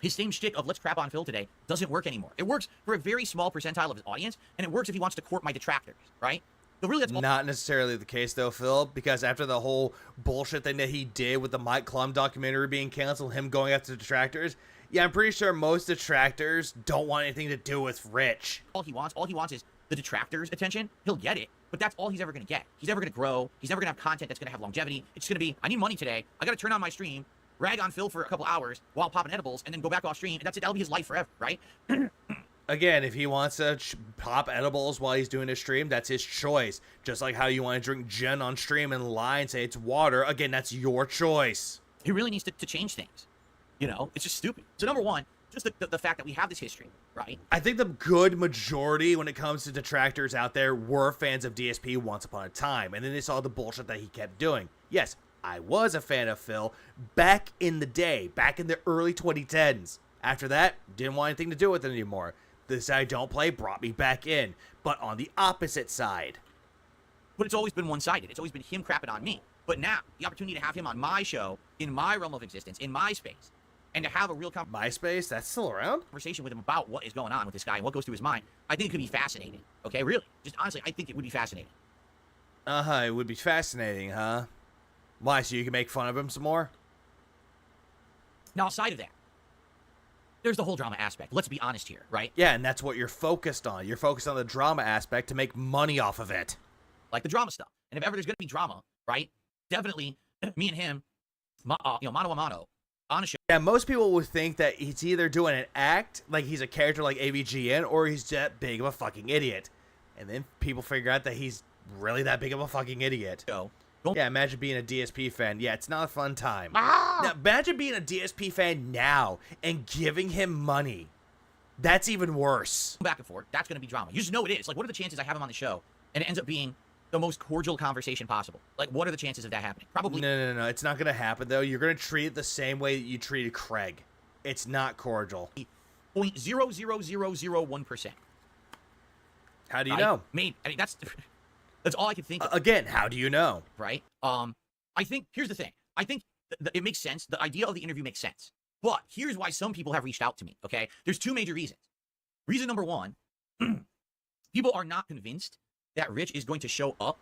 His same shtick of let's crap on Phil today doesn't work anymore. It works for a very small percentile of his audience, and it works if he wants to court my detractors, right? So really, that's not necessarily the case, though, Phil, because after the whole bullshit thing that he did with the Mike Klum documentary being canceled, him going after detractors, yeah, I'm pretty sure most detractors don't want anything to do with Rich. All he wants is the detractors' attention. He'll get it, but that's all he's ever going to get. He's never going to grow. He's never going to have content that's going to have longevity. It's going to be, I need money today. I got to turn on my stream, rag on Phil for a couple hours while popping edibles, and then go back off stream, and that's it. That'll be his life forever, right? Again, if he wants to pop edibles while he's doing his stream, that's his choice. Just like how you want to drink gin on stream and lie and say it's water. Again, that's your choice. He really needs to change things. You know, it's just stupid. So number one, just the fact that we have this history, right? I think the good majority when it comes to detractors out there were fans of DSP once upon a time, and then they saw the bullshit that he kept doing. Yes, I was a fan of Phil back in the day, back in the early 2010s. After that, didn't want anything to do with it anymore. This I don't play brought me back in, but on the opposite side. But it's always been one-sided. It's always been him crapping on me. But now, the opportunity to have him on my show, in my realm of existence, in my space, and to have a real MySpace, that's still around? Conversation with him about what is going on with this guy and what goes through his mind, I think it could be fascinating. Okay, really. Just honestly, I think it would be fascinating. Uh-huh, it would be fascinating, huh? Why, so you can make fun of him some more? Now, aside of that, there's the whole drama aspect. Let's be honest here, right? Yeah, and that's what you're focused on. You're focused on the drama aspect to make money off of it. Like the drama stuff. And if ever there's going to be drama, right? Definitely me and him, mano a mano, on a show. Yeah, most people would think that he's either doing an act, like he's a character like AVGN, or he's that big of a fucking idiot. And then people figure out that he's really that big of a fucking idiot. Yeah, imagine being a DSP fan. Yeah, it's not a fun time. Now, imagine being a DSP fan now and giving him money. That's even worse. Back and forth. That's going to be drama. You just know it is. Like, what are the chances I have him on the show and it ends up being the most cordial conversation possible? Like, what are the chances of that happening? Probably. No. It's not going to happen, though. You're going to treat it the same way that you treated Craig. It's not cordial. 0.00001%. How do you know? Maybe. I mean, that's all I can think of. Again, how do you know? Right? I think, here's the thing. I think it makes sense. The idea of the interview makes sense. But here's why some people have reached out to me, okay? There's two major reasons. Reason number one, people are not convinced that Rich is going to show up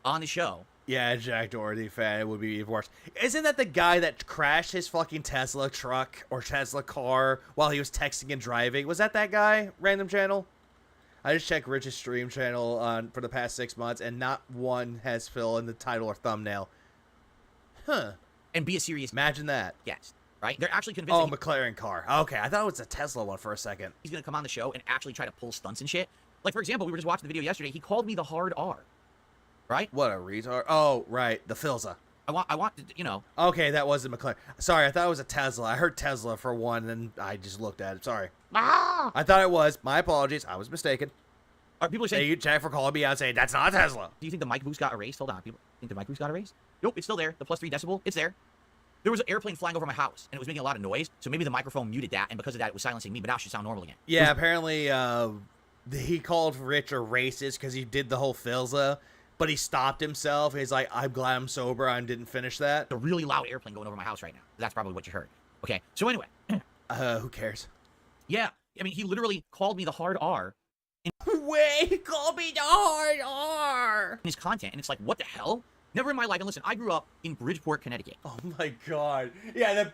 on the show. Yeah, Jack Doherty fan, it would be even worse. Isn't that the guy that crashed his fucking Tesla truck or Tesla car while he was texting and driving? Was that guy? Random channel? I just checked Rich's stream channel for the past 6 months, and not one has Phil in the title or thumbnail. Huh. And be a serious... Imagine that. Yes. Right? They're actually convinced... Oh, McLaren car. Okay, I thought it was a Tesla one for a second. He's going to come on the show and actually try to pull stunts and shit. Like, for example, we were just watching the video yesterday. He called me the hard R. Right? What a retard. Oh, right. The Filza. I want, you know... Okay, that wasn't McLaren. Sorry, I thought it was a Tesla. I heard Tesla for one, and I just looked at it. Sorry. I thought it was. My apologies. I was mistaken. People are saying... Hey, Jack for calling me out saying, that's not a Tesla. Do you think the mic boost got erased? Hold on. People think the mic boost got erased? Nope, it's still there. The +3 decibel, it's there. There was an airplane flying over my house, and it was making a lot of noise, so maybe the microphone muted that, and because of that, it was silencing me, but now it should sound normal again. Yeah, apparently, he called Rich a racist because he did the whole Filza, but he stopped himself. He's like, I'm glad I'm sober. I didn't finish that. It's a really loud airplane going over my house right now. That's probably what you heard. Okay, so anyway. Who cares? Yeah, I mean, he literally called me the hard R. Wait, call me the hard R. In his content, and it's like, what the hell? Never in my life. And listen, I grew up in Bridgeport, Connecticut. Oh my god. Yeah,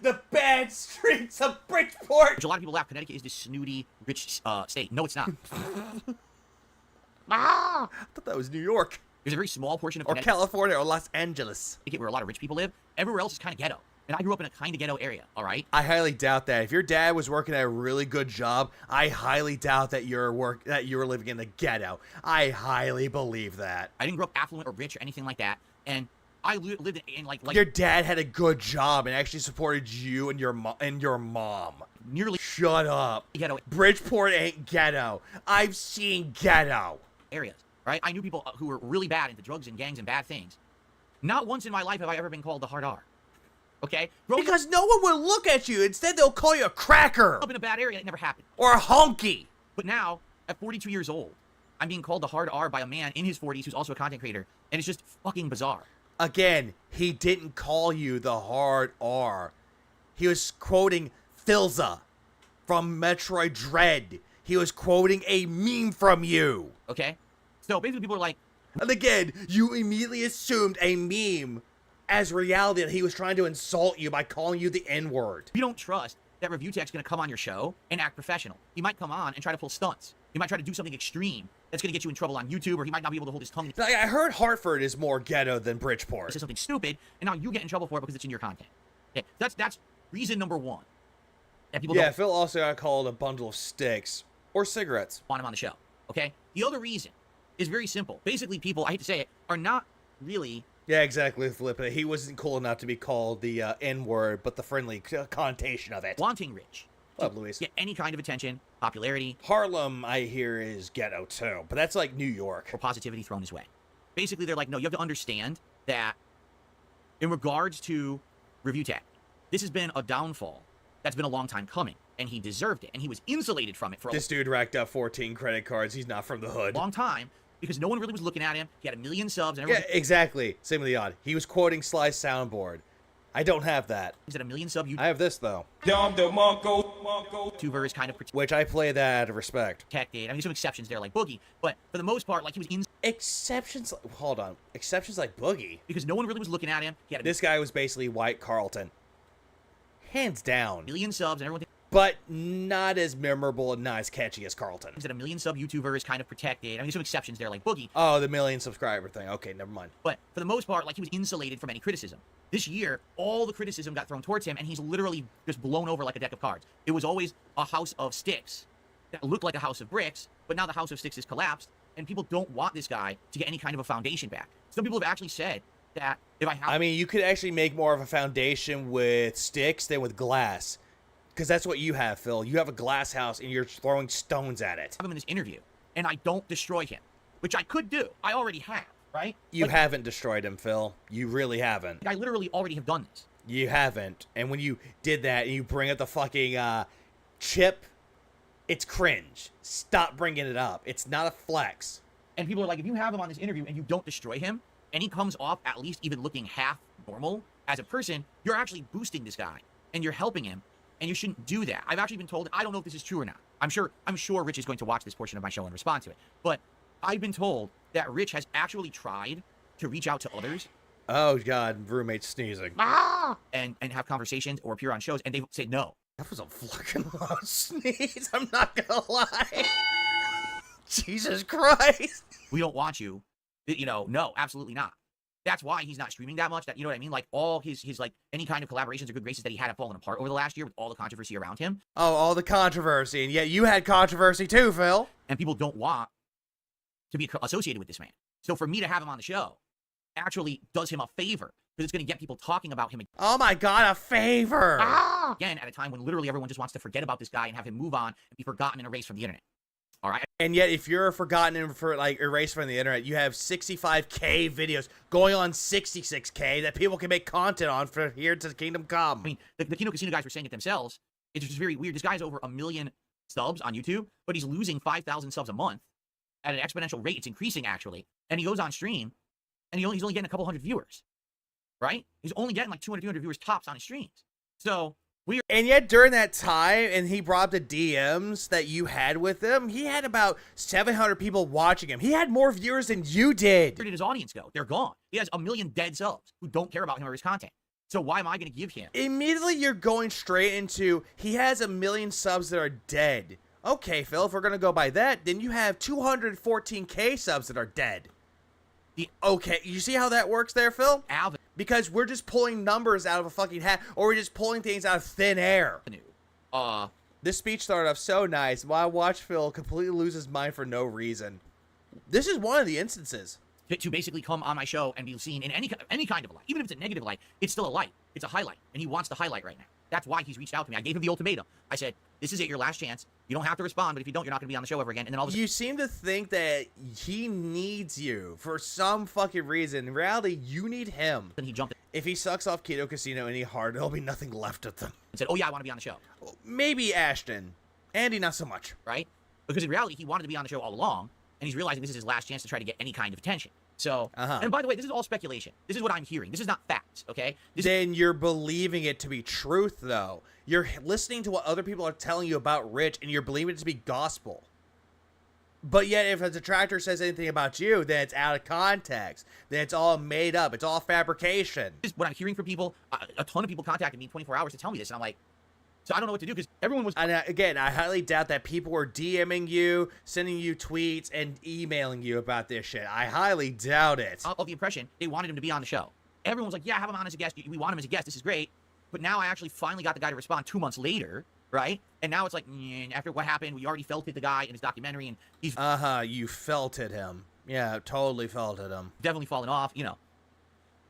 the bad streets of Bridgeport. Which a lot of people laugh. Connecticut is this snooty, rich state. No, it's not. I thought that was New York. There's a very small portion of or Connecticut, California, or Los Angeles, where a lot of rich people live. Everywhere else is kind of ghetto. And I grew up in a kind of ghetto area, all right? I highly doubt that. If your dad was working at a really good job, I highly doubt that you were living in the ghetto. I highly believe that. I didn't grow up affluent or rich or anything like that. And I lived in like your dad had a good job and actually supported you and your mom. Nearly. Shut up. Ghetto. Bridgeport ain't ghetto. I've seen ghetto areas, right? I knew people who were really bad into drugs and gangs and bad things. Not once in my life have I ever been called the hard R. Okay? Because no one will look at you. Instead, they'll call you a cracker. Up in a bad area, it never happened. Or a honky. But now, at 42 years old, I'm being called the hard R by a man in his 40s who's also a content creator, and it's just fucking bizarre. Again, he didn't call you the hard R. He was quoting Filza from Metroid Dread. He was quoting a meme from you. Okay? So basically people are like... And again, you immediately assumed a meme as reality that he was trying to insult you by calling you the N-word. You don't trust that Review Tech's going to come on your show and act professional. He might come on and try to pull stunts. He might try to do something extreme that's going to get you in trouble on YouTube, or he might not be able to hold his tongue. I heard Hartford is more ghetto than Bridgeport. This is something stupid, and now you get in trouble for it because it's in your content. Okay, that's reason number one. That people don't Phil also got called a bundle of sticks or cigarettes. Want him on the show, okay? The other reason is very simple. Basically, people, I hate to say it, are not really... Yeah, exactly, Felipe. He wasn't cool enough to be called the N-word, but the friendly connotation of it. Wanting Rich. What up, Luis? Get any kind of attention, popularity. Harlem, I hear, is ghetto, too. But that's like New York. Or positivity thrown his way. Basically, they're like, no, you have to understand that in regards to Review Tech, this has been a downfall that's been a long time coming. And he deserved it. And he was insulated from it for This dude racked up 14 credit cards. He's not from the hood. Long time. Because no one really was looking at him. He had 1 million subs. And yeah, exactly. Same with the odd. He was quoting Sly's soundboard. I don't have that. He's at 1 million sub. I have this, though. YouTuber is kind of... Which I play that out of respect. Protected. I mean, there's some exceptions there, like Boogie. But for the most part, like, he was in... Exceptions? Hold on. Exceptions like Boogie? Because no one really was looking at him. He had this guy was basically White Carlton. Hands down. 1 million subs, and everyone... But not as memorable and not as catchy as Carlton. He's at 1 million sub. YouTuber is kind of protected. I mean, there's some exceptions there, like Boogie. Oh, the 1 million subscriber thing. Okay, never mind. But for the most part, like, he was insulated from any criticism. This year, all the criticism got thrown towards him, and he's literally just blown over like a deck of cards. It was always a house of sticks that looked like a house of bricks, but now the house of sticks has collapsed, and people don't want this guy to get any kind of a foundation back. Some people have actually said that if I mean, you could actually make more of a foundation with sticks than with glass. Because that's what you have, Phil. You have a glass house, and you're throwing stones at it. I have him in this interview, and I don't destroy him, which I could do. I already have, right? You haven't destroyed him, Phil. You really haven't. I literally already have done this. You haven't. And when you did that, and you bring up the fucking chip, it's cringe. Stop bringing it up. It's not a flex. And people are like, if you have him on this interview and you don't destroy him, and he comes off at least even looking half normal, as a person, you're actually boosting this guy and you're helping him, and you shouldn't do that. I've actually been told, I don't know if this is true or not. I'm sure Rich is going to watch this portion of my show and respond to it. But I've been told that Rich has actually tried to reach out to others. Oh God, roommate sneezing. And have conversations or appear on shows, and they've said no. That was a fucking loud sneeze. I'm not gonna lie. Jesus Christ. We don't want you. You know, no, absolutely not. That's why he's not streaming that much. That, you know what I mean? Like all his like any kind of collaborations or good graces that he had have fallen apart over the last year with all the controversy around him. Oh, all the controversy, and yet you had controversy too, Phil. And people don't want to be associated with this man. So for me to have him on the show actually does him a favor, because it's going to get people talking about him. Oh my God, a favor! Again, at a time when literally everyone just wants to forget about this guy and have him move on and be forgotten and erased from the internet. All right. And yet, if you're forgotten and erased from the internet, you have 65K videos going on 66K that people can make content on for here to Kingdom Come. I mean, the Kino Casino guys were saying it themselves. It's just very weird. This guy's over 1 million subs on YouTube, but he's losing 5,000 subs a month at an exponential rate. It's increasing, actually. And he goes on stream, and he's only getting a couple hundred viewers, right? He's only getting like 200, 300 viewers tops on his streams. So weird. And yet during that time, and he brought up the DMs that you had with him, he had about 700 people watching him. He had more viewers than you did. Where did his audience go? They're gone. He has 1 million dead subs who don't care about him or his content. So why am I going to give him? Immediately you're going straight into, he has 1 million subs that are dead. Okay, Phil, if we're going to go by that, then you have 214K subs that are dead. Okay, you see how that works there, Phil? Alvin. Because we're just pulling numbers out of a fucking hat, or we're just pulling things out of thin air. This speech started off so nice, while I watch Phil completely lose his mind for no reason. This is one of the instances. To basically come on my show and be seen in any kind of light. Even if it's a negative light, it's still a light. It's a highlight, and he wants the highlight right now. That's why he's reached out to me. I gave him the ultimatum. I said, this is it, your last chance. You don't have to respond, but if you don't, you're not going to be on the show ever again. And then all of a sudden, you seem to think that he needs you for some fucking reason. In reality, you need him. Then he jumped in. If he sucks off Kino Casino any hard, there'll be nothing left of them. And said, oh yeah, I want to be on the show. Maybe Ashton. Andy, not so much. Right? Because in reality, he wanted to be on the show all along, and he's realizing this is his last chance to try to get any kind of attention. So, and by the way, this is all speculation. This is what I'm hearing. This is not facts, okay? Then you're believing it to be truth, though. You're listening to what other people are telling you about Rich, and you're believing it to be gospel. But yet, if a detractor says anything about you, then it's out of context. Then it's all made up. It's all fabrication. This is what I'm hearing from people. A ton of people contacted me in 24 hours to tell me this, and I'm like, so I don't know what to do, because everyone was... And again, I highly doubt that people were DMing you, sending you tweets, and emailing you about this shit. I highly doubt it. Of the impression, they wanted him to be on the show. Everyone was like, yeah, have him on as a guest. We want him as a guest. This is great. But now I actually finally got the guy to respond 2 months later, right? And now it's like, after what happened, we already felt it, the guy in his documentary, and he's... you felt it him. Yeah, totally felt it him. Definitely fallen off, you know.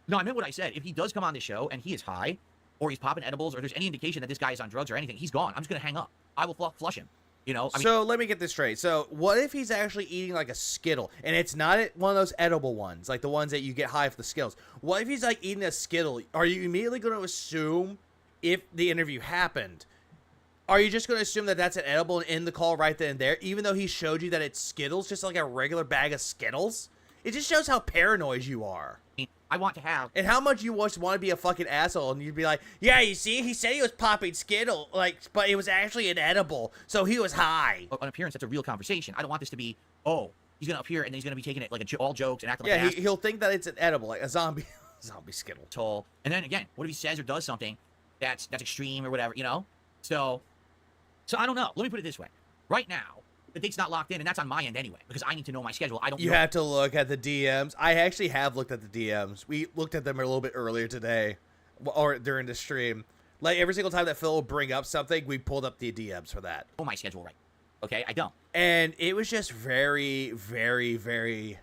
No, I meant what I said. If he does come on the show and he is high, or he's popping edibles, or there's any indication that this guy is on drugs or anything, he's gone. I'm just going to hang up. I will flush him. You know? I mean, so let me get this straight. So what if he's actually eating like a Skittle, and it's not one of those edible ones, like the ones that you get high for the Skittles? What if he's like eating a Skittle? Are you immediately going to assume, if the interview happened, are you just going to assume that that's an edible and end the call right then and there, even though he showed you that it's Skittles, just like a regular bag of Skittles? It just shows how paranoid you are. I want to have... And how much you just want to be a fucking asshole, and you'd be like, yeah, you see, he said he was popping Skittle, like, but it was actually an edible, so he was high. On appearance, that's a real conversation. I don't want this to be, oh, he's going to appear, and then he's going to be taking it like all jokes and acting like an ass. He'll think that it's an edible, like a zombie Skittle. Tall. And then, again, what if he says or does something that's extreme or whatever, you know? So I don't know. Let me put it this way. Right now, the date's not locked in, and that's on my end anyway, because I need to know my schedule. I don't. You have to look at the DMs. I actually have looked at the DMs. We looked at them a little bit earlier today, or during the stream. Like, every single time that Phil will bring up something, we pulled up the DMs for that. Know my schedule right. Okay, I don't. And it was just very, very, very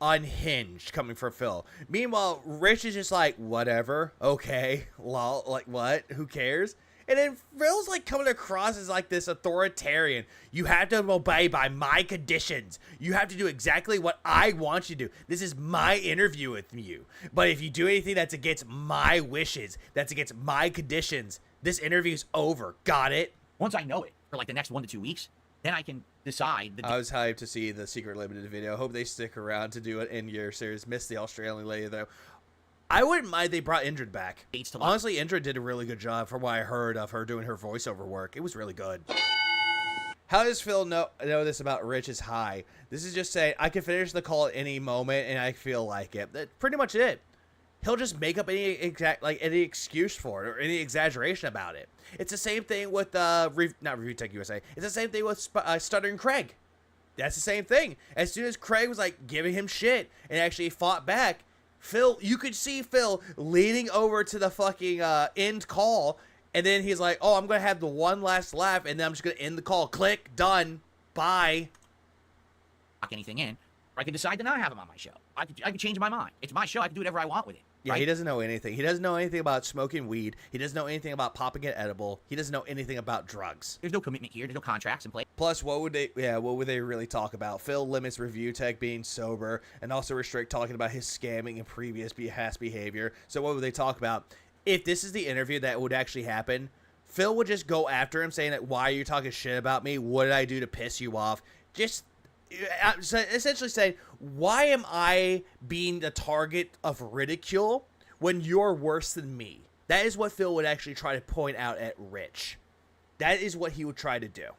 unhinged coming from Phil. Meanwhile, Rich is just like, whatever, okay, lol, like, what? Who cares? And then Phil's like coming across as like this authoritarian. You have to obey by my conditions. You have to do exactly what I want you to do. This is my interview with you. But if you do anything that's against my wishes, that's against my conditions, this interview's over. Got it? Once I know it for like the next 1 to 2 weeks, then I can decide. I was hyped to see the Secret Limited video. Hope they stick around to do it in your series. Missed the Australian lady though. I wouldn't mind they brought Indrid back. Honestly, Indrid did a really good job from what I heard of her doing her voiceover work. It was really good. How does Phil know this about Rich's high? This is just saying, I can finish the call at any moment and I feel like it. That's pretty much it. He'll just make up any any excuse for it or any exaggeration about it. It's the same thing with not Review Tech USA. It's the same thing with Stuttering Craig. That's the same thing. As soon as Craig was like giving him shit and actually fought back, you could see Phil leaning over to the fucking end call, and then he's like, "Oh, I'm gonna have the one last laugh, and then I'm just gonna end the call. Click, done, bye." Lock anything in, or I could decide to not have him on my show. I could change my mind. It's my show. I can do whatever I want with it. Yeah, right? He doesn't know anything. He doesn't know anything about smoking weed. He doesn't know anything about popping an edible. He doesn't know anything about drugs. There's no commitment here. There's no contracts in place. Plus, what would they really talk about? Phil limits Review Tech being sober and also restrict talking about his scamming and previous past behavior. So what would they talk about? If this is the interview that would actually happen, Phil would just go after him saying that, why are you talking shit about me? What did I do to piss you off? Just essentially saying, why am I being the target of ridicule when you're worse than me? That is what Phil would actually try to point out at Rich. That is what he would try to do.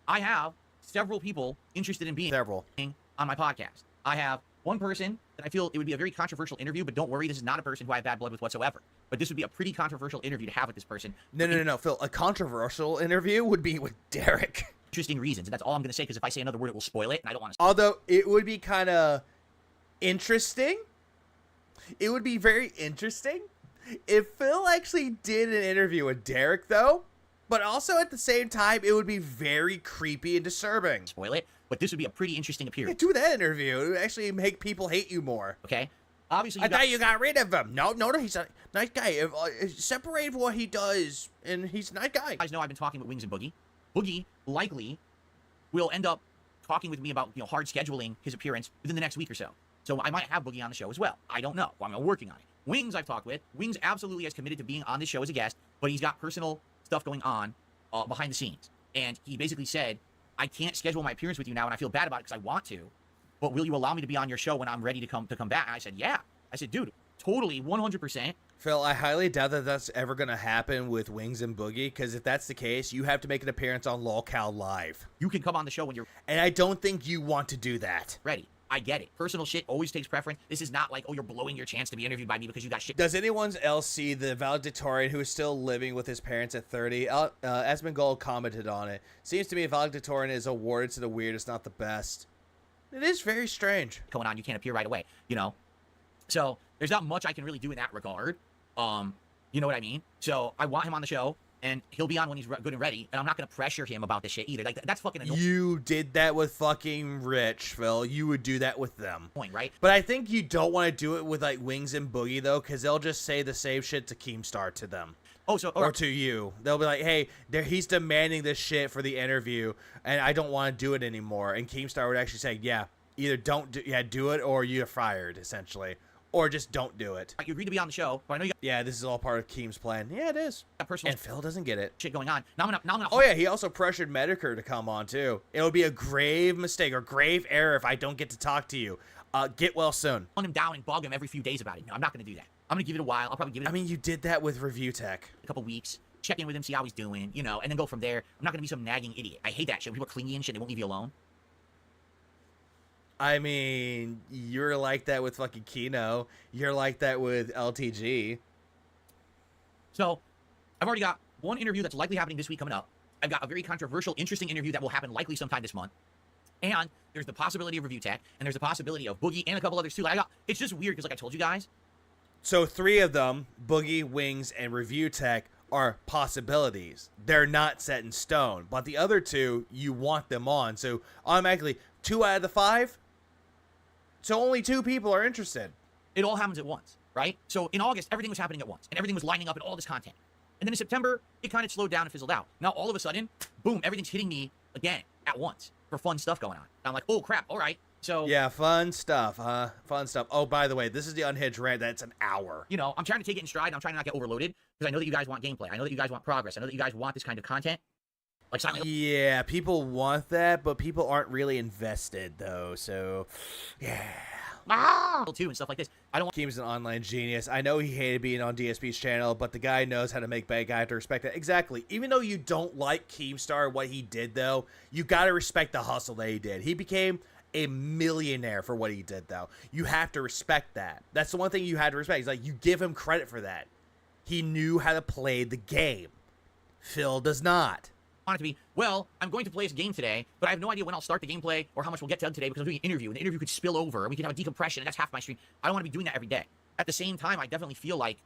I have several people interested in being on my podcast. I have one person that I feel it would be a very controversial interview, but don't worry, this is not a person who I have bad blood with whatsoever. But this would be a pretty controversial interview to have with this person. No, Phil. A controversial interview would be with Derek. Interesting reasons, and that's all I'm going to say, because if I say another word, it will spoil it, and I don't want to. Although it would be kind of interesting. It would be very interesting if Phil actually did an interview with Derek, though. But also at the same time, it would be very creepy and disturbing. Spoil it, but this would be a pretty interesting appearance. Yeah, do that interview. It would actually make people hate you more. Okay. Obviously, I thought you got rid of him. No, he's a nice guy. Separate what he does, and he's a nice guy. You guys know I've been talking with Wings and Boogie. Boogie likely will end up talking with me about hard scheduling his appearance within the next week or so. So I might have Boogie on the show as well. I don't know. I'm working on it. Wings I've talked with. Wings absolutely has committed to being on this show as a guest, but he's got personal stuff going on behind the scenes. And he basically said, I can't schedule my appearance with you now, and I feel bad about it because I want to, but will you allow me to be on your show when I'm ready to come back? And I said, yeah. I said, dude, totally, 100%. Phil, I highly doubt that that's ever going to happen with Wings and Boogie, because if that's the case, you have to make an appearance on LolCal Live. You can come on the show when you're... And I don't think you want to do that. Ready. I get it. Personal shit always takes preference. This is not like, oh, you're blowing your chance to be interviewed by me because you got shit. Does anyone else see the valedictorian who is still living with his parents at 30? Asmongold commented on it. Seems to me valedictorian is awarded to the weirdest, not the best. It is very strange. Going on, you can't appear right away, So there's not much I can really do in that regard. You know what I mean? So I want him on the show, and he'll be on when he's good and ready, and I'm not going to pressure him about this shit either. Like, that's fucking annoying. You did that with fucking Rich, Phil. You would do that with them. Point, right? But I think you don't want to do it with, like, Wings and Boogie, though, because they'll just say the same shit to Keemstar to them. Oh, so... Or to you. They'll be like, hey, he's demanding this shit for the interview, and I don't want to do it anymore. And Keemstar would actually say, yeah, either do it, or you're fired, essentially. Or just don't do it. You agreed to be on the show, but I know you got... Yeah, this is all part of Keem's plan. Yeah, it is. Personal and Phil doesn't get it. Shit going on. Now I'm gonna... Oh, yeah, he also pressured Medicare to come on, too. It would be a grave mistake or grave error if I don't get to talk to you. Get well soon. Hunt him down and bug him every few days about it. No, I'm not going to do that. I'm going to give it a while. I'll probably give it... I mean, you did that with Review Tech. A couple weeks. Check in with him, see how he's doing, and then go from there. I'm not going to be some nagging idiot. I hate that shit. When people are clingy and shit, they won't leave you alone. I mean, you're like that with fucking Kino. You're like that with LTG. So, I've already got one interview that's likely happening this week coming up. I've got a very controversial, interesting interview that will happen likely sometime this month. And there's the possibility of Review Tech, and there's the possibility of Boogie and a couple others too. It's just weird because, like I told you guys. So 3 of them, Boogie, Wings, and Review Tech, are possibilities. They're not set in stone. But the other 2, you want them on. So automatically, 2 out of the 5. So only 2 people are interested. It all happens at once, right? So in August, everything was happening at once, and everything was lining up and all this content. And then in September, it kind of slowed down and fizzled out. Now all of a sudden, boom, everything's hitting me again at once for fun stuff going on. And I'm like, oh crap, all right. So yeah, fun stuff, huh? Fun stuff. Oh, by the way, this is the Unhinged rant. That's an hour. I'm trying to take it in stride. And I'm trying to not get overloaded because I know that you guys want gameplay. I know that you guys want progress. I know that you guys want this kind of content. Like Silent Hill. Yeah, people want that, but people aren't really invested though. So, yeah. too and stuff like this. I don't want Keem's an online genius. I know he hated being on DSP's channel, but the guy knows how to make bank. I have to respect that. Exactly. Even though you don't like Keemstar, what he did, though, you got to respect the hustle that he did. He became a millionaire for what he did, though. You have to respect that. That's the one thing you had to respect. It's like, you give him credit for that. He knew how to play the game. Phil does not. want it to be, well, I'm going to play this game today, but I have no idea when I'll start the gameplay or how much we'll get done today because I'm doing an interview, and the interview could spill over, and we could have a decompression, and that's half my stream. I don't want to be doing that every day. At the same time, I definitely feel like,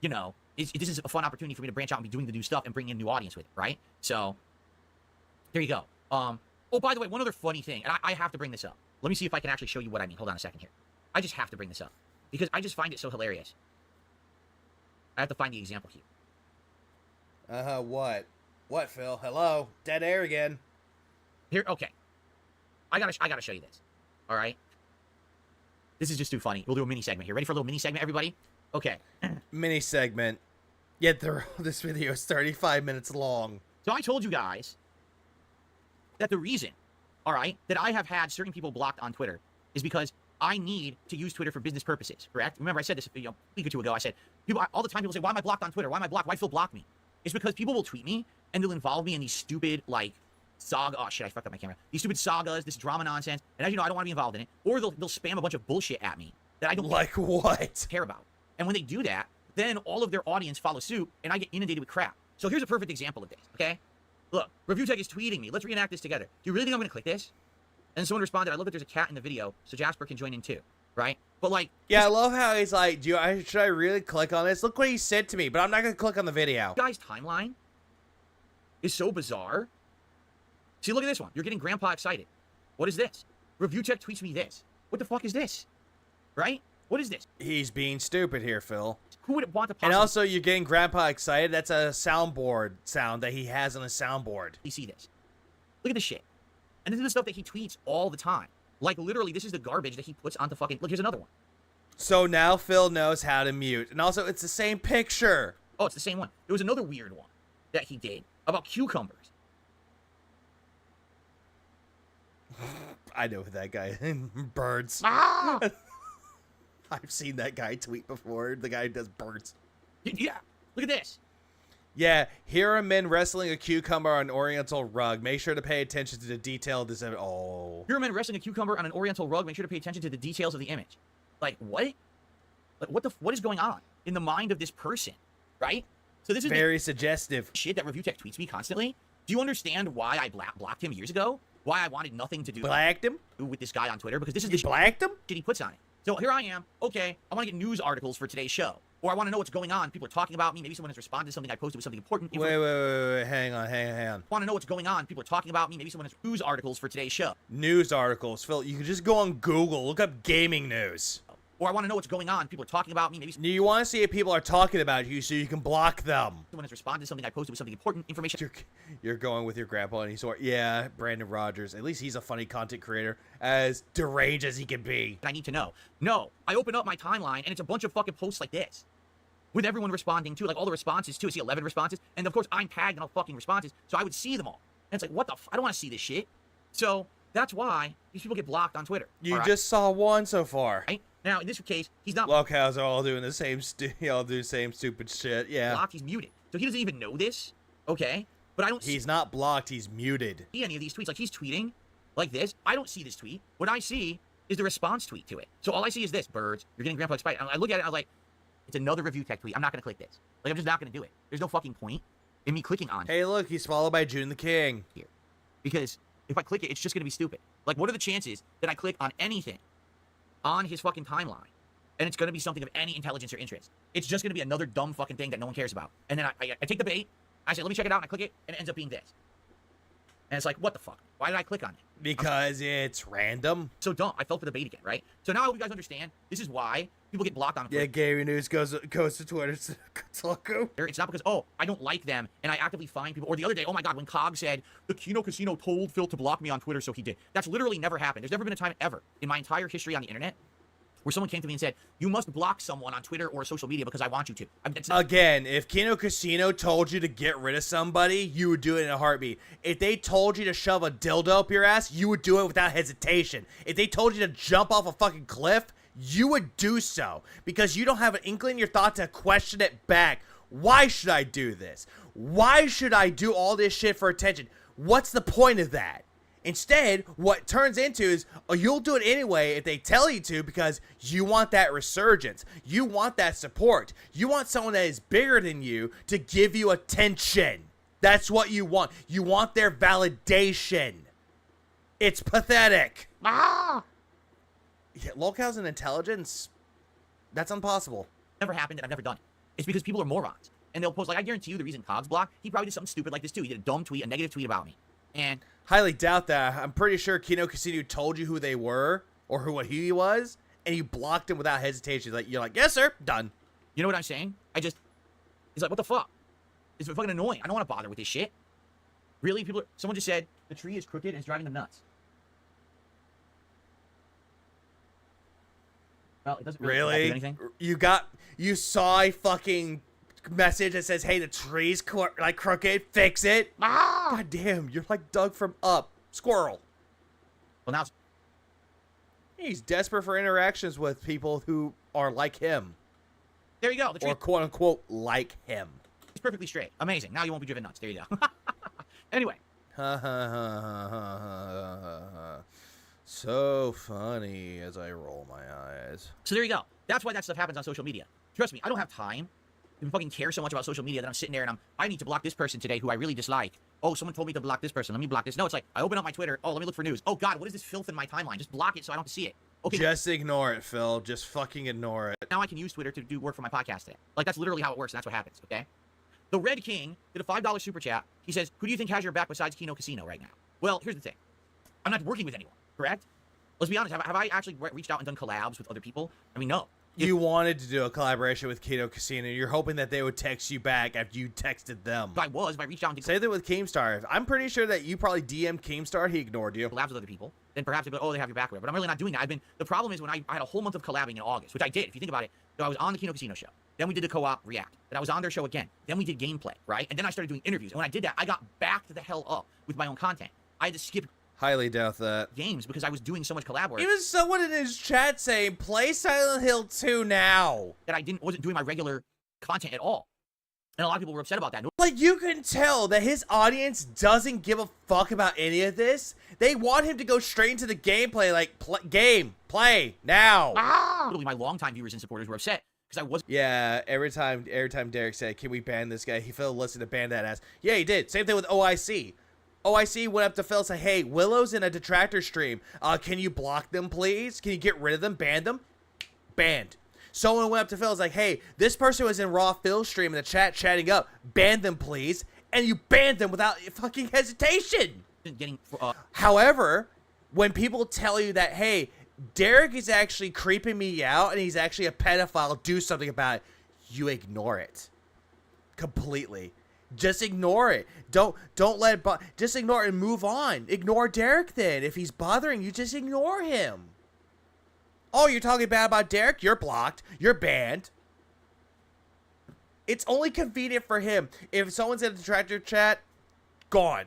you know, this is a fun opportunity for me to branch out and be doing the new stuff and bring in a new audience with it, right? So, there you go. Oh, by the way, one other funny thing, and I have to bring this up. Let me see if I can actually show you what I mean. Hold on a second here. I just have to bring this up because I just find it so hilarious. I have to find the example here. What? What, Phil? Hello? Dead air again. Here, okay. I gotta show you this. All right? This is just too funny. We'll do a mini segment here. Ready for a little mini segment, everybody? Okay. Mini segment. Yet this video is 35 minutes long. So I told you guys that the reason, all right, that I have had certain people blocked on Twitter is because I need to use Twitter for business purposes, correct? Remember, I said this a week or two ago. I said, all the time people say, why am I blocked on Twitter? Why am I blocked? Why Phil block me? It's because people will tweet me and they'll involve me in these stupid, like, saga. Oh, shit, I fucked up my camera. These stupid sagas, this drama nonsense. And as you know, I don't want to be involved in it. Or they'll spam a bunch of bullshit at me that I don't like what? Care about. And when they do that, then all of their audience follow suit and I get inundated with crap. So here's a perfect example of this, okay? Look, Review Tech is tweeting me. Let's reenact this together. Do you really think I'm going to click this? And someone responded, I love that there's a cat in the video, so Jasper can join in too, right? But like... Yeah, I love how he's like, should I really click on this? Look what he said to me, but I'm not going to click on the video. This guy's timeline is so bizarre. See, look at this one. You're getting Grandpa excited. What is this? Review Tech tweets me this. What the fuck is this? Right? What is this? He's being stupid here, Phil. Who would want to And also, you're getting Grandpa excited. That's a soundboard sound that he has on a soundboard. You see this. Look at this shit. And this is the stuff that he tweets all the time. Like, literally, this is the garbage that he puts onto fucking... Look, here's another one. So now Phil knows how to mute. And also, it's the same picture. Oh, it's the same one. There was another weird one that he did about cucumbers. I know who that guy is. Birds. Ah! I've seen that guy tweet before. The guy who does birds. Yeah. Look at this. Yeah. Here are men wrestling a cucumber on an oriental rug. Make sure to pay attention to the detail of this. Oh. Here are men wrestling a cucumber on an oriental rug. Make sure to pay attention to the details of the image. Like, what? Like, what is going on in the mind of this person? Right? So this is very suggestive shit that Review Tech tweets me constantly. Do you understand why I blocked him years ago? Why I wanted nothing to do with this guy on Twitter? Because this is the blacked him? Shit he puts on it. So here I am. Okay, I want to get news articles for today's show. Or I want to know what's going on. People are talking about me. Maybe someone has responded to something I posted with something important. Wait. Hang on. I want to know what's going on. People are talking about me. Maybe someone has news articles for today's show. News articles. Phil, you can just go on Google. Look up gaming news. Or I want to know what's going on. People are talking about me. Maybe you want to see if people are talking about you so you can block them. Someone has responded to something I posted with something important information. You're going with your grandpa and he's yeah, Brandon Rogers. At least he's a funny content creator, as deranged as he can be. I need to know. No, I open up my timeline and it's a bunch of fucking posts like this. With everyone responding to, like all the responses too. I see 11 responses. And of course I'm tagged in all fucking responses. So I would see them all. And it's like, what the I don't want to see this shit. So that's why these people get blocked on Twitter. You just saw one so far. Right? Now, in this case, he's not... Locals are all doing the same all do the same stupid shit, yeah. Blocked, he's muted. So he doesn't even know this, okay? But I don't He's not blocked, he's muted. See any of these tweets. Like, he's tweeting like this. I don't see this tweet. What I see is the response tweet to it. So all I see is this, birds. You're getting Grandpa excited. I look at it, I was like, it's another Review Tech tweet. I'm not going to click this. Like, I'm just not going to do it. There's no fucking point in me clicking on it. Hey, look, he's followed by June the King. Here. Because if I click it, it's just going to be stupid. Like, what are the chances that I click on anything on his fucking timeline and it's going to be something of any intelligence or interest? It's just going to be another dumb fucking thing that no one cares about. And then I take the bait, I say, let me check it out, and I click it, and it ends up being this. And it's like, what the fuck? Why did I click on it? Because it's random. So dumb. I fell for the bait again, right? So now I hope you guys understand. This is why people get blocked on Twitter. Yeah, Gary News goes to Twitter. It's not because, oh, I don't like them, and I actively find people. Or the other day, oh my God, when Cog said, the Kino Casino told Phil to block me on Twitter, so he did. That's literally never happened. There's never been a time ever in my entire history on the internet where someone came to me and said, you must block someone on Twitter or social media because I want you to. Again, if Kino Casino told you to get rid of somebody, you would do it in a heartbeat. If they told you to shove a dildo up your ass, you would do it without hesitation. If they told you to jump off a fucking cliff, you would do so. Because you don't have an inkling in your thought to question it back. Why should I do this? Why should I do all this shit for attention? What's the point of that? Instead, what turns into is, oh, you'll do it anyway if they tell you to because you want that resurgence. You want that support. You want someone that is bigger than you to give you attention. That's what you want. You want their validation. It's pathetic. Yeah, lolcows and intelligence, that's impossible. Never happened and I've never done it. It's because people are morons. And they'll post, like, I guarantee you the reason Cogs blocked, he probably did something stupid like this too. He did a dumb tweet, a negative tweet about me. And highly doubt that. I'm pretty sure Kino Casino told you who they were or who he was, and you blocked him without hesitation. Like, you're like, yes, sir, done. You know what I'm saying? He's like, what the fuck? It's fucking annoying. I don't want to bother with this shit. Really? Someone just said the tree is crooked and it's driving them nuts. Well, it doesn't really do anything. You saw a fucking message that says, hey, the tree's crooked, fix it. God damn, you're like Doug from Up. Squirrel. Well, now he's desperate for interactions with people who are like him. There you go. The tree, or quote unquote like him. It's perfectly straight. Amazing. Now you won't be driven nuts. There you go. Anyway. So funny as I roll my eyes. So there you go. That's why that stuff happens on social media. Trust me, I don't have time to fucking care so much about social media that I'm sitting there and I need to block this person today who I really dislike. Oh, someone told me to block this person. Let me block this. No, it's like, I open up my Twitter. Oh, let me look for news. Oh, God, what is this filth in my timeline? Just block it so I don't have to see it. Okay. Just ignore it, Phil. Just fucking ignore it. Now I can use Twitter to do work for my podcast today. Like, that's literally how it works, and that's what happens, okay? The Red King did a $5 super chat. He says, who do you think has your back besides Kino Casino right now? Well, here's the thing. I'm not working with anyone, correct? Let's be honest. Have I actually reached out and done collabs with other people? I mean, no. You wanted to do a collaboration with Kino Casino. You're hoping that they would text you back after you texted them. If I reached out and did say that with Keemstar. I'm pretty sure that you probably DM'd Keemstar. He ignored you. collabs with other people, then perhaps they'd go, oh, they have your back, whatever. But I'm really not doing that. The problem is when I had a whole month of collabing in August, which I did, if you think about it. So I was on the Kino Casino show. Then we did the co-op React. Then I was on their show again. Then we did gameplay, right? And then I started doing interviews. And when I did that, I got backed the hell up with my own content. I had to skip highly doubt that games because I was doing so much collab work. Even someone in his chat saying, play Silent Hill 2 now. That I wasn't doing my regular content at all. And a lot of people were upset about that. Like, you can tell that his audience doesn't give a fuck about any of this. They want him to go straight into the gameplay, like, play, now. Literally, my longtime viewers and supporters were upset because I wasn't. Yeah, every time Derek said, can we ban this guy? He felt listed to ban that ass. Yeah, he did. Same thing with OIC. OIC went up to Phil and said, hey, Willow's in a detractor stream. Can you block them, please? Can you get rid of them? Ban them? Banned. Someone went up to Phil and was like, hey, this person was in Raw Phil's stream in the chat chatting up. Ban them, please. And you banned them without fucking hesitation. However, when people tell you that, hey, Derek is actually creeping me out and he's actually a pedophile, do something about it, you ignore it. Completely. Just ignore it. Don't let it just ignore it and move on. Ignore Derek then. If he's bothering you, just ignore him. Oh, you're talking bad about Derek? You're blocked. You're banned. It's only convenient for him. If someone's in a detractor chat, gone.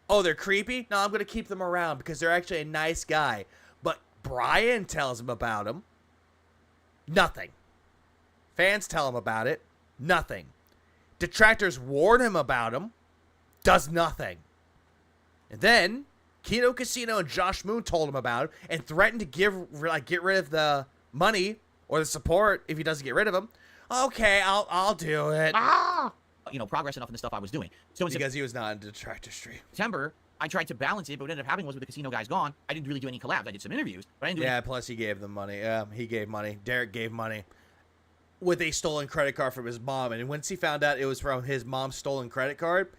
Oh, they're creepy? No, I'm going to keep them around because they're actually a nice guy. But Brian tells him about him. Nothing. Fans tell him about it. Nothing. Detractors warn him about him. Does nothing. And then Kino Casino and Josh Moon told him about him and threatened to get rid of the money or the support if he doesn't get rid of him. Okay, I'll do it. Progress enough in the stuff I was doing. So because he was not in detractor stream. September, I tried to balance it, but what ended up happening was with the casino guys gone, I didn't really do any collabs. I did some interviews, but I didn't do any. Plus he gave them money. Yeah, he gave money. Derek gave money with a stolen credit card from his mom. And once he found out it was from his mom's stolen credit card,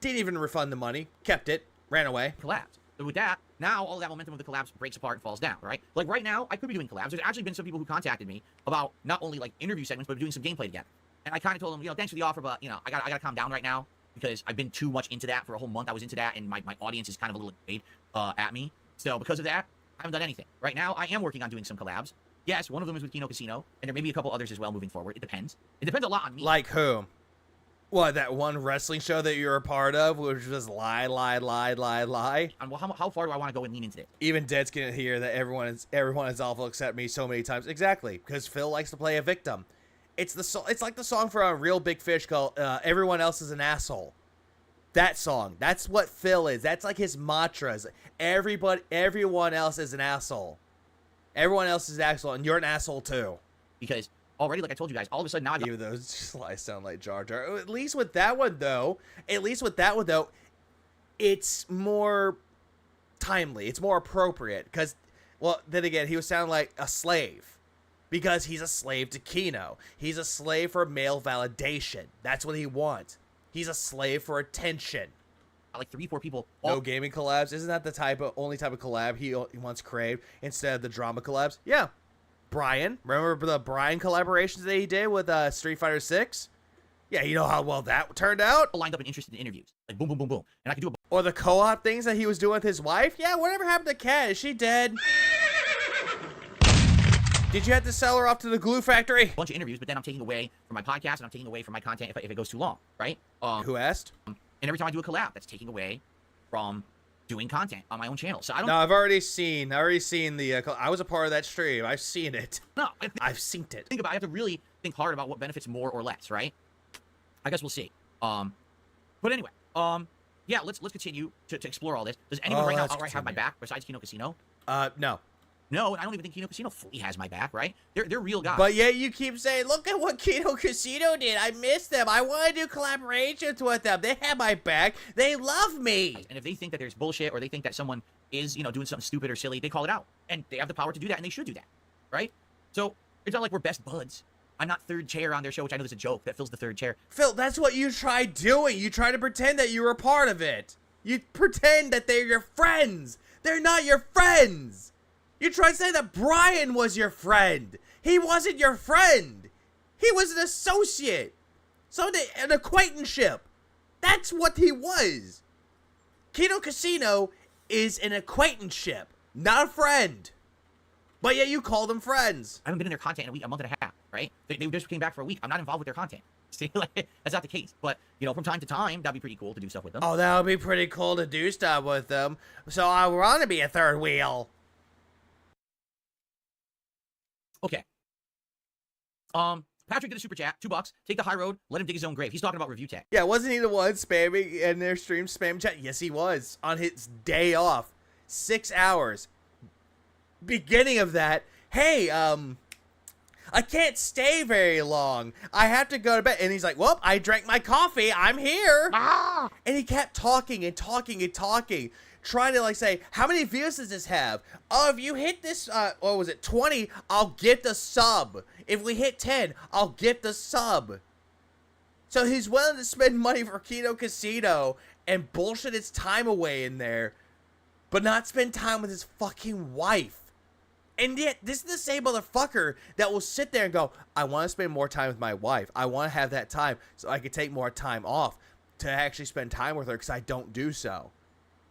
didn't even refund the money, kept it, ran away. Collabs. So with that, now all that momentum of the collabs breaks apart and falls down, right? Like right now, I could be doing collabs. There's actually been some people who contacted me about not only like interview segments, but doing some gameplay together. And I kind of told them, thanks for the offer, but I gotta calm down right now because I've been too much into that for a whole month. I was into that, and my audience is kind of a little annoyed at me. So because of that, I haven't done anything. Right now, I am working on doing some collabs. Yes, one of them is with Kino Casino, and there may be a couple others as well moving forward. It depends. It depends a lot on me. Like who? What, that one wrestling show that you were a part of, which was lie. And well, how far do I want to go and lean into it? Even Dead's gonna hear that everyone is awful except me so many times. Exactly, because Phil likes to play a victim. It's like the song from Real Big Fish called "Everyone Else Is an Asshole." That song. That's what Phil is. That's like his mantras. Everyone else is an asshole. Everyone else is an asshole, and you're an asshole too. Because already, like I told you guys, all of a sudden now Even those lies sound like Jar Jar. At least with that one though, it's more timely. It's more appropriate because, well, then again, he was sounding like a slave because he's a slave to Kino. He's a slave for male validation. That's what he wants. He's a slave for attention. Like 3-4 people. No gaming collabs. Isn't that the only type of collab he wants craved instead of the drama collabs? Yeah. Brian. Remember the Brian collaborations that he did with Street Fighter 6? Yeah, you know how well that turned out? Lined up and interested in interviews. Like boom, boom, boom, boom. And I could do a... Or the co-op things that he was doing with his wife? Yeah, whatever happened to Kat? Is she dead? Did you have to sell her off to the glue factory? Bunch of interviews, but then I'm taking away from my podcast and I'm taking away from my content if it goes too long, right? Who asked? And every time I do a collab, that's taking away from doing content on my own channel. So I don't... No, I've already seen the... I was a part of that stream. I've seen it. No. I've seen it. Think about it. I have to really think hard about what benefits more or less, right? I guess we'll see. But anyway, yeah, let's continue to explore all this. Does anyone right now outright have my back besides Kino Casino? No. No, and I don't even think Kino Casino fully has my back, right? They're real guys. But yet you keep saying, look at what Kino Casino did. I miss them. I want to do collaborations with them. They have my back. They love me. And if they think that there's bullshit or they think that someone is, doing something stupid or silly, they call it out. And they have the power to do that, and they should do that, right? So it's not like we're best buds. I'm not third chair on their show, which I know is a joke that fills the third chair. Phil, that's what you tried doing. You tried to pretend that you were a part of it. You pretend that they're your friends. They're not your friends. You tried saying that Brian was your friend. He wasn't your friend. He was an associate. An acquaintanceship. That's what he was. Kino Casino is an acquaintanceship, not a friend. But yet you call them friends. I haven't been in their content in a month and a half, right? They just came back for a week. I'm not involved with their content. See, like, that's not the case. But, from time to time, that'd be pretty cool to do stuff with them. Oh, that would be pretty cool to do stuff with them. So I want to be a third wheel. Okay. Patrick did a super chat, $2. Take the high road, let him dig his own grave. He's talking about review tech. Yeah, wasn't he the one spamming in their stream spam chat? Yes, he was. On his day off. 6 hours. Beginning of that, hey, I can't stay very long. I have to go to bed. And he's like, well, I drank my coffee. I'm here. Ah! And he kept talking and talking and talking. Trying to say, how many views does this have? Oh, if you hit this, 20, I'll get the sub. If we hit 10, I'll get the sub. So he's willing to spend money for Kino Casino and bullshit his time away in there, but not spend time with his fucking wife. And yet, this is the same motherfucker that will sit there and go, I want to spend more time with my wife. I want to have that time so I can take more time off to actually spend time with her because I don't do so.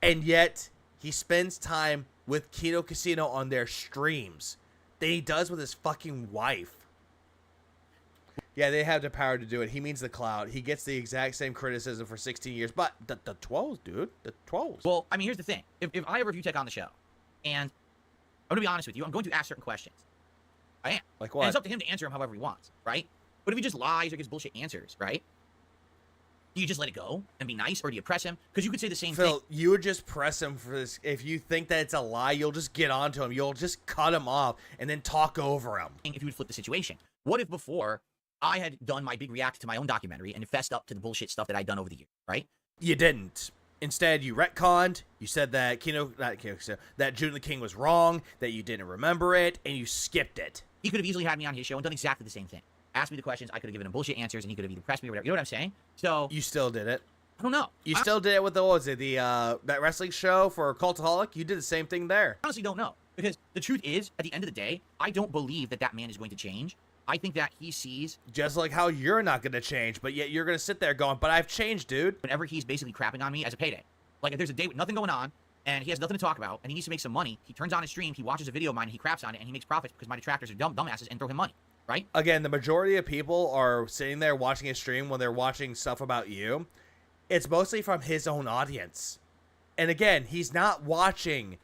And yet, he spends time with Kino Casino on their streams than he does with his fucking wife. Yeah, they have the power to do it. He means the cloud. He gets the exact same criticism for 16 years. But the 12s, dude. The 12s. Well, I mean, here's the thing. If I have review tech on the show, and I'm going to be honest with you, I'm going to ask certain questions. I am. Like what? And it's up to him to answer them however he wants, right? But if he just lies or gives bullshit answers, right? Do you just let it go and be nice, or do you press him? Because you could say the same thing. Phil, you would just press him for this. If you think that it's a lie, you'll just get onto him. You'll just cut him off and then talk over him. If you would flip the situation. What if before I had done my big react to my own documentary and fessed up to the bullshit stuff that I'd done over the years, right? You didn't. Instead, you retconned. You said that that Jude the King was wrong, that you didn't remember it, and you skipped it. He could have easily had me on his show and done exactly the same thing. Asked me the questions, I could have given him bullshit answers, and he could have either pressed me or whatever. You know what I'm saying? So you still did it. I don't know. You still did it with that wrestling show for Cultaholic? You did the same thing there. I honestly don't know. Because the truth is, at the end of the day, I don't believe that man is going to change. I think that he sees... Just like how you're not going to change, but yet you're going to sit there going, but I've changed, dude. Whenever he's basically crapping on me as a payday. Like, if there's a day with nothing going on, and he has nothing to talk about, and he needs to make some money. He turns on his stream, he watches a video of mine, and he craps on it, and he makes profits because my detractors are dumbasses and throw him money, right? Again, the majority of people are sitting there watching his stream when they're watching stuff about you. It's mostly from his own audience. And again, he's not watching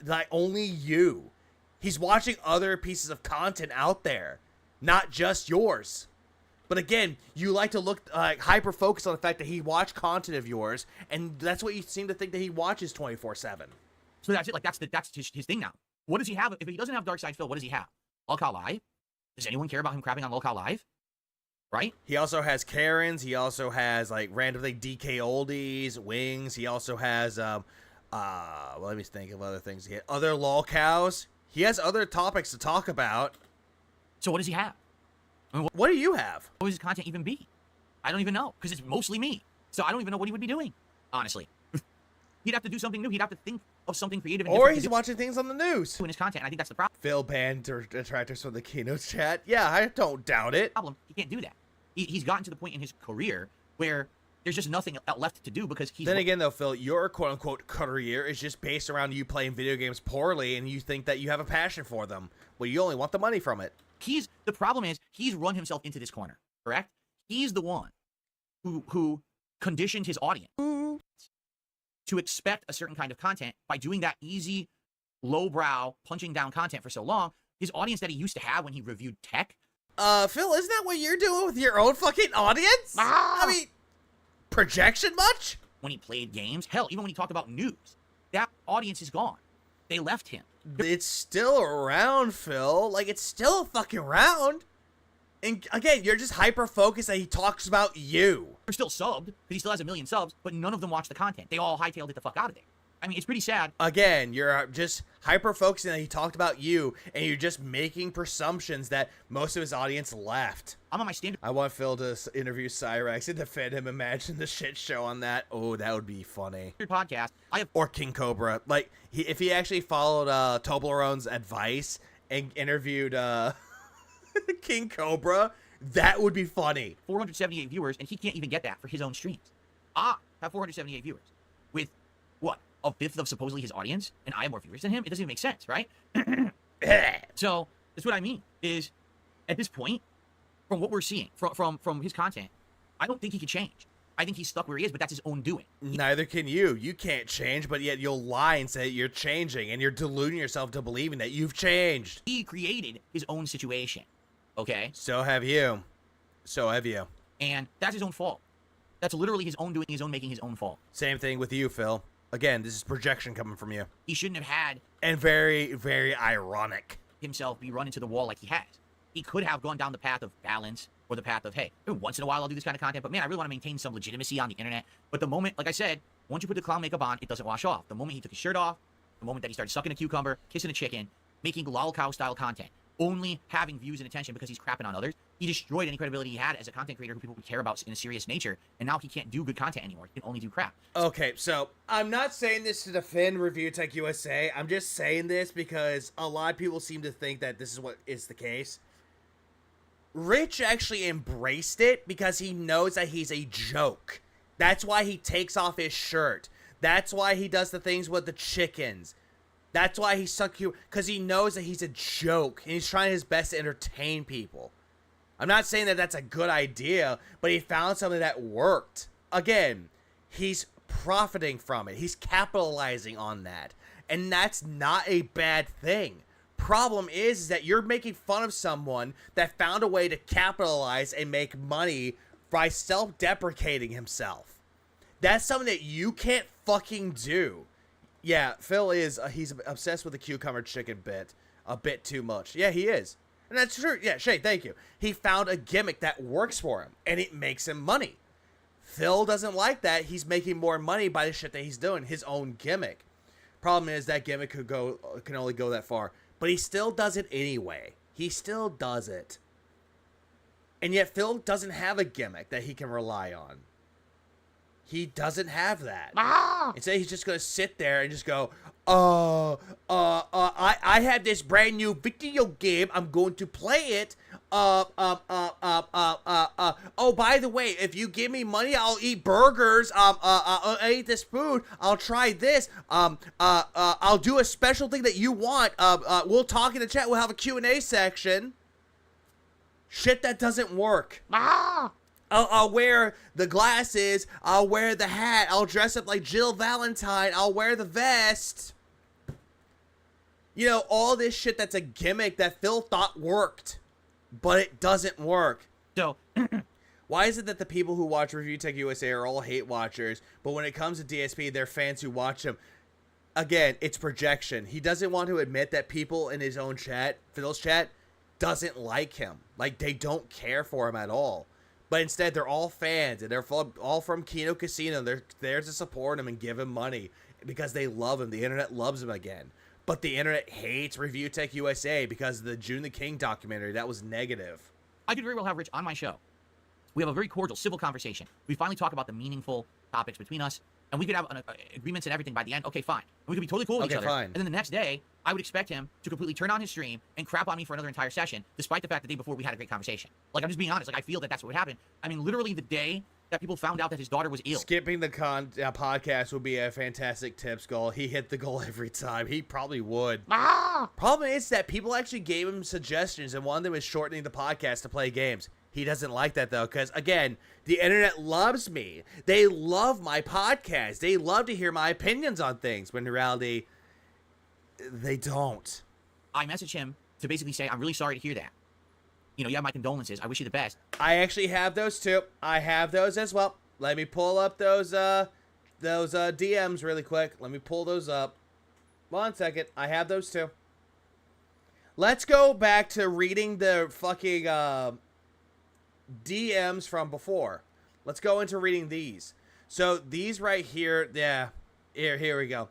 like only you. He's watching other pieces of content out there, not just yours. But again, you like to look hyper focused on the fact that he watched content of yours, and that's what you seem to think that he watches 24/7. So that's it. Like that's his thing now. What does he have? If he doesn't have Dark Side Phil, what does he have? Lolcow Live? Does anyone care about him crapping on Lolcow Live? Right? He also has Karens. He also has like randomly DK oldies, wings. He also has well, let me think of other things. He has other lolcows. He has other topics to talk about. So what does he have? I mean, what do you have? What would his content even be? I don't even know, because it's mostly me. So I don't even know what he would be doing, honestly. He'd have to do something new. He'd have to think of something creative. And or he's watching things on the news. In his content, and I think that's the problem. Phil banned detractors from the keynote chat. Yeah, I don't doubt it. He can't do that. He's gotten to the point in his career where there's just nothing left to do because he's... Then again, though, Phil, your quote-unquote career is just based around you playing video games poorly, and you think that you have a passion for them. Well, you only want the money from it. The problem is, he's run himself into this corner, correct? He's the one who conditioned his audience to expect a certain kind of content by doing that easy, lowbrow, punching down content for so long. His audience that he used to have when he reviewed tech... Phil, isn't that what you're doing with your own fucking audience? I mean, projection much? When he played games, hell, even when he talked about news, that audience is gone. They left him. It's still around, Phil. Like, it's still fucking around. And again, you're just hyper-focused that he talks about you. They're still subbed, because he still has 1 million subs, but none of them watch the content. They all hightailed it the fuck out of there. I mean, it's pretty sad. Again, you're just hyper-focusing that he talked about you, and you're just making presumptions that most of his audience left. I'm on my standard. I want Phil to interview Cyrex and defend him. Imagine the shit show on that. Oh, that would be funny. Podcast. Or King Cobra. Like, if he actually followed Toblerone's advice and interviewed King Cobra, that would be funny. 478 viewers, and he can't even get that for his own streams. I have 478 viewers. With, what, a fifth of supposedly his audience, and I have more viewers than him? It doesn't even make sense, right? So, that's what I mean, is, at this point, from what we're seeing, from his content, I don't think he can change. I think he's stuck where he is, but that's his own doing. Neither can you. You can't change, but yet you'll lie and say you're changing, and you're deluding yourself to believing that you've changed. He created his own situation, okay? So have you. So have you. And that's his own fault. That's literally his own doing, his own making, his own fault. Same thing with you, Phil. Again, this is projection coming from you. He shouldn't have had... And very, very ironic. ...himself be run into the wall like he has. He could have gone down the path of balance, or the path of, hey, once in a while I'll do this kind of content, but man, I really want to maintain some legitimacy on the internet. But the moment, like I said, once you put the clown makeup on, it doesn't wash off. The moment he took his shirt off, the moment that he started sucking a cucumber, kissing a chicken, making lolcow style content, only having views and attention because he's crapping on others, he destroyed any credibility he had as a content creator who people would care about in a serious nature, and now he can't do good content anymore. He can only do crap. Okay, so I'm not saying this to defend Review Tech USA. I'm just saying this because a lot of people seem to think that this is what is the case. Rich actually embraced it because he knows that he's a joke. That's why he takes off his shirt. That's why he does the things with the chickens. That's why he's so cute, because he knows that he's a joke, and he's trying his best to entertain people. I'm not saying that that's a good idea, but he found something that worked. Again, he's profiting from it. He's capitalizing on that, and that's not a bad thing. Problem is that you're making fun of someone that found a way to capitalize and make money by self-deprecating himself. That's something that you can't fucking do. Yeah, Phil is, he's obsessed with the cucumber chicken bit a bit too much. Yeah, he is. And that's true. Yeah, Shay, thank you. He found a gimmick that works for him, and it makes him money. Phil doesn't like that. He's making more money by the shit that he's doing, his own gimmick. Problem is that gimmick can only go that far. But he still does it anyway. He still does it. And yet Phil doesn't have a gimmick that he can rely on. He doesn't have that. Ah! Instead, he's just gonna sit there and just go, I have this brand new video game. I'm going to play it. Oh, by the way, if you give me money, I'll eat burgers. I'll eat this food. I'll try this. I'll do a special thing that you want. We'll talk in the chat. We'll have a Q&A section. Shit that doesn't work. Ah! I'll wear the glasses. I'll wear the hat. I'll dress up like Jill Valentine. I'll wear the vest. You know, all this shit that's a gimmick that Phil thought worked, but it doesn't work. So, why is it that the people who watch Review Tech USA are all hate watchers, but when it comes to DSP, they're fans who watch him? Again, it's projection. He doesn't want to admit that people in his own chat, Phil's chat, doesn't like him. Like, they don't care for him at all. But instead, they're all fans, and they're all from Kino Casino. They're there to support him and give him money because they love him. The internet loves him again. But the internet hates Review Tech USA because of the June the King documentary. That was negative. I could very well have Rich on my show. We have a very cordial, civil conversation. We finally talk about the meaningful topics between us, and we could have agreements and everything by the end. Okay, fine. And we could be totally cool with each other. Fine. And then the next day, I would expect him to completely turn on his stream and crap on me for another entire session, despite the fact the day before we had a great conversation. Like, I'm just being honest. Like, I feel that that's what would happen. I mean, literally the day that people found out that his daughter was ill. Skipping the podcast would be a fantastic tip, Skull. He hit the goal every time. He probably would. Ah! Problem is that people actually gave him suggestions, and one of them is shortening the podcast to play games. He doesn't like that, though, because, again, the internet loves me. They love my podcast. They love to hear my opinions on things, when in reality, they don't. I messaged him to basically say, I'm really sorry to hear that. You know, you have my condolences. I wish you the best. I actually have those too. I have those as well. Let me pull up those DMs really quick. Let me pull those up. 1 second. I have those too. Let's go back to reading the fucking DMs from before. Let's go into reading these. So these right here, yeah. Here we go.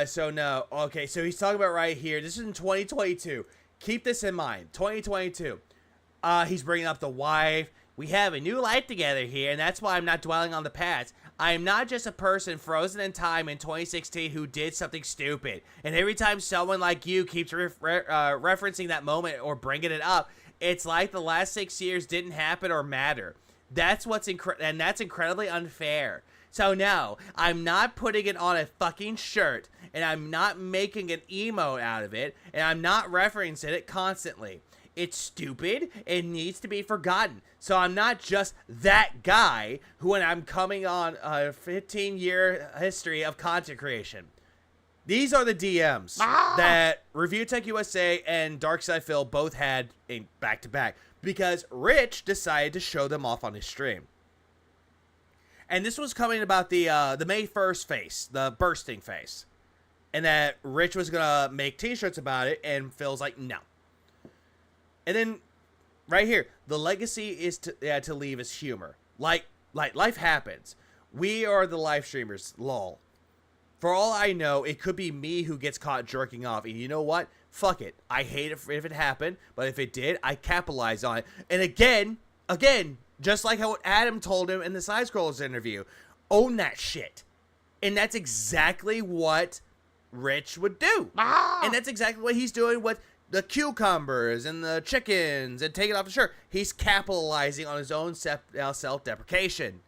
So no. Okay, so he's talking about right here. This is in 2022. Keep this in mind. 2022. He's bringing up the wife. We have a new life together here, and that's why I'm not dwelling on the past. I am not just a person frozen in time in 2016 who did something stupid. And every time someone like you keeps referencing that moment or bringing it up, it's like the last 6 years didn't happen or matter. That's what's and that's incredibly unfair. So no, I'm not putting it on a fucking shirt, and I'm not making an emote out of it, and I'm not referencing it constantly. It's stupid. It needs to be forgotten. So I'm not just that guy who, when I'm coming on a 15-year history of content creation. These are the DMs that Review Tech USA and Darkside Phil both had in back-to-back because Rich decided to show them off on his stream. And this was coming about the May 1st face, the bursting face. And that Rich was going to make t-shirts about it, and Phil's like, no. And then, right here, the legacy is to leave as humor. Like life happens. We are the live streamers, lol. For all I know, it could be me who gets caught jerking off. And you know what? Fuck it. I hate it if it happened, but if it did, I capitalize on it. And again, just like how Adam told him in the Side Scrollers interview, own that shit. And that's exactly what Rich would do. And that's exactly what he's doing with the cucumbers and the chickens and taking off the shirt. He's capitalizing on his own self-deprecation.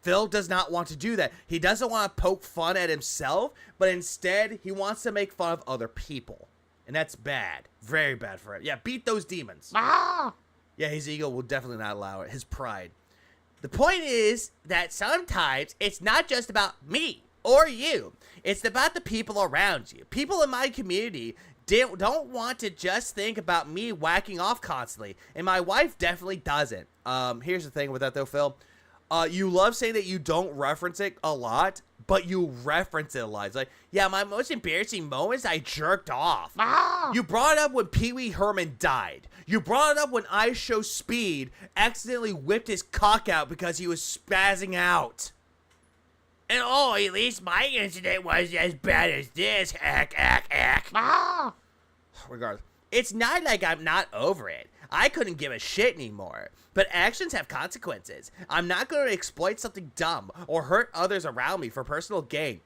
Phil does not want to do that. He doesn't want to poke fun at himself, but instead he wants to make fun of other people. And that's bad. Very bad for him. Yeah, beat those demons. Yeah, his ego will definitely not allow it. His pride. The point is that sometimes it's not just about me or you. It's about the people around you. People in my community don't want to just think about me whacking off constantly. And my wife definitely doesn't. Here's the thing with that though, Phil. You love saying that you don't reference it a lot, but you reference it a lot. It's like, yeah, my most embarrassing moments, I jerked off. You brought it up when Pee Wee Herman died. You brought it up when I Show Speed accidentally whipped his cock out because he was spazzing out. And oh, at least my incident was as bad as this. Regardless. It's not like I'm not over it. I couldn't give a shit anymore. But actions have consequences. I'm not going to exploit something dumb or hurt others around me for personal gain.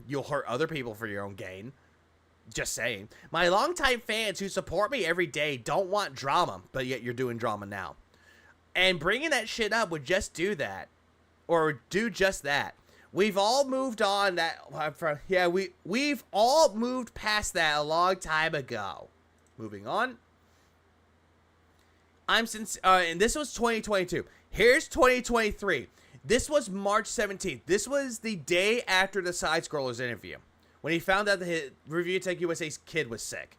You'll hurt other people for your own gain. Just saying. My longtime fans who support me every day don't want drama, but yet you're doing drama now. And bringing that shit up would just do that. Or do just that. We've all moved on we've all moved past that a long time ago. Moving on. And this was 2022. Here's 2023. This was March 17th. This was the day after the Side-Scrollers interview, when he found out that Review Tech USA's kid was sick.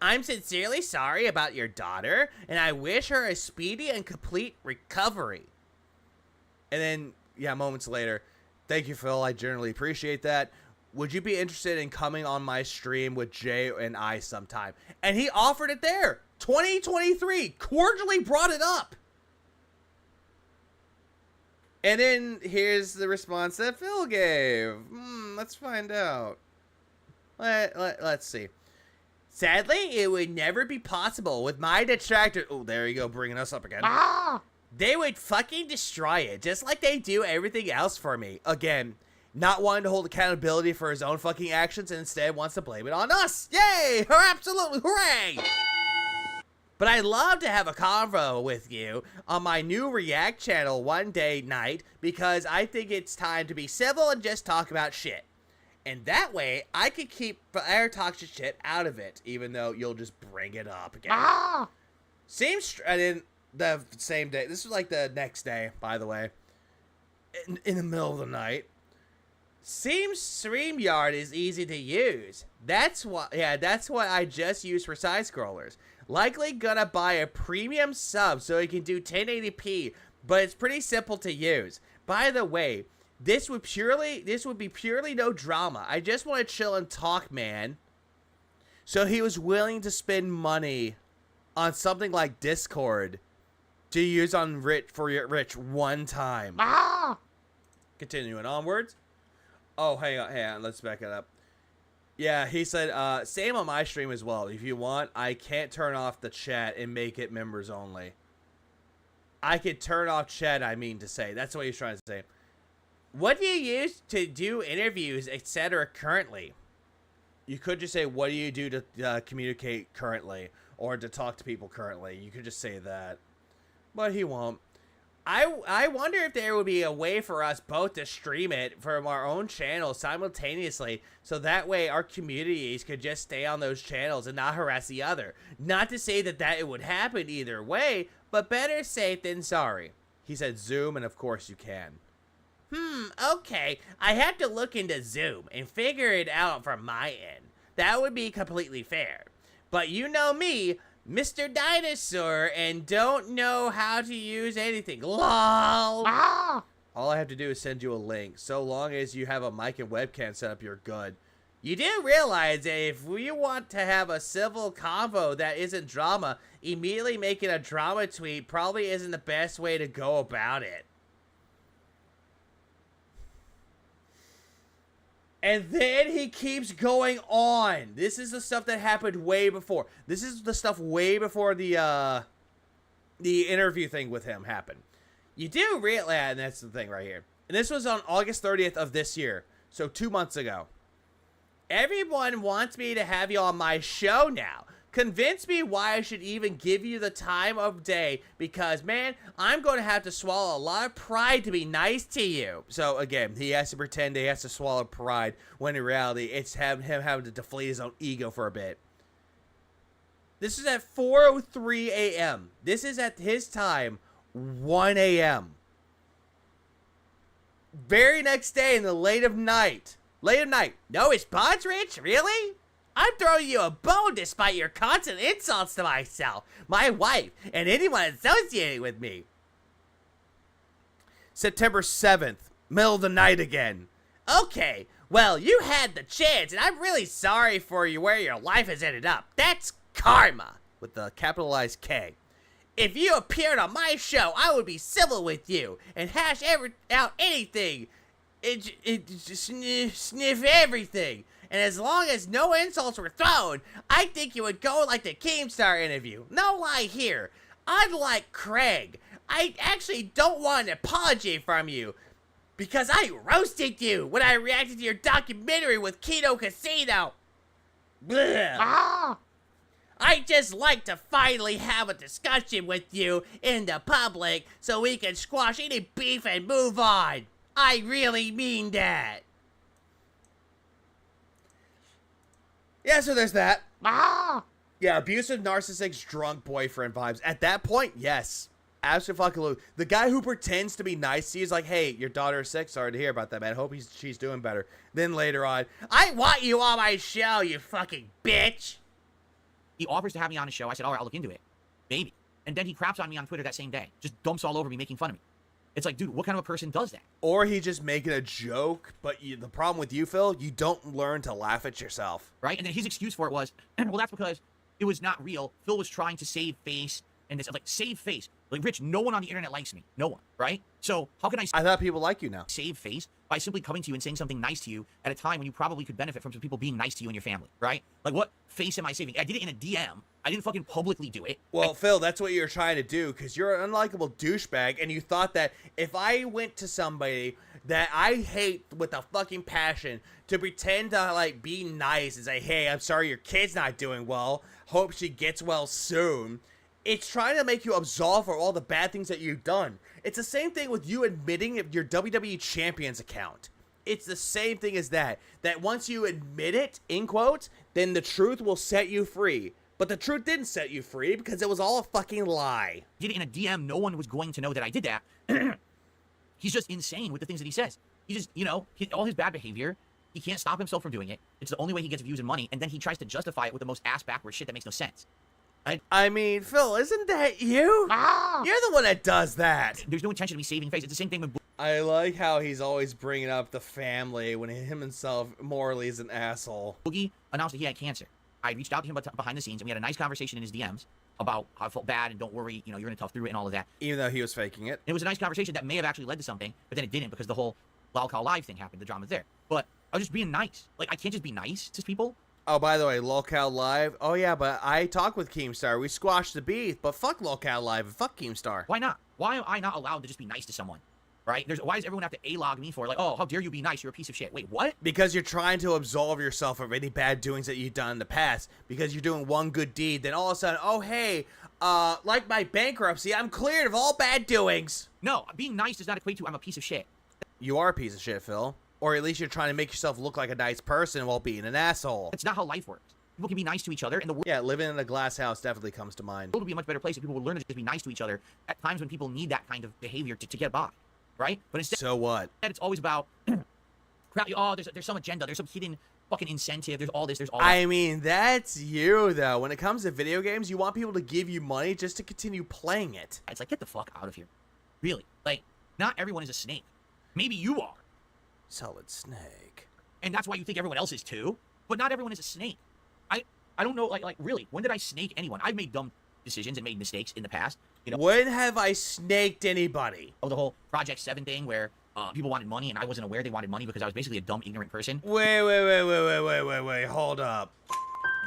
I'm sincerely sorry about your daughter, and I wish her a speedy and complete recovery. And then, yeah, moments later, thank you, Phil. I generally appreciate that. Would you be interested in coming on my stream with Jay and I sometime? And he offered it there. 2023. Cordially brought it up. And then here's the response that Phil gave. Let's find out. Let's see. Sadly, it would never be possible with my detractor. Oh, there you go, bringing us up again. They would fucking destroy it, just like they do everything else for me. Again, not wanting to hold accountability for his own fucking actions and instead wants to blame it on us. Yay! Absolutely, hooray! But I'd love to have a convo with you on my new React channel one day night, because I think it's time to be civil and just talk about shit. And that way, I could keep air toxic shit out of it, even though you'll just bring it up again. And then the same day, this was like the next day, by the way, in the middle of the night. Seems StreamYard is easy to use. That's what I just used for Side-Scrollers. Likely gonna buy a premium sub so it can do 1080p, but it's pretty simple to use. By the way, this would be purely no drama. I just want to chill and talk, man. So he was willing to spend money on something like Discord to use on Rich one time. Continuing onwards. Oh, hang on, let's back it up. Yeah, he said, same on my stream as well. If you want, I can't turn off the chat and make it members only. I could turn off chat, I mean to say. That's what he's trying to say. What do you use to do interviews, etc. currently? You could just say, what do you do to communicate currently? Or to talk to people currently. You could just say that. But he won't. I wonder if there would be a way for us both to stream it from our own channels simultaneously, so that way our communities could just stay on those channels and not harass the other. Not to say that it would happen either way, but better safe than sorry. He said Zoom, and of course you can. Okay. I have to look into Zoom and figure it out from my end. That would be completely fair. But you know me, Mr. Dinosaur, and don't know how to use anything. LOL! All I have to do is send you a link. So long as you have a mic and webcam set up, you're good. You do realize that if we want to have a civil convo that isn't drama, immediately making a drama tweet probably isn't the best way to go about it. And then he keeps going on. This is the stuff that happened way before. This is the stuff way before the interview thing with him happened. You do realize, and that's the thing right here. And this was on August 30th of this year. So 2 months ago. Everyone wants me to have you on my show now. Convince me why I should even give you the time of day, because, man, I'm going to have to swallow a lot of pride to be nice to you. So, again, he has to pretend he has to swallow pride, when in reality, it's him having to deflate his own ego for a bit. This is at 4:03 a.m. This is at his time, 1 a.m. Very next day in the late of night. No response, Rich? Really? I'm throwing you a bone despite your constant insults to myself, my wife, and anyone associated with me. September 7th, middle of the night again. Okay, well, you had the chance, and I'm really sorry for you where your life has ended up. That's karma, with the capitalized K. If you appeared on my show, I would be civil with you and hash out anything. Sniff everything. and as long as no insults were thrown, I think you would go like the Keemstar interview. No lie here. Unlike Craig, I actually don't want an apology from you, because I roasted you when I reacted to your documentary with Keto Casino. Blech. I just like to finally have a discussion with you in the public so we can squash any beef and move on. I really mean that. Yeah, so there's that. Yeah, abusive, narcissistic, drunk boyfriend vibes. At that point, yes. Absolutely. The guy who pretends to be nice to you is like, hey, your daughter is sick. Sorry to hear about that, man. Hope she's doing better. Then later on, I want you on my show, you fucking bitch. He offers to have me on his show. I said, all right, I'll look into it. Maybe. And then he craps on me on Twitter that same day. Just dumps all over me, making fun of me. It's like, dude, what kind of a person does that? Or he just making a joke, but the problem with you, Phil, you don't learn to laugh at yourself. Right? And then his excuse for it was, well, that's because it was not real. Phil was trying to save face. And this, like, save face. Like, Rich, no one on the internet likes me. No one, right? So how can I thought people like you now. Save face by simply coming to you and saying something nice to you at a time when you probably could benefit from some people being nice to you and your family, right? Like, what face am I saving? I did it in a DM. I didn't fucking publicly do it. Well, Phil, that's what you're trying to do, because you're an unlikable douchebag, and you thought that if I went to somebody that I hate with a fucking passion to pretend to, like, be nice and say, hey, I'm sorry your kid's not doing well, hope she gets well soon, it's trying to make you absolve for all the bad things that you've done. It's the same thing with you admitting your WWE Champions account. It's the same thing as that. That once you admit it, in quotes, then the truth will set you free. But the truth didn't set you free because it was all a fucking lie. Did it in a DM. No one was going to know that I did that. He's just insane with the things that he says. He just, you know, all his bad behavior, he can't stop himself from doing it. It's the only way he gets views and money. And then he tries to justify it with the most ass-backward shit that makes no sense. I mean, Phil, isn't that you? You're the one that does that. There's no intention of me saving face. It's the same thing with... I like how he's always bringing up the family when him himself morally is an asshole. Boogie announced that he had cancer. I reached out to him behind the scenes, and we had a nice conversation in his DMs about how I felt bad and don't worry, you know, you're going to tough through it and all of that. Even though he was faking it. It was a nice conversation that may have actually led to something, but then it didn't because the whole Lolcow Live thing happened. The drama's there. But I was just being nice. Like, I can't just be nice to people. Oh, by the way, Lolcow Live. Oh, yeah, but I talked with Keemstar. We squashed the beef, but fuck Lolcow Live and fuck Keemstar. Why not? Why am I not allowed to just be nice to someone? Right? Why does everyone have to A-log me for, like, oh, how dare you be nice? You're a piece of shit. Wait, what? Because you're trying to absolve yourself of any bad doings that you've done in the past. Because you're doing one good deed, then all of a sudden, oh, hey, like my bankruptcy, I'm cleared of all bad doings. No, being nice does not equate to I'm a piece of shit. You are a piece of shit, Phil. Or at least you're trying to make yourself look like a nice person while being an asshole. That's not how life works. People can be nice to each other, and the world... Yeah, living in a glass house definitely comes to mind. The world would be a much better place if people would learn to just be nice to each other at times when people need that kind of behavior to get by, right? But instead... So what? It's always about... oh, there's some agenda, there's some hidden fucking incentive, there's all this, there's all that. I mean, that's you, though. When it comes to video games, you want people to give you money just to continue playing it. It's like, get the fuck out of here. Really. Like, not everyone is a snake. Maybe you are. Solid snake. And that's why you think everyone else is too. But not everyone is a snake. I don't know, like really, when did I snake anyone? I've made dumb decisions and made mistakes in the past. You know, when have I snaked anybody? Oh, the whole Project 7 thing where people wanted money and I wasn't aware they wanted money because I was basically a dumb, ignorant person. Wait, hold up.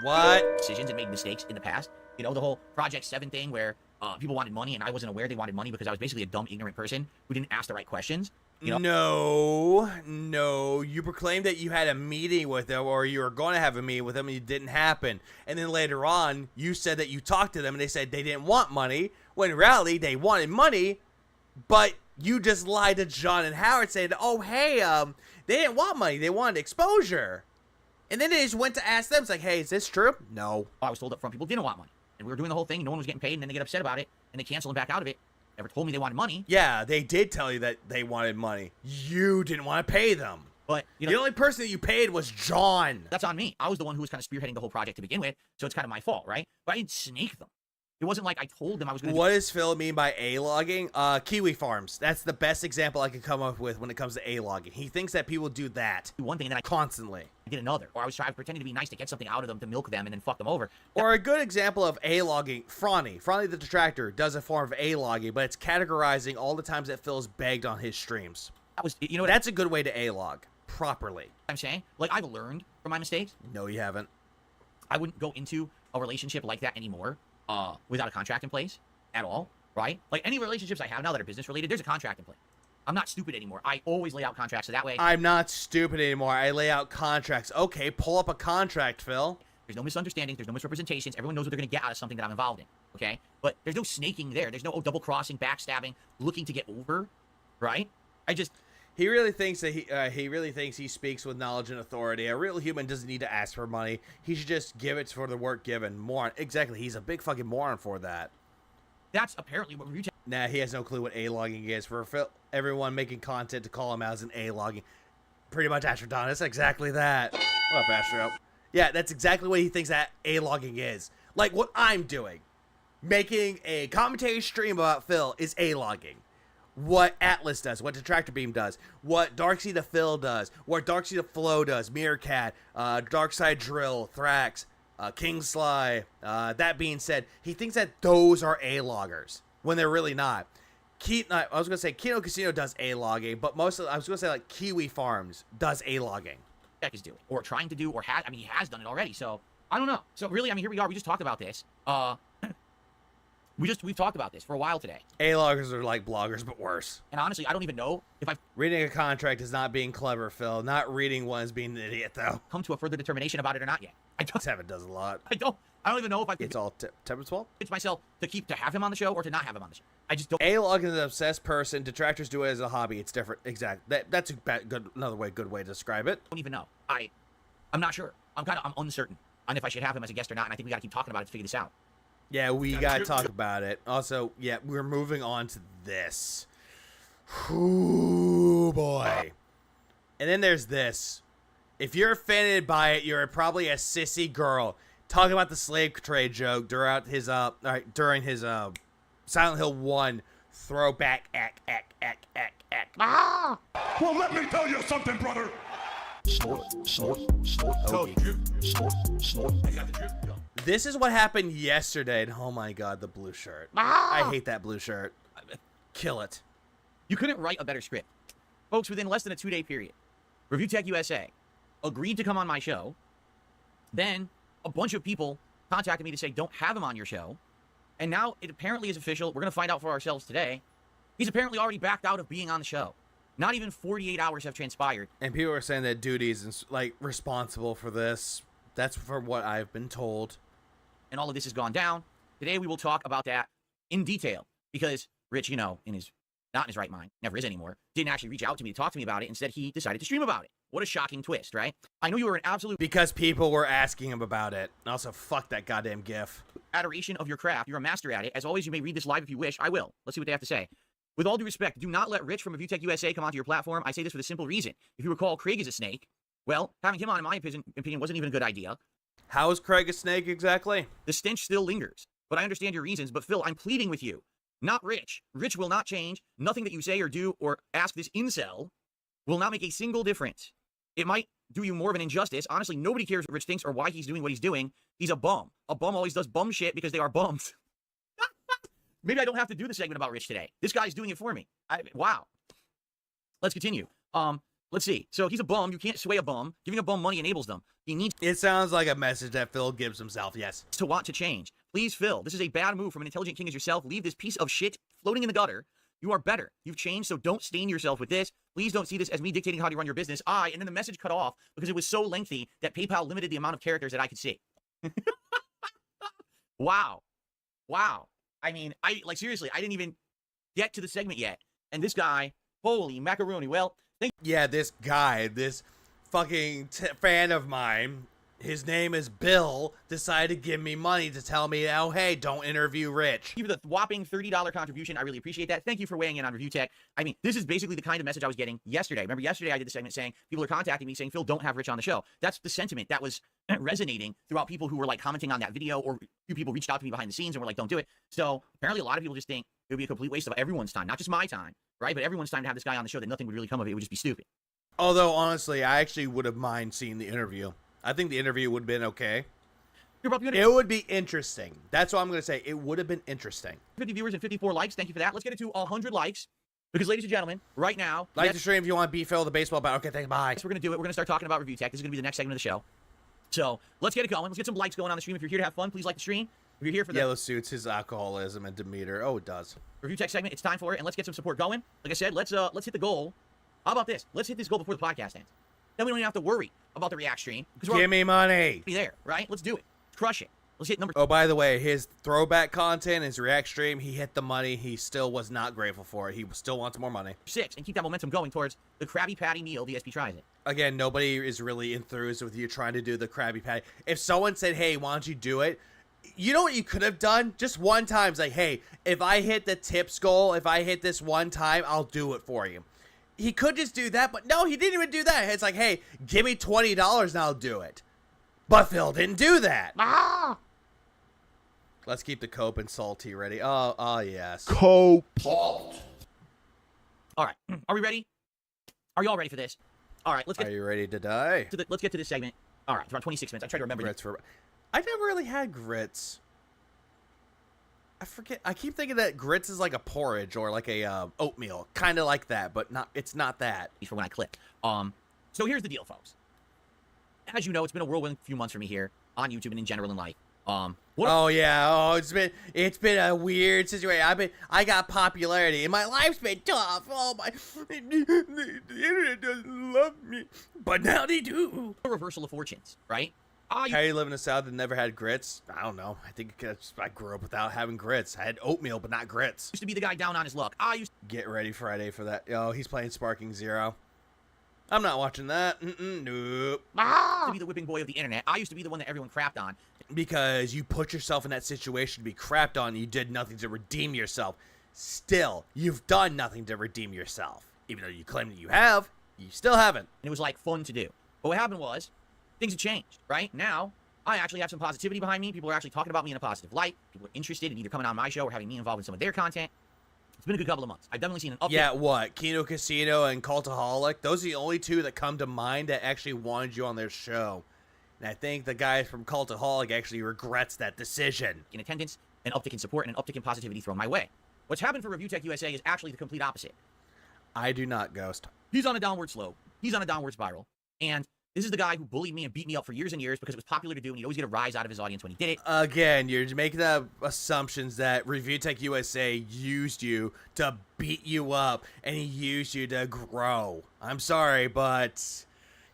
What? Decisions and made mistakes in the past. You know, the whole Project 7 thing where people wanted money and I wasn't aware they wanted money because I was basically a dumb, ignorant person who didn't ask the right questions. You know? No. You proclaimed that you had a meeting with them, or you were going to have a meeting with them, and it didn't happen. And then later on, you said that you talked to them, and they said they didn't want money, when in reality, they wanted money, but you just lied to John and Howard, saying, oh, hey, they didn't want money, they wanted exposure. And then they just went to ask them, it's like, hey, is this true? No. I was told up front people didn't want money. And we were doing the whole thing, no one was getting paid, and then they get upset about it, and they cancel and back out of it. Never told me they wanted money. Yeah, they did tell you that they wanted money. You didn't want to pay them. But, you know, the only person that you paid was John. That's on me. I was the one who was kind of spearheading the whole project to begin with, so it's kind of my fault, right? But I didn't snake them. It wasn't like I told them I was going to What does Phil mean by A-logging? Kiwi Farms. That's the best example I could come up with when it comes to A-logging. He thinks that people do that. One thing and then constantly. I did another. Or I was pretending to be nice to get something out of them, to milk them, and then fuck them over. Or a good example of A-logging, Franny. Franny the Detractor does a form of A-logging, but it's categorizing all the times that Phil's begged on his streams. That was, you know, that's a good way to A-log. properly. I'm saying, like, I've learned from my mistakes. No, you haven't. I wouldn't go into a relationship like that anymore without a contract in place at all, right? Like, any relationships I have now that are business related, there's a contract in place. I'm not stupid anymore. I always lay out contracts so that way. I'm not stupid anymore. I lay out contracts. Okay, pull up a contract, Phil. There's no misunderstandings. There's no misrepresentations. Everyone knows what they're going to get out of something that I'm involved in, okay? But there's no snaking there. There's no double-crossing, backstabbing, looking to get over, right? He really thinks that he really thinks he speaks with knowledge and authority. A real human doesn't need to ask for money. He should just give it for the work given. Moron. Exactly. He's a big fucking moron for that. That's apparently what review. Nah, he has no clue what A-logging is. For everyone making content to call him out as an A-logging. Pretty much Astrodonis. Exactly that. What up, Astro? Yeah, that's exactly what he thinks that A-logging is. Like what I'm doing. Making a commentary stream about Phil is A-logging. What Atlas does, what Detractor Beam does, what Darkseid of Phil does, what Darkseid of Flo does, Meerkat, Darkside Drill, Thrax, King Sly. That being said, he thinks that those are A-loggers when they're really not. I was gonna say Kino Casino does A-logging, but I was gonna say like Kiwi Farms does A-logging. Tech is doing, or trying to do, or he has done it already. So I don't know. So really, here we are. We just talked about this. We've talked about this for a while today. A-loggers are like bloggers, but worse. And honestly, I don't even know if I've... Reading a contract is not being clever, Phil. Not reading one is being an idiot, though. Come to a further determination about it or not yet. Tevin does a lot. I don't even know if I... It's all Tevin's fault? It's myself to have him on the show or to not have him on the show. I just don't... A-logging is an obsessed person. Detractors do it as a hobby. It's different. Exactly. That's another good way to describe it. I don't even know. I'm not sure. I'm uncertain on if I should have him as a guest or not, and I think we got to keep talking about it to figure this out. Yeah, we gotta talk about it. Also, yeah, we're moving on to this. Ooh, boy. And then there's this. If you're offended by it, you're probably a sissy girl. Talking about the slave trade joke during his Silent Hill 1 throwback Ah! Well, let me tell you something, brother. Snort. This is what happened yesterday, and oh my god, the blue shirt. I hate that blue shirt. Kill it. You couldn't write a better script. Folks, within less than a 2-day period, Review Tech USA agreed to come on my show. Then a bunch of people contacted me to say, don't have him on your show. And now it apparently is official. We're going to find out for ourselves today. He's apparently already backed out of being on the show. Not even 48 hours have transpired. And people are saying that Duty is like responsible for this. That's from what I've been told. And all of this has gone down. Today we will talk about that in detail because Rich, not in his right mind, never is anymore, didn't actually reach out to me to talk to me about it. Instead, he decided to stream about it. What a shocking twist, right? I know you were an absolute... Because people were asking him about it. And also, fuck that goddamn GIF. Adoration of your craft. You're a master at it. As always, you may read this live if you wish. I will. Let's see what they have to say. With all due respect, do not let Rich from Review Tech USA come onto your platform. I say this for the simple reason. If you recall, Craig is a snake. Well, having him on, in my opinion, wasn't even a good idea. How is Craig a snake exactly? The stench still lingers. But I understand your reasons. But Phil, I'm pleading with you. Not Rich. Rich will not change. Nothing that you say or do or ask this incel will not make a single difference. It might do you more of an injustice. Honestly, nobody cares what Rich thinks or why he's doing what he's doing. He's a bum. A bum always does bum shit because they are bums. Maybe I don't have to do the segment about Rich today. This guy's doing it for me. Wow. Let's continue. Let's see. So he's a bum. You can't sway a bum. Giving a bum money enables them. He needs... It sounds like a message that Phil gives himself, yes. ...to want to change. Please, Phil, this is a bad move from an intelligent king as yourself. Leave this piece of shit floating in the gutter. You are better. You've changed, so don't stain yourself with this. Please don't see this as me dictating how to run your business. And then the message cut off because it was so lengthy that PayPal limited the amount of characters that I could see. Wow. I mean, seriously, I didn't even get to the segment yet. And this guy, holy macaroni. Well, yeah, this guy, this fucking fan of mine, his name is Bill, decided to give me money to tell me, oh, hey, don't interview Rich. Thank you for the whopping $30 contribution. I really appreciate that. Thank you for weighing in on Review Tech. I mean, this is basically the kind of message I was getting yesterday. Remember, yesterday I did the segment saying people are contacting me saying, Phil, don't have Rich on the show. That's the sentiment that was resonating throughout people who were like commenting on that video, or a few people reached out to me behind the scenes and were like, don't do it. So apparently a lot of people just think it would be a complete waste of everyone's time, not just my time, right? But everyone's time to have this guy on the show, that nothing would really come of it. It would just be stupid. Although, honestly, I actually would have mind seeing the interview. I think the interview would have been okay. It would be interesting. That's what I'm going to say. It would have been interesting. 50 viewers and 54 likes. Thank you for that. Let's get it to 100 likes. Because, ladies and gentlemen, right now... Like the stream if you want B-Phil, the baseball bat. Okay, thanks, bye. So we're going to do it. We're going to start talking about review tech. This is going to be the next segment of the show. So let's get it going. Let's get some likes going on the stream. If you're here to have fun, please like the stream. If you're here for the... Yellow suits his alcoholism and demeanor. Oh, it does. Review tech segment, it's time for it, and let's get some support going. Like I said, let's hit the goal. How about this? Let's hit this goal before the podcast ends. Then we don't even have to worry about the React stream. Give me money. Be there, right? Let's do it. Crush it. Let's hit number... Oh, by the way, his throwback content, his React stream, he hit the money. He still was not grateful for it. He still wants more money. 6, and keep that momentum going towards the Krabby Patty meal. DSP tries it. Again, nobody is really enthused with you trying to do the Krabby Patty. If someone said, hey, why don't you do it? You know what you could have done? Just one time, it's like, hey, if I hit the tips goal, if I hit this one time, I'll do it for you. He could just do that, but no, he didn't even do that. It's like, hey, give me $20 and I'll do it. But Phil didn't do that. Ah! Let's keep the cope and salty ready. Oh, yes. Cope. All right. Are we ready? Are you all ready for this? All right, let's get... Are you ready to die? Let's get to this segment. All right, it's around 26 minutes. I tried to remember... I never really had grits. I forget. I keep thinking that grits is like a porridge or like a oatmeal. Kind of like that, but not. It's not that. For when I click. So here's the deal, folks. As you know, it's been a whirlwind few months for me here on YouTube and in general in life. It's been a weird situation. I got popularity and my life's been tough. Oh my, the internet doesn't love me, but now they do. A reversal of fortunes, right? How do you live in the South that never had grits? I don't know. I think I grew up without having grits. I had oatmeal, but not grits. Used to be the guy down on his luck. Get ready Friday for that. Oh, he's playing Sparking Zero. I'm not watching that. Nope. To be the whipping boy of the internet. I used to be the one that everyone crapped on. Because you put yourself in that situation to be crapped on, and you did nothing to redeem yourself. Still, you've done nothing to redeem yourself. Even though you claim that you have, you still haven't. And it was like fun to do. But what happened was, things have changed, right? Now, I actually have some positivity behind me. People are actually talking about me in a positive light. People are interested in either coming on my show or having me involved in some of their content. It's been a good couple of months. I've definitely seen an update. Yeah, what? Kino Casino and Cultaholic? Those are the only two that come to mind that actually wanted you on their show. And I think the guy from Cultaholic actually regrets that decision. In attendance, an uptick in support, and an uptick in positivity thrown my way. What's happened for Review Tech USA is actually the complete opposite. I do not, Ghost. He's on a downward slope. He's on a downward spiral. And this is the guy who bullied me and beat me up for years and years because it was popular to do, and he'd always get a rise out of his audience when he did it. Again, you're making the assumptions that Review Tech USA used you to beat you up, and he used you to grow. I'm sorry, but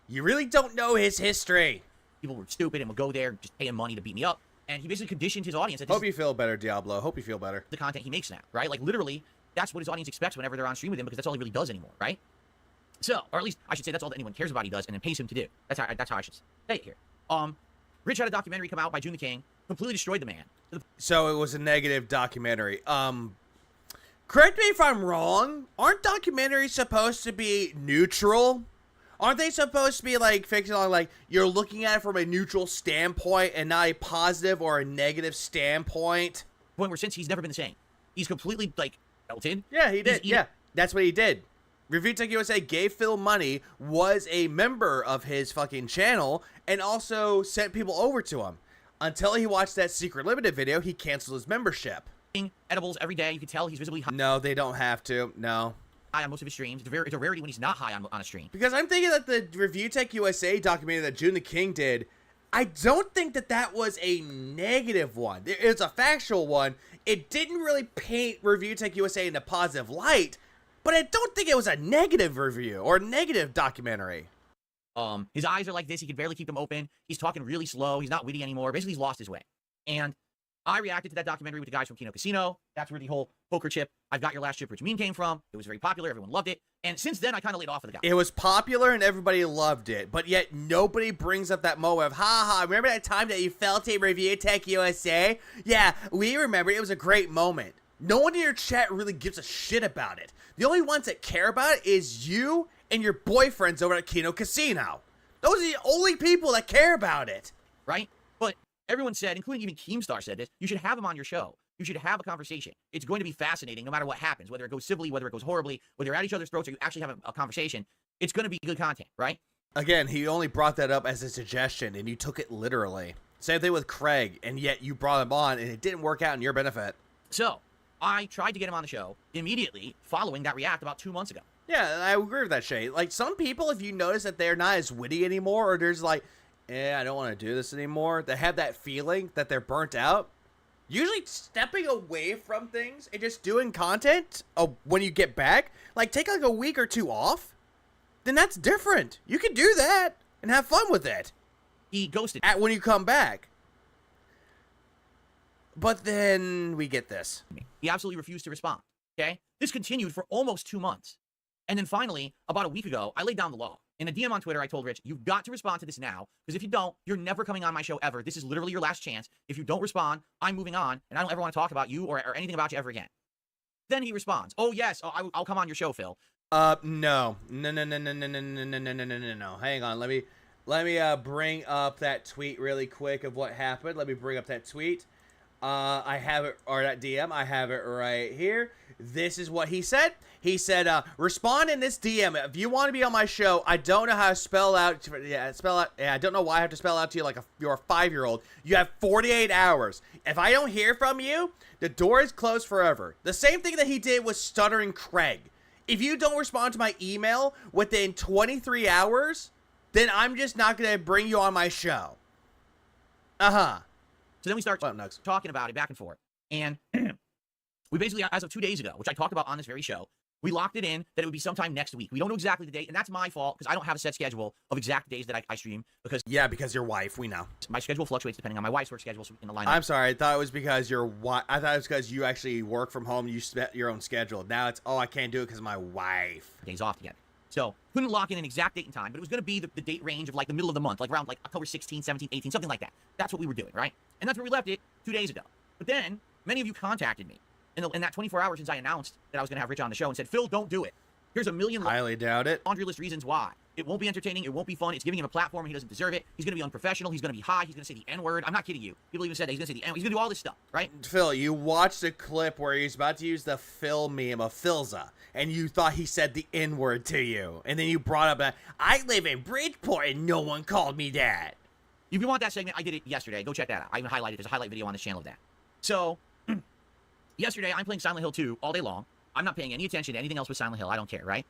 you really don't know his history. People were stupid and would go there, just pay him money to beat me up. And he basically conditioned his audience. Hope you feel better, Diablo. Hope you feel better. The content he makes now, right? Like, literally, that's what his audience expects whenever they're on stream with him, because that's all he really does anymore, right? So, or at least I should say that's all that anyone cares about he does and then pays him to do. That's how I should say it here. Rich had a documentary come out by June the King, completely destroyed the man. So it was a negative documentary. Correct me if I'm wrong. Aren't documentaries supposed to be neutral? Aren't they supposed to be like fictional, like you're looking at it from a neutral standpoint and not a positive or a negative standpoint? Point where since he's never been the same. He's completely like melted. Yeah, he did. Yeah, that's what he did. Review Tech USA gave Phil money, was a member of his fucking channel, and also sent people over to him. Until he watched that Secret Limited video, he canceled his membership. Edibles every day. You can tell he's visibly high. No, they don't have to. No. High on most of his streams. It's a rarity when he's not high on a stream. Because I'm thinking that the Review Tech USA documentary that June the King did, I don't think that was a negative one. It's a factual one. It didn't really paint Review Tech USA in a positive light, but I don't think it was a negative review or negative documentary. His eyes are like this. He can barely keep them open. He's talking really slow. He's not witty anymore. Basically, he's lost his way. And I reacted to that documentary with the guys from Kino Casino. That's where the whole poker chip, I've got your last chip, which meme came from. It was very popular. Everyone loved it. And since then, I kind of laid off of the guy. It was popular and everybody loved it, but yet nobody brings up that moment of, ha, remember that time that you felt a Review Tech USA? Yeah, we remember. It was a great moment. No one in your chat really gives a shit about it. The only ones that care about it is you and your boyfriends over at Kino Casino. Those are the only people that care about it. Right? But everyone said, including even Keemstar said this, you should have him on your show. You should have a conversation. It's going to be fascinating no matter what happens, whether it goes civilly, whether it goes horribly, whether you're at each other's throats or you actually have a conversation. It's going to be good content, right? Again, he only brought that up as a suggestion, and you took it literally. Same thing with Craig, and yet you brought him on, and it didn't work out in your benefit. So, I tried to get him on the show immediately following that react about 2 months ago. Yeah, I agree with that, Shay. Like, some people, if you notice that they're not as witty anymore, or there's like, I don't want to do this anymore, they have that feeling that they're burnt out, usually stepping away from things and just doing content when you get back, like, take like a week or two off, then that's different. You can do that and have fun with it. He ghosted when you come back. But then we get this. He absolutely refused to respond, okay? This continued for almost 2 months. And then finally, about a week ago, I laid down the law. In a DM on Twitter, I told Rich, you've got to respond to this now, because if you don't, you're never coming on my show ever. This is literally your last chance. If you don't respond, I'm moving on, and I don't ever want to talk about you or anything about you ever again. Then he responds, oh, yes, I'll come on your show, Phil. No. Hang on, let me bring up that tweet really quick of what happened. Let me bring up that tweet. I have it, or that DM, I have it right here. This is what he said. He said, respond in this DM. If you want to be on my show, I don't know how to spell out. I don't know why I have to spell out to you like you're a 5-year-old. You have 48 hours. If I don't hear from you, the door is closed forever. The same thing that he did with Stuttering Craig. If you don't respond to my email within 23 hours, then I'm just not going to bring you on my show. Uh-huh. So then we start talking about it back and forth. And we basically, as of 2 days ago, which I talked about on this very show, we locked it in that it would be sometime next week. We don't know exactly the date, and that's my fault because I don't have a set schedule of exact days that I stream. Because your wife, we know. My schedule fluctuates depending on my wife's work schedule in the lineup. I'm sorry, I thought it was because I thought it was because you actually work from home, you set your own schedule. Now it's, I can't do it because of my wife. Days off together. So couldn't lock in an exact date and time, but it was going to be the date range of like the middle of the month, like around like October 16, 17, 18, something like that. That's what we were doing, right? And that's where we left it 2 days ago. But then many of you contacted me in that 24 hours since I announced that I was going to have Rich on the show and said, Phil, don't do it. Here's a million highly doubt it. Laundry list reasons why. It won't be entertaining. It won't be fun. It's giving him a platform. He doesn't deserve it. He's going to be unprofessional. He's going to be high. He's going to say the N-word. I'm not kidding you. People even said that he's going to say the N-word. He's going to do all this stuff, right? Phil, you watched a clip where he's about to use the Phil meme of Philza, and you thought he said the N-word to you. And then you brought up that, I live in Bridgeport and no one called me that. If you want that segment, I did it yesterday. Go check that out. I even highlighted. There's a highlight video on this channel of that. So, yesterday, I'm playing Silent Hill 2 all day long. I'm not paying any attention to anything else but Silent Hill. I don't care, right?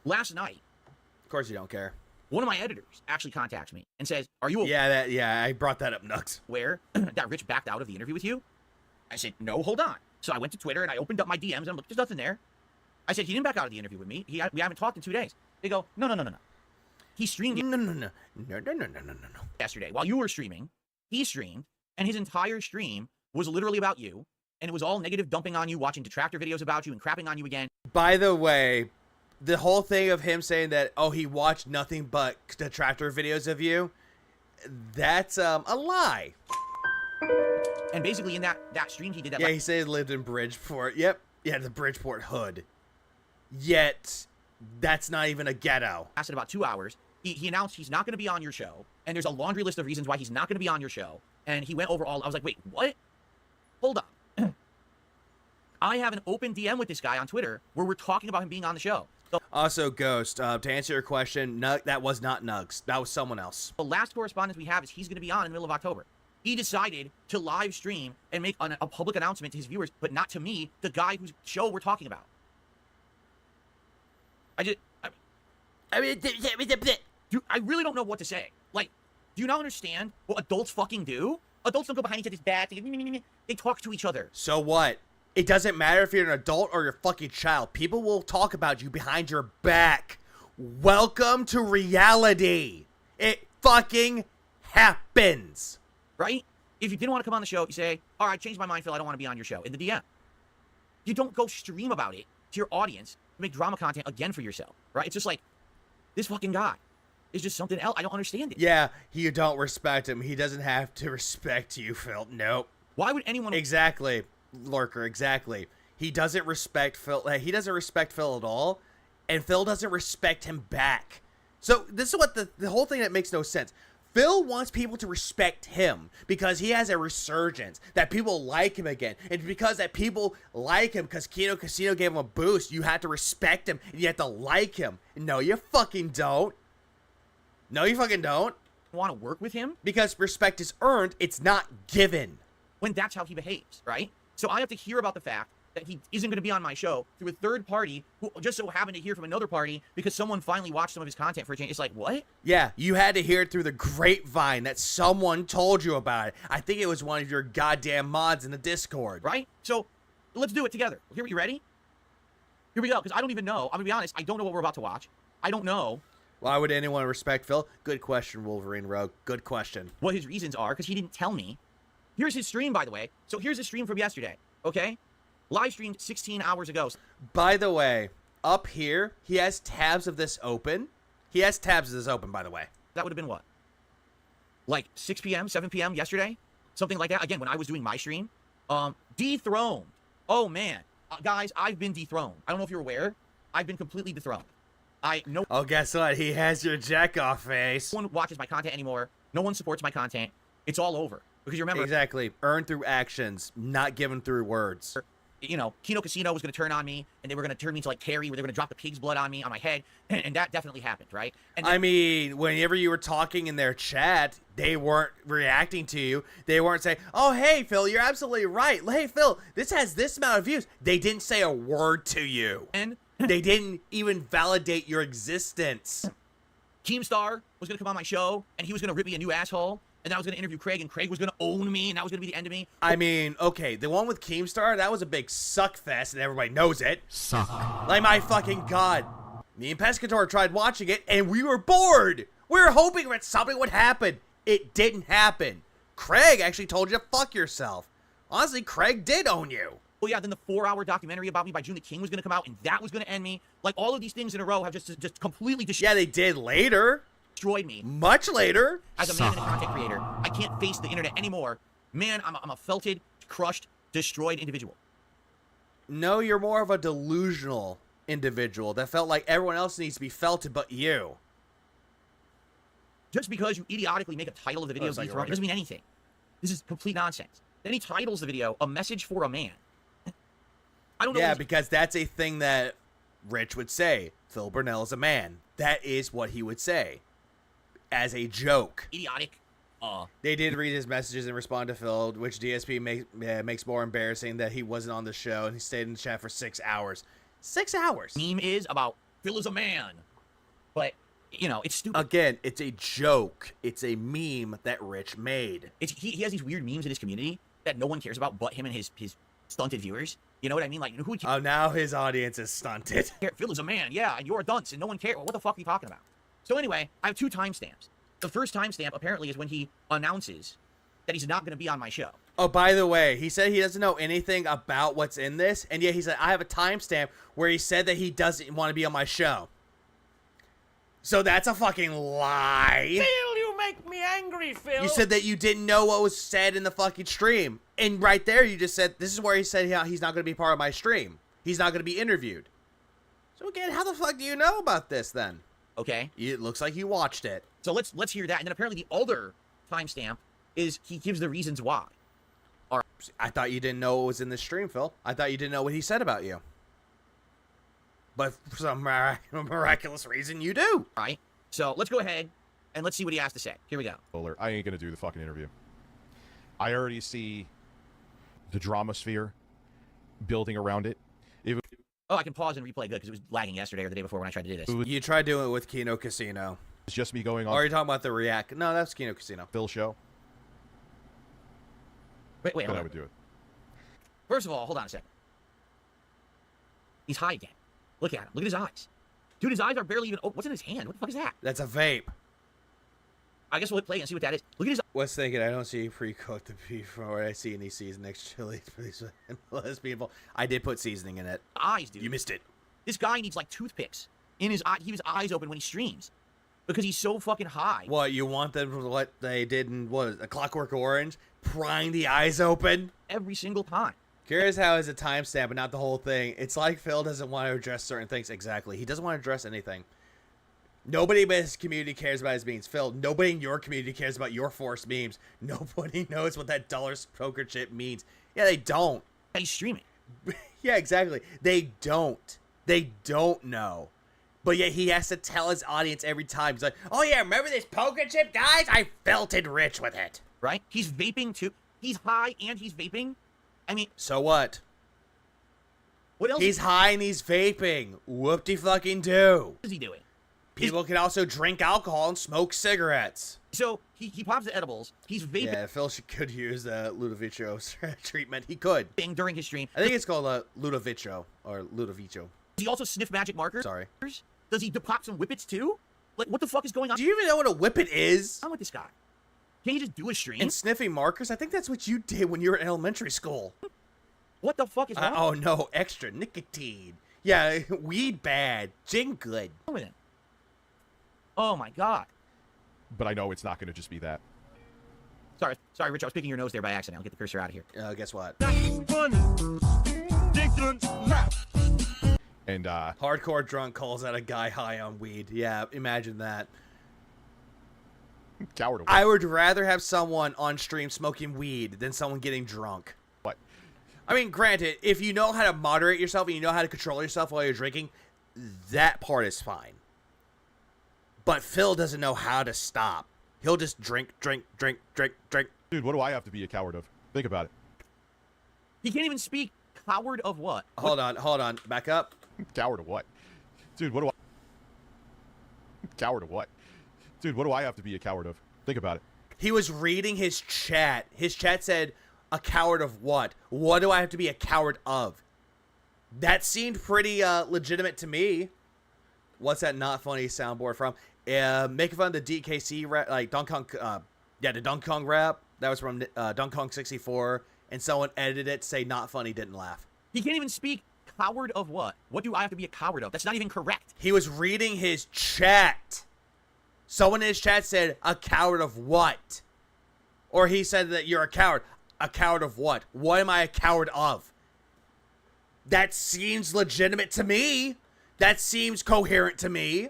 Last night, of course you don't care. One of my editors actually contacts me and says, "Are you?" Yeah, I brought that up, Nux. Where that Rich backed out of the interview with you? I said, "No, hold on." So I went to Twitter and I opened up my DMs and I'm like, "There's nothing there." I said, "He didn't back out of the interview with me. We haven't talked in 2 days." They go, "No. He streamed it." No. Yesterday, while you were streaming, he streamed, and his entire stream was literally about you, and it was all negative dumping on you, watching detractor videos about you and crapping on you again. By the way, the whole thing of him saying that, he watched nothing but detractor videos of you, that's a lie. And basically in that stream he did that. Yeah, he said he lived in Bridgeport. Yep. Yeah, the Bridgeport hood. Yet, that's not even a ghetto. Lasted about 2 hours. He announced he's not going to be on your show, and there's a laundry list of reasons why he's not going to be on your show. And he went over all. I was like, wait, what? Hold on. I have an open DM with this guy on Twitter where we're talking about him being on the show. So, also, Ghost, to answer your question, that was not Nugs. That was someone else. The last correspondence we have is he's going to be on in the middle of October. He decided to live stream and make a public announcement to his viewers, but not to me, the guy whose show we're talking about. Dude, I really don't know what to say. Like, do you not understand what adults fucking do? Adults don't go behind each other's back. They talk to each other. So what? It doesn't matter if you're an adult or you're a fucking child. People will talk about you behind your back. Welcome to reality. It fucking happens. Right? If you didn't want to come on the show, you say, all right, changed my mind, Phil, I don't want to be on your show. In the DM. You don't go stream about it to your audience to make drama content again for yourself. Right? It's just like, this fucking guy is just something else. I don't understand it. Yeah, you don't respect him. He doesn't have to respect you, Phil. Nope. Why would anyone... Exactly. Lurker, exactly. He doesn't respect Phil. He doesn't respect Phil at all, and Phil doesn't respect him back. So this is what the whole thing that makes no sense. Phil wants people to respect him because he has a resurgence, that people like him again. And because that people like him because Kino Casino gave him a boost, you have to respect him and you have to like him. No, you fucking don't. No, you fucking don't. Want to work with him? Because respect is earned, it's not given. When that's how he behaves, right? So I have to hear about the fact that he isn't going to be on my show through a third party who just so happened to hear from another party because someone finally watched some of his content for a change. It's like, what? Yeah, you had to hear it through the grapevine that someone told you about it. I think it was one of your goddamn mods in the Discord. Right? So let's do it together. Here, you ready? Here we go, because I don't even know. I'm going to be honest, I don't know what we're about to watch. I don't know. Why would anyone respect Phil? Good question, Wolverine Rogue. Good question. What his reasons are, because he didn't tell me. Here's his stream, by the way. So here's his stream from yesterday, okay? Live streamed 16 hours ago. By the way, up here, he has tabs of this open. He has tabs of this open, by the way. That would have been what? Like 6 p.m., 7 p.m. yesterday? Something like that. Again, when I was doing my stream. Dethroned. Oh, man. Guys, I've been dethroned. I don't know if you're aware. I've been completely dethroned. I know. Oh, guess what? He has your jack-off face. No one watches my content anymore. No one supports my content. It's all over. Because you remember. Exactly. Earned through actions, not given through words. You know, Kino Casino was going to turn on me, and they were going to turn me into like Carrie, where they were going to drop the pig's blood on me, on my head, and that definitely happened, right? And then, I mean, whenever you were talking in their chat, they weren't reacting to you. They weren't saying, oh, hey, Phil, you're absolutely right. Hey, Phil, this has this amount of views. They didn't say a word to you. And they didn't even validate your existence. Keemstar was going to come on my show, and he was going to rip me a new asshole. And I was going to interview Craig, and Craig was going to own me, and that was going to be the end of me. I mean, okay, the one with Keemstar, that was a big suck fest, and everybody knows it. Suck. Like, my fucking god. Me and Pescator tried watching it, and we were bored. We were hoping that something would happen. It didn't happen. Craig actually told you to fuck yourself. Honestly, Craig did own you. Oh, yeah, then the 4-hour documentary about me by June the King was going to come out, and that was going to end me. Like, all of these things in a row have just completely destroyed. Yeah, they did later. Destroyed me. Much later. As a man and a content creator, I can't face the internet anymore. Man, I'm a felted, crushed, destroyed individual. No, you're more of a delusional individual that felt like everyone else needs to be felted but you. Just because you idiotically make a title of the video dethroned doesn't mean anything. This is complete nonsense. Then he titles the video, A Message for a Man. I don't know. Yeah, because that's a thing that Rich would say. Phil Burnell is a man. That is what he would say. As a joke. Idiotic. They did read his messages and respond to Phil, which DSP makes more embarrassing that he wasn't on the show and he stayed in the chat for 6 hours. 6 hours. Meme is about Phil is a man. But, you know, it's stupid. Again, it's a joke. It's a meme that Rich made. He has these weird memes in his community that no one cares about but him and his stunted viewers. You know what I mean? Like, who would Oh, now his audience is stunted. Phil is a man, yeah, and you're a dunce, and no one cares. What the fuck are you talking about? So anyway, I have 2 timestamps. The first timestamp apparently is when he announces that he's not going to be on my show. Oh, by the way, he said he doesn't know anything about what's in this, and yet he said, I have a timestamp where he said that he doesn't want to be on my show. So that's a fucking lie. Phil, you make me angry, Phil. You said that you didn't know what was said in the fucking stream. And right there, you just said, this is where he said he's not going to be part of my stream. He's not going to be interviewed. So again, how the fuck do you know about this then? Okay. It looks like you watched it. So let's hear that. And then apparently the other timestamp is he gives the reasons why. All right. I thought you didn't know what was in this stream, Phil. I thought you didn't know what he said about you. But for some miraculous reason, you do. All right. So let's go ahead and let's see what he has to say. Here we go. I ain't gonna do the fucking interview. I already see the drama sphere building around it. Oh, I can pause and replay good because it was lagging yesterday or the day before when I tried to do this. You tried doing it with Kino Casino. It's just me going on. Or are you talking about the React? No, that's Kino Casino. Phil show. Wait, Then hold I on. would do it. First of all, hold on a second. He's high again. Look at him. Look at his eyes. Dude, his eyes are barely even... Oh, what's in his hand? What the fuck is that? That's a vape. I guess we'll play and see what that is. Look at his... Was thinking, I don't see pre-cooked beef from what I see in these seasoned chili for these less people. I did put seasoning in it. Eyes, dude. You missed it. This guy needs, like, toothpicks in his eye. He has eyes open when he streams. Because he's so fucking high. What, you want them to what they did in, what, A Clockwork Orange? Prying the eyes open? Every single time. Curious how is a timestamp, but not the whole thing. It's like Phil doesn't want to address certain things. Exactly. He doesn't want to address anything. Nobody in his community cares about his memes. Phil, nobody in your community cares about your forced memes. Nobody knows what that dollar poker chip means. Yeah, they don't. He's streaming. Yeah, exactly. They don't. They don't know. But yet he has to tell his audience every time. He's like, oh yeah, remember this poker chip, guys? I felted Rich with it. Right? He's vaping too. He's high and he's vaping. I mean, so what? What else? He's high and he's vaping. Whoop-de-fucking-do. What is he doing? People can also drink alcohol and smoke cigarettes. So he pops the edibles. He's vaping. Yeah, Phil could use Ludovico treatment. He could. During his stream. I think it's called Ludovico or Ludovico. Does he also sniff magic markers? Sorry. Does he pop some whippets too? Like, what the fuck is going on? Do you even know what a whippet is? I'm with this guy. Can't you just do a stream? And sniffing markers? I think that's what you did when you were in elementary school. What the fuck is wrong? Oh no, extra nicotine. Yeah, weed bad, gin good. Oh my god. But I know it's not going to just be that. Sorry, Rich. I was picking your nose there by accident. I'll get the cursor out of here. Guess what? And hardcore drunk calls out a guy high on weed. Yeah, imagine that. Coward. I would rather have someone on stream smoking weed than someone getting drunk. What? I mean, granted, if you know how to moderate yourself and you know how to control yourself while you're drinking, that part is fine. But Phil doesn't know how to stop. He'll just drink. Dude, what do I have to be a coward of? Think about it. He can't even speak. Coward of what? Hold on. Back up. Coward of what? Dude, what do I... Coward of what? Dude, what do I have to be a coward of? Think about it. He was reading his chat. His chat said, a coward of what? What do I have to be a coward of? That seemed pretty legitimate to me. What's that not funny soundboard from? Making fun of the DKC rap, like Donkey Kong, the Donkey Kong rap. That was from Donkey Kong 64, and someone edited it to say not funny, didn't laugh. He can't even speak. Coward of what? What do I have to be a coward of? That's not even correct. He was reading his chat. Someone in his chat said, a coward of what? Or he said that you're a coward. A coward of what? What am I a coward of? That seems legitimate to me. That seems coherent to me.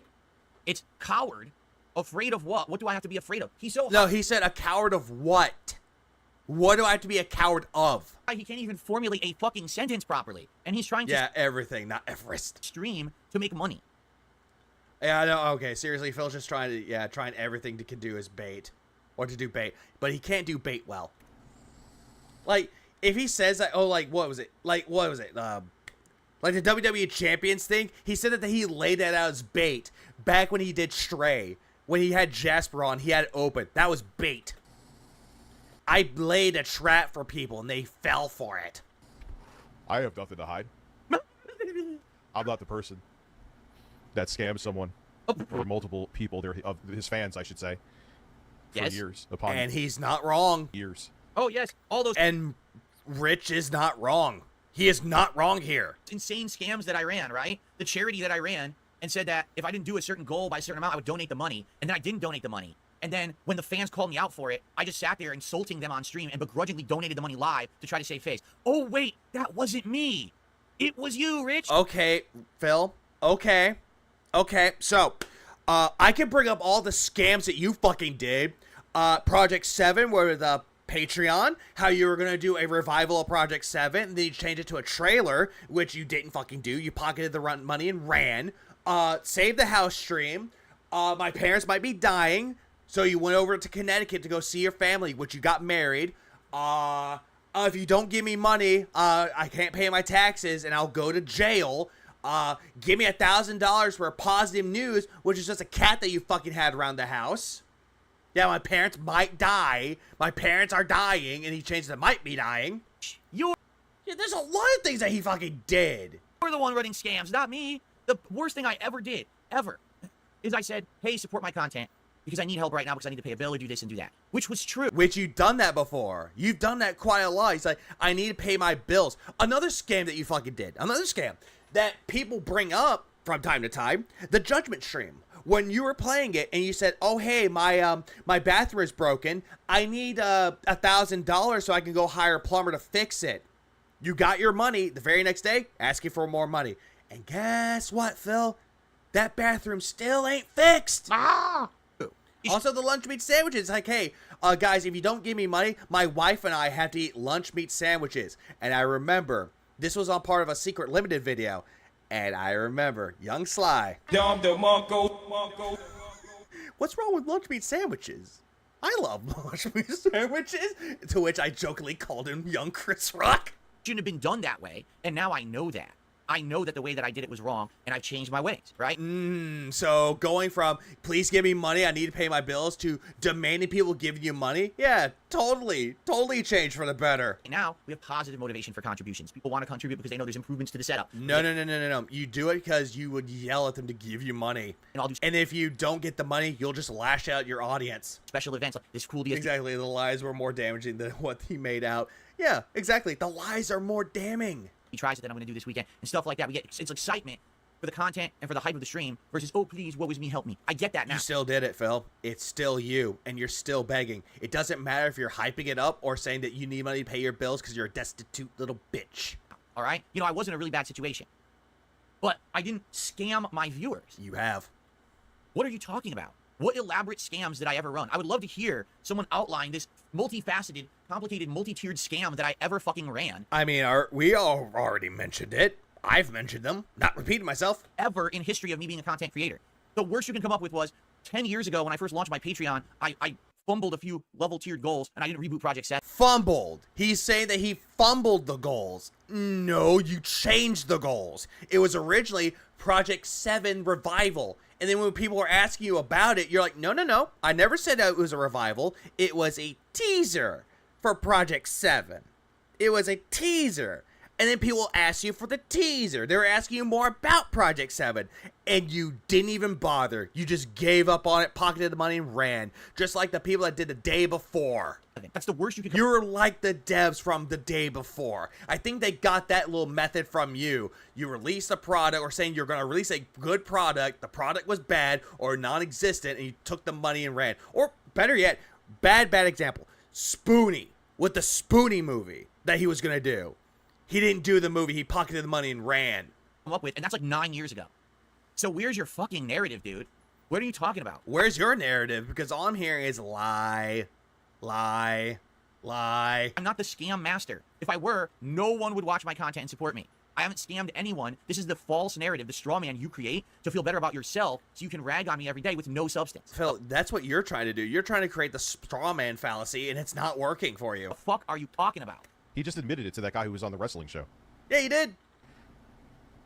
It's coward. Afraid of what? What do I have to be afraid of? He's so... No, he said a coward of what? What do I have to be a coward of? He can't even formulate a fucking sentence properly. And he's trying to... Yeah, everything, not Everest. ...stream to make money. Yeah, I know. Okay, seriously, Phil's just trying everything he can do is bait. Or to do bait. But he can't do bait well. Like, if he says that... Oh, like, what was it? Like the WWE Champions thing, he said that he laid that out as bait back when he did Stray. When he had Jasper on, he had it open. That was bait. I laid a trap for people, and they fell for it. I have nothing to hide. I'm not the person that scams someone or multiple people, of his fans, I should say, for years. And he's not wrong. Years. Oh, yes. All those... And Rich is not wrong. He is not wrong here. Insane scams that I ran, right? The charity that I ran and said that if I didn't do a certain goal by a certain amount, I would donate the money. And then I didn't donate the money. And then when the fans called me out for it, I just sat there insulting them on stream and begrudgingly donated the money live to try to save face. Oh, wait, that wasn't me. It was you, Rich. Okay, Phil. Okay. So, I can bring up all the scams that you fucking did. Project 7, where the Patreon, how you were going to do a revival of Project 7, and then you changed it to a trailer, which you didn't fucking do. You pocketed the money and ran. Save the house stream. My parents might be dying, so you went over to Connecticut to go see your family, which you got married. If you don't give me money, I can't pay my taxes, and I'll go to jail. Give me $1,000 for positive news, which is just a cat that you fucking had around the house. Yeah, my parents might die. My parents are dying, and he changed it might be dying. Yeah, there's a lot of things that he fucking did. You're the one running scams, not me. The worst thing I ever did, is I said, hey, support my content, because I need help right now because I need to pay a bill or do this and do that. Which was true. Which you've done that before. You've done that quite a lot. He's like, I need to pay my bills. Another scam that you fucking did. Another scam that people bring up from time to time. The Judgment stream. When you were playing it and you said, oh, hey, my bathroom is broken. I need $1,000 so I can go hire a plumber to fix it. You got your money the very next day, asking for more money. And guess what, Phil? That bathroom still ain't fixed. Also, the lunch meat sandwiches. Like, hey, guys, if you don't give me money, my wife and I have to eat lunch meat sandwiches. And I remember, this was on part of a secret limited video. And I remember, young Sly. What's wrong with lunch meat sandwiches? I love lunch meat sandwiches. To which I jokingly called him young Chris Rock. shouldn't have been done that way, and now I know that. I know that the way that I did it was wrong, and I've changed my ways, right? So going from, please give me money, I need to pay my bills, to demanding people give you money? Yeah, totally changed for the better. And now we have positive motivation for contributions. People want to contribute because they know there's improvements to the setup. No. You do it because you would yell at them to give you money. And if you don't get the money, you'll just lash out your audience. Special events like this cool DSP. Exactly, the lies were more damaging than what he made out. Yeah, exactly, the lies are more damning. He tries it that I'm going to do this weekend and stuff like that. We get it's excitement for the content and for the hype of the stream versus, oh, please, woe is me, help me. I get that now. You still did it, Phil. It's still you, and you're still begging. It doesn't matter if you're hyping it up or saying that you need money to pay your bills because you're a destitute little bitch. All right? You know, I was in a really bad situation. But I didn't scam my viewers. You have. What are you talking about? What elaborate scams did I ever run? I would love to hear someone outline this multifaceted, complicated, multi-tiered scam that I ever fucking ran. I mean, we all already mentioned it. I've mentioned them. Not repeating myself. Ever in history of me being a content creator. The worst you can come up with was 10 years ago when I first launched my Patreon, I fumbled a few level-tiered goals and I didn't reboot Project 7. Fumbled. He's saying that he fumbled the goals. No, you changed the goals. It was originally Project 7 Revival. And then when people were asking you about it, you're like, no. I never said that it was a revival. It was a teaser for Project 7. It was a teaser. And then people asked you for the teaser. They were asking you more about Project 7. And you didn't even bother. You just gave up on it, pocketed the money, and ran. Just like the people that did the day before. That's the worst you could. You're like the devs from the day before. I think they got that little method from you. You released a product, or saying you're going to release a good product. The product was bad or non-existent, and you took the money and ran. Or better yet, bad example. Spoonie, with the Spoonie movie that he was going to do. He didn't do the movie. He pocketed the money and ran. Come up with, and that's like 9 years ago. So where's your fucking narrative, dude? What are you talking about? Where's your narrative? Because all I'm hearing is lie. I'm not the scam master. If I were, no one would watch my content and support me. I haven't scammed anyone. This is the false narrative, the straw man you create to feel better about yourself so you can rag on me every day with no substance. Phil, that's what you're trying to do. You're trying to create the straw man fallacy, and it's not working for you. What the fuck are you talking about? He just admitted it to that guy who was on the wrestling show. Yeah, you did.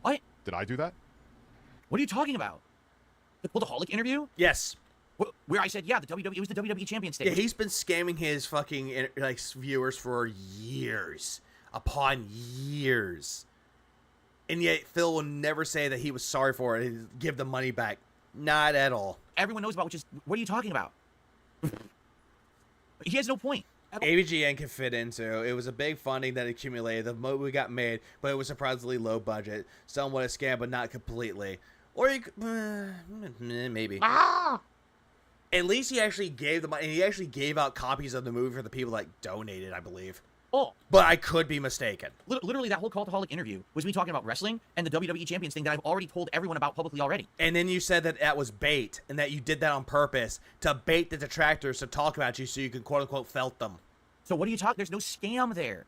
What? Did I do that? What are you talking about? The Cultaholic interview? Yes. Where I said, yeah, it was the WWE champion stage. Yeah, he's been scamming his fucking viewers for years upon years. And yet Phil will never say that he was sorry for it and give the money back. Not at all. Everyone knows about, which is, what are you talking about? He has no point. AVGN can fit into. It was a big funding that accumulated. The movie got made, but it was surprisingly low budget. Somewhat a scam, but not completely. Or you could, maybe. At least he actually gave the money, and he actually gave out copies of the movie for the people that donated, I believe. Oh. But I could be mistaken. Literally, that whole Cultaholic interview was me talking about wrestling and the WWE Champions thing that I've already told everyone about publicly already. And then you said that that was bait, and that you did that on purpose to bait the detractors to talk about you so you can quote-unquote felt them. So what are you talking? There's no scam there.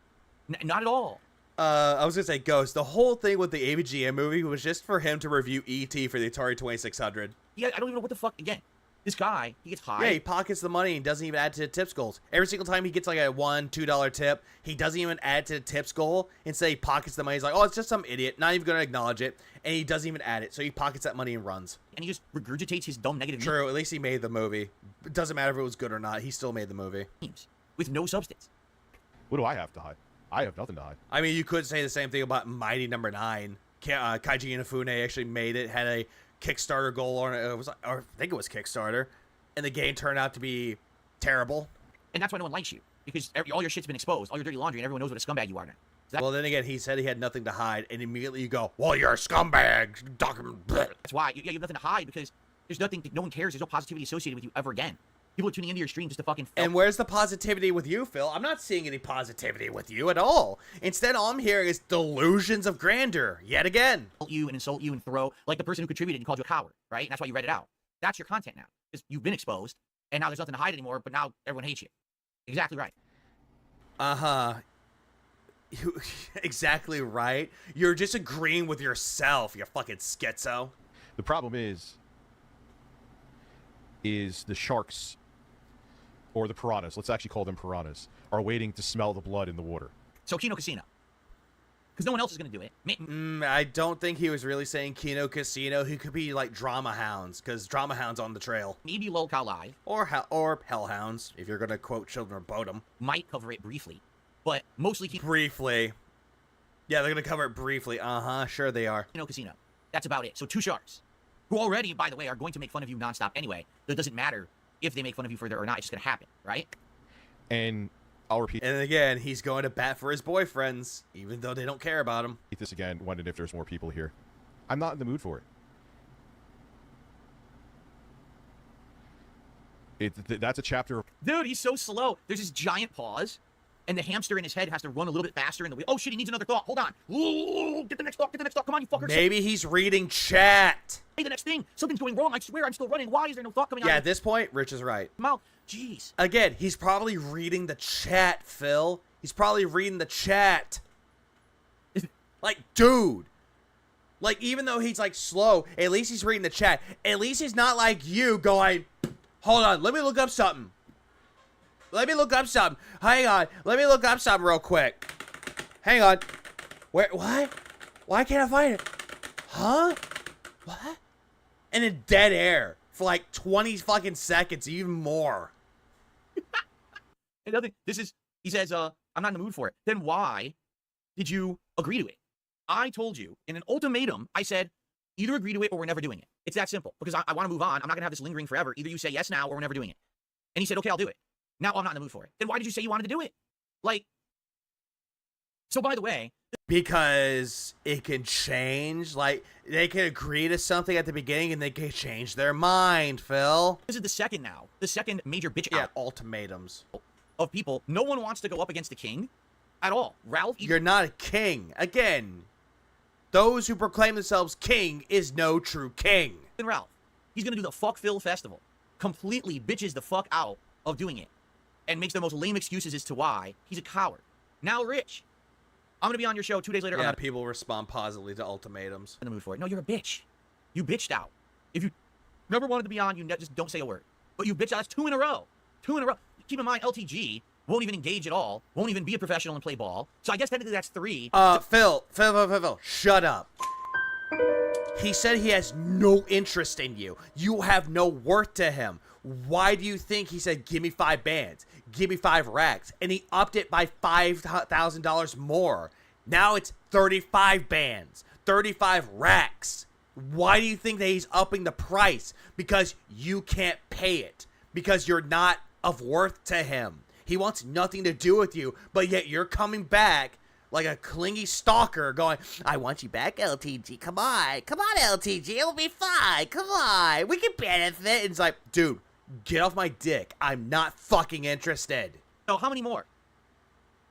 Not at all. I was going to say, Ghost, the whole thing with the AVGN movie was just for him to review E.T. for the Atari 2600. Yeah, I don't even know what the fuck, again. This guy, he gets high. Yeah, he pockets the money and doesn't even add to the tips goals. Every single time he gets like a $1, $2 tip, he doesn't even add to the tips goal. Instead, he pockets the money. He's like, oh, it's just some idiot. Not even going to acknowledge it. And he doesn't even add it. So he pockets that money and runs. And he just regurgitates his dumb negative. True, at least he made the movie. It doesn't matter if it was good or not. He still made the movie. With no substance. What do I have to hide? I have nothing to hide. I mean, you could say the same thing about Mighty Number 9. Kaiji Inafune actually made it, had a Kickstarter goal on it. Or I think it was Kickstarter. And the game turned out to be terrible. And that's why no one likes you. Because all your shit's been exposed. All your dirty laundry, and everyone knows what a scumbag you are now. Well, then again, he said he had nothing to hide. And immediately you go, well, you're a scumbag. That's why. You have nothing to hide because there's nothing, no one cares. There's no positivity associated with you ever again. People are tuning into your stream just to fucking... And where's the positivity with you, Phil? I'm not seeing any positivity with you at all. Instead, all I'm hearing is delusions of grandeur, yet again. Insult you and throw, like the person who contributed and called you a coward, right? And that's why you read it out. That's your content now. Because you've been exposed, and now there's nothing to hide anymore, but now everyone hates you. Exactly right. Uh-huh. Exactly right. You're just agreeing with yourself, you fucking schizo. The problem is the sharks... or the piranhas, let's actually call them piranhas, are waiting to smell the blood in the water. So Kino Casino. because no one else is going to do it. I don't think he was really saying Kino Casino. He could be like Drama Hounds, because Drama Hounds on the trail. Maybe Lolcow Live. Or Hellhounds, if you're going to quote Children of Bodom. Might cover it briefly, but mostly briefly. Yeah, they're going to cover it briefly. Sure they are. Kino Casino. That's about it. So 2 sharks, who already, by the way, are going to make fun of you nonstop anyway. It doesn't matter if they make fun of you further or not. It's just going to happen, right? And I'll repeat. And again, he's going to bat for his boyfriends, even though they don't care about him. This again, wondering if there's more people here. I'm not in the mood for it. That's a chapter. Dude, he's so slow. There's this giant pause, and the hamster in his head has to run a little bit faster in the wheel. Oh shit, he needs another thought. Hold on. Ooh, get the next thought. Get the next thought. Come on, you fucker. Maybe he's reading chat. Hey, the next thing. Something's going wrong. I swear, I'm still running. Why is there no thought coming out? Yeah, at this point, Rich is right. Mouth. Jeez. Again, he's probably reading the chat, Phil. He's probably reading the chat. Like, dude. Like, even though he's, like, slow, at least he's reading the chat. At least he's not like you going, hold on, let me look up something. Let me look up something. Hang on. Let me look up something real quick. Hang on. Where, what? Why can't I find it? Huh? What? And in dead air for, like, 20 fucking seconds, even more. Another thing, he says, I'm not in the mood for it. Then why did you agree to it? I told you in an ultimatum, I said, either agree to it or we're never doing it. It's that simple because I want to move on. I'm not going to have this lingering forever. Either you say yes now or we're never doing it. And he said, okay, I'll do it. Now I'm not in the mood for it. Then why did you say you wanted to do it? Like, so by the way. Because it can change. Like, they can agree to something at the beginning and they can change their mind, Phil. This is the second now. The second major bitch out. Ultimatums. Of people. No one wants to go up against the king at all. Ralph. You're not a king. Again, those who proclaim themselves king is no true king. And Ralph, he's going to do the Fuck Phil Festival. Completely bitches the fuck out of doing it. And makes the most lame excuses as to why he's a coward. Now, Rich, I'm going to be on your show 2 days later. Yeah, people respond positively to ultimatums. In the mood for it. No, you're a bitch. You bitched out. If you never wanted to be on, you just don't say a word. But you bitched out. That's 2 in a row. 2 in a row. Keep in mind, LTG won't even engage at all. Won't even be a professional and play ball. So I guess technically that's 3. Phil, shut up. He said he has no interest in you. You have no worth to him. Why do you think he said, give me 5 bands? Give me 5 racks. And he upped it by $5,000 more. Now it's 35 bands, 35 racks. Why do you think that he's upping the price? Because you can't pay it. Because you're not of worth to him. He wants nothing to do with you, but yet you're coming back like a clingy stalker going, I want you back, LTG. Come on, LTG. It'll be fine. Come on. We can benefit. And it's like, dude, get off my dick. I'm not fucking interested. So how many more?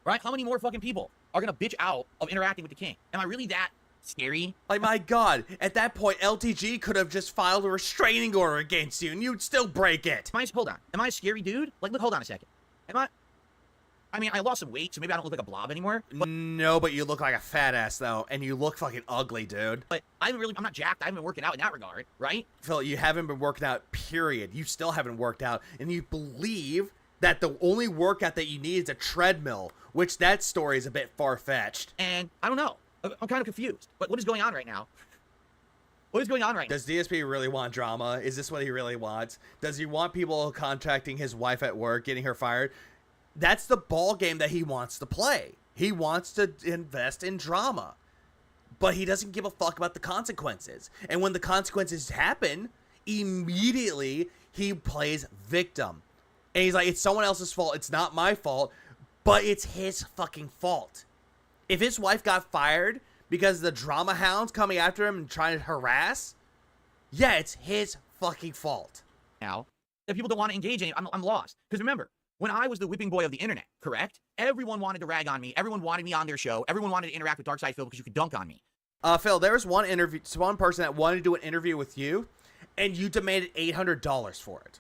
Right? How many more fucking people are going to bitch out of interacting with the king? Am I really that scary? Like, my God, at that point, LTG could have just filed a restraining order against you and you'd still break it. Hold on. Am I a scary dude? Like, look, hold on a second. I mean, I lost some weight, so maybe I don't look like a blob anymore. No, but you look like a fat ass, though, and you look fucking ugly, dude. But I'm not jacked. I haven't been working out in that regard, right? Phil, you haven't been working out, period. You still haven't worked out, and you believe that the only workout that you need is a treadmill, which that story is a bit far-fetched. And I don't know. I'm kind of confused. But what is going on right now? What is going on right now? Does DSP really want drama? Is this what he really wants? Does he want people contacting his wife at work, getting her fired? That's the ball game that he wants to play. He wants to invest in drama. But he doesn't give a fuck about the consequences. And when the consequences happen, immediately he plays victim. And he's like, it's someone else's fault. It's not my fault. But it's his fucking fault. If his wife got fired because the drama hounds coming after him and trying to harass, yeah, it's his fucking fault. Now, if people don't want to engage in it, I'm lost. Because remember, when I was the whipping boy of the internet, correct? Everyone wanted to rag on me. Everyone wanted me on their show. Everyone wanted to interact with Darkside Phil because you could dunk on me. Phil, there was one person that wanted to do an interview with you, and you demanded $800 for it.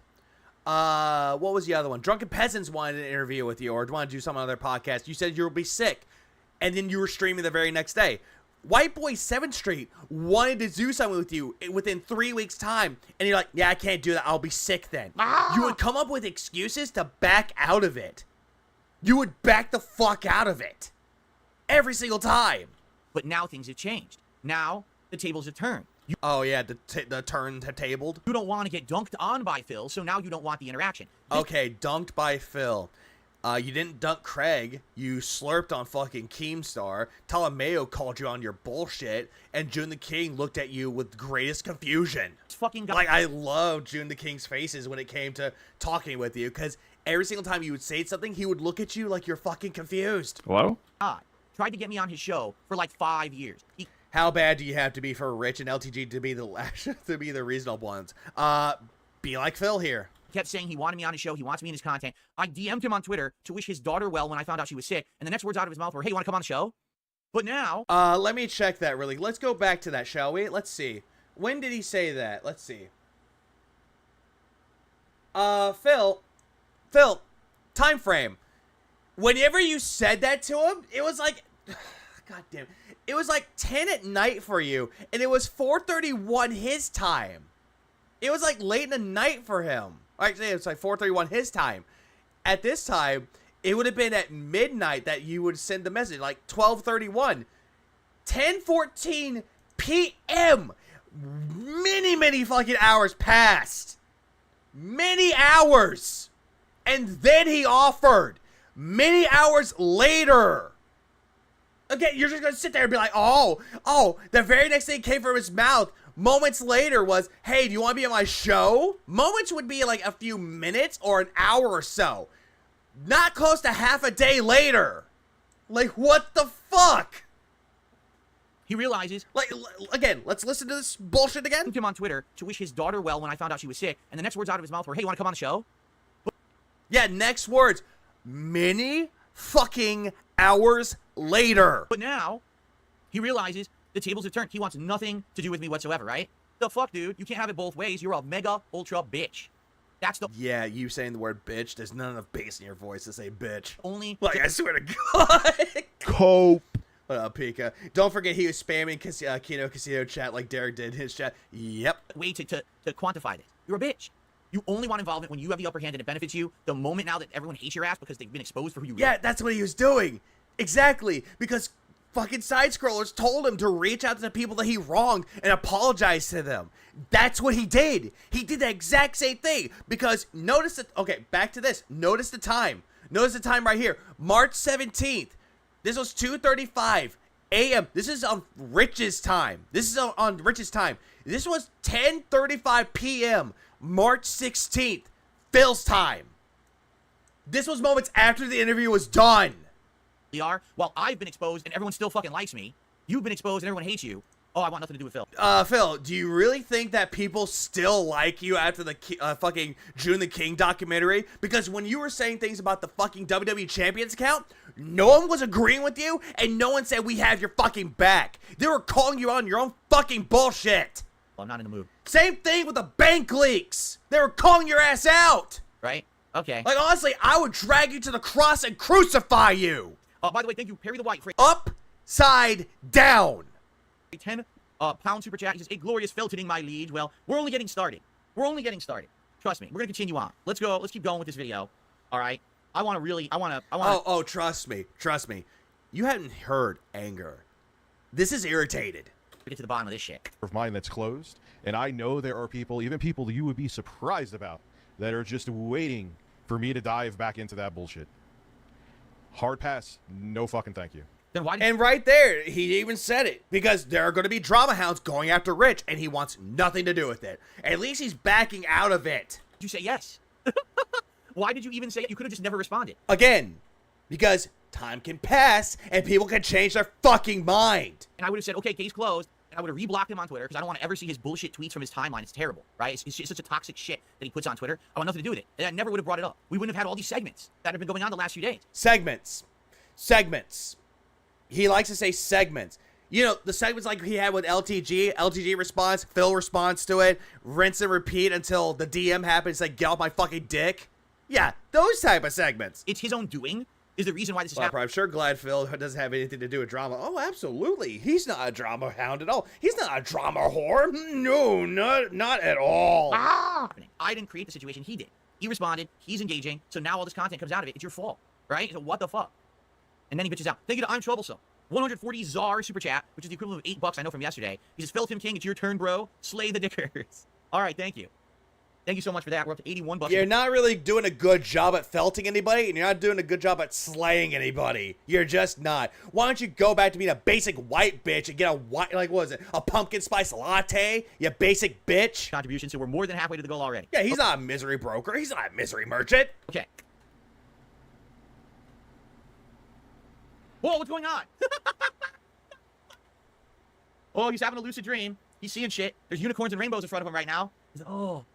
What was the other one? Drunken Peasants wanted an interview with you, or wanted to do something on their podcast. You said you'll be sick, and then you were streaming the very next day. White Boy 7th Street wanted to do something with you within 3 weeks' time, and you're like, yeah, I can't do that. I'll be sick then. You would come up with excuses to back out of it. You would back the fuck out of it. Every single time. But now things have changed. Now the tables have turned. Oh yeah, the turn tabled. You don't want to get dunked on by Phil, so now you don't want the interaction. Okay, dunked by Phil. You didn't dunk Craig. You slurped on fucking Keemstar. Talameo called you on your bullshit, and June the King looked at you with greatest confusion. It's fucking like I love June the King's faces when it came to talking with you, because every single time you would say something, he would look at you like you're fucking confused. Hello? Tried to get me on his show for like 5 years. How bad do you have to be for Rich and LTG to be the reasonable ones? Be like Phil here. Kept saying he wanted me on his show, he wants me in his content. I DM'd him on Twitter to wish his daughter well when I found out she was sick, and the next words out of his mouth were, hey, you want to come on the show? But now... let me check that really. Let's go back to that, shall we? Let's see. When did he say that? Let's see. Phil, time frame. Whenever you said that to him, it was like... God damn. It was like 10 at night for you, and it was 4:31 his time. It was like late in the night for him. Actually, it's like 4:31 his time. At this time, it would have been at midnight that you would send the message, like 12:31. 10:14 p.m. Many fucking hours passed. Many hours. And then he offered. Many hours later. Again, you're just going to sit there and be like, oh, the very next thing came from his mouth moments later was, hey, do you want to be on my show? Moments would be like a few minutes or an hour or so. Not close to half a day later. Like, what the fuck? He realizes... Like, again, let's listen to this bullshit again. Him on Twitter to wish his daughter well when I found out she was sick, and the next words out of his mouth were, hey, you want to come on the show? Yeah, next words. Many fucking hours later. But now, he realizes the tables have turned. He wants nothing to do with me whatsoever, right? The fuck, dude? You can't have it both ways. You're a mega ultra bitch. That's the... Yeah, you saying the word bitch, there's not enough bass in your voice to say bitch. Only... Like, I swear to God. Cope. What up, Pika? Don't forget he was spamming Kino Casino chat like Derek did in his chat. Yep. Way to quantify this. You're a bitch. You only want involvement when you have the upper hand and it benefits you. The moment now that everyone hates your ass because they've been exposed for who you are. Yeah, that's what he was doing. Exactly. Because fucking side-scrollers told him to reach out to the people that he wronged and apologize to them. That's what he did. He did the exact same thing. Because notice that... Okay, back to this. Notice the time. Notice the time right here. March 17th. This was 2:35 a.m. This is on Rich's time. This is on Rich's time. This was 10:35 p.m. March 16th. Phil's time. This was moments after the interview was done. While I've been exposed and everyone still fucking likes me, you've been exposed and everyone hates you. Oh, I want nothing to do with Phil. Phil, do you really think that people still like you after the fucking June the King documentary? Because when you were saying things about the fucking WWE Champions account, no one was agreeing with you, and no one said we have your fucking back. They were calling you on your own fucking bullshit. Well, I'm not in the mood. Same thing with the bank leaks. They were calling your ass out. Right? Okay. Like, honestly, I would drag you to the cross and crucify you. By the way, thank you, Perry the White, for upside down. 10 pound super chat. He says, "A glorious filtering, my liege." Well, we're only getting started. We're only getting started. Trust me. We're gonna continue on. Let's go. Let's keep going with this video. All right. I want to. Oh, trust me. Trust me. You haven't heard anger. This is irritated. Get to the bottom of this shit. Of mine that's closed, and I know there are people, even people you would be surprised about, that are just waiting for me to dive back into that bullshit. Hard pass. No fucking thank you. Then why? And right there, he even said it. Because there are going to be drama hounds going after Rich, and he wants nothing to do with it. At least he's backing out of it. Did you say yes? Why did you even say it? You could have just never responded. Again, because time can pass, and people can change their fucking mind. And I would have said, okay, case closed. And I would have reblocked him on Twitter, because I don't want to ever see his bullshit tweets from his timeline. It's terrible, right? It's such a toxic shit that he puts on Twitter. I want nothing to do with it. And I never would have brought it up. We wouldn't have had all these segments that have been going on the last few days. Segments. He likes to say segments. You know, the segments like he had with LTG. LTG responds, Phil responds to it, rinse and repeat until the DM happens, like, get off my fucking dick. Yeah, those type of segments. It's his own doing is the reason why this is happening. I'm sure glad Phil doesn't have anything to do with drama. Oh, absolutely. He's not a drama hound at all. He's not a drama whore. No, not at all. I didn't create the situation. He did. He responded. He's engaging. So now all this content comes out of it. It's your fault, right? So what the fuck? And then he bitches out. Thank you to I'm Troublesome. 140 Czar super chat, which is the equivalent of $8 I know from yesterday. He says, Phil Tim King, it's your turn, bro. Slay the dickers. All right, thank you. Thank you so much for that. We're up to $81. You're not really doing a good job at felting anybody, and you're not doing a good job at slaying anybody. You're just not. Why don't you go back to being a basic white bitch and get a white, like, what is it, a pumpkin spice latte, you basic bitch? Contribution, so we're more than halfway to the goal already. Yeah, he's not a misery broker. He's not a misery merchant. Okay. Whoa, what's going on? Oh, he's having a lucid dream. He's seeing shit. There's unicorns and rainbows in front of him right now. He's like, oh.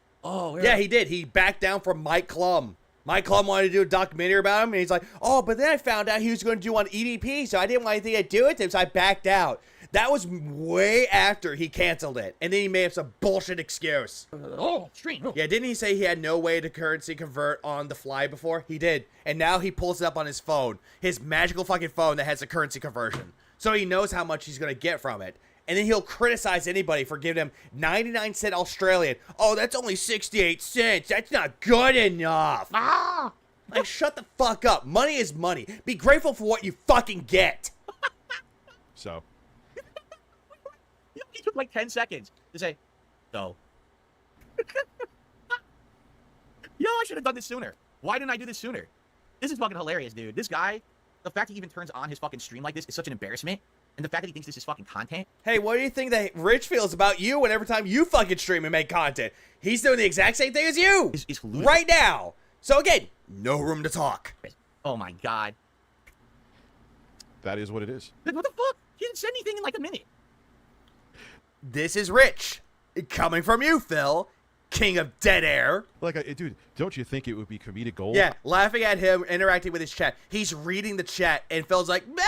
Yeah, he did. He backed down from Mike Klum. Mike Klum wanted to do a documentary about him, and he's like, oh, but then I found out he was going to do on EDP, so I didn't want anything to do with him, so I backed out. That was way after he canceled it, and then he made up some bullshit excuse. Oh, stream. Oh. Yeah, didn't he say he had no way to currency convert on the fly before? He did, and now he pulls it up on his phone, his magical fucking phone that has a currency conversion, so he knows how much he's going to get from it. And then he'll criticize anybody for giving him 99-cent Australian. Oh, that's only 68 cents. That's not good enough. Ah! Like, shut the fuck up. Money is money. Be grateful for what you fucking get. So. He took like 10 seconds to say, so. I should have done this sooner. Why didn't I do this sooner? This is fucking hilarious, dude. This guy, the fact that he even turns on his fucking stream like this is such an embarrassment. And the fact that he thinks this is fucking content. Hey, what do you think that Rich feels about you whenever time you fucking stream and make content? He's doing the exact same thing as you. It's right now. So again, no room to talk. Oh my god. That is what it is. What the fuck? He didn't say anything in like a minute. This is Rich. Coming from you, Phil. King of dead air. Like, dude, don't you think it would be comedic gold? Yeah, laughing at him, interacting with his chat. He's reading the chat, and Phil's like, look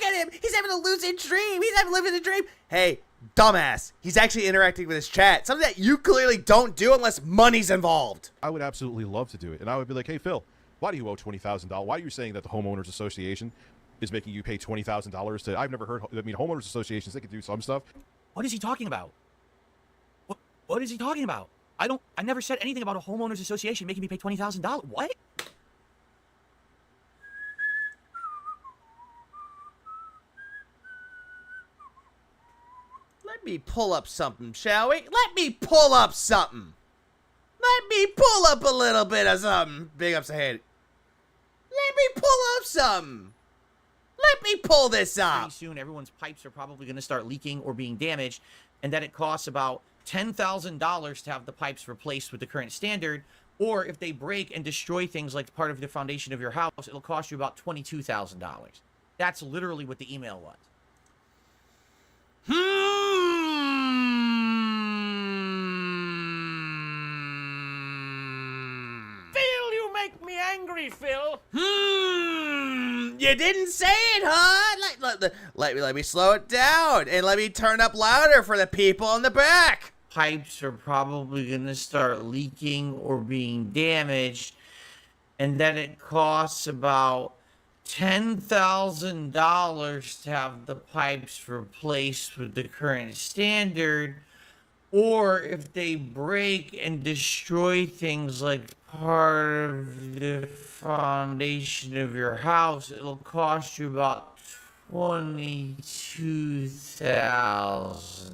at him. He's having a lucid dream. He's having a lucid dream. Hey, dumbass. He's actually interacting with his chat. Something that you clearly don't do unless money's involved. I would absolutely love to do it. And I would be like, hey, Phil, why do you owe $20,000? Why are you saying that the Homeowners Association is making you pay $20,000 to... I've never heard... I mean, homeowners associations, they can do some stuff. What is he talking about? What is he talking about? I never said anything about a homeowners association making me pay $20,000. What? Let me pull up something, shall we? Let me pull up something. Let me pull up a little bit of something. Big ups ahead. Let me pull up something. Let me pull this up. Pretty soon, everyone's pipes are probably going to start leaking or being damaged, and then it costs about $10,000 to have the pipes replaced with the current standard, or if they break and destroy things like part of the foundation of your house, it'll cost you about $22,000. That's literally what the email was. Phil, you make me angry, Phil. You didn't say it, huh? Let me slow it down and let me turn up louder for the people in the back. Pipes are probably going to start leaking or being damaged, and then it costs about $10,000 to have the pipes replaced with the current standard, or if they break and destroy things like part of the foundation of your house, it'll cost you about $22,000.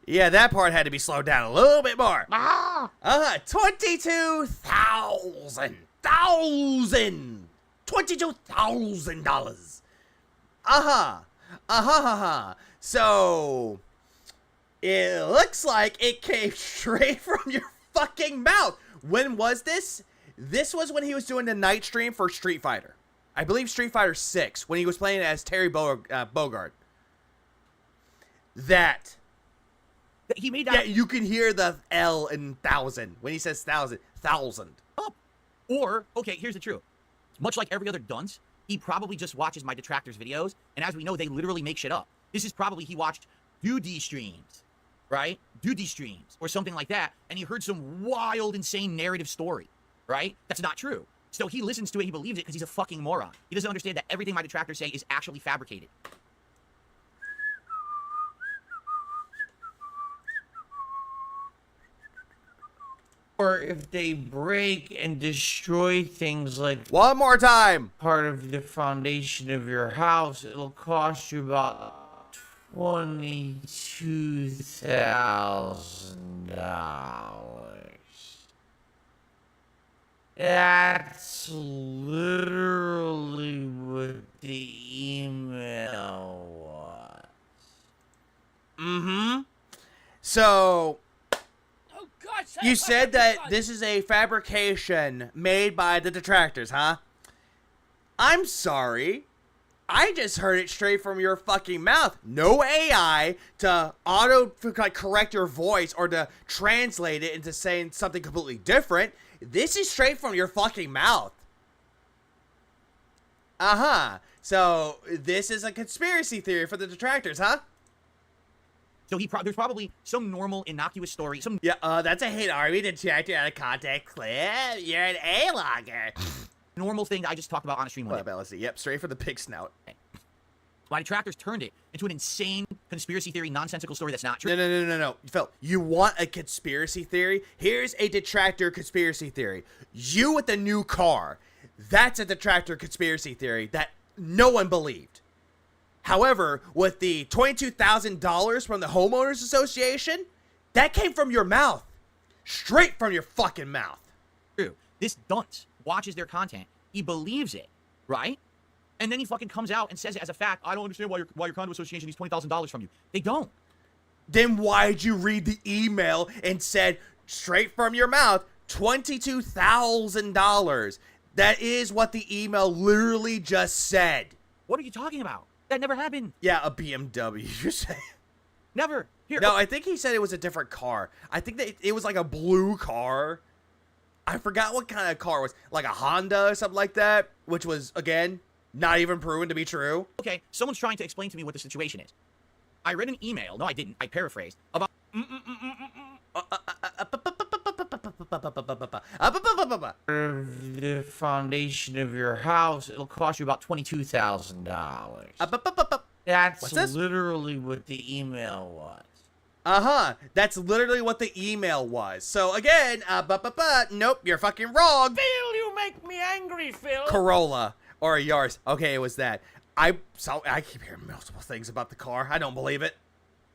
Yeah, that part had to be slowed down a little bit more. $22,000. So it looks like it came straight from your fucking mouth. When was this? This was when he was doing the night stream for Street Fighter. I believe Street Fighter 6, when he was playing as Terry Bogard. He made that. Yeah, you can hear the L in thousand when he says thousand. Oh. Or, okay, here's the truth. Much like every other dunce, he probably just watches my detractors' videos, and as we know, they literally make shit up. This is probably he watched Duty streams, right? Duty streams, or something like that, and he heard some wild, insane narrative story, right? That's not true. So he listens to it, he believes it, because he's a fucking moron. He doesn't understand that everything my detractors say is actually fabricated. Or if they break and destroy things like one more time, part of the foundation of your house, it'll cost you about $22,000. That's literally what the email was. Mm-hmm. So, you said that this is a fabrication made by the detractors, huh? I'm sorry. I just heard it straight from your fucking mouth. No AI to correct your voice or to translate it into saying something completely different. This is straight from your fucking mouth. Uh-huh. So, this is a conspiracy theory for the detractors, huh? So there's probably some normal, innocuous story. That's a hate army detractor out of context clip. You're an A-logger. Normal thing that I just talked about on a stream. What about LSD? Yep, straight for the pig snout. My detractors turned it into an insane conspiracy theory, nonsensical story that's not true. No. Phil, you want a conspiracy theory? Here's a detractor conspiracy theory. You with the new car. That's a detractor conspiracy theory that no one believed. However, with the $22,000 from the homeowners association, that came from your mouth. Straight from your fucking mouth. True. This dunce watches their content. He believes it, right? And then he fucking comes out and says it as a fact. I don't understand why your condo association needs $20,000 from you. They don't. Then why'd you read the email and said straight from your mouth, $22,000? That is what the email literally just said. What are you talking about? That never happened. Yeah, a BMW, you're saying. Never. Here. No, I think he said it was a different car. I think that it was like a blue car. I forgot what kind of car it was. Like a Honda or something like that, which was, again, not even proven to be true. Okay, someone's trying to explain to me what the situation is. I read an email. No, I didn't. I paraphrased. About... The foundation of your house, it'll cost you about $22,000. That's literally what the email was. Uh-huh. That's literally what the email was. So again, nope, you're fucking wrong. Phil, you make me angry, Phil. Corolla or a Yaris. Okay, it was that. I keep hearing multiple things about the car. I don't believe it.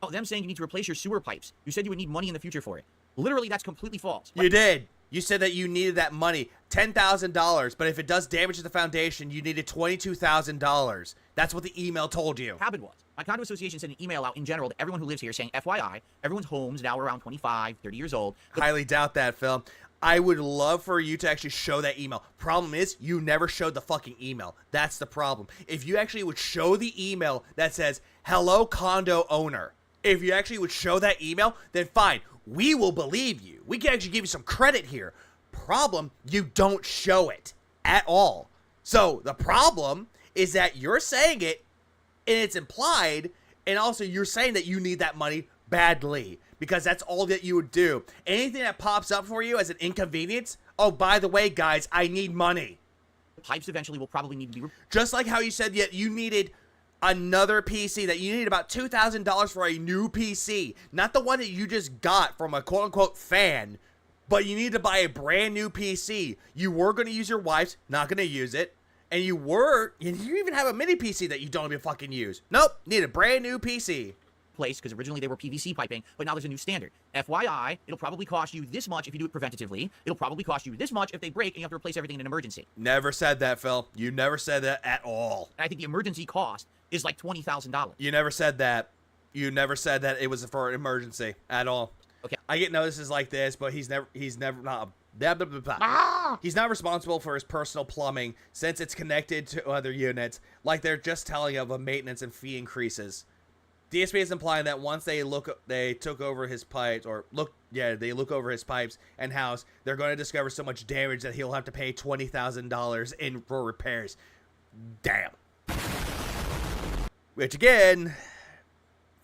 Oh, them saying you need to replace your sewer pipes. You said you would need money in the future for it. Literally, that's completely false. You did. You said that you needed that money, $10,000, but if it does damage to the foundation, you needed $22,000. That's what the email told you. What happened was, my condo association sent an email out in general to everyone who lives here saying, FYI, everyone's homes now around 25, 30 years old. Highly doubt that, Phil. I would love for you to actually show that email. Problem is, you never showed the fucking email. That's the problem. If you actually would show the email that says, hello, condo owner. If you actually would show that email, then fine. We will believe you. We can actually give you some credit here. Problem, you don't show it at all. So the problem is that you're saying it and it's implied, and also you're saying that you need that money badly because that's all that you would do. Anything that pops up for you as an inconvenience, oh, by the way, guys, I need money. Pipes eventually will probably need to be... Just like how you said that you needed another PC, that you needed about $2,000 for a new PC. Not the one that you just got from a quote-unquote fan, but you need to buy a brand new PC. You were going to use your wife's, not going to use it. And you even have a mini PC that you don't even fucking use. Nope, need a brand new PC. Place, because originally they were PVC piping, but now there's a new standard. FYI, it'll probably cost you this much if you do it preventatively. It'll probably cost you this much if they break and you have to replace everything in an emergency. Never said that, Phil. You never said that at all. And I think the emergency cost is like $20,000. You never said that. You never said that it was for an emergency at all. Okay. I get notices like this, but he's not he's not responsible for his personal plumbing since it's connected to other units, like they're just telling of a maintenance and fee increases. DSP is implying that once they took over his pipes, they look over his pipes and house, they're going to discover so much damage that he'll have to pay $20,000 for repairs. Damn. Which again,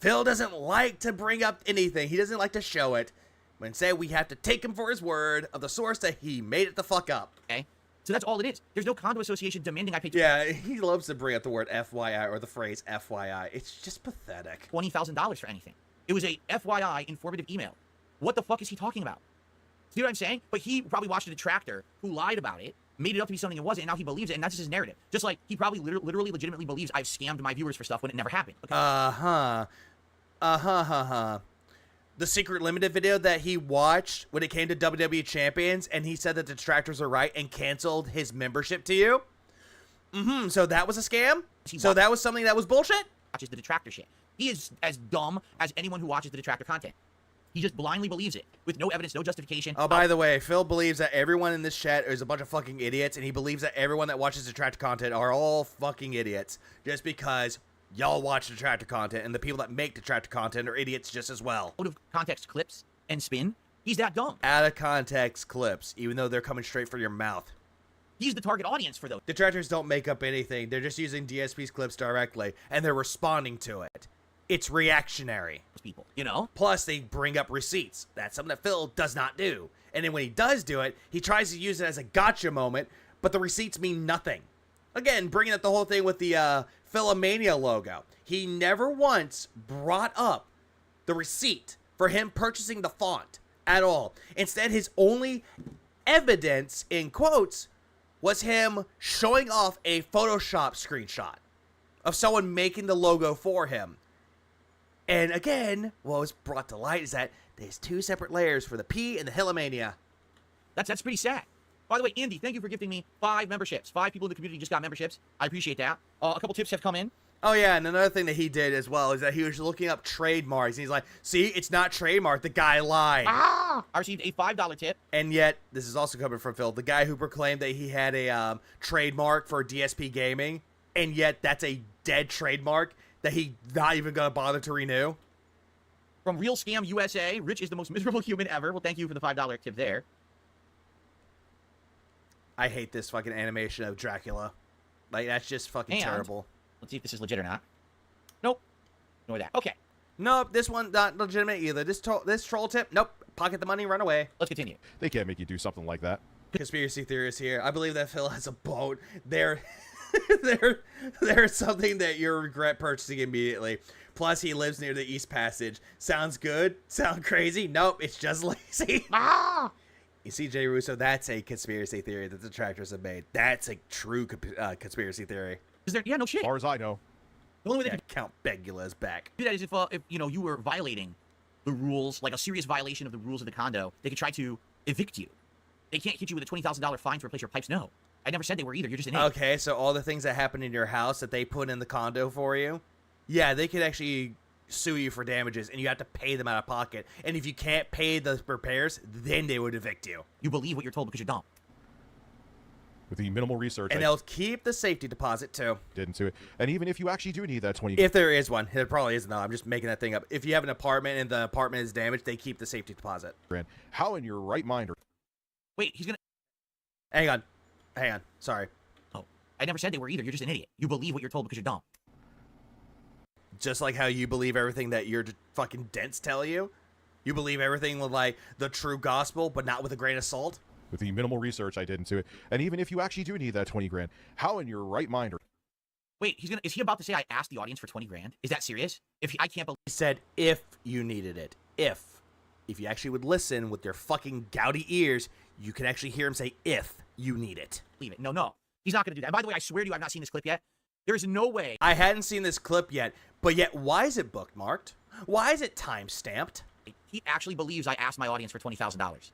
Phil doesn't like to bring up anything. He doesn't like to show it. When say we have to take him for his word of the source that he made it the fuck up. Okay. So that's all it is. There's no condo association demanding I pay... Yeah, he loves to bring up the word FYI or the phrase FYI. It's just pathetic. $20,000 for anything. It was a FYI informative email. What the fuck is he talking about? See what I'm saying? But he probably watched a detractor who lied about it, made it up to be something it wasn't, and now he believes it, and that's just his narrative. Just like he probably literally, legitimately believes I've scammed my viewers for stuff when it never happened. Okay? The secret limited video that he watched when it came to WWE Champions, and he said that the detractors are right and canceled his membership to you? So that was a scam? So that was something that was bullshit? Watches the detractor shit. He is as dumb as anyone who watches the detractor content. He just blindly believes it with no evidence, no justification. Oh, by the way, Phil believes that everyone in this chat is a bunch of fucking idiots, and he believes that everyone that watches detractor content are all fucking idiots just because y'all watch detractor content, and the people that make detractor content are idiots just as well. Out of context clips and spin, he's that dumb. Out of context clips, even though they're coming straight for your mouth. He's the target audience for those. Detractors don't make up anything. They're just using DSP's clips directly, and they're responding to it. It's reactionary. People, you know? Plus, they bring up receipts. That's something that Phil does not do. And then when he does do it, he tries to use it as a gotcha moment, but the receipts mean nothing. Again, bringing up the whole thing with the Philomania logo. He never once brought up the receipt for him purchasing the font at all. Instead, his only evidence, in quotes, was him showing off a Photoshop screenshot of someone making the logo for him. And again, what was brought to light is that there's two separate layers for the P and the Philomania. That's pretty sad. By the way, Andy, thank you for gifting me 5 memberships. 5 people in the community just got memberships. I appreciate that. A couple tips have come in. Oh, yeah, and another thing that he did as well is that he was looking up trademarks. And he's like, see, it's not trademark. The guy lied. I received a $5 tip. And yet, this is also coming from Phil, the guy who proclaimed that he had a trademark for DSP Gaming, and yet that's a dead trademark that he not even going to bother to renew. From Real Scam USA, Rich is the most miserable human ever. Well, thank you for the $5 tip there. I hate this fucking animation of Dracula. Like, that's just fucking terrible. Let's see if this is legit or not. Nope. Ignore that. Okay. Nope, this one not legitimate either. This troll tip, nope. Pocket the money, run away. Let's continue. They can't make you do something like that. Conspiracy theorists here. I believe that Phil has a boat. There's something that you'll regret purchasing immediately. Plus, he lives near the East Passage. Sounds good? Sound crazy? Nope, it's just lazy. You see, Jay Russo, that's a conspiracy theory that the detractors have made. That's a true conspiracy theory. Is there? Yeah, no shit. As far as I know. The only way they can Count Begula is back. do that is if you know, you were violating the rules, like a serious violation of the rules of the condo. They could try to evict you. They can't hit you with a $20,000 fine to replace your pipes. No. I never said they were either. You're just an idiot. Okay, so all the things that happen in your house that they put in the condo for you, yeah, they could actually sue you for damages, and you have to pay them out of pocket. And if you can't pay the repairs, then they would evict you. You believe what you're told because you're dumb. With the minimal research, And they'll keep the safety deposit, too. didn't do it. And even if you actually do need that 20, If there is one. There probably isn't, though. I'm just making that thing up. If you have an apartment and the apartment is damaged, they keep the safety deposit. grand, how in your right mind are Wait, he's gonna. Hang on. Sorry. Oh, I never said they were either. You're just an idiot. You believe what you're told because you're dumb. Just like how you believe everything that your fucking dents tell you. You believe everything with, like, the true gospel, but not with a grain of salt. with the minimal research I did into it. And even if you actually do need that 20 grand, how in your right mind are... Wait, is he about to say I asked the audience for 20 grand? Is that serious? I can't believe... He said if you needed it. If you actually would listen with your fucking gouty ears, you can actually hear him say if you need it. Leave it. No. He's not going to do that. And by the way, I swear to you, I've not seen this clip yet. There is no way. I hadn't seen this clip yet, but yet why is it bookmarked? Why is it time-stamped? He actually believes I asked my audience for $20,000.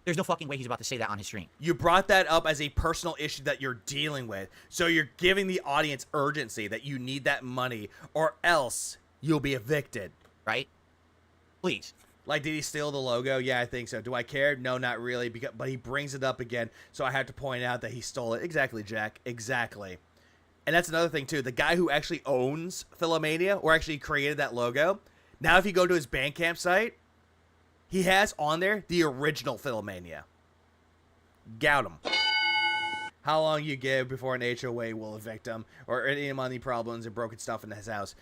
There's no fucking way he's about to say that on his stream. You brought that up as a personal issue that you're dealing with, so you're giving the audience urgency that you need that money, or else you'll be evicted. Right? Please. Like, did he steal the logo? Yeah, I think so. Do I care? No, not really, but he brings it up again, so I have to point out that he stole it. Exactly, Jack. Exactly. And that's another thing, too. The guy who actually owns Philomania, or actually created that logo, now if you go to his Bandcamp site, he has on there the original Philomania. Gout him. How long you give before an HOA will evict him, or any money problems and broken stuff in his house?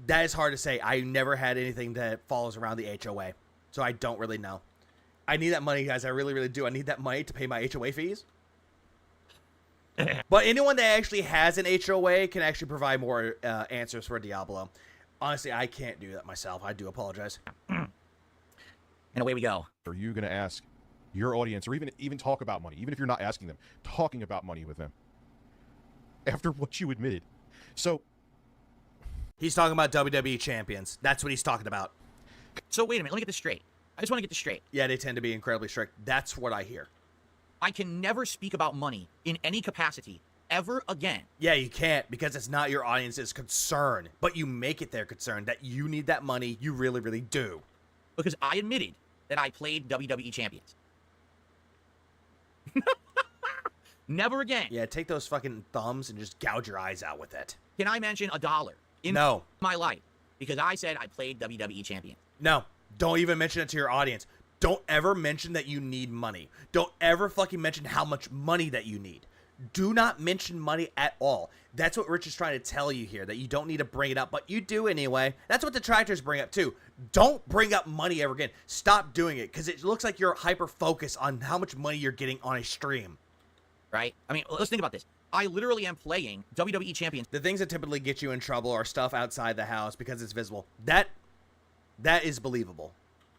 That is hard to say. I never had anything that follows around the HOA, so I don't really know. I need that money, guys. I really, really do. I need that money to pay my HOA fees. But anyone that actually has an HOA can actually provide more answers for Diablo. Honestly, I can't do that myself. I do apologize. And away we go. Are you going to ask your audience, or even talk about money, even if you're not asking them, talking about money with them after what you admitted. So he's talking about WWE champions. That's what he's talking about. So wait a minute, let me get this straight. I just want to get this straight. Yeah, they tend to be incredibly strict. That's what I hear. I can never speak about money in any capacity ever again. Yeah, you can't, because it's not your audience's concern, but you make it their concern that you need that money. You really, really do. Because I admitted that I played WWE champions. Never again. Yeah, take those fucking thumbs and just gouge your eyes out with it. Can I mention $1 in my life? Because I said I played WWE champions. No, don't even mention it to your audience. Don't ever mention that you need money. Don't ever fucking mention how much money that you need. Do not mention money at all. That's what Rich is trying to tell you here, that you don't need to bring it up, but you do anyway. That's what detractors bring up too. Don't bring up money ever again. Stop doing it, because it looks like you're hyper-focused on how much money you're getting on a stream. Right? I mean, let's think about this. I literally am playing WWE champions. The things that typically get you in trouble are stuff outside the house because it's visible. That is believable.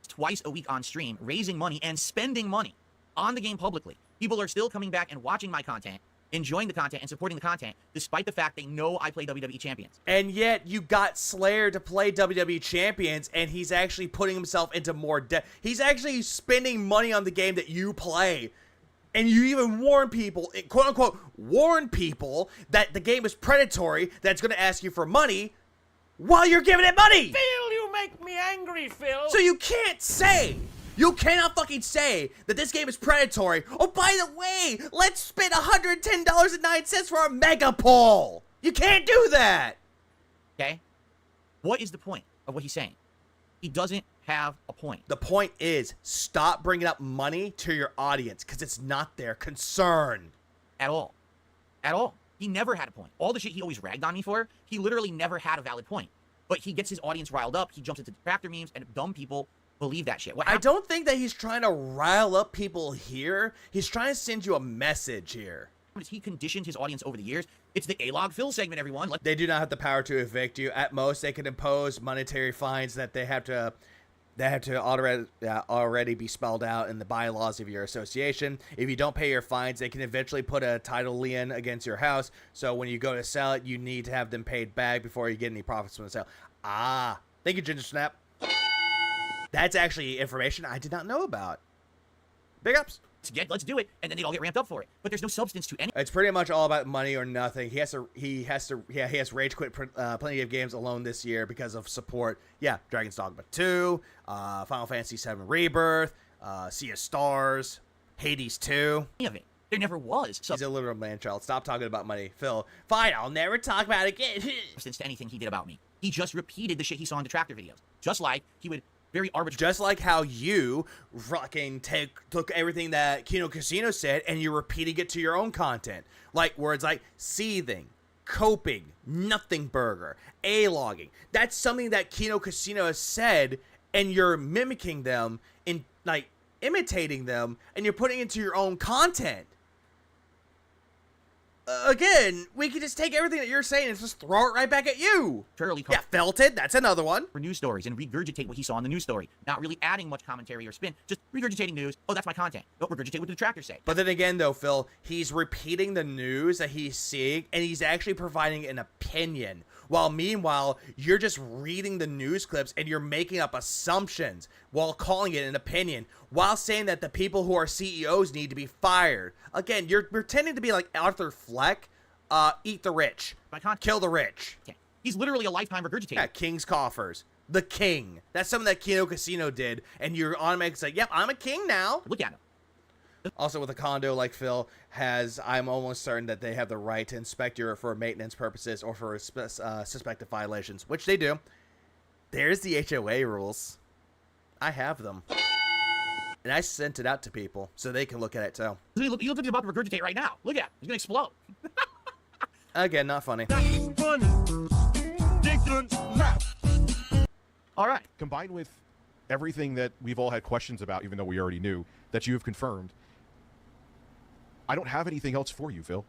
Twice a week on stream, raising money and spending money on the game publicly. People are still coming back and watching my content, enjoying the content and supporting the content, despite the fact they know I play WWE champions. And yet you got Slayer to play WWE champions, and he's actually putting himself into more debt. He's actually spending money on the game that you play. And you even warn people, quote unquote, warn people that the game is predatory, that's going to ask you for money while you're giving it money. Phil, you make me angry, Phil. So you can't say, you cannot fucking say that this game is predatory. Oh, by the way, let's spend $110.09 for a mega pull. You can't do that. Okay? What is the point of what he's saying? He doesn't have a point. The point is, stop bringing up money to your audience, because it's not their concern. At all. At all. He never had a point. All the shit he always ragged on me for, he literally never had a valid point. But he gets his audience riled up, he jumps into detractor memes, and dumb people believe that shit. I don't think that he's trying to rile up people here. He's trying to send you a message here. He conditioned his audience over the years. It's the A-Log Phil segment, everyone. They do not have the power to evict you. At most, they can impose monetary fines that they have to already be spelled out in the bylaws of your association. If you don't pay your fines, they can eventually put a title lien against your house. So when you go to sell it, you need to have them paid back before you get any profits from the sale. Ah, thank you, Ginger Snap. That's actually information I did not know about. Big ups. Let's do it, and then they all get ramped up for it. But there's no substance to any. It's pretty much all about money or nothing. He has rage quit plenty of games alone this year because of support. Yeah, Dragon's Dogma 2, Final Fantasy 7 Rebirth, Sea of Stars, Hades 2. Any of it. There never was. He's a literal man-child. Stop talking about money. Phil, fine, I'll never talk about it again. Substance to anything he did about me. He just repeated the shit he saw in detractor videos. Just like he would very arbitrary. Just like how you fucking took everything that Kino Casino said and you're repeating it to your own content. Like words like seething, coping, nothing burger, A-logging. That's something that Kino Casino has said, and you're mimicking them and like imitating them, and you're putting it into your own content. Again, we could just take everything that you're saying and just throw it right back at you. Surely. Yeah, Felted, that's another one. For news stories and regurgitate what he saw in the news story. Not really adding much commentary or spin, just regurgitating news. Oh, that's my content. Don't regurgitate what the detractors say. But then again, though, Phil, he's repeating the news that he's seeing, and he's actually providing an opinion. While meanwhile, you're just reading the news clips and you're making up assumptions while calling it an opinion, while saying that the people who are CEOs need to be fired. Again, you're pretending to be like Arthur Fleck. Eat the rich. Kill the rich. Okay. He's literally a lifetime regurgitator. Yeah, King's Coffers. The king. That's something that Kino Casino did, and you're automatically say, yep, I'm a king now. Look at him. Also, with a condo like Phil has, I'm almost certain that they have the right to inspect you for maintenance purposes or for suspected violations, which they do. There's the HOA rules. I have them. And I sent it out to people so they can look at it too. He looks like he's about to regurgitate right now. Look at him. He's going to explode. Again, not funny. All right. Combined with everything that we've all had questions about, even though we already knew, that you have confirmed, I don't have anything else for you, Phil.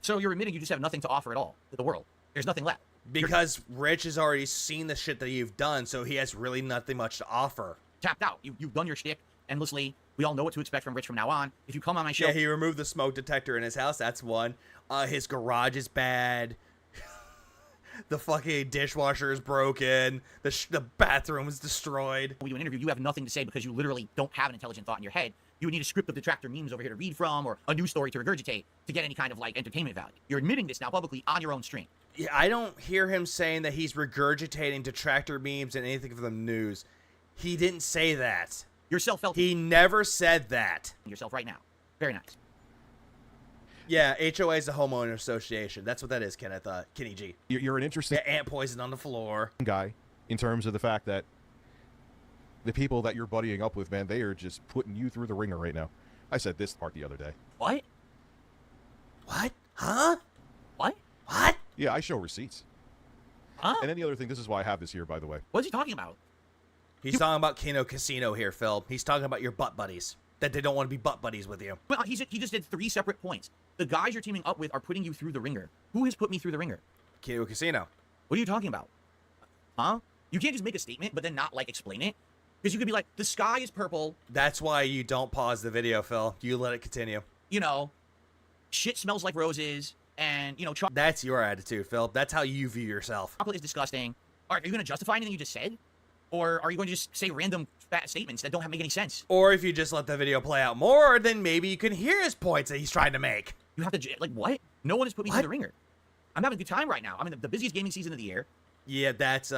So you're admitting you just have nothing to offer at all to the world. There's nothing left. Because Rich has already seen the shit that you've done, so he has really nothing much to offer. Tapped out. You've done your shtick. endlessly. We all know what to expect from Rich from now on. If you come on my show... Yeah, he removed the smoke detector in his house. That's one. His garage is bad. The fucking dishwasher is broken. The bathroom is destroyed. When we do an interview, you have nothing to say because you literally don't have an intelligent thought in your head. You would need a script of detractor memes over here to read from, or a news story to regurgitate to get any kind of like entertainment value. You're admitting this now publicly on your own stream. Yeah, I don't hear him saying that he's regurgitating detractor memes and anything from the news. He didn't say that. Yourself felt. He never said that. Yourself right now. Very nice. Yeah, HOA is the homeowner association. That's what that is, Kenneth. Kenny G. You're an interesting ant poison on the floor guy in terms of the fact that the people that you're buddying up with, man, they are just putting you through the ringer right now. I said this part the other day. What? What? Huh? What? What? Yeah, I show receipts. Huh? And then the other thing, this is why I have this here, by the way. What is he talking about? He's talking about Kino Casino here, Phil. He's talking about your butt buddies. That they don't want to be butt buddies with you. Well, he just did 3 separate points. The guys you're teaming up with are putting you through the ringer. Who has put me through the ringer? Kino Casino. What are you talking about? Huh? You can't just make a statement, but then not, like, explain it. Because you could be like, the sky is purple. That's why you don't pause the video, Phil. You let it continue. You know, shit smells like roses, and, you know... That's your attitude, Phil. That's how you view yourself. Chocolate is disgusting. All right, are you going to justify anything you just said? Or are you going to just say random fat statements that don't make any sense? Or if you just let the video play out more, then maybe you can hear his points that he's trying to make. You have to... Like, what? No one has put me through the ringer. I'm having a good time right now. I'm in the busiest gaming season of the year. Yeah, that's,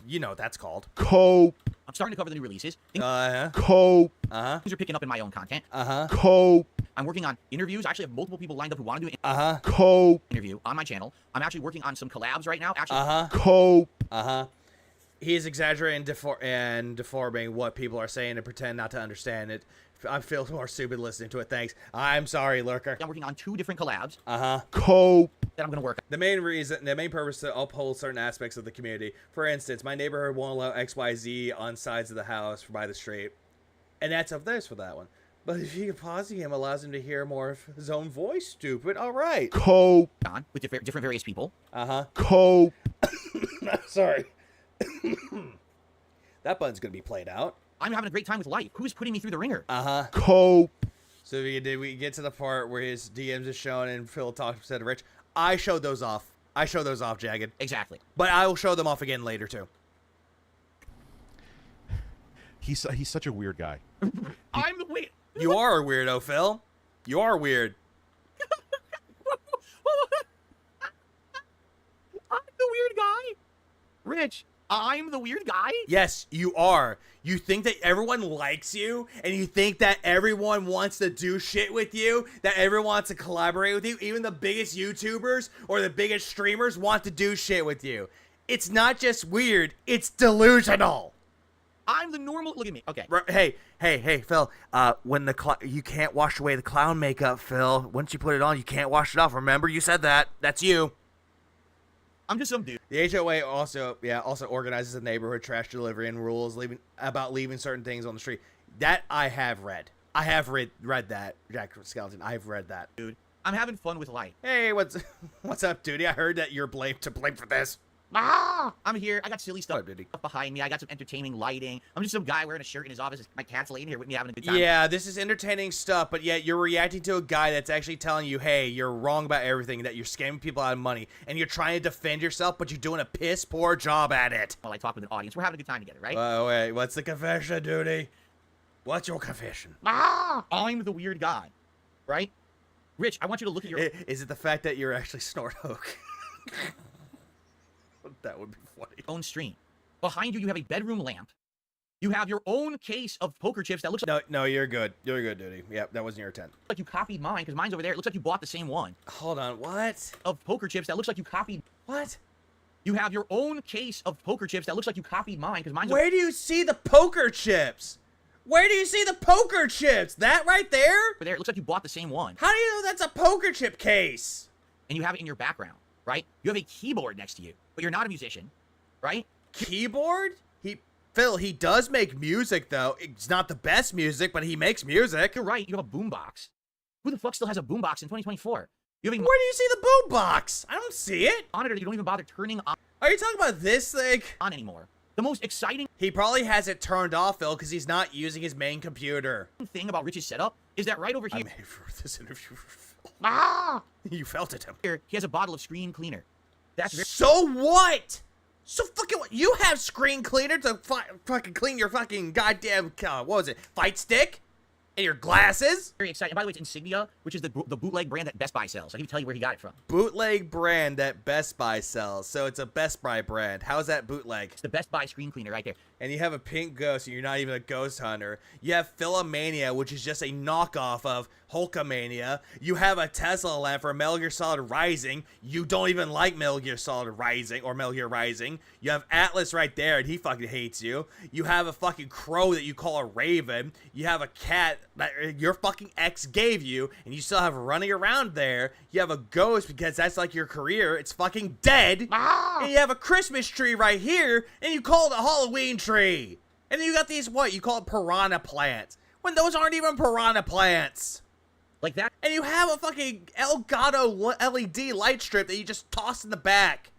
you know what that's called. Cope. I'm starting to cover the new releases. Cope. Things are picking up in my own content. Cope. I'm working on interviews. I actually have multiple people lined up who want to do an Cope. interview on my channel. I'm actually working on some collabs right now. Actually, Cope. He is exaggerating and deforming what people are saying and pretend not to understand it. I feel more stupid listening to it. Thanks. I'm sorry, Lurker. I'm working on 2 different collabs. Cope. That I'm going to work on. The main purpose to uphold certain aspects of the community. For instance, my neighborhood won't allow XYZ on sides of the house by the street. And that's up there for that one. But if you can pause the game, allows him to hear more of his own voice, stupid. All right. Cope. On with different various people. Cope. Sorry. That button's going to be played out. I'm having a great time with life. Who's putting me through the ringer? Cope. So we get to the part where his DMs is shown and Phil talks to Rich. I showed those off. Jagged. Exactly. But I will show them off again later, too. He's such a weird guy. I'm the weird. You are a weirdo, Phil. You are weird. I'm the weird guy. Rich, I'm the weird guy? Yes, you are. You think that everyone likes you, and you think that everyone wants to do shit with you, that everyone wants to collaborate with you. Even the biggest YouTubers or the biggest streamers want to do shit with you. It's not just weird, it's delusional. I'm the normal. Look at me. Okay. Hey, Phil. When you can't wash away the clown makeup, Phil. Once you put it on, you can't wash it off. Remember, you said that. That's you. I'm just some dude. The HOA also organizes the neighborhood trash delivery and rules leaving certain things on the street. That I have read. I have read that, Jack Skeleton. I've read that. Dude, I'm having fun with life. Hey, what's up, Duty? I heard that you're to blame for this. I'm here. I got silly stuff behind me. I got some entertaining lighting. I'm just some guy wearing a shirt in his office. My cat's laying here with me having a good time. Yeah, this is entertaining stuff, but yet you're reacting to a guy that's actually telling you, hey, you're wrong about everything, that you're scamming people out of money, and you're trying to defend yourself, but you're doing a piss poor job at it. Well, I talk with an audience. We're having a good time together, right? Wait, what's the confession, Duty? What's your confession? I'm the weird guy, right? Rich, I want you to look at your... Is it the fact that you're actually Snort Oak? That would be funny. Own stream. Behind you, you have a bedroom lamp. You have your own case of poker chips that looks like... No, you're good. You're good, Duty. Yep, that wasn't your intent. Like you copied mine, because mine's over there. It looks like you bought the same one. Hold on, what? Of poker chips that looks like you copied... What? You have your own case of poker chips that looks like you copied mine, because mine's... Where do you see the poker chips? Where do you see the poker chips? That right there? Over there, it looks like you bought the same one. How do you know that's a poker chip case? And you have it in your background, right? You have a keyboard next to you, but you're not a musician, right? Keyboard? Phil, he does make music, though. It's not the best music, but he makes music. You're right. You have a boombox. Who the fuck still has a boombox in 2024? You have a... Where do you see the boombox? I don't see it. Monitor that you don't even bother turning on. Are you talking about this thing? On anymore. The most exciting He probably has it turned off, Phil, because he's not using his main computer. thing about Rich's setup is that right over here, I made for this interview for Phil. You felt it, him. here, he has a bottle of screen cleaner. That's very So what? So fucking what? You have screen cleaner to fucking clean your fucking goddamn, what was it, fight stick? And your glasses? very exciting. And by the way, it's Insignia, which is the bootleg brand that Best Buy sells. I can tell you where he got it from. Bootleg brand that Best Buy sells. So it's a Best Buy brand. How's that bootleg? It's the Best Buy screen cleaner right there. And you have a pink ghost and you're not even a ghost hunter. You have Philomania, which is just a knockoff of Hulkamania. You have a Tesla lamp for Metal Gear Solid Rising. You don't even like Metal Gear Solid Rising or Metal Gear Rising. You have Atlas right there and he fucking hates you. You have a fucking crow that you call a raven. You have a cat that your fucking ex gave you and you still have running around there. You have a ghost because that's like your career. It's fucking dead. And you have a Christmas tree right here and you call it a Halloween tree. And then you got these, what, you call it piranha plants. When those aren't even piranha plants. Like that. And you have a fucking Elgato LED light strip that you just tossed in the back.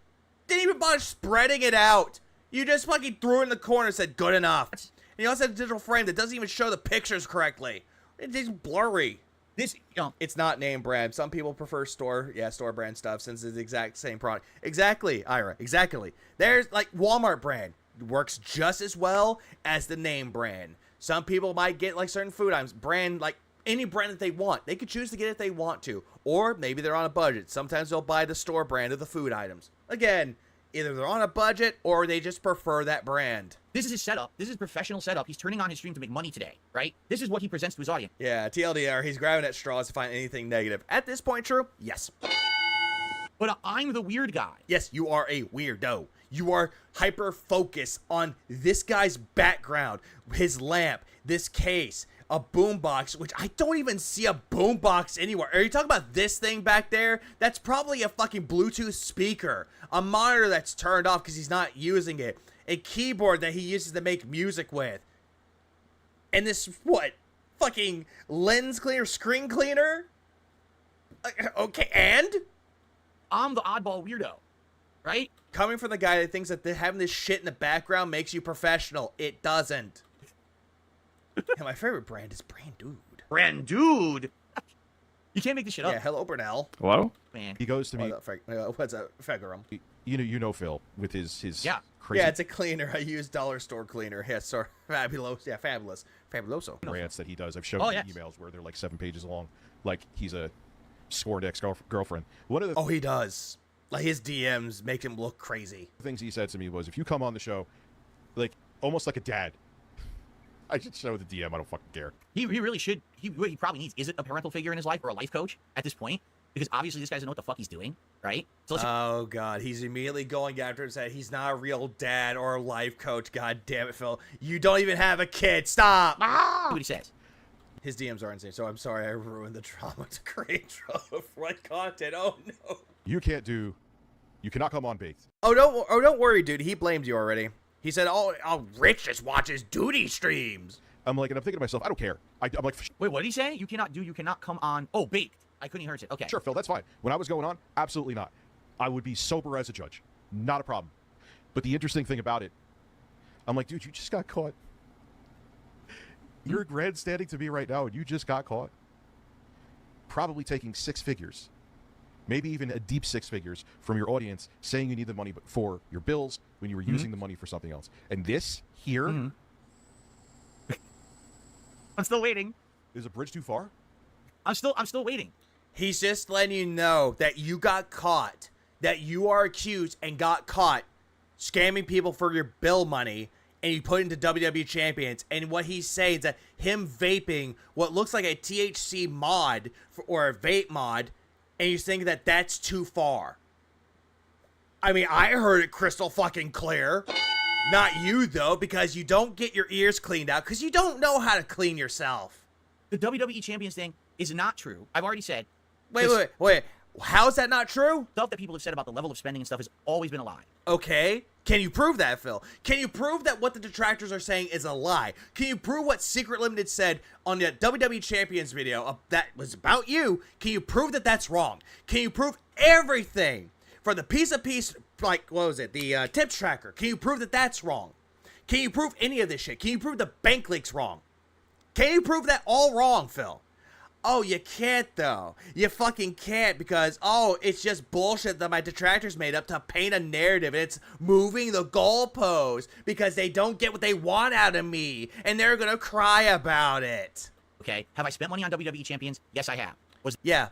Didn't even bother spreading it out. You just fucking threw it in the corner and said, good enough. And you also have a digital frame that doesn't even show the pictures correctly. It's just blurry. This, it's not name brand. Some people prefer store brand stuff since it's the exact same product. Exactly, Ira, exactly. There's like Walmart brand. Works just as well as the name brand. Some people might get like certain food items, brand, like any brand that they want. They could choose to get it if they want to. Or maybe they're on a budget. Sometimes they'll buy the store brand of the food items. Again, either they're on a budget or they just prefer that brand. This is his setup. This is his professional setup. He's turning on his stream to make money today, right? This is what he presents to his audience. Yeah, TLDR, he's grabbing at straws to find anything negative. At this point, true? Yes. But I'm the weird guy. Yes, you are a weirdo. You are hyper-focused on this guy's background, his lamp, this case, a boombox, which I don't even see a boombox anywhere. Are you talking about this thing back there? That's probably a fucking Bluetooth speaker. A monitor that's turned off because he's not using it. A keyboard that he uses to make music with. And this, what? Fucking lens cleaner, screen cleaner? Okay, and? I'm the oddball weirdo, right? Coming from the guy that thinks that having this shit in the background makes you professional. It doesn't. And my favorite brand is Brand Dude. Brand Dude? You can't make this shit up. Yeah, hello, Brunel. Hello? Man. He goes to me. What's up, Fegarum? You know Phil with his yeah. crazy. Yeah, it's a cleaner. I use dollar store cleaner. Yeah, sorry. Fabulous. Yeah, fabulous. Fabuloso. Rants that he does. I've shown emails where they're like 7 pages long. Like he's a scored ex-girlfriend. One of the he does. Like his DMs make him look crazy. The things he said to me was, if you come on the show, like almost like a dad, I should show the DM. I don't fucking care. He really should. What he probably needs is it a parental figure in his life or a life coach at this point? Because obviously this guy doesn't know what the fuck he's doing, right? So oh god, he's immediately going after him saying he's not a real dad or a life coach. God damn it, Phil. You don't even have a kid. Stop. What he says. His DMs are insane, so I'm sorry I ruined the drama to create drama for my content. Oh no. You cannot come on baked. Oh don't worry, dude. He blamed you already. He said, oh, Rich just watches duty streams. I'm like, and I'm thinking to myself, I don't care. I'm like, wait, what did he say? You cannot come on. Oh, baked. I couldn't hear it. Okay. Sure, Phil, that's fine. When I was going on, absolutely not. I would be sober as a judge. Not a problem. But the interesting thing about it, I'm like, dude, you just got caught. You're grandstanding to me right now, and you just got caught. Probably taking 6 figures. Maybe even a deep 6 figures from your audience saying you need the money for your bills when you were using the money for something else. And this here... I'm still waiting. Is a bridge too far? I'm still waiting. He's just letting you know that you got caught, that you are accused and got caught scamming people for your bill money, and you put into WWE Champions. And what he's saying is that him vaping what looks like a THC mod or a vape mod, and he's thinking that that's too far. I mean, I heard it crystal fucking clear. Not you, though, because you don't get your ears cleaned out, because you don't know how to clean yourself. The WWE Champions thing is not true. I've already said. Wait. How's that not true? Stuff that people have said about the level of spending and stuff has always been a lie. Okay. Can you prove that, Phil? Can you prove that what the detractors are saying is a lie? Can you prove what Secret Limited said on the WWE Champions video that was about you? Can you prove that that's wrong? Can you prove everything for the piece, like, what was it? The tips tracker. Can you prove that that's wrong? Can you prove any of this shit? Can you prove the bank leak's wrong? Can you prove that all wrong, Phil? Oh, you can't, though. You fucking can't because, oh, it's just bullshit that my detractors made up to paint a narrative. And it's moving the goalposts because they don't get what they want out of me. And they're going to cry about it. Okay, have I spent money on WWE champions? Yes, I have. Yeah,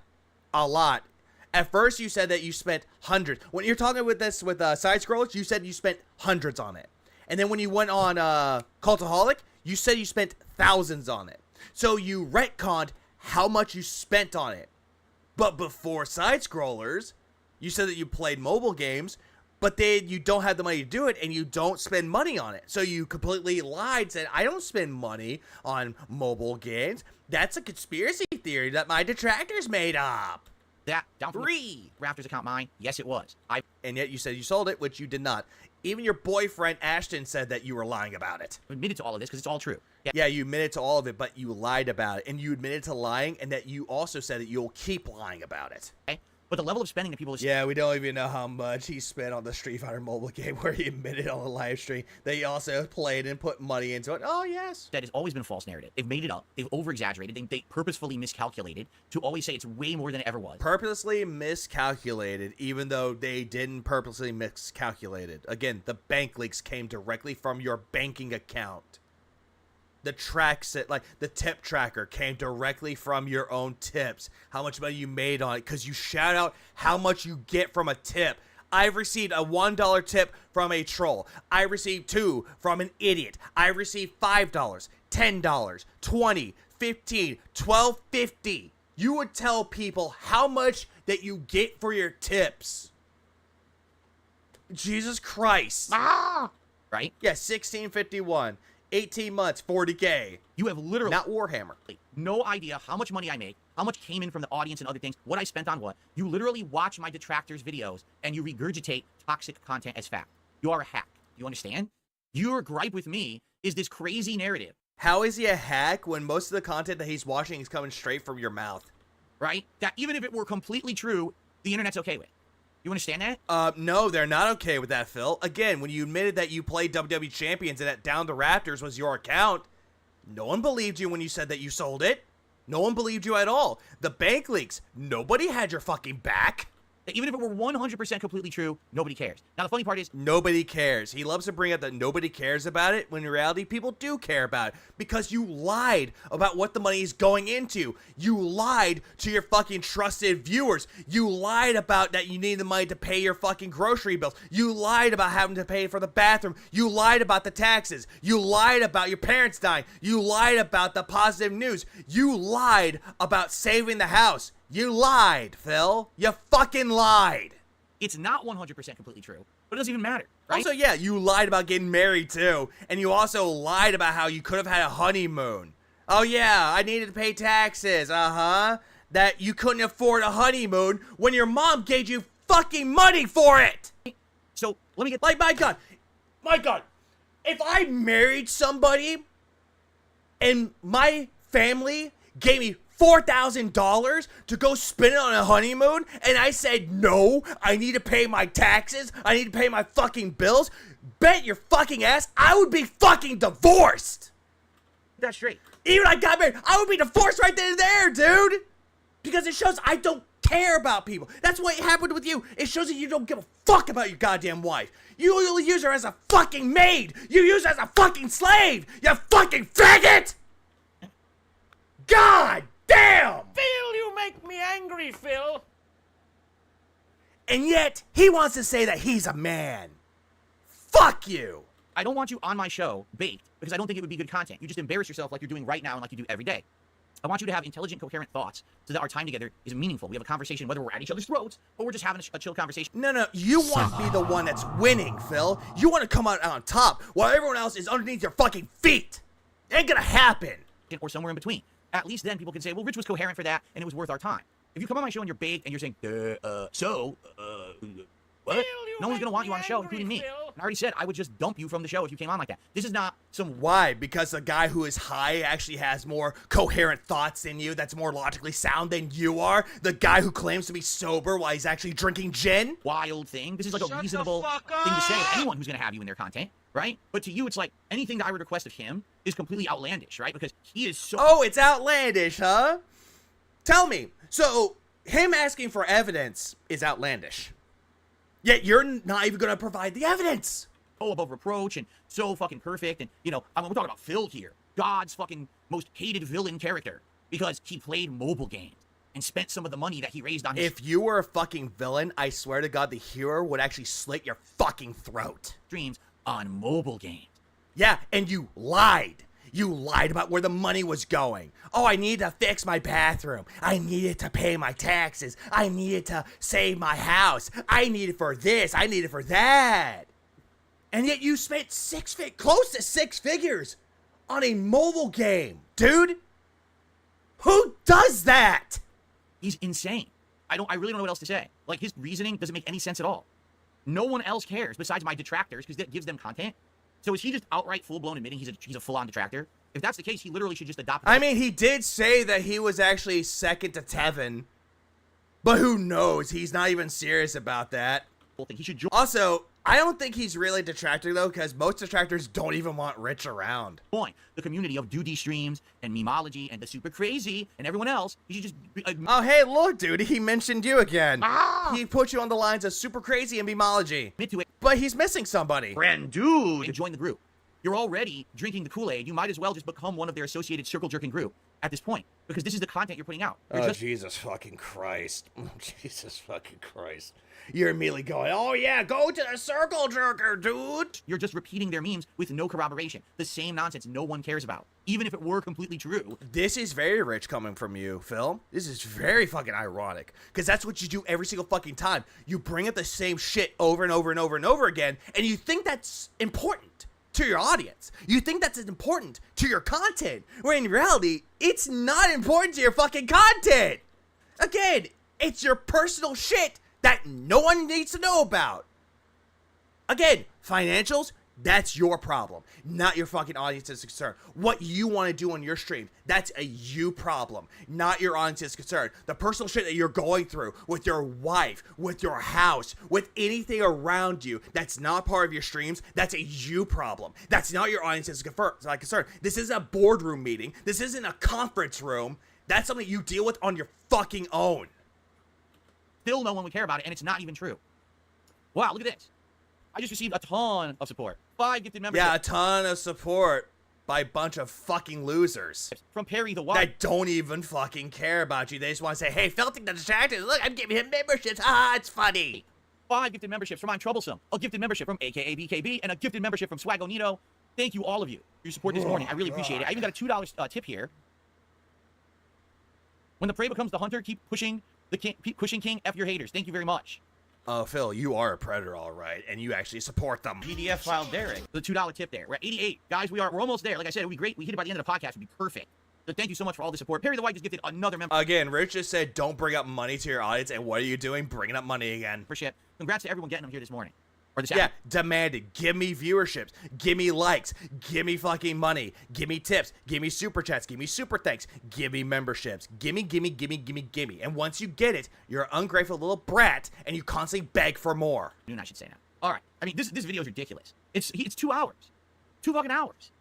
a lot. At first, you said that you spent hundreds. When you're talking with this with side scrollers, you said you spent hundreds on it. And then when you went on Cultaholic, you said you spent thousands on it. So you retconned how much you spent on it. But before side scrollers, you said that you played mobile games, but then you don't have the money to do it and you don't spend money on it. So you completely lied, said, I don't spend money on mobile games. That's a conspiracy theory that my detractors made up. That down free Raptors account mine. Yes, it was. And yet you said you sold it, which you did not. Even your boyfriend Ashton said that you were lying about it. I admitted to all of this because it's all true. Yeah, you admitted to all of it, but you lied about it. And you admitted to lying, and that you also said that you'll keep lying about it. Okay. But the level of spending that people... Yeah, we don't even know how much he spent on the Street Fighter mobile game where he admitted on the live stream that he also played and put money into it. Oh, yes. That has always been a false narrative. They've made it up. They've over-exaggerated. They purposefully miscalculated to always say it's way more than it ever was. Purposely miscalculated, even though they didn't purposely miscalculate it. Again, the bank leaks came directly from your banking account. The the tip tracker came directly from your own tips. How much money you made on it, because you shout out how much you get from a tip. I've received a $1 tip from a troll. I received 2 from an idiot. I received $5, $10, $20, $15, $12.50. You would tell people how much that you get for your tips. Jesus Christ. Right? Yeah, $16.51. 18 months, 40K. You have literally... Not Warhammer. No idea how much money I make, how much came in from the audience and other things, what I spent on what. You literally watch my detractors' videos, and you regurgitate toxic content as fact. You are a hack. You understand? Your gripe with me is this crazy narrative. How is he a hack when most of the content that he's watching is coming straight from your mouth? Right? That even if it were completely true, the internet's okay with. You understand that? No, they're not okay with that, Phil. Again, when you admitted that you played WWE Champions and that Down the Raptors was your account, no one believed you when you said that you sold it. No one believed you at all. The bank leaks, nobody had your fucking back. Even if it were 100% completely true, nobody cares. Now, the funny part is... Nobody cares. He loves to bring up that nobody cares about it, when in reality, people do care about it. Because you lied about what the money is going into. You lied to your fucking trusted viewers. You lied about that you need the money to pay your fucking grocery bills. You lied about having to pay for the bathroom. You lied about the taxes. You lied about your parents dying. You lied about the positive news. You lied about saving the house. You lied, Phil. You fucking lied. It's not 100% completely true, but it doesn't even matter, right? Also, yeah, you lied about getting married, too. And you also lied about how you could have had a honeymoon. Oh, yeah, I needed to pay taxes, that you couldn't afford a honeymoon when your mom gave you fucking money for it. So, let me get... Like, my God, if I married somebody and my family gave me $4,000 to go spend it on a honeymoon, and I said, no, I need to pay my taxes, I need to pay my fucking bills, bet your fucking ass I would be fucking divorced. That's straight. Even I got married, I would be divorced right then and there, dude. Because it shows I don't care about people. That's what happened with you. It shows that you don't give a fuck about your goddamn wife. You only use her as a fucking maid. You use her as a fucking slave. You fucking faggot. God damn! Phil, you make me angry, Phil. And yet, he wants to say that he's a man. Fuck you! I don't want you on my show, baked, because I don't think it would be good content. You just embarrass yourself like you're doing right now and like you do every day. I want you to have intelligent, coherent thoughts so that our time together is meaningful. We have a conversation, whether we're at each other's throats or we're just having a chill conversation. No, you want to be the one that's winning, Phil. You want to come out on top while everyone else is underneath your fucking feet. It ain't gonna happen. Or somewhere in between. At least then people can say, well, Rich was coherent for that, and it was worth our time. If you come on my show and you're baked and you're saying, what? No one's going to want you on the show, including me. And I already said I would just dump you from the show if you came on like that. This is not some... Why? Because the guy who is high actually has more coherent thoughts than you, that's more logically sound than you are? The guy who claims to be sober while he's actually drinking gin? Wild thing. This is like a reasonable thing to say to anyone who's going to have you in their content. right? But to you, it's like anything that I would request of him is completely outlandish, right? Because he is so. Oh, it's outlandish, huh? Tell me. So, him asking for evidence is outlandish. Yet you're not even going to provide the evidence. Oh, above reproach and so fucking perfect. And, you know, I mean, we're talking about Phil here. God's fucking most hated villain character. Because he played mobile games and spent some of the money that he raised on his If you were a fucking villain, I swear to God, the hero would actually slit your fucking throat. streams on mobile games. Yeah, and you lied. You lied about where the money was going. Oh, I needed to fix my bathroom. I needed to pay my taxes. I needed to save my house. I needed for this. I needed for that. And yet you spent close to six figures on a mobile game. Dude, who does that? He's insane. I really don't know what else to say. Like, his reasoning doesn't make any sense at all. No one else cares besides my detractors because that gives them content. So is he just outright full-blown admitting he's a full-on detractor? If that's the case, he literally should just adopt. I mean, he did say that he was actually second to Tevin. But who knows? He's not even serious about that. He should join. Also, I don't think he's really a detractor, though, because most detractors don't even want Rich around. The community of Duty streams and Memology and the Super Crazy and everyone else. He should just. Oh, hey, look, dude, he mentioned you again. He put you on the lines of Super Crazy and Memology. But he's missing somebody. Friend, dude. And join the group. You're already drinking the Kool-Aid. You might as well just become one of their associated circle-jerking group at this point. Because this is the content you're putting out. Oh, Jesus fucking Christ. Oh, Jesus fucking Christ. You're immediately going, oh yeah, go to the circle jerker, dude. You're just repeating their memes with no corroboration. The same nonsense no one cares about. Even if it were completely true. This is very rich coming from you, Phil. This is very fucking ironic. Because that's what you do every single fucking time. You bring up the same shit over and over and over and over again, and you think that's important to your audience. You think that's important to your content, where in reality, it's not important to your fucking content. Again, it's your personal shit that no one needs to know about. Again, financials, that's your problem, not your fucking audience's concern. What you want to do on your stream, that's a you problem, not your audience's concern. The personal shit that you're going through with your wife, with your house, with anything around you that's not part of your streams, that's a you problem. That's not your audience's concern. This isn't a boardroom meeting. This isn't a conference room. That's something you deal with on your fucking own. Still no one would care about it, and it's not even true. Wow, look at this. I just received a ton of support. 5 gifted memberships. Yeah, a ton of support by a bunch of fucking losers. From Perry the Wild. That don't even fucking care about you. They just want to say, hey, Felting the Distracted, look, I'm giving him memberships. Ah, it's funny. 5 gifted memberships from I'm Troublesome. A gifted membership from AKA BKB, and a gifted membership from Swagonito. Thank you, all of you, for your support this morning. I really appreciate it. I even got a $2 tip here. When the prey becomes the hunter, keep pushing the king, keep pushing king, F your haters. Thank you very much. Oh, Phil, you are a predator, all right, and you actually support them. PDF file Derek. The $2 tip there. We're at 88. Guys, we're almost there. Like I said, it would be great. We hit it by the end of the podcast. It would be perfect. So thank you so much for all the support. Perry the White just gifted another member. Again, Rich just said, don't bring up money to your audience, and what are you doing? Bringing up money again. For shit. Congrats to everyone getting them here this morning. Or this Yeah, demanded. Give me viewerships. Give me likes. Give me fucking money. Give me tips. Give me super chats. Give me super thanks. Give me memberships. Gimme. And once you get it, you're an ungrateful little brat, and you constantly beg for more. I should say now. All right. I mean, this video is ridiculous. It's 2 hours. 2 fucking hours.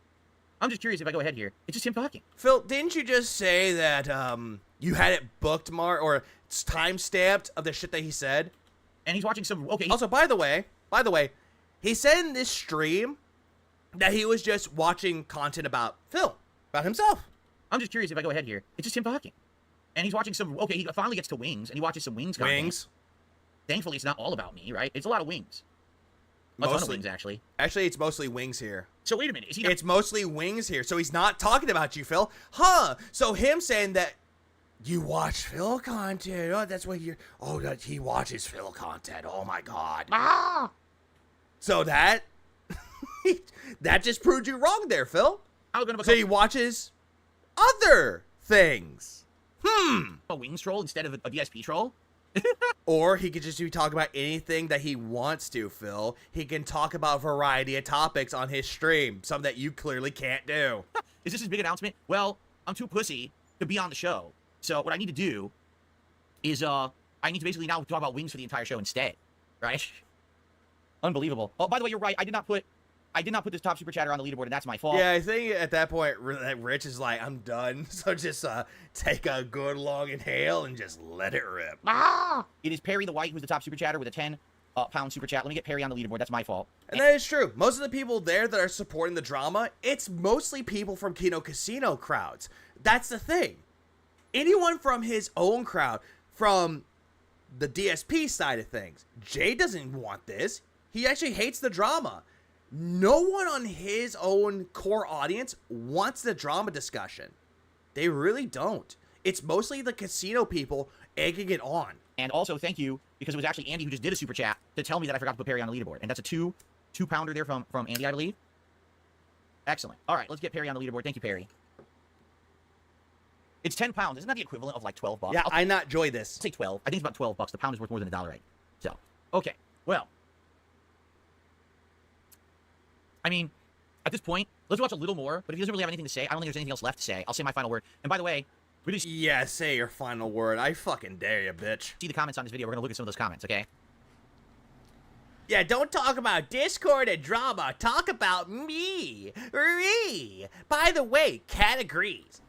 I'm just curious if I go ahead here. It's just him talking. Phil, didn't you just say that you had it bookmarked or it's time-stamped of the shit that he said? And he's watching some... Okay. Also, by the way, he said in this stream that he was just watching content about Phil, about himself. I'm just curious if I go ahead here. It's just him talking. And he's watching some... Okay, he finally gets to Wings, and he watches some Wings content. Wings. Thankfully, it's not all about me, right? It's a lot of Wings. A ton of Wings, actually. Actually, it's mostly Wings here. So wait a minute. Is he It's mostly Wings here, so he's not talking about you, Phil. Huh. So him saying that you watch Phil content. Oh, that's what you're... Oh, that he watches Phil content. Oh, my God. Ah! So that... that just proved you wrong there, Phil. So he watches other things. A Wings troll instead of a DSP troll? Or he could just be talking about anything that he wants to, Phil. He can talk about a variety of topics on his stream, something that you clearly can't do. Is this his big announcement? Well, I'm too pussy to be on the show. So what I need to do is I need to basically now talk about Wings for the entire show instead, right? Unbelievable. Oh, by the way, you're right. I did not put I did not put this top super chatter on the leaderboard, and that's my fault. Yeah, I think at that point, Rich is like, I'm done. So just take a good long inhale and just let it rip. It is Perry the White who's the top super chatter with a 10-pound super chat. Let me get Perry on the leaderboard. That's my fault. And that is true. Most of the people there that are supporting the drama, it's mostly people from Kino Casino crowds. That's the thing. Anyone from his own crowd, from the DSP side of things, Jay doesn't want this. He actually hates the drama. No one on his own core audience wants the drama discussion. They really don't. It's mostly the casino people egging it on. And also, thank you, because it was actually Andy who just did a super chat to tell me that I forgot to put Perry on the leaderboard. And that's a two-pounder there from Andy, I believe. Excellent. All right, let's get Perry on the leaderboard. Thank you, Perry. It's 10 pounds. Isn't that the equivalent of like $12? Yeah, I not enjoy this. I'll take 12. I think it's about $12. The pound is worth more than $1, right? So, okay. Well, I mean, at this point, let's watch a little more. But if he doesn't really have anything to say, I don't think there's anything else left to say. I'll say my final word. And by the way, yeah, say your final word. I fucking dare you, bitch. See the comments on this video. We're gonna look at some of those comments, okay? Yeah, don't talk about Discord and drama. Talk about me. By the way, Cat agrees.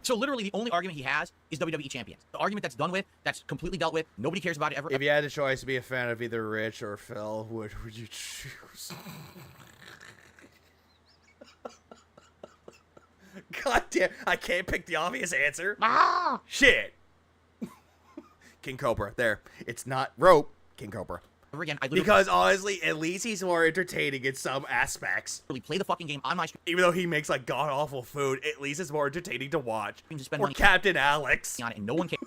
So literally the only argument he has is WWE Champions. The argument that's done with, that's completely dealt with, nobody cares about it ever. If you had the choice to be a fan of either Rich or Phil, what would you choose? God damn, I can't pick the obvious answer. Shit. King Cobra, there. It's not rope, King Cobra. Again, because honestly, at least he's more entertaining in some aspects. Really play the fucking game on my stream. Even though he makes like god awful food, at least it's more entertaining to watch. Spend or money Captain Alex. On it, and no one cares.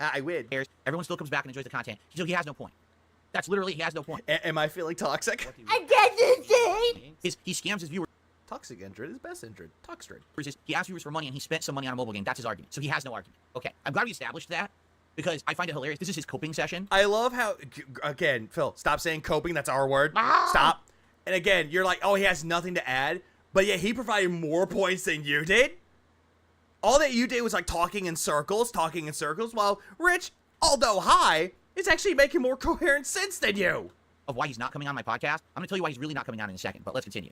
I win. Everyone still comes back and enjoys the content. So he has no point. That's literally, he has no point. Am I feeling toxic? I get this He scams his viewers. Toxic Indrid is best Indrid. Toxtrid. He asked viewers for money and he spent some money on a mobile game. That's his argument. So he has no argument. Okay, I'm glad we established that because I find it hilarious. This is his coping session. I love how, again, Phil, stop saying coping. That's our word. Stop. And again, you're like, oh, he has nothing to add. But yet he provided more points than you did. All that you did was like talking in circles, while Rich, although high, is actually making more coherent sense than you. Of why he's not coming on my podcast. I'm going to tell you why he's really not coming on in a second, but let's continue.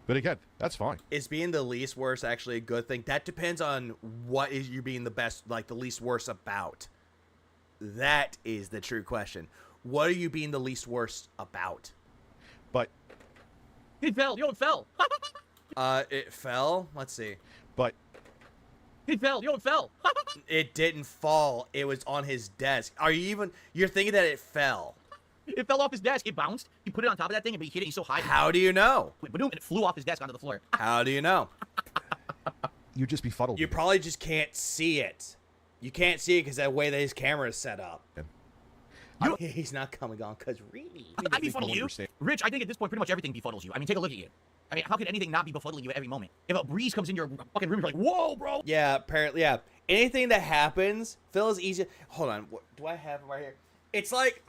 But again, that's fine. Is being the least worst actually a good thing? That depends on what is you being the best, like the least worst about. That is the true question. What are you being the least worst about? But it fell. Yo, it fell. It fell. Let's see. But it fell. Yo, it fell. It didn't fall. It was on his desk. You're thinking that it fell? It fell off his desk. It bounced. He put it on top of that thing, but he hit it. He's so high. How do you know? And it flew off his desk onto the floor. How do you know? You just befuddled. You probably just can't see it. You can't see it because that way that his camera is set up. He's not coming on because really. I befuddle you, Rich. I think at this point, pretty much everything befuddles you. I mean, take a look at you. I mean, how could anything not be befuddling you at every moment? If a breeze comes in your fucking room, you're like, whoa, bro. Yeah, apparently, yeah. Anything that happens, Phil is easy. Hold on, what do I have right here? It's like.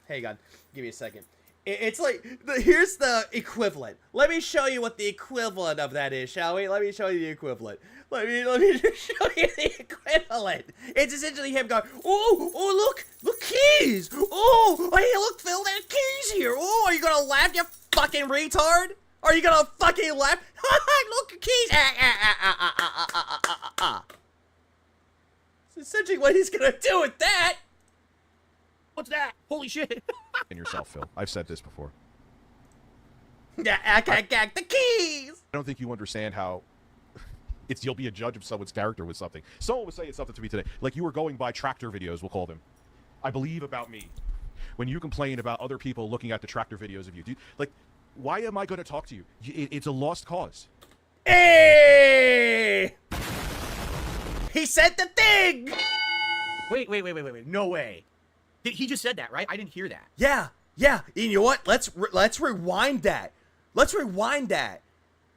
Hang on, give me a second. It's like, here's the equivalent. Let me show you what the equivalent of that is, shall we? Let me show you the equivalent. Let me just show you the equivalent. It's essentially him going, oh, look, keys. Oh, hey, look, Phil, there are keys here. Oh, are you gonna laugh, you fucking retard? Are you gonna fucking laugh? Look, keys. That's essentially what he's gonna do with that. What's that? Holy shit. In yourself, Phil. I've said this before. Yeah, I got the keys. I don't think you understand how you'll be a judge of someone's character with something. Someone was saying something to me today. Like you were going by tractor videos, we'll call them. I believe about me. When you complain about other people looking at the tractor videos of you, like, why am I going to talk to you? It's a lost cause. Hey! He said the thing! Wait. No way. He just said that, right? I didn't hear that. Yeah. You know what? Let's rewind that.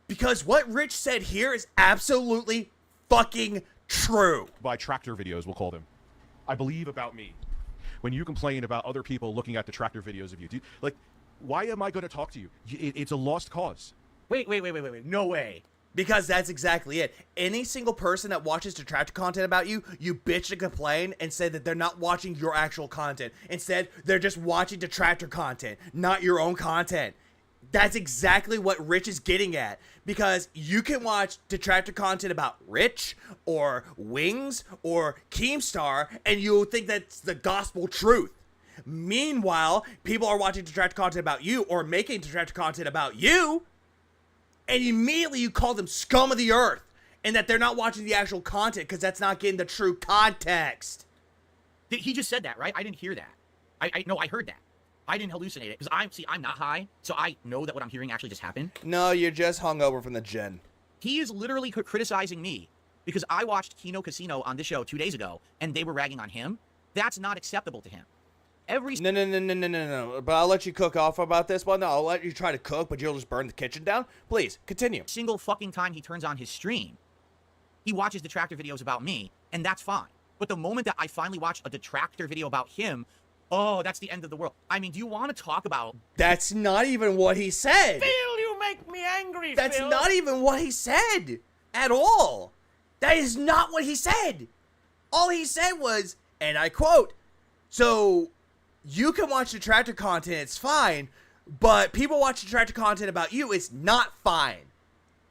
Because what Rich said here is absolutely fucking true. By tractor videos, we'll call them. I believe about me. When you complain about other people looking at the tractor videos of you, like, why am I going to talk to you? It's a lost cause. Wait. No way. Because that's exactly it. Any single person that watches detractor content about you, you bitch and complain and say that they're not watching your actual content. Instead, they're just watching detractor content, not your own content. That's exactly what Rich is getting at. Because you can watch detractor content about Rich or Wings or Keemstar and you'll think that's the gospel truth. Meanwhile, people are watching detractor content about you or making detractor content about you, and immediately you call them scum of the earth and that they're not watching the actual content because that's not getting the true context. He just said that, right? I didn't hear that. I heard that. I didn't hallucinate it because I'm not high, so I know that what I'm hearing actually just happened. No, you're just hungover from the gin. He is literally criticizing me because I watched Kino Casino on this show 2 days ago and they were ragging on him. That's not acceptable to him. No. But I'll let you cook off about this one. No, I'll let you try to cook, but you'll just burn the kitchen down. Please, continue. Single fucking time he turns on his stream, he watches detractor videos about me, and that's fine. But the moment that I finally watch a detractor video about him, oh, that's the end of the world. I mean, do you want to talk about... That's not even what he said. Phil, you make me angry, That's Phil. not even what he said at all. That is not what he said. All he said was, and I quote, so you can watch detractor content, it's fine, but people watch detractor content about you, it's not fine.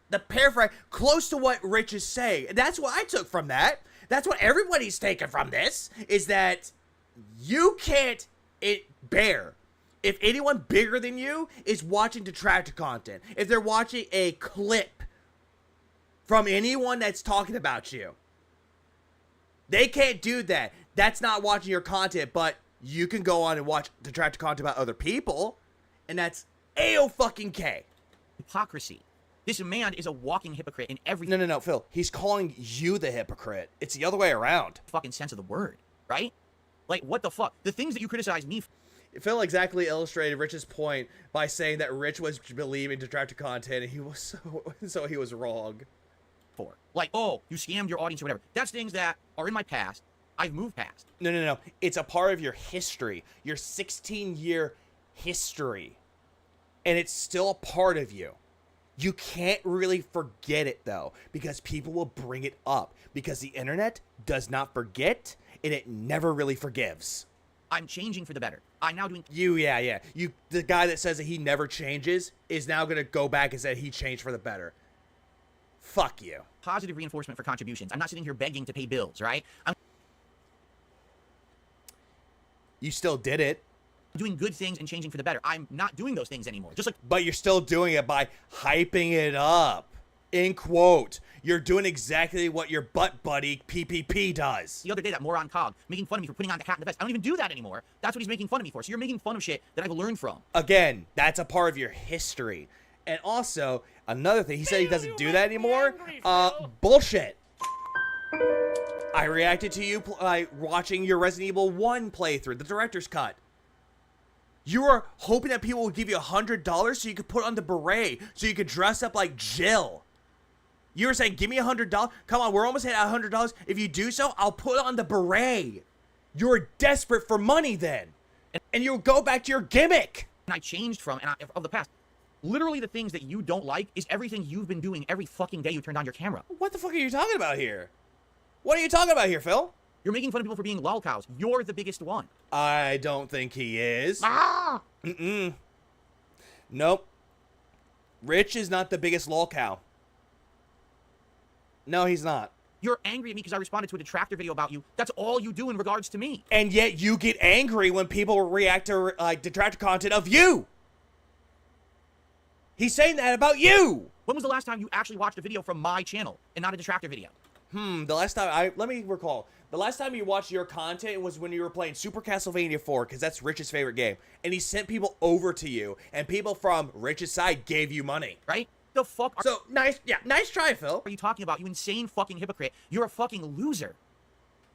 The paraphrase, close to what Rich is saying. That's what I took from that. That's what everybody's taken from this, is that you can't bear if anyone bigger than you is watching detractor content. If they're watching a clip from anyone that's talking about you, they can't do that. That's not watching your content, but you can go on and watch detractor content about other people, and that's A-O-fucking-K. Hypocrisy. This man is a walking hypocrite in every... No, Phil. He's calling you the hypocrite. It's the other way around. Fucking sense of the word, right? Like, what the fuck? The things that you criticize me Phil exactly illustrated Rich's point by saying that Rich was believing detractor content, and he was so he was wrong. for. Like, oh, you scammed your audience or whatever. That's things that are in my past. I've moved past. No. It's a part of your history, your 16-year history. And it's still a part of you. You can't really forget it, though, because people will bring it up. Because the internet does not forget, and it never really forgives. I'm changing for the better. I'm now doing... Yeah. The guy that says that he never changes is now going to go back and say he changed for the better. Fuck you. Positive reinforcement for contributions. I'm not sitting here begging to pay bills, right? You still did it. Doing good things and changing for the better. I'm not doing those things anymore. Just like... But you're still doing it by hyping it up. In quote. You're doing exactly what your butt buddy PPP does. The other day, that moron Cog making fun of me for putting on the hat and the vest. I don't even do that anymore. That's what he's making fun of me for. So you're making fun of shit that I've learned from. Again, that's a part of your history. And also, another thing, he said he doesn't do that anymore. Bullshit. I reacted to you watching your Resident Evil 1 playthrough, the director's cut. You were hoping that people would give you $100 so you could put on the beret, so you could dress up like Jill. You were saying, give me $100. Come on, we're almost at $100. If you do so, I'll put on the beret. You're desperate for money then. And you'll go back to your gimmick. And I changed from, of the past. Literally the things that you don't like is everything you've been doing every fucking day you turned on your camera. What the fuck are you talking about here? What are you talking about here, Phil? You're making fun of people for being lolcows. You're the biggest one. I don't think he is. Nope. Rich is not the biggest lolcow. No, he's not. You're angry at me because I responded to a detractor video about you. That's all you do in regards to me. And yet you get angry when people react to detractor content of you. He's saying that about you. When was the last time you actually watched a video from my channel and not a detractor video? The last time let me recall. The last time you watched your content was when you were playing Super Castlevania 4, because that's Rich's favorite game. And he sent people over to you, and people from Rich's side gave you money. Right? The fuck? So, nice try, Phil. What are you talking about? You insane fucking hypocrite. You're a fucking loser.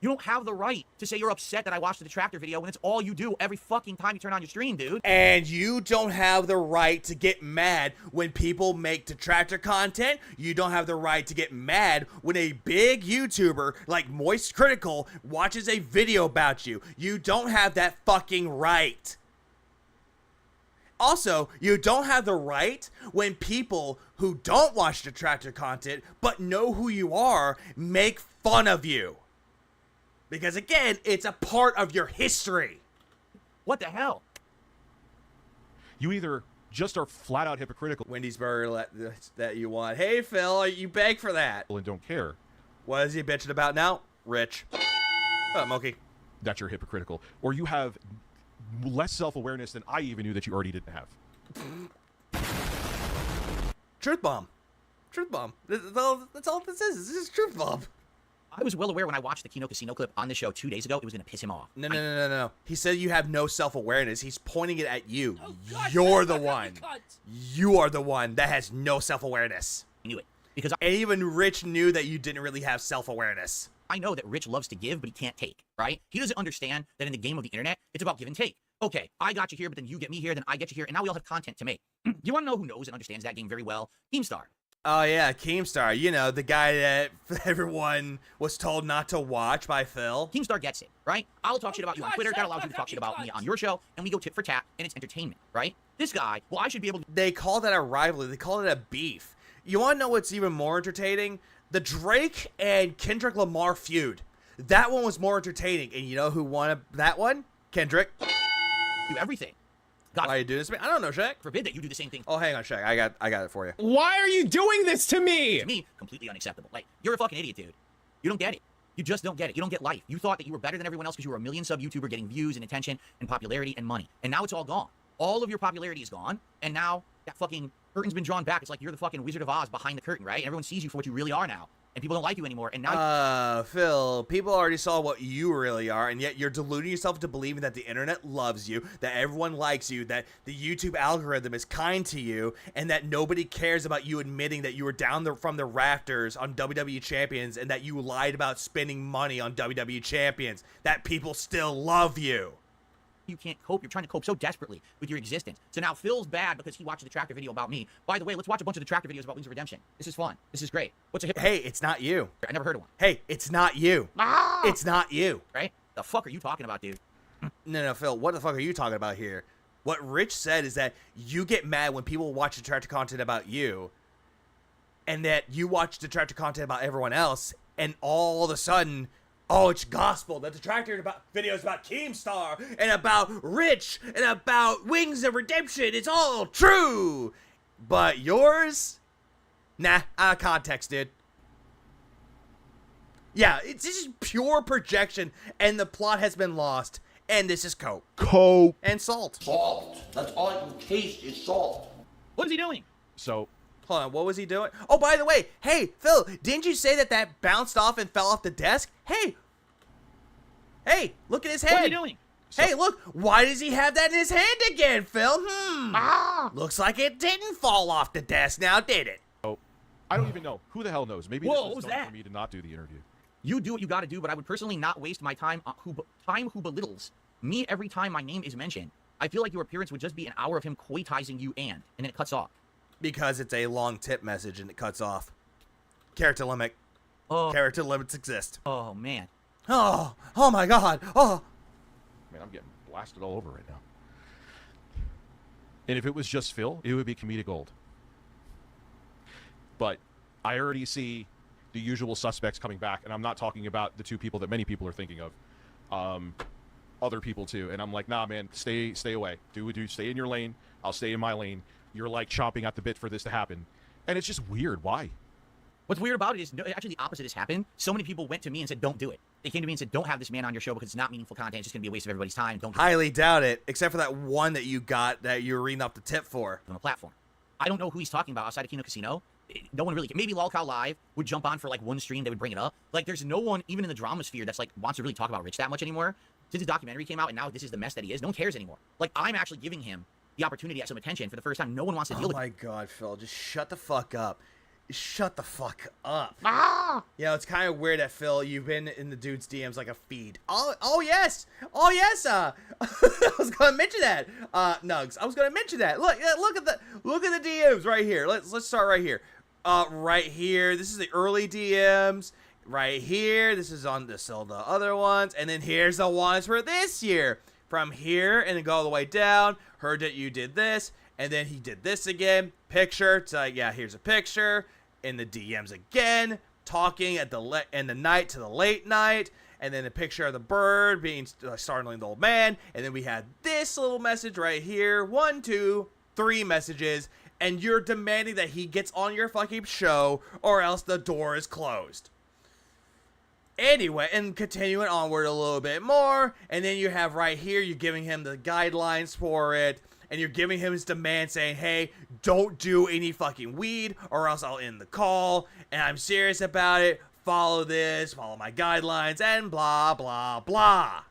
You don't have the right to say you're upset that I watched the detractor video when it's all you do every fucking time you turn on your stream, dude. And you don't have the right to get mad when people make detractor content. You don't have the right to get mad when a big YouTuber like Moist Critical watches a video about you. You don't have that fucking right. Also, you don't have the right when people who don't watch detractor content but know who you are make fun of you. Because again, it's a part of your history. What the hell? You either just are flat out hypocritical. Wendy's burger that you want. Hey, Phil, you beg for that. And don't care. What is he bitching about now? Rich. Oh, Monkey. That you're hypocritical. Or you have less self-awareness than I even knew that you already didn't have. Truth bomb. Truth bomb. That's all this is. This is truth bomb. I was well aware when I watched the Kino Casino clip on the show 2 days ago, it was going to piss him off. No. He said you have no self-awareness. He's pointing it at you. You're the one. You are the one that has no self-awareness. I knew it. Because and even Rich knew that you didn't really have self-awareness. I know that Rich loves to give, but he can't take, right? He doesn't understand that in the game of the internet, it's about give and take. Okay, I got you here, but then you get me here, then I get you here, and now we all have content to make. You want to know who knows and understands that game very well? Keemstar. Oh, yeah, Keemstar. You know, the guy that everyone was told not to watch by Phil. Keemstar gets it, right? I'll talk shit about you on Twitter. That allows you to talk shit about me on your show, and we go tit for tat, and it's entertainment, right? This guy, well, I should be able to... They call that a rivalry. They call it a beef. You want to know what's even more entertaining? The Drake and Kendrick Lamar feud. That one was more entertaining. And you know who won that one? Kendrick. Do everything. God, why are you doing this to me? I don't know, Shaq. Forbid that you do the same thing. Oh, hang on, Shaq. I got it for you. Why are you doing this to me? To me, completely unacceptable. Like, you're a fucking idiot, dude. You don't get it. You just don't get it. You don't get life. You thought that you were better than everyone else because you were a million sub YouTuber getting views and attention and popularity and money. And now it's all gone. All of your popularity is gone. And now that fucking curtain's been drawn back. It's like you're the fucking Wizard of Oz behind the curtain, right? And everyone sees you for what you really are now. And people don't like you anymore. And now Phil, people already saw what you really are, and yet you're deluding yourself into believing that the internet loves you, that everyone likes you, that the YouTube algorithm is kind to you, and that nobody cares about you admitting that you were down from the rafters on WWE Champions and that you lied about spending money on WWE Champions. That people still love you. You can't cope. You're trying to cope so desperately with your existence. So now Phil's bad because he watched a detractor video about me. By the way, let's watch a bunch of detractor videos about Wings of Redemption. This is fun. This is great. What's a hip? Hey, it's not you. I never heard of one. Hey, it's not you. Ah! It's not you. Right? The fuck are you talking about, dude? No, Phil. What the fuck are you talking about here? What Rich said is that you get mad when people watch detractor content about you, and that you watch detractor content about everyone else, and all of a sudden, oh, it's gospel. The detractor videos about Keemstar and about Rich and about Wings of Redemption. It's all true. But yours? Nah, out of context, dude. Yeah, this is pure projection, and the plot has been lost. And this is coke. Coke. And salt. Salt. That's all I can taste is salt. What is he doing? So... Hold on, what was he doing? Oh, by the way, hey, Phil, didn't you say that bounced off and fell off the desk? Hey, look at his head. What are you doing? Hey, look, why does he have that in his hand again, Phil? Looks like it didn't fall off the desk now, did it? Oh, I don't even know. Who the hell knows? Maybe Whoa, this what was is done that? for me to not do the interview. You do what you got to do, but I would personally not waste my time on who belittles me every time my name is mentioned. I feel like your appearance would just be an hour of him coitizing you and then it cuts off. Because it's a long tip message and it cuts off. Character limit. Oh. Character limits exist. Oh, man. Oh my God. Oh. Man, I'm getting blasted all over right now. And if it was just Phil, it would be comedic gold. But I already see the usual suspects coming back, and I'm not talking about the two people that many people are thinking of. Other people too, and I'm like, nah, man, stay away. Stay in your lane. I'll stay in my lane. You're like chomping at the bit for this to happen, and it's just weird. Why? What's weird about it is actually the opposite has happened. So many people went to me and said, don't do it. They came to me and said, don't have this man on your show because it's not meaningful content. It's just going to be a waste of everybody's time. Don't do Highly doubt it, except for that one that you got that you were reading off the tip for. On a platform. I don't know who he's talking about outside of Kino Casino. No one really can. Maybe Lolcow Live would jump on for like one stream. They would bring it up. Like there's no one, even in the drama sphere, that's like wants to really talk about Rich that much anymore. Since his documentary came out and now this is the mess that he is, no one cares anymore. Like I'm actually giving him the opportunity to get some attention for the first time. No one wants to deal with it. Oh my God, Phil, just shut the fuck up. Shut the fuck up. You know, it's kind of weird that, Phil, you've been in the dude's DMs like a feed. Oh yes. I was gonna mention that. Nugs, I was gonna mention that. Look at the DMs right here. Let's start right here. Right here. This is the early DMs. Right here. This is on the other ones, and then here's the ones for this year. from here and then go all the way down. Heard that you did this, and then he did this again. Picture. It's like, yeah, here's a picture. In the DMs again, talking at in the night to the late night, and then a picture of the bird being startling the old man, and then we had this little message right here. 1, 2, 3 messages, and you're demanding that he gets on your fucking show, or else the door is closed. Anyway, and continuing onward a little bit more, and then you have right here, you're giving him the guidelines for it, and you're giving him his demand saying, hey, don't do any fucking weed or else I'll end the call, and I'm serious about it, follow this, follow my guidelines, and blah, blah, blah.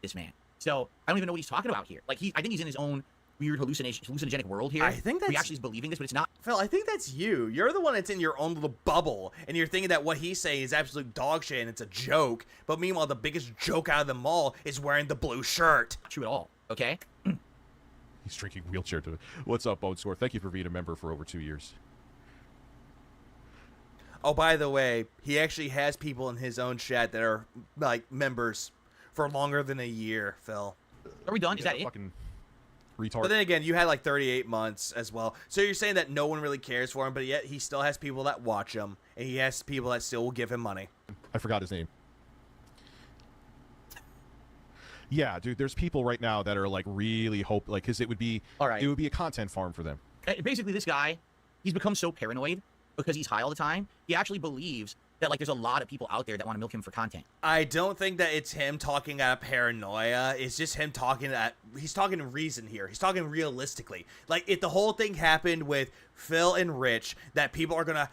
This man. So, I don't even know what he's talking about here. Like, I think he's in his own weird hallucinogenic world here. I think that's... He actually is believing this, but it's not. Phil, I think that's you. You're the one that's in your own little bubble, and you're thinking that what he's saying is absolute dog shit and it's a joke, but meanwhile, the biggest joke out of them all is wearing the blue shirt. Not true at all, okay? He's drinking wheelchair to it. What's up, Bone Score? Thank you for being a member for over 2 years. Oh, by the way, he actually has people in his own chat that are, like, members for longer than a year, Phil. Are we done? Is that it? Fucking retard. But then again, you had, like, 38 months as well. So you're saying that no one really cares for him, but yet he still has people that watch him, and he has people that still will give him money. I forgot his name. Yeah, dude, there's people right now that are, like, really because it would be it would be a content farm for them. Basically, this guy, he's become so paranoid because he's high all the time. He actually believes that, like, there's a lot of people out there that want to milk him for content. I don't think that it's him talking out of paranoia. It's just him talking he's talking reason here. He's talking realistically. Like, if the whole thing happened with Phil and Rich, that people are gonna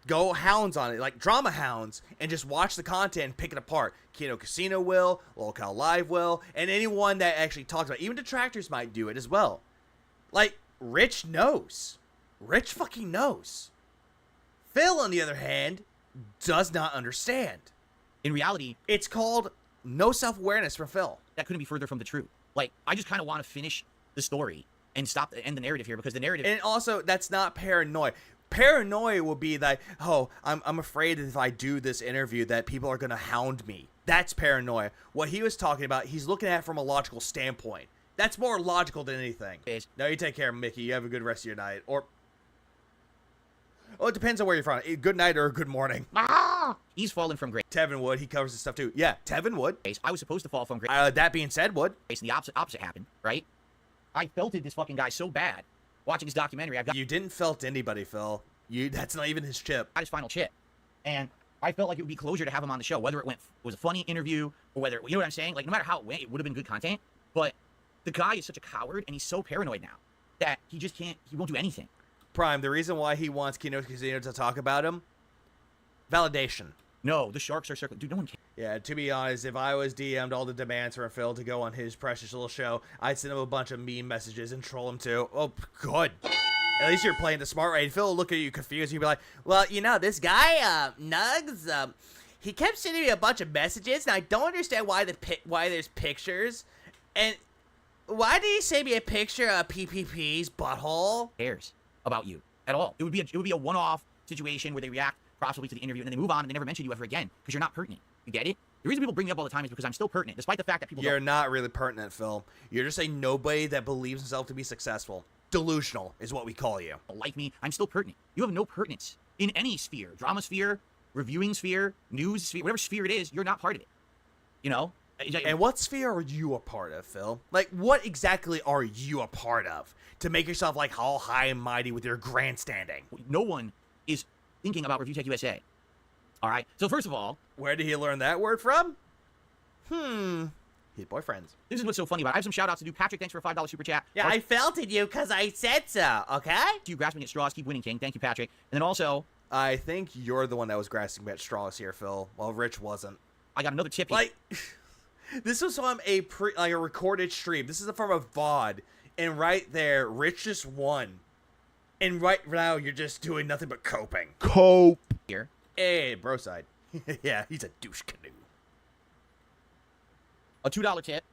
go hounds on it, like drama hounds, and just watch the content and pick it apart. Kino Casino will, Lolcow Live will, and anyone that actually talks about it. Even detractors might do it as well. Like, Rich knows. Rich fucking knows. Phil, on the other hand, does not understand. In reality, it's called no self-awareness from Phil. That couldn't be further from the truth. Like, I just kind of want to finish the story and end the narrative here, because the narrative... And also, that's not paranoia. Paranoia will be that, oh, I'm afraid that if I do this interview that people are going to hound me. That's paranoia. What he was talking about, he's looking at it from a logical standpoint. That's more logical than anything. Now, you take care, Mickey. You have a good rest of your night. Or... Oh, it depends on where you're from. Good night or good morning. He's fallen from grace. Tevin Wood, he covers this stuff too. Yeah, Tevin Wood. I was supposed to fall from grace. That being said, Wood. And the opposite happened, right? I felted this fucking guy so bad watching his documentary. You didn't felt anybody, Phil. That's not even his chip. Got his final chip. And I felt like it would be closure to have him on the show, whether it was a funny interview or whether, you know what I'm saying? Like, no matter how it went, it would have been good content. But the guy is such a coward and he's so paranoid now that he just can't, he won't do anything. Prime, the reason why he wants Kino Casino to talk about him, validation. No, the sharks are circling. Dude, no one cares. Yeah, to be honest, if I was DM'd all the demands for Phil to go on his precious little show, I'd send him a bunch of meme messages and troll him too. Oh, good. At least you're playing the smart way. Phil will look at you confused. You'd be like, well, you know, this guy, Nugs, he kept sending me a bunch of messages, and I don't understand why there's pictures. And why did he send me a picture of PPP's butthole? Who cares about you at all? It would be a one-off situation where they react possibly to the interview and then they move on and they never mention you ever again because you're not pertinent. You get it? The reason people bring me up all the time is because I'm still pertinent, despite the fact that people You're not really pertinent, Phil. You're just a nobody that believes himself to be successful. Delusional is what we call you. Like me, I'm still pertinent. You have no pertinence in any sphere. Drama sphere, reviewing sphere, news sphere, whatever sphere it is, you're not part of it. You know? And what sphere are you a part of, Phil? Like, what exactly are you a part of to make yourself, like, all high and mighty with your grandstanding? No one is thinking about Review Tech USA. All right? So, first of all... Where did he learn that word from? His boyfriends. This is what's so funny about it. I have some shout-outs to do. Patrick, thanks for a $5 super chat. Yeah, I felted you because I said so, okay? You grasping at straws. Keep winning, King. Thank you, Patrick. And then also... I think you're the one that was grasping at straws here, Phil, while Rich wasn't. I got another tip. Like... This was from a recorded stream. This is from a VOD. And right there, Rich just won. And right now, you're just doing nothing but coping. Cope. Here. Hey, bro side. Yeah, he's a douche canoe. A $2 tip.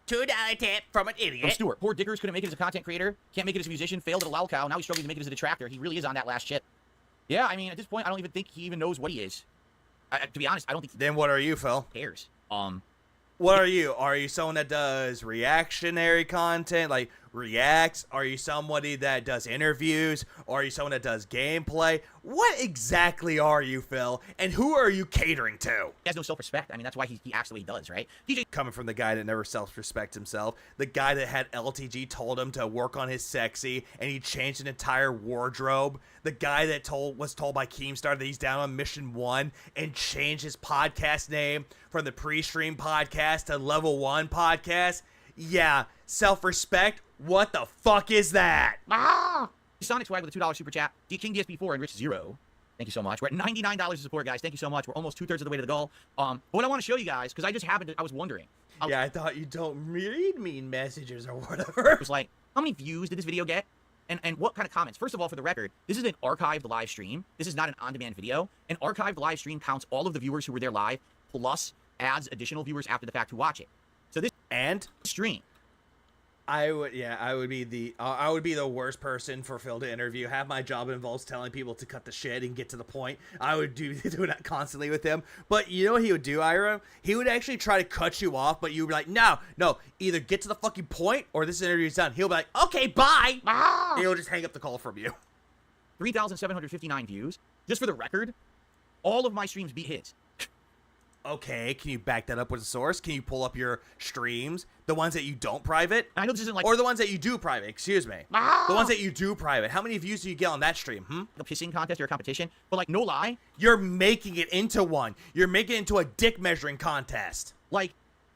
$2 tip from an idiot. From Stuart. Poor Dickers couldn't make it as a content creator. Can't make it as a musician. Failed at a Lolcow. Now he's struggling to make it as a detractor. He really is on that last chip. Yeah, I mean, at this point, I don't even think he even knows what he is. To be honest, I don't think... Then what are you, Phil? Who cares? What are you? Are you someone that does reactionary content, like reacts? Are you somebody that does interviews? Or are you someone that does gameplay? What exactly are you, Phil? And who are you catering to? He has no self-respect. I mean, that's why he acts the way he does, right? DJ Coming from the guy that never self-respects himself, the guy that had LTG told him to work on his sexy, and he changed an entire wardrobe. The guy that was told by Keemstar that he's down on mission 1 and changed his podcast name from the pre-stream podcast to level 1 podcast. Yeah, self-respect. What the fuck is that? Sonic Swag with a $2 super chat. King DSP4 and Rich 0. Thank you so much. We're at $99 to support, guys. Thank you so much. We're almost 2/3 of the way to the goal. But what I want to show you guys, because I was wondering. Yeah, I thought you don't read mean messages or whatever. It was like, how many views did this video get? And what kind of comments? First of all, for the record, this is an archived live stream. This is not an on-demand video. An archived live stream counts all of the viewers who were there live, plus adds additional viewers after the fact who watch it. So this stream. I would be the worst person for Phil to interview. Half my job involves telling people to cut the shit and get to the point. I would do that constantly with him. But you know what he would do, Ira? He would actually try to cut you off, but you would be like, no, either get to the fucking point or this interview's done. He'll be like, okay, bye. And he'll just hang up the call from you. 3,759 views. Just for the record, all of my streams beat his. Okay, can you back that up with a source? Can you pull up your streams? The ones that you don't private? I know this isn't like... Or the ones that you do private, excuse me. The ones that you do private. How many views do you get on that stream, A pissing contest or a competition? But like, no lie. You're making it into one. You're making it into a dick measuring contest. Like,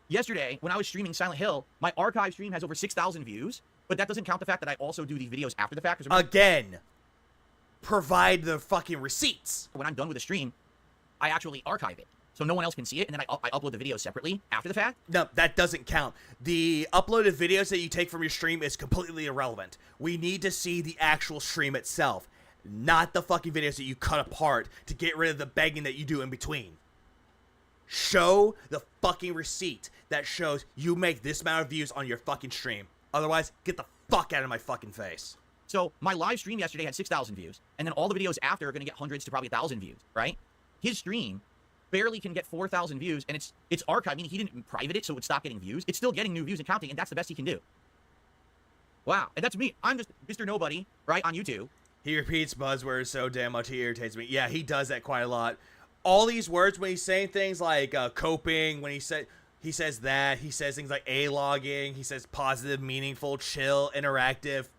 yesterday, when I was streaming Silent Hill, my archive stream has over 6,000 views. But that doesn't count the fact that I also do these videos after the fact. Again, provide the fucking receipts. When I'm done with the stream, I actually archive it. So no one else can see it, and then I upload the videos separately after the fact? No, that doesn't count. The uploaded videos that you take from your stream is completely irrelevant. We need to see the actual stream itself, not the fucking videos that you cut apart to get rid of the begging that you do in between. Show the fucking receipt that shows you make this amount of views on your fucking stream. Otherwise, get the fuck out of my fucking face. So my live stream yesterday had 6,000 views, and then all the videos after are going to get hundreds to probably 1,000 views, right? His stream barely can get 4,000 views, and it's archived, meaning he didn't private it so it would stop getting views. It's still getting new views and counting, and that's the best he can do. Wow, and that's me. I'm just Mr. Nobody, right, on YouTube. He repeats buzzwords so damn much he irritates me. Yeah, he does that quite a lot. All these words when he's saying things like coping, when he says that, he says things like A-logging, he says positive, meaningful, chill, interactive,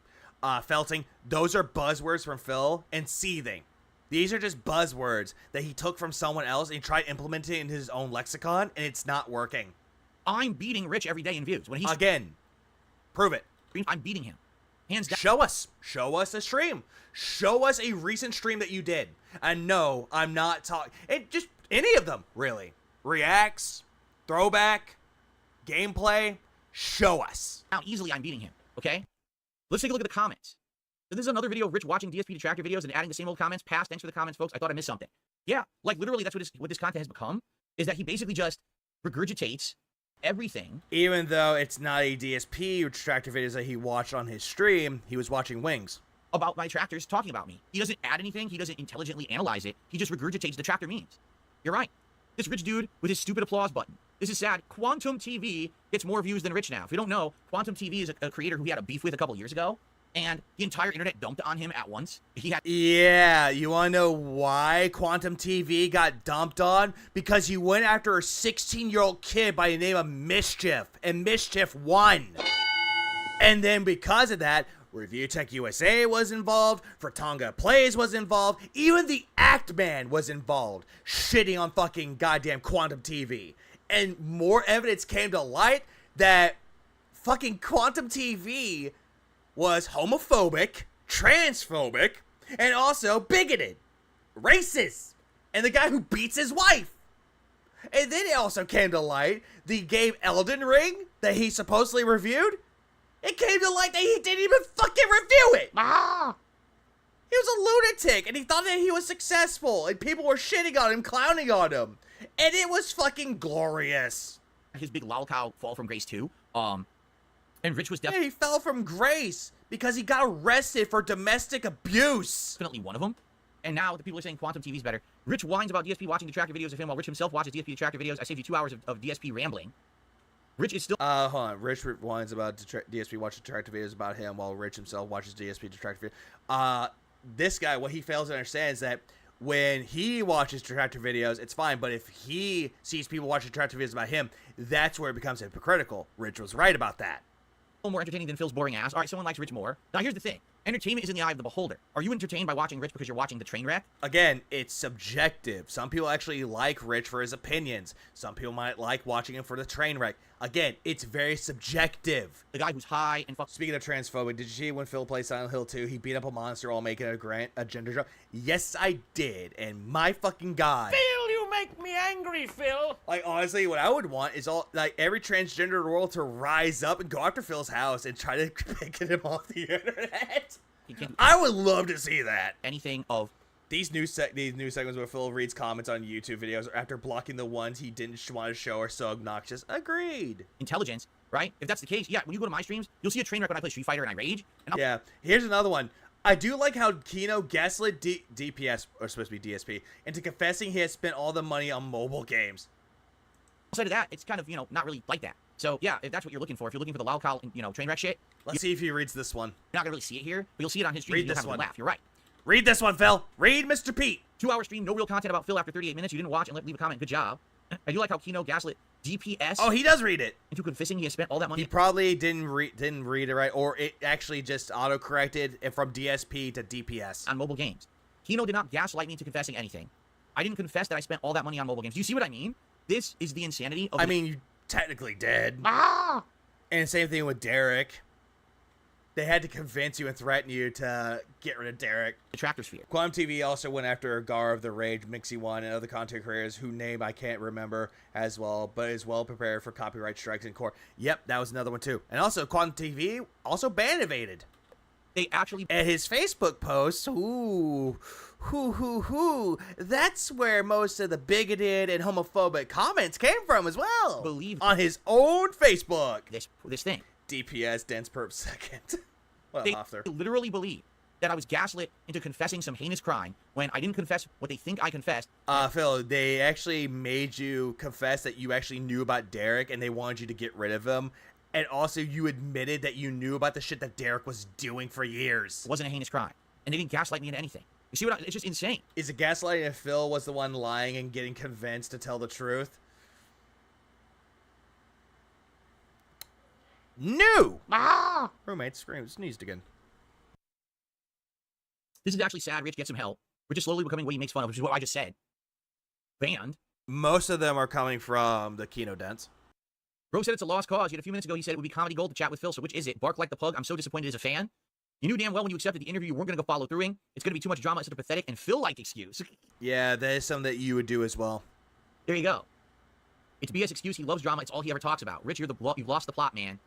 felting. Those are buzzwords from Phil, and seething. These are just buzzwords that he took from someone else and he tried implementing it into his own lexicon, and it's not working. I'm beating Rich every day in views. When he's again, prove it. I'm beating him. Hands down. Show us a stream. Show us a recent stream that you did. And no, I'm not talking. Just any of them, really. Reacts, throwback, gameplay. Show us. How easily I'm beating him. Okay. Let's take a look at the comments. So this is another video of Rich watching DSP Detractor videos and adding the same old comments. Past, thanks for the comments, folks. I thought I missed something. Yeah, like literally that's what this content has become, is that he basically just regurgitates everything. Even though it's not a DSP Detractor videos that he watched on his stream, he was watching Wings. About my tractors talking about me. He doesn't add anything. He doesn't intelligently analyze it. He just regurgitates the tractor memes. You're right. This Rich dude with his stupid applause button. This is sad. Quantum TV gets more views than Rich now. If you don't know, Quantum TV is a creator who he had a beef with a couple years ago. And the entire internet dumped on him at once. Yeah, you want to know why Quantum TV got dumped on? Because he went after a 16-year-old kid by the name of Mischief, and Mischief won. And then because of that, Review Tech USA was involved, Fratanga Plays was involved, even the Act Man was involved, shitting on fucking goddamn Quantum TV. And more evidence came to light that fucking Quantum TV was homophobic, transphobic, and also bigoted, racist, and the guy who beats his wife. And then it also came to light the game Elden Ring that he supposedly reviewed. It came to light that he didn't even fucking review it. He was a lunatic, and he thought that he was successful, and people were shitting on him, clowning on him, and it was fucking glorious. His big lolcow fall from grace too. And Rich was definitely... Yeah, he fell from grace because he got arrested for domestic abuse. Definitely one of them. And now the people are saying Quantum TV's better. Rich whines about DSP watching Detractor videos of him while Rich himself watches DSP Detractor videos. I saved you 2 hours of DSP rambling. Rich is still. Hold on. Rich whines about DSP watches detractor videos about him, while Rich himself watches DSP detractor videos. This guy, what he fails to understand is that when he watches detractor videos, it's fine. But if he sees people watching detractor videos about him, that's where it becomes hypocritical. Rich was right about that. More entertaining than Phil's boring ass. All right, someone likes Rich more. Now here's the thing. Entertainment is in the eye of the beholder. Are you entertained by watching Rich because you're watching the train wreck? Again, it's subjective. Some people actually like Rich for his opinions. Some people might like watching him for the train wreck. Again, it's very subjective. The guy who's high and Speaking of transphobic, did you see when Phil played Silent Hill 2, he beat up a monster while making a gender joke? Yes, I did. And my fucking God. Phil, you make me angry, Phil. Like, honestly, what I would want is every transgender world to rise up and go after Phil's house and try to pick him off the internet. I would love to see that. Anything of these new segments where Phil reads comments on YouTube videos after blocking the ones he didn't want to show are so obnoxious. Agreed. Intelligence, right? If that's the case, yeah, when you go to my streams, you'll see a train wreck when I play Street Fighter and I rage. And yeah, here's another one. I do like how Kino gaslit DPS, or supposed to be DSP, into confessing he has spent all the money on mobile games. Outside of that, it's kind of, not really like that. So, yeah, if that's what you're looking for, if you're looking for the loud call, train wreck shit. Let's see if he reads this one. You're not going to really see it here, but you'll see it on his stream. Read this one. Laugh. You're right. Read this one, Phil. Read Mr. Pete. 2-hour stream, no real content about Phil after 38 minutes. You didn't watch and leave a comment. Good job. I do like how Kino gaslit DPS. Oh, he does read it. Into confessing he has spent all that money. He probably didn't read it right, or it actually just auto-corrected it from DSP to DPS. On mobile games. Kino did not gaslight me into confessing anything. I didn't confess that I spent all that money on mobile games. Do you see what I mean? This is the insanity of... I mean, you technically did. Ah! And same thing with Derek. They had to convince you and threaten you to get rid of Derek. Detractor sphere. Quantum TV also went after Gar of the Rage, Mixie One, and other content creators whose name I can't remember as well, but is well prepared for copyright strikes in court. Yep, that was another one too. And also, Quantum TV also banned Evaded. They actually... At his Facebook post, that's where most of the bigoted and homophobic comments came from as well. Believe on his own Facebook. This thing. DPS, dense perp second. Well, They literally believe that I was gaslit into confessing some heinous crime when I didn't confess what they think I confessed. Phil, they actually made you confess that you actually knew about Derek and they wanted you to get rid of him. And also you admitted that you knew about the shit that Derek was doing for years. It wasn't a heinous crime. And they didn't gaslight me into anything. You see it's just insane. Is it gaslighting if Phil was the one lying and getting convinced to tell the truth? No! Ah! Roommate sneezed again. This is actually sad. Rich, get some help. Rich is slowly becoming what he makes fun of, which is what I just said. Banned. Most of them are coming from the Kino Dents. Bro said it's a lost cause, yet a few minutes ago he said it would be comedy gold to chat with Phil, so which is it? Bark like the plug? I'm so disappointed as a fan. You knew damn well when you accepted the interview you weren't going to go follow through. It's going to be too much drama. It's such a pathetic and Phil-like excuse. Yeah, that is something that you would do as well. There you go. It's BS excuse. He loves drama. It's all he ever talks about. Rich, you've lost the plot, man.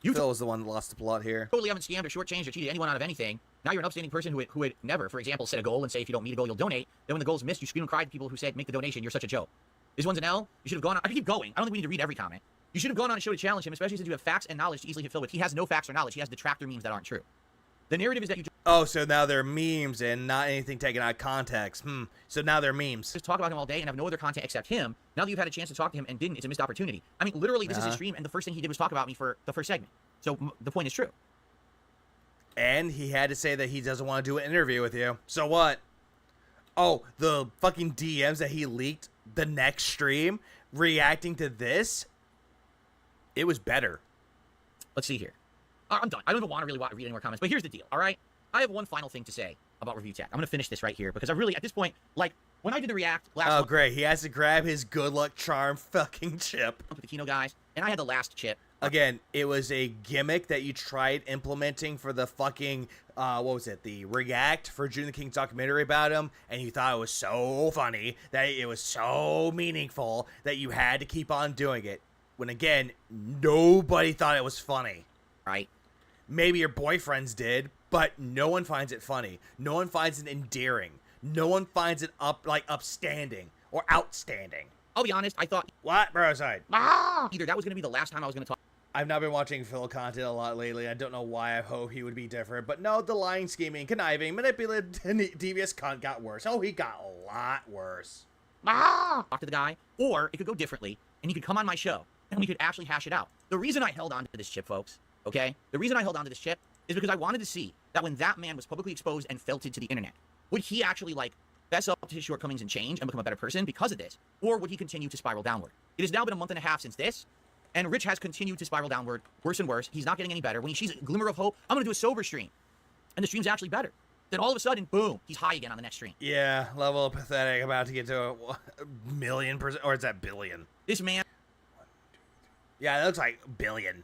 Phil was the one that lost the plot here. Totally haven't scammed or shortchanged or cheated anyone out of anything. Now you're an upstanding person who would never, for example, set a goal and say if you don't meet a goal, you'll donate. Then when the goal's missed, you scream and cry to people who said make the donation. You're such a joke. This one's an L. You should have gone on. I can keep going. I don't think we need to read every comment. You should have gone on a show to challenge him, especially since you have facts and knowledge to easily hit Phil with. He has no facts or knowledge. He has detractor memes that aren't true. The narrative is that you just... Oh, so now they're memes and not anything taken out of context. So now they're memes. Just talk about him all day and have no other content except him. Now that you've had a chance to talk to him and didn't, it's a missed opportunity. I mean, literally, this is his stream, and the first thing he did was talk about me for the first segment. So the point is true. And he had to say that he doesn't want to do an interview with you. So what? Oh, the fucking DMs that he leaked the next stream reacting to this? It was better. Let's see here. I'm done. I don't even want to really read any more comments, but here's the deal, all right? I have one final thing to say about Review Tech. I'm going to finish this right here because I really, at this point, like, when I did the React last month... Oh, great. He has to grab his good luck charm fucking chip. ...with the Kino guys, and I had the last chip. Again, it was a gimmick that you tried implementing for the fucking, what was it, the React for June the King's documentary about him, and you thought it was so funny, that it was so meaningful, that you had to keep on doing it. When, again, nobody thought it was funny. Right? Maybe your boyfriends did, but no one finds it funny. No one finds it endearing. No one finds it upstanding or outstanding. I'll be honest, I thought... What, bro? Side? Either that was going to be the last time I was going to talk... I've not been watching Phil content a lot lately. I don't know why. I hope he would be different. But no, the lying, scheming, conniving, manipulative, and devious cunt got worse. Oh, he got a lot worse. Talk to the guy, or it could go differently, and he could come on my show and we could actually hash it out. The reason I held on to this chip, folks, okay? The reason I held on to this chip is because I wanted to see that when that man was publicly exposed and felted to the internet, would he actually, like, fess up to his shortcomings and change and become a better person because of this? Or would he continue to spiral downward? It has now been a month and a half since this, and Rich has continued to spiral downward, worse and worse. He's not getting any better. When he sees a glimmer of hope, I'm going to do a sober stream, and the stream's actually better. Then all of a sudden, boom, he's high again on the next stream. Yeah, level of pathetic, about to get to a million%, or is that billion? This man... Yeah, it looks like billion.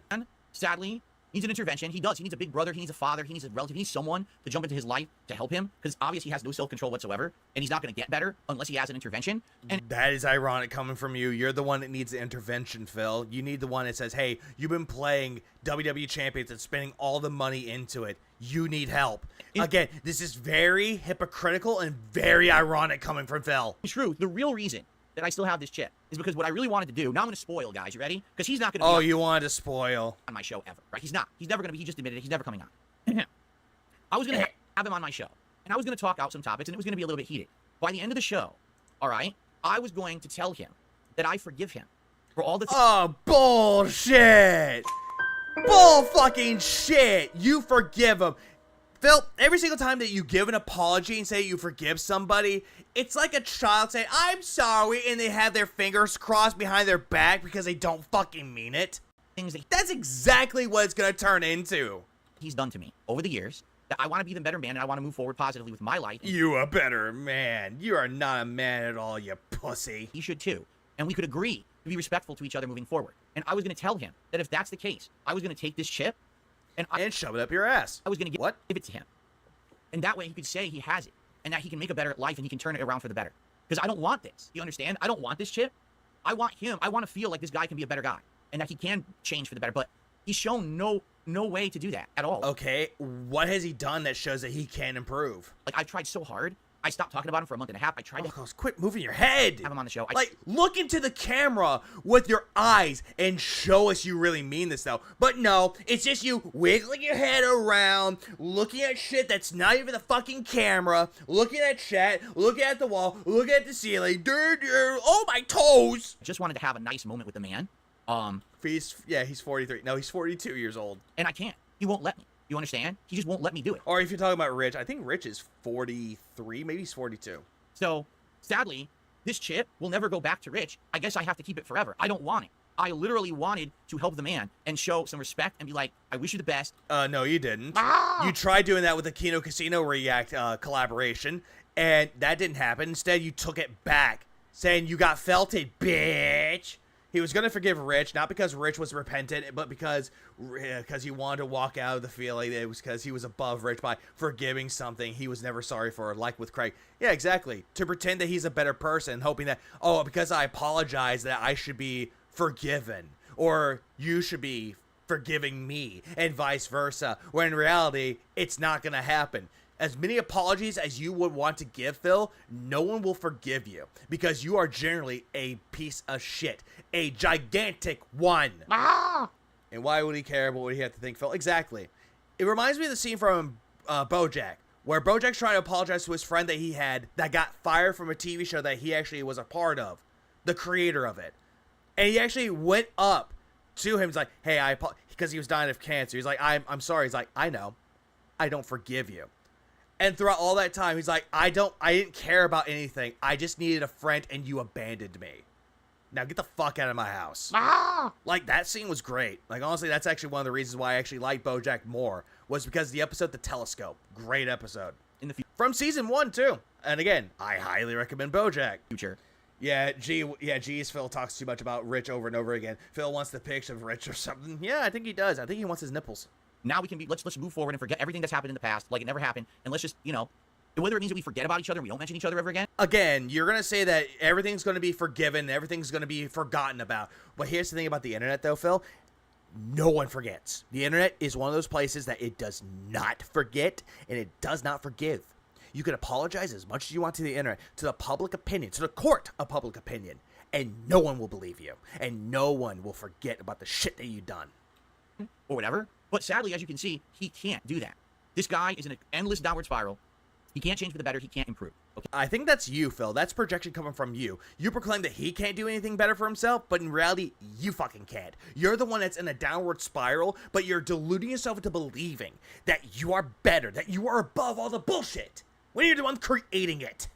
Sadly, needs an intervention. He does. He needs a big brother. He needs a father. He needs a relative. He needs someone to jump into his life to help him, because obviously he has no self-control whatsoever, and he's not going to get better unless he has an intervention. And that is ironic coming from you. You're the one that needs the intervention, Phil. You need the one that says, hey, you've been playing WWE Champions and spending all the money into it. You need help. Again, this is very hypocritical and very ironic coming from Phil. It's true. The real reason that I still have this chip is because what I really wanted to do, now I'm going to spoil, guys. You ready? Because he's not going to be you wanted to spoil. On my show ever, right? He's not. He's never going to be. He just admitted it. He's never coming on. I was going to have him on my show, and I was going to talk out some topics, and it was going to be a little bit heated. By the end of the show, all right, I was going to tell him that I forgive him for all the... Oh, bullshit! Bull fucking shit! You forgive him. Phil, every single time that you give an apology and say you forgive somebody, it's like a child saying, I'm sorry, and they have their fingers crossed behind their back because they don't fucking mean it. That's exactly what it's gonna turn into. He's done to me over the years, that I want to be the better man, and I want to move forward positively with my life. You a better man. You are not a man at all, you pussy. He should too. And we could agree to be respectful to each other moving forward. And I was going to tell him that if that's the case, I was going to take this chip and shove it up your ass. I was going to give it to him. And that way he could say he has it, and that he can make a better life, and he can turn it around for the better. Because I don't want this. You understand? I don't want this chip. I want him. I want to feel like this guy can be a better guy, and that he can change for the better. But he's shown no way to do that at all. Okay, what has he done that shows that he can improve? Like, I've tried so hard. I stopped talking about him for a month and a half. I tried to quit moving your head. Have him on the show. Like, look into the camera with your eyes and show us you really mean this, though. But no, it's just you wiggling your head around, looking at shit that's not even the fucking camera, looking at chat, looking at the wall, looking at the ceiling. Oh, my toes. I just wanted to have a nice moment with the man. He's 43. No, he's 42 years old. And I can't. He won't let me. You understand? He just won't let me do it. Or if you're talking about Rich, I think Rich is 43. Maybe he's 42. So, sadly, this chip will never go back to Rich. I guess I have to keep it forever. I don't want it. I literally wanted to help the man and show some respect and be like, I wish you the best. No, you didn't. You tried doing that with the Kino Casino React collaboration, and that didn't happen. Instead, you took it back, saying you got felted, bitch. He was going to forgive Rich, not because Rich was repentant, but because he wanted to walk out of the feeling that it was because he was above Rich by forgiving something he was never sorry for, like with Craig. Yeah, exactly. To pretend that he's a better person, hoping that, oh, because I apologize that I should be forgiven, or you should be forgiving me, and vice versa, when in reality, it's not going to happen. As many apologies as you would want to give, Phil, no one will forgive you because you are generally a piece of shit. A gigantic one. And why would he care? What would he have to think, Phil? Exactly. It reminds me of the scene from BoJack, where BoJack's trying to apologize to his friend that he had that got fired from a TV show that he actually was a part of, the creator of it. And he actually went up to him. He's like, hey, because he was dying of cancer. He's like, I'm sorry. He's like, I know. I don't forgive you. And throughout all that time, he's like, I didn't care about anything. I just needed a friend, and you abandoned me. Now get the fuck out of my house. Like, that scene was great. Like, honestly, that's actually one of the reasons why I actually like BoJack more, was because the episode The Telescope. Great episode. From season 1, too. And again, I highly recommend BoJack. Future. Yeah, geez, Phil talks too much about Rich over and over again. Phil wants the pics of Rich or something. Yeah, I think he does. I think he wants his nipples. Now we can be, let's move forward and forget everything that's happened in the past, like it never happened, and let's just, whether it means that we forget about each other and we don't mention each other ever again. Again, you're going to say that everything's going to be forgiven, everything's going to be forgotten about. But here's the thing about the internet, though, Phil. No one forgets. The internet is one of those places that it does not forget, and it does not forgive. You can apologize as much as you want to the internet, to the public opinion, to the court of public opinion, and no one will believe you, and no one will forget about the shit that you've done. Or whatever. But sadly, as you can see, he can't do that. This guy is in an endless downward spiral. He can't change for the better. He can't improve. Okay. I think that's you, Phil. That's projection coming from you. You proclaim that he can't do anything better for himself, but in reality, you fucking can't. You're the one that's in a downward spiral, but you're deluding yourself into believing that you are better, that you are above all the bullshit, when you're the one creating it.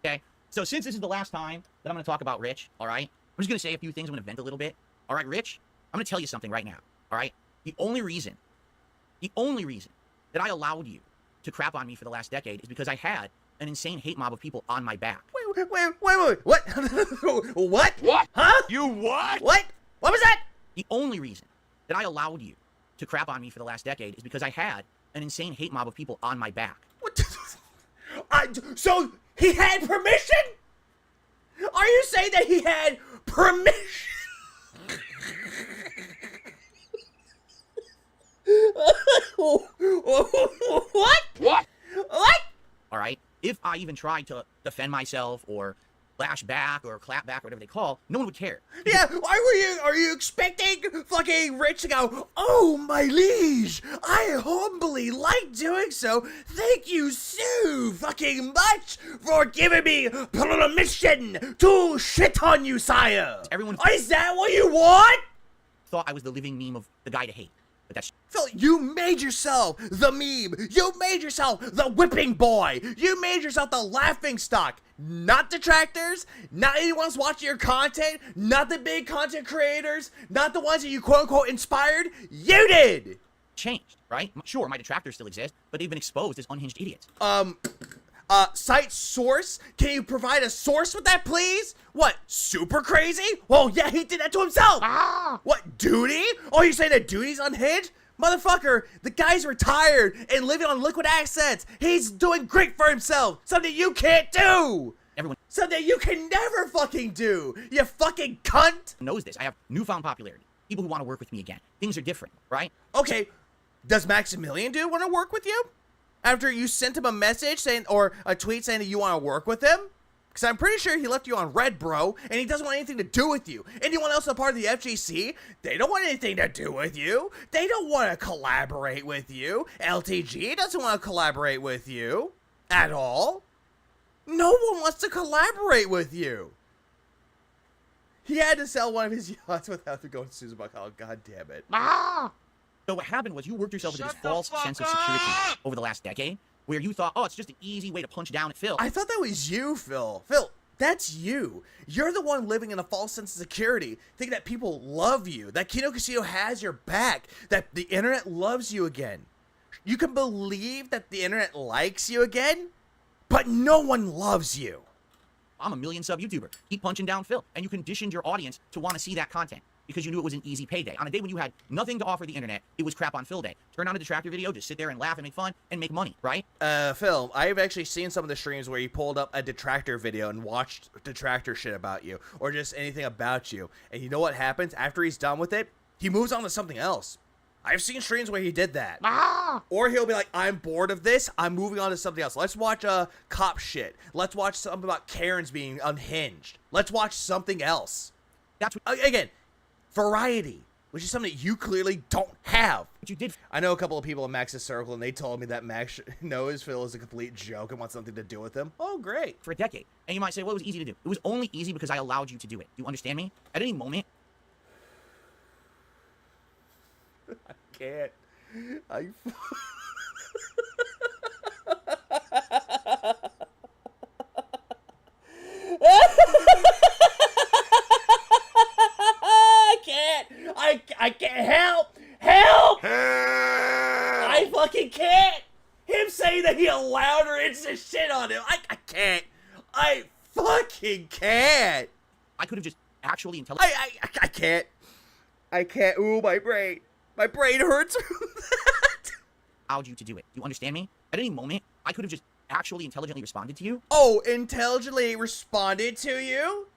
Okay. So since this is the last time that I'm going to talk about Rich, all right, I'm just going to say a few things. I'm going to vent a little bit. All right, Rich, I'm going to tell you something right now. All right. The only reason that I allowed you to crap on me for the last decade is because I had an insane hate mob of people on my back. Wait, what? What? What? Huh? You what? What? What was that? The only reason that I allowed you to crap on me for the last decade is because I had an insane hate mob of people on my back. So he had permission? Are you saying that he had permission? What? What? What? All right. If I even tried to defend myself or lash back or clap back or whatever they call, no one would care. Yeah, are you expecting fucking Rich to go, oh, my liege, I humbly like doing so. Thank you so fucking much for giving me permission to shit on you, sire. Everyone. Is that what you want? Thought I was the living meme of the guy to hate. But that's Phil, you made yourself the meme. You made yourself the whipping boy. You made yourself the laughing stock. Not detractors, not anyone else watching your content, not the big content creators, not the ones that you quote-unquote inspired. You did! Changed, right? Sure, my detractors still exist, but they've been exposed as unhinged idiots. Site source? Can you provide a source with that, please? What, super crazy? Well, yeah, he did that to himself. What, Duty? Oh, you saying that Duty's unhinged? Motherfucker, the guy's retired and living on liquid assets. He's doing great for himself. Something you can't do. Everyone Something you can never fucking do. You fucking cunt. knows this. I have newfound popularity. People who want to work with me again. Things are different, right? Okay, does Maximilian dude want to work with you? After you sent him a message saying, or a tweet saying that you want to work with him? Because I'm pretty sure he left you on red, bro, and he doesn't want anything to do with you. Anyone else a part of the FGC, they don't want anything to do with you. They don't want to collaborate with you. LTG doesn't want to collaborate with you at all. No one wants to collaborate with you. He had to sell one of his yachts without the going to Susan Buck. Oh, god damn it. So what happened was you worked yourself into this false sense of security over the last decade, where you thought, oh, it's just an easy way to punch down at Phil. I thought that was you, Phil. Phil, that's you. You're the one living in a false sense of security, thinking that people love you, that Kino Casino has your back, that the internet loves you again. You can believe that the internet likes you again, but no one loves you. I'm a million sub YouTuber. Keep punching down Phil. And you conditioned your audience to want to see that content because you knew it was an easy payday. On a day when you had nothing to offer the internet, it was crap on Phil day. Turn on a detractor video, just sit there and laugh and make fun and make money, right? Phil, I've actually seen some of the streams where you pulled up a detractor video and watched detractor shit about you or just anything about you. And you know what happens? After he's done with it, he moves on to something else. I've seen streams where he did that. Or he'll be like, I'm bored of this. I'm moving on to something else. Let's watch cop shit. Let's watch something about Karens being unhinged. Let's watch something else. That's what, again, variety, which is something that you clearly don't have. But you did. I know a couple of people in Max's circle, and they told me that Max knows Phil is a complete joke and wants something to do with him. Oh, great. For a decade. And you might say, well, it was easy to do. It was only easy because I allowed you to do it. Do you understand me? At any moment, I can't. I can't. I can't help. Help! I fucking can't. Him saying that he allowed her instant shit on him. I can't. I fucking can't. I could have just actually I can't. I can't. Ooh, my brain. My brain hurts from that. allowed you to do it. Do you understand me? At any moment, I could have just actually intelligently responded to you. Oh, intelligently responded to you?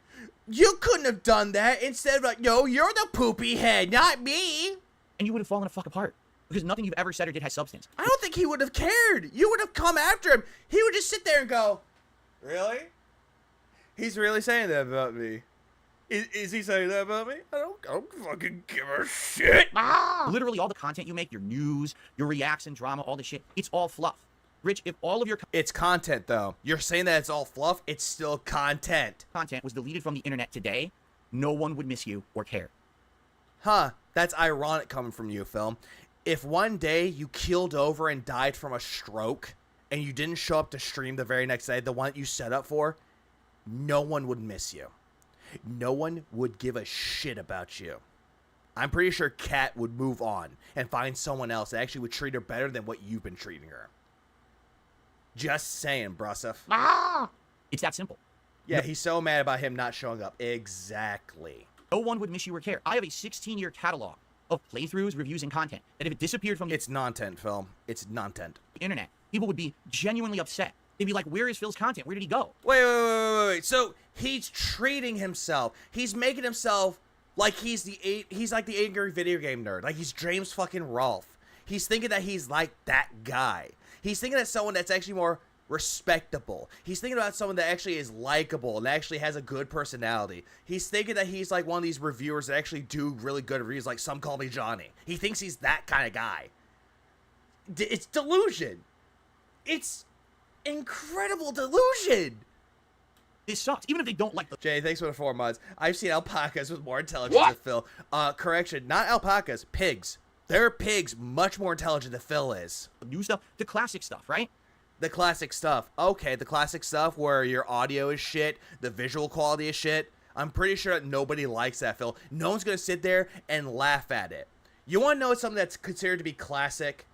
You couldn't have done that. Instead of like, no, you're the poopy head, not me. And you would have fallen the fuck apart. Because nothing you've ever said or did has substance. I don't think he would have cared. You would have come after him. He would just sit there and go, really? He's really saying that about me. Is he saying that about me? I don't fucking give a shit. Literally all the content you make, your news, your reacts and drama, all the shit, it's all fluff. Rich, if all of your It's content, though. You're saying that it's all fluff. It's still content. content was deleted from the internet today, no one would miss you or care. Huh. That's ironic coming from you, Phil. If one day you keeled over and died from a stroke and you didn't show up to stream the very next day, the one that you set up for, no one would miss you. No one would give a shit about you. I'm pretty sure Kat would move on and find someone else that actually would treat her better than what you've been treating her. Just saying, Brusov. It's that simple. Yeah, he's so mad about him not showing up. Exactly. No one would miss you or care. I have a 16-year catalog of playthroughs, reviews, and content that if it disappeared from the It's non-tent, Phil. It's non-tent. internet, people would be genuinely upset. They'd be like, where is Phil's content? Where did he go? Wait. So he's treating himself. He's making himself like he's like the angry video game nerd. Like he's James fucking Rolfe. He's thinking that he's like that guy. He's thinking that someone that's actually more respectable. He's thinking about someone that actually is likable and actually has a good personality. He's thinking that he's like one of these reviewers that actually do really good reviews, like Some Call Me Johnny. He thinks he's that kind of guy. It's delusion. It's incredible delusion. This sucks. Even if they don't like the Jay, thanks for the 4 months. I've seen alpacas with more intelligence than Phil. Correction, not alpacas, pigs. There are pigs much more intelligent than Phil is. new stuff, the classic stuff, right? The classic stuff. Okay, the classic stuff where your audio is shit, the visual quality is shit. I'm pretty sure that nobody likes that, Phil. No one's going to sit there and laugh at it. You want to know something that's considered to be classic?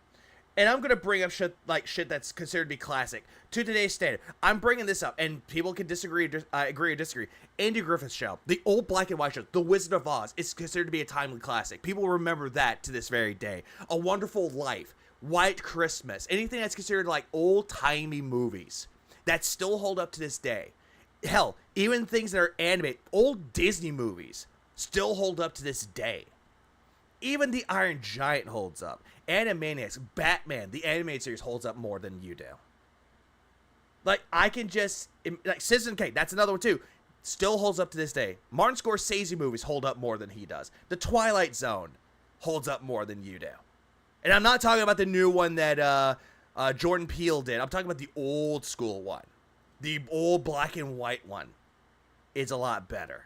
And I'm going to bring up shit that's considered to be classic to today's standard. I'm bringing this up, and people can disagree, agree or disagree. Andy Griffith's show, the old black and white show, The Wizard of Oz, is considered to be a timely classic. People remember that to this very day. A Wonderful Life, White Christmas, anything that's considered like old-timey movies that still hold up to this day. Hell, even things that are animated, old Disney movies, still hold up to this day. Even the Iron Giant holds up. Animaniacs, Batman, the animated series holds up more than you do. Like, I can just... Like, Citizen Kane, that's another one too. Still holds up to this day. Martin Scorsese movies hold up more than he does. The Twilight Zone holds up more than you do. And I'm not talking about the new one that Jordan Peele did. I'm talking about the old school one. The old black and white one is a lot better.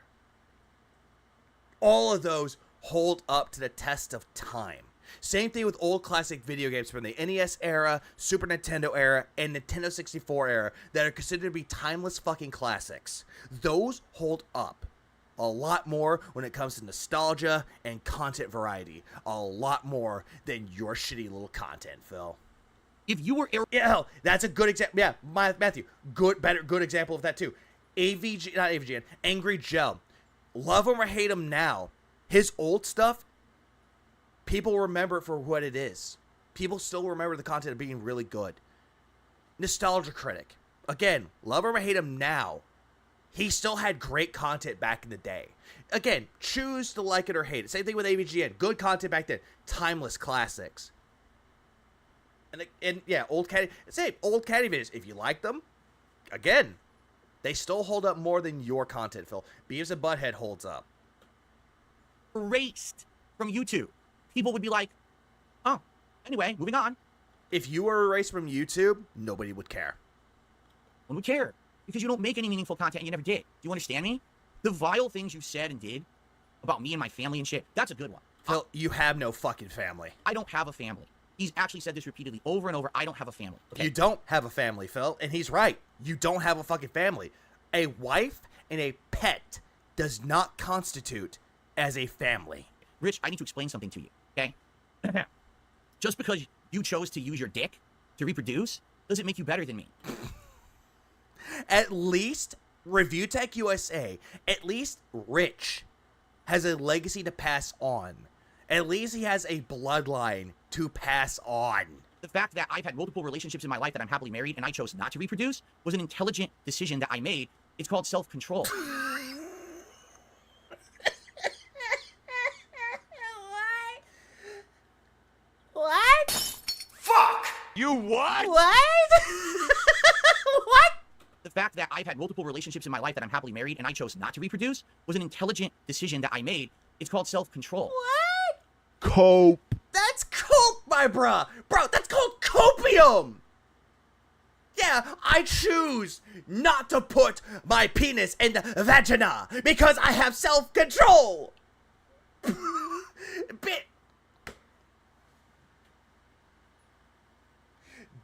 All of those hold up to the test of time. Same thing with old classic video games from the NES era, Super Nintendo era, and Nintendo 64 era that are considered to be timeless fucking classics. Those hold up a lot more when it comes to nostalgia and content variety. A lot more than your shitty little content, Phil. If you were... Yeah, that's a good example. Yeah, Matthew, good example of that too. Not AVGN, Angry Joe. Love him or hate him now. His old stuff, people remember it for what it is. People still remember the content being really good. Nostalgia critic. Again, love him or hate him now. He still had great content back in the day. Again, choose to like it or hate it. Same thing with AVGN. Good content back then. Timeless classics. And yeah, old caddy videos. If you like them, again, they still hold up more than your content, Phil. Beavis and Butthead holds up. Erased from YouTube. People would be like, oh, anyway, moving on. If you were erased from YouTube, nobody would care. No one would care. Because you don't make any meaningful content and you never did. Do you understand me? The vile things you said and did about me and my family and shit, that's a good one. Phil, you have no fucking family. I don't have a family. He's actually said this repeatedly over and over. I don't have a family. Okay? You don't have a family, Phil. And he's right. You don't have a fucking family. A wife and a pet does not constitute as a family. Rich, I need to explain something to you, okay? Just because you chose to use your dick to reproduce doesn't make you better than me. At least Review Tech USA, at least Rich has a legacy to pass on. At least he has a bloodline to pass on. The fact that I've had multiple relationships in my life that I'm happily married and I chose not to reproduce was an intelligent decision that I made. It's called self-control. What? Fuck! You what? What? What? The fact that I've had multiple relationships in my life that I'm happily married and I chose not to reproduce was an intelligent decision that I made. It's called self-control. What? Cope. That's coke, my bruh. Bro, that's called copium. Yeah, I choose not to put my penis in the vagina because I have self-control.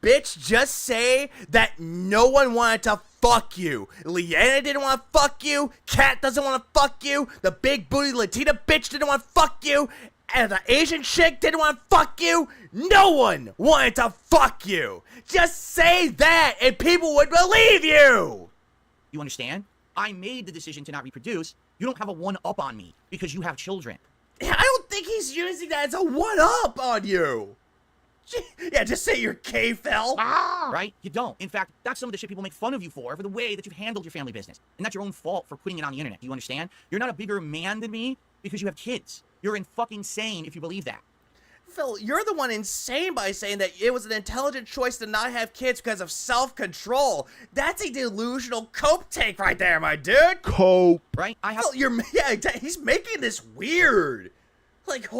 Bitch, just say that no one wanted to fuck you. Leanna didn't want to fuck you. Kat doesn't want to fuck you. The big booty Latina bitch didn't want to fuck you. And the Asian chick didn't want to fuck you. No one wanted to fuck you. Just say that and people would believe you. You understand? I made the decision to not reproduce. You don't have a one-up on me because you have children. I don't think he's using that as a one-up on you. Yeah, just say you're gay, Phil. Right? You don't. In fact, that's some of the shit people make fun of you for the way that you've handled your family business. And that's your own fault for putting it on the internet. Do you understand? You're not a bigger man than me because you have kids. You're in fucking sane if you believe that. Phil, you're the one insane by saying that it was an intelligent choice to not have kids because of self-control. That's a delusional cope take right there, my dude. Cope. Right? Phil, he's making this weird. Like,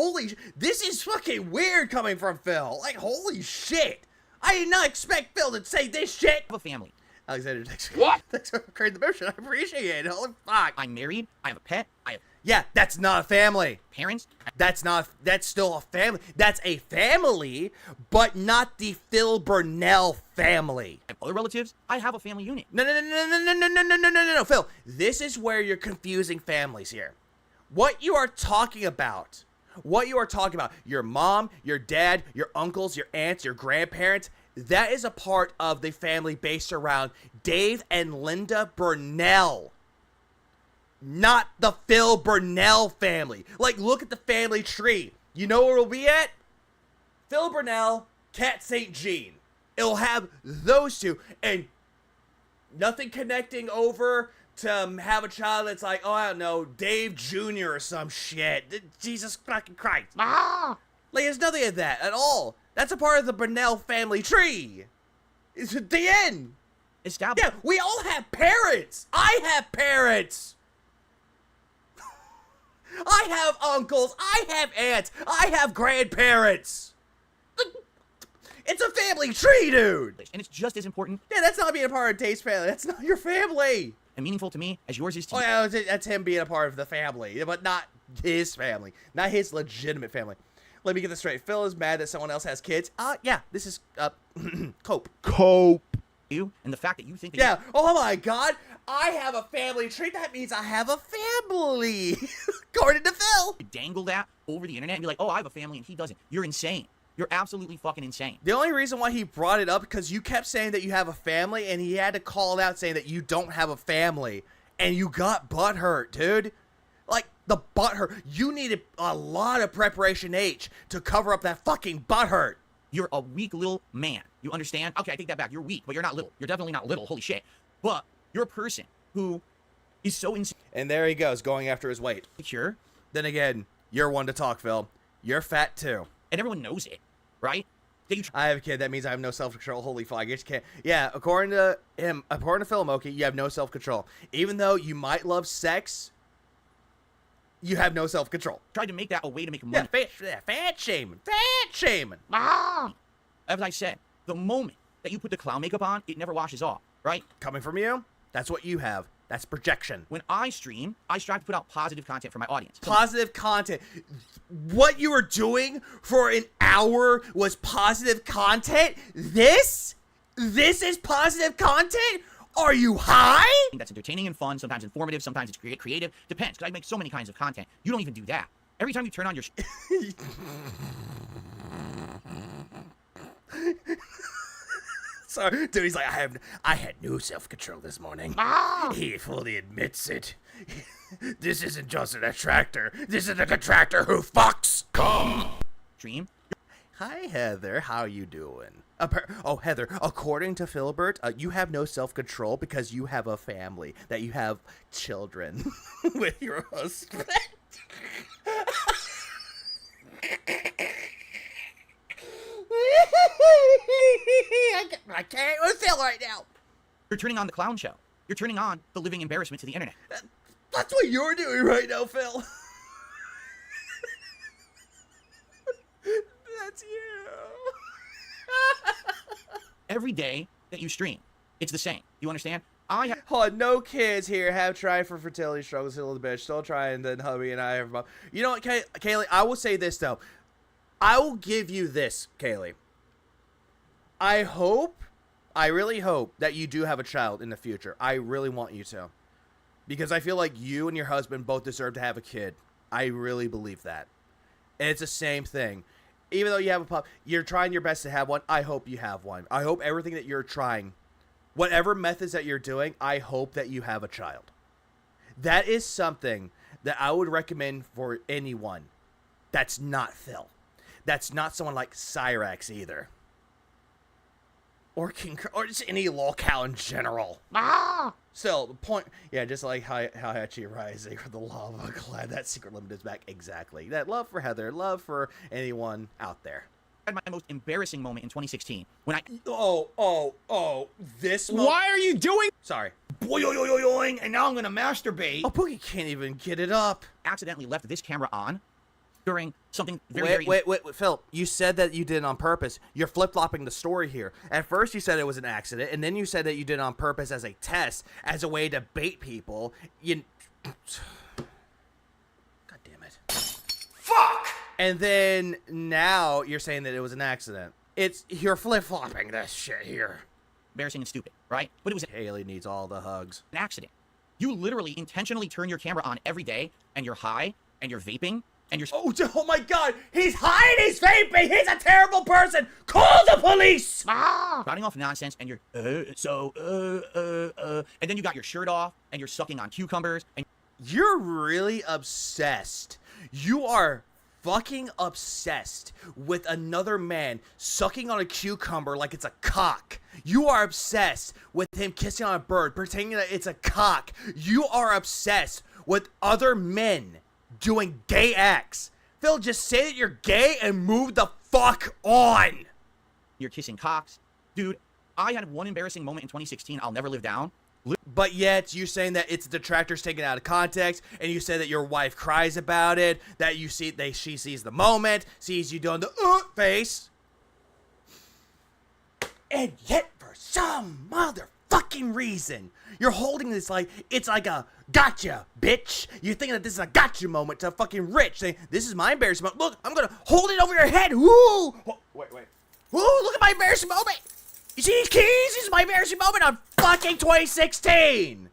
this is fucking weird coming from Phil. Like, holy shit. I did not expect Phil to say this shit. I have a family. Alexander, thanks What? for creating the motion. I appreciate it. Holy fuck. I'm married. I have a pet. I have Yeah, that's not a family. Parents? That's still a family. That's a family, but not the Phil Burnell family. I have other relatives. I have a family unit. No, Phil. This is where you're confusing families here. What you are talking about, your mom, your dad, your uncles, your aunts, your grandparents, that is a part of the family based around Dave and Linda Burnell. Not the Phil Burnell family. Like, look at the family tree. You know where it'll be at? Phil Burnell, Kat St. Jean. It'll have those two, and nothing connecting over to have a child that's like, oh, I don't know, Dave Jr. or some shit. Jesus fucking Christ. Like, there's nothing of that at all. That's a part of the Burnell family tree. It's the end. Established. Yeah, we all have parents. I have parents. I have uncles. I have aunts. I have grandparents. It's a family tree, dude. And it's just as important. Yeah, that's not being a part of Dave's family. That's not your family. And meaningful to me as yours is to Oh, you. yeah, that's him being a part of the family, but not his family. Not his legitimate family. Let me get this straight. Phil is mad that someone else has kids. Yeah, this is, cope. Cope. You and the fact that you think that Yeah, oh my god, I have a family tree. That means I have a family. According to Phil. you dangle that over the internet and be like, oh, I have a family and he doesn't. You're insane. You're absolutely fucking insane. The only reason why he brought it up because you kept saying that you have a family, and he had to call it out saying that you don't have a family, and you got butthurt, dude. Like, the butthurt. You needed a lot of preparation H to cover up that fucking butthurt. You're a weak little man. You understand? Okay, I take that back. You're weak, but you're not little. You're definitely not little. Holy shit. But you're a person who is so insecure. And there he goes, going after his weight. Then again, you're one to talk, Phil. You're fat, too. And everyone knows it, right? I have a kid. That means I have no self-control. Holy fuck, I guess you can't. Yeah, according to him, according to Phil Moki, you have no self-control. Even though you might love sex, you have no self-control. Tried to make that a way to make money. Fat shaming. Fat shaming. As I said, the moment that you put the clown makeup on, it never washes off, right? Coming from you, that's what you have. That's projection. When I stream, I strive to put out positive content for my audience. Positive content. What you were doing for an hour was positive content? This is positive content? Are you high? That's entertaining and fun, sometimes informative, sometimes it's creative. Depends, because I make so many kinds of content. You don't even do that. Every time you turn on your... Sorry, dude, he's like, I had no self-control this morning. He fully admits it. This isn't just an attractor. This is a contractor who fucks. Come. Dream. Hi, Heather. How you doing? Heather, according to Philbert, you have no self-control because you have a family, that you have children with your husband. I can't with Phil right now. You're turning on the clown show. You're turning on the living embarrassment to the internet. That's what you're doing right now, Phil. That's you. Every day that you stream, It's the same. You understand? I have. Hold on, no kids here have tried for fertility struggles, still the bitch, still trying, then hubby and I have. You know what, Kaylee? I will say this, though. I will give you this, Kaylee. I really hope that you do have a child in the future. I really want you to. Because I feel like you and your husband both deserve to have a kid. I really believe that. And it's the same thing. Even though you have a pup, you're trying your best to have one. I hope you have one. I hope everything that you're trying, whatever methods that you're doing, I hope that you have a child. That is something that I would recommend for anyone that's not Phil. That's not someone like Cyrax either. Or just any lolcow in general. Still, the point, yeah, just like how Hachi Rising or the lava clad, that secret limit is back. Exactly. That love for Heather, love for anyone out there. I had my most embarrassing moment in 2016 when I. This. Why are you doing? Sorry. Boing, and now I'm gonna masturbate. Oh, Boogie can't even get it up. Accidentally left this camera on during something very. Wait, Phil. You said that you did it on purpose. You're flip-flopping the story here. At first, you said it was an accident, and then you said that you did it on purpose as a test, as a way to bait people. God damn it. Fuck! And then now you're saying that it was an accident. You're flip-flopping this shit here. Embarrassing and stupid, right? But it was. Haley needs all the hugs. An accident. You literally intentionally turn your camera on every day, and you're high, and you're vaping. And you're oh my god, he's high and he's vaping, he's a terrible person, call the police! Spouting off nonsense, and you're and then you got your shirt off, and you're sucking on cucumbers, and you're really obsessed. You are fucking obsessed with another man sucking on a cucumber like it's a cock. You are obsessed with him kissing on a bird, pretending that it's a cock. You are obsessed with other men doing gay acts. Phil, just say that you're gay and move the fuck on. You're kissing cocks. Dude, I had one embarrassing moment in 2016 I'll never live down. But yet, you're saying that it's detractors taken out of context, and you say that your wife cries about it, that you see, she sees the moment, sees you doing the face. And yet, for some motherfucking reason, you're holding this like it's like a gotcha, bitch. You're thinking that this is a gotcha moment to fucking Rich, saying, this is my embarrassing moment. Look, I'm gonna hold it over your head. Woo! Oh, wait. Woo, look at my embarrassing moment. You see these keys? This is my embarrassing moment on fucking 2016.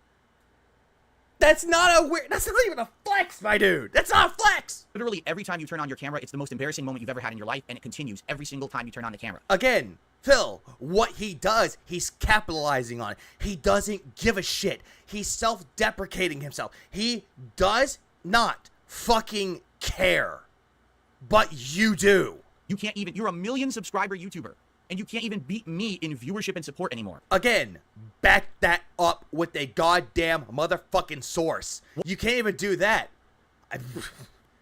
That's not even a flex, my dude. That's not a flex. Literally every time you turn on your camera, it's the most embarrassing moment you've ever had in your life, and it continues every single time you turn on the camera. Again, Phil, what he does, he's capitalizing on it. He doesn't give a shit. He's self-deprecating himself. He does not fucking care. But you do. You can't even, you're a 1 million subscriber YouTuber, and you can't even beat me in viewership and support anymore. Again, back that up with a goddamn motherfucking source. You can't even do that.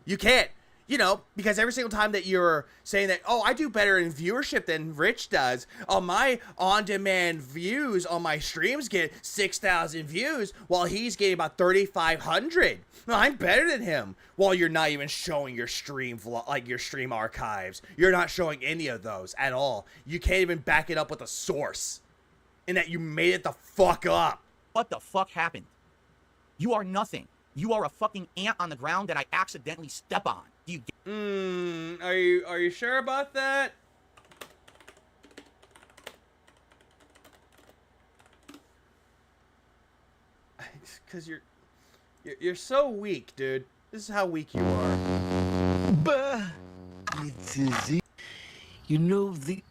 You can't. You know, because every single time that you're saying that, oh, I do better in viewership than Rich does. Oh, my on-demand views on my streams get 6,000 views while he's getting about 3,500. No, I'm better than him. Well, you're not even showing your stream your stream archives. You're not showing any of those at all. You can't even back it up with a source. And that you made it the fuck up. What the fuck happened? You are nothing. You are a fucking ant on the ground that I accidentally step on. Do you get are you sure about that? Because you're so weak, dude. This is how weak you are. Bah, it's easy. You know the.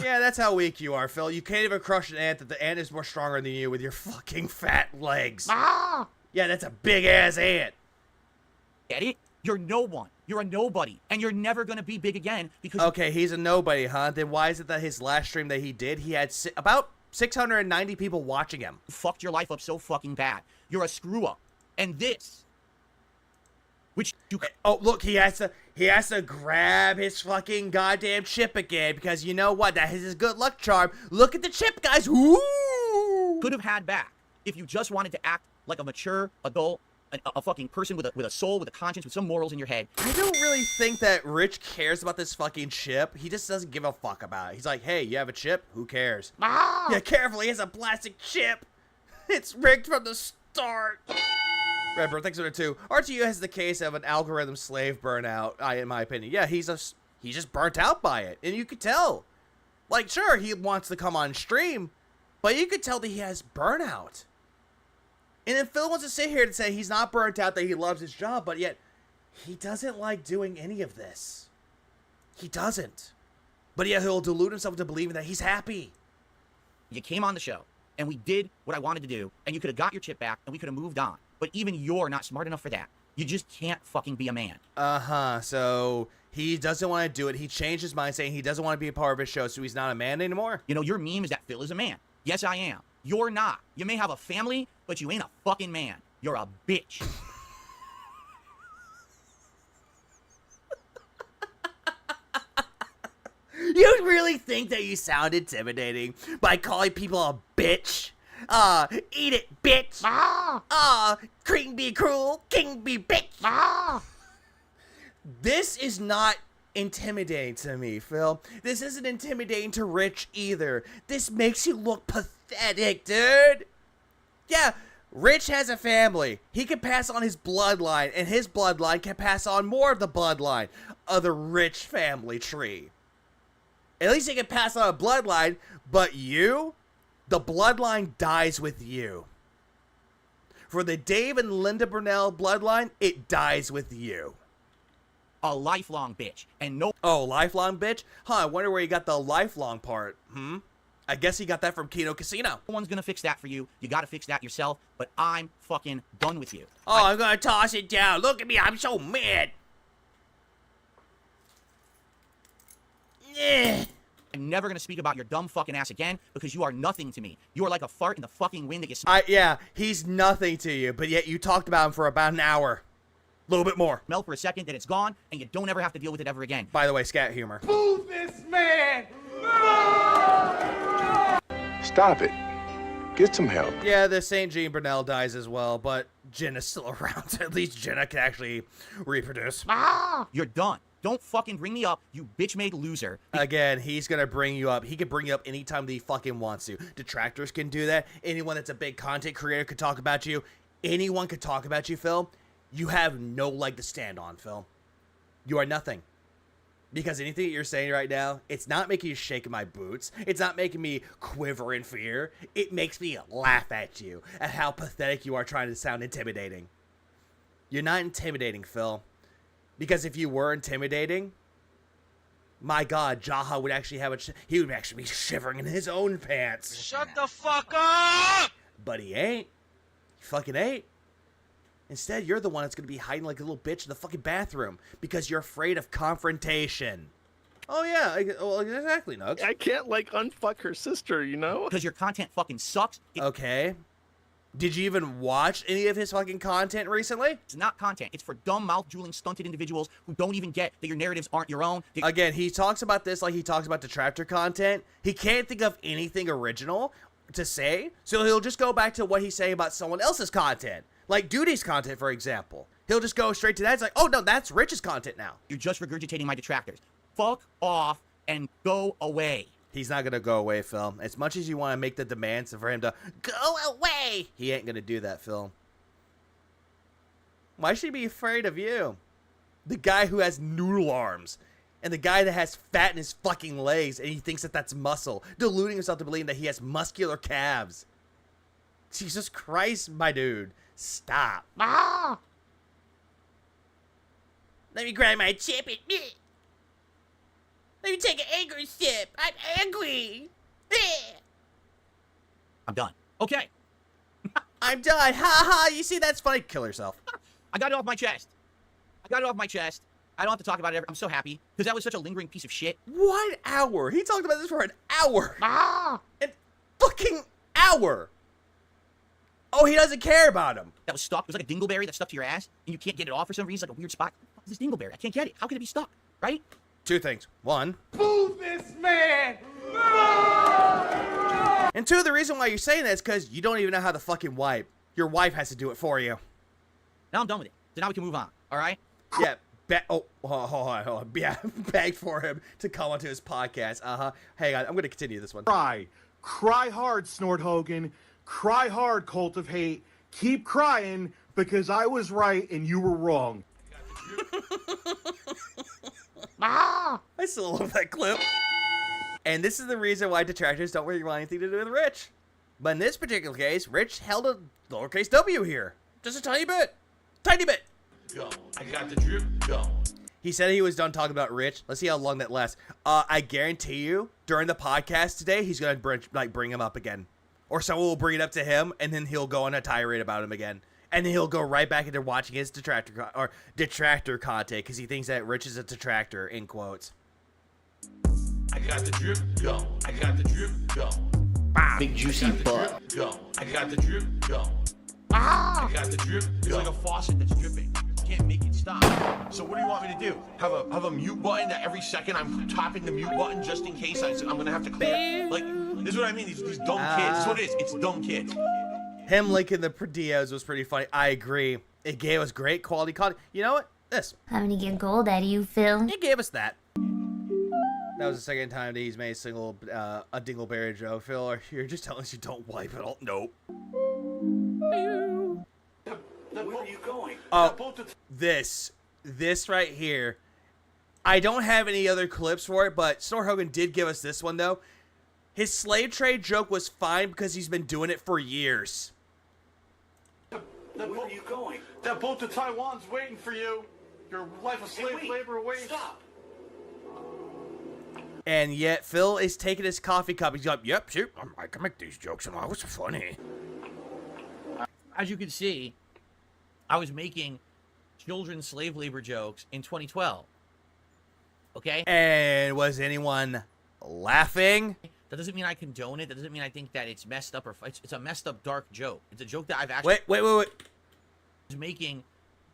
Yeah, that's how weak you are, Phil. You can't even crush an ant that the ant is more stronger than you with your fucking fat legs. Ah! Yeah, that's a big-ass ant. Get it? You're no one. You're a nobody. And you're never going to be big again because... Okay, he's a nobody, huh? Then why is it that his last stream that he did, he had about 690 people watching him? You fucked your life up so fucking bad. You're a screw-up. And this... Which you... Oh, look, he has to grab his fucking goddamn chip again because you know what? That is his good luck charm. Look at the chip, guys. Woo! Could have had back if you just wanted to act like a mature adult a fucking person with a soul, with a conscience, with some morals in your head. I don't really think that Rich cares about this fucking chip. He just doesn't give a fuck about it. He's like, hey, you have a chip? Who cares? Yeah, careful, he has a plastic chip. It's rigged from the start. Redbird, thanks for the 2. RTU has the case of an algorithm slave burnout, in my opinion. Yeah, he's just burnt out by it, and you could tell. Like, sure, he wants to come on stream, but you could tell that he has burnout. And then Phil wants to sit here and say he's not burnt out, that he loves his job, but yet he doesn't like doing any of this. He doesn't. But yet he'll delude himself into believing that he's happy. You came on the show, and we did what I wanted to do, and you could have got your chip back, and we could have moved on. But even you're not smart enough for that. You just can't fucking be a man. So he doesn't want to do it. He changed his mind, saying he doesn't want to be a part of his show, so he's not a man anymore. You know, your meme is that Phil is a man. Yes, I am. You're not. You may have a family, but you ain't a fucking man. You're a bitch. You really think that you sound intimidating by calling people a bitch? Eat it, bitch. Queen be cruel, king be bitch. This is not intimidating to me, Phil. This isn't intimidating to Rich either. This makes you look pathetic, dude. Yeah, Rich has a family. He can pass on his bloodline, and his bloodline can pass on more of the bloodline of the Rich family tree. At least he can pass on a bloodline, but you, the bloodline dies with you. For the Dave and Linda Burnell bloodline, it dies with you. A lifelong bitch. And no... Oh, lifelong bitch? Huh, I wonder where you got the lifelong part. I guess he got that from Kino Casino. No one's gonna fix that for you. You gotta fix that yourself, but I'm fucking done with you. Oh, I'm gonna toss it down. Look at me, I'm so mad. I'm never gonna speak about your dumb fucking ass again because you are nothing to me. You are like a fart in the fucking wind that you yeah, he's nothing to you, but yet you talked about him for about an hour. A little bit more. Smell for a second, then it's gone, and you don't ever have to deal with it ever again. By the way, scat humor. Move this man! Stop it. Get some help. Yeah, the St. Jean Burnell dies as well, but Jenna's still around. At least Jenna can actually reproduce. You're done. Don't fucking bring me up, you bitch-made loser. Again, he's gonna bring you up. He can bring you up anytime that he fucking wants to. Detractors can do that. Anyone that's a big content creator could talk about you. Anyone could talk about you, Phil. You have no leg to stand on, Phil. You are nothing. Because anything that you're saying right now, it's not making you shake in my boots. It's not making me quiver in fear. It makes me laugh at you, at how pathetic you are trying to sound intimidating. You're not intimidating, Phil. Because if you were intimidating, my God, Jaha would actually have he would actually be shivering in his own pants. Shut the fuck up! But he ain't. He fucking ain't. Instead, you're the one that's going to be hiding like a little bitch in the fucking bathroom because you're afraid of confrontation. Oh, yeah. Well, exactly, Nugs. I can't, like, unfuck her sister, you know? Because your content fucking sucks. Okay. Did you even watch any of his fucking content recently? It's not content. It's for dumb, mouth-drooling, stunted individuals who don't even get that your narratives aren't your own. Again, he talks about this like he talks about detractor content. He can't think of anything original to say, so he'll just go back to what he's saying about someone else's content. Like Duty's content, for example. He'll just go straight to that. It's like, oh, no, that's Rich's content now. You're just regurgitating my detractors. Fuck off and go away. He's not going to go away, Phil. As much as you want to make the demands for him to go away, he ain't going to do that, Phil. Why should he be afraid of you? The guy who has noodle arms. And the guy that has fat in his fucking legs and he thinks that that's muscle. Deluding himself to believe that he has muscular calves. Jesus Christ, my dude. Stop. Let me grab my chip and let me take an angry sip. I'm angry. I'm done. Okay. I'm done. Ha ha. You see, that's funny. Kill yourself. I got it off my chest. I don't have to talk about it ever. I'm so happy because that was such a lingering piece of shit. 1 hour. He talked about this for an hour. An fucking hour. Oh, he doesn't care about him. That was stuck. It was like a dingleberry that stuck to your ass, and you can't get it off for some reason. It's like a weird spot. What is this dingleberry? I can't get it. How could it be stuck? Right? 2 things. 1. Move this man! And 2, the reason why you're saying that is because you don't even know how to fucking wipe. Your wife has to do it for you. Now I'm done with it. So now we can move on. All right. Yeah. Hold on. Yeah, beg for him to come onto his podcast. Hang on, I'm going to continue this one. Cry hard, Snort Hogan. Cry hard, Cult of Hate. Keep crying because I was right and you were wrong. I still love that clip. And this is the reason why detractors don't really want anything to do with Rich. But in this particular case, Rich held a lowercase w here. Just a tiny bit. Tiny bit. Go. I got the drip. Go. He said he was done talking about Rich. Let's see how long that lasts. I guarantee you, during the podcast today, he's going to bring him up again. Or someone will bring it up to him, and then he'll go on a tirade about him again. And then he'll go right back into watching his detractor content because he thinks that Rich is a detractor, in quotes. I got the drip. Go. I got the drip. Go. Big juicy butt. Go. I got the drip. Go. I got the drip. It's like a faucet that's dripping. You can't make it stop. So what do you want me to do? Have a mute button that every second I'm tapping the mute button just in case I'm gonna have to clear? Like, this is what I mean. These dumb kids. This is what it is. It's dumb kids. Him linking the Diaz was pretty funny. I agree. It gave us great quality content. You know what? This. Having to get gold out of you, Phil. It gave us that. That was the second time that he's made a Dingleberry joke. Phil, you're just telling us you don't wipe it all. Nope. Where are you going? Oh, this right here. I don't have any other clips for it, but Snort Hogan did give us this one, though. His slave trade joke was fine because he's been doing it for years. Where are you going? That boat to Taiwan's waiting for you. Your life of slave labor awaits. Stop. And yet, Phil is taking his coffee cup. He's like, yep, shoot, I can make these jokes. And it's funny. As you can see, I was making children's slave labor jokes in 2012. Okay? And was anyone laughing? That doesn't mean I condone it. That doesn't mean I think that it's messed up or it's a messed up dark joke. It's a joke that I've actually Wait. was making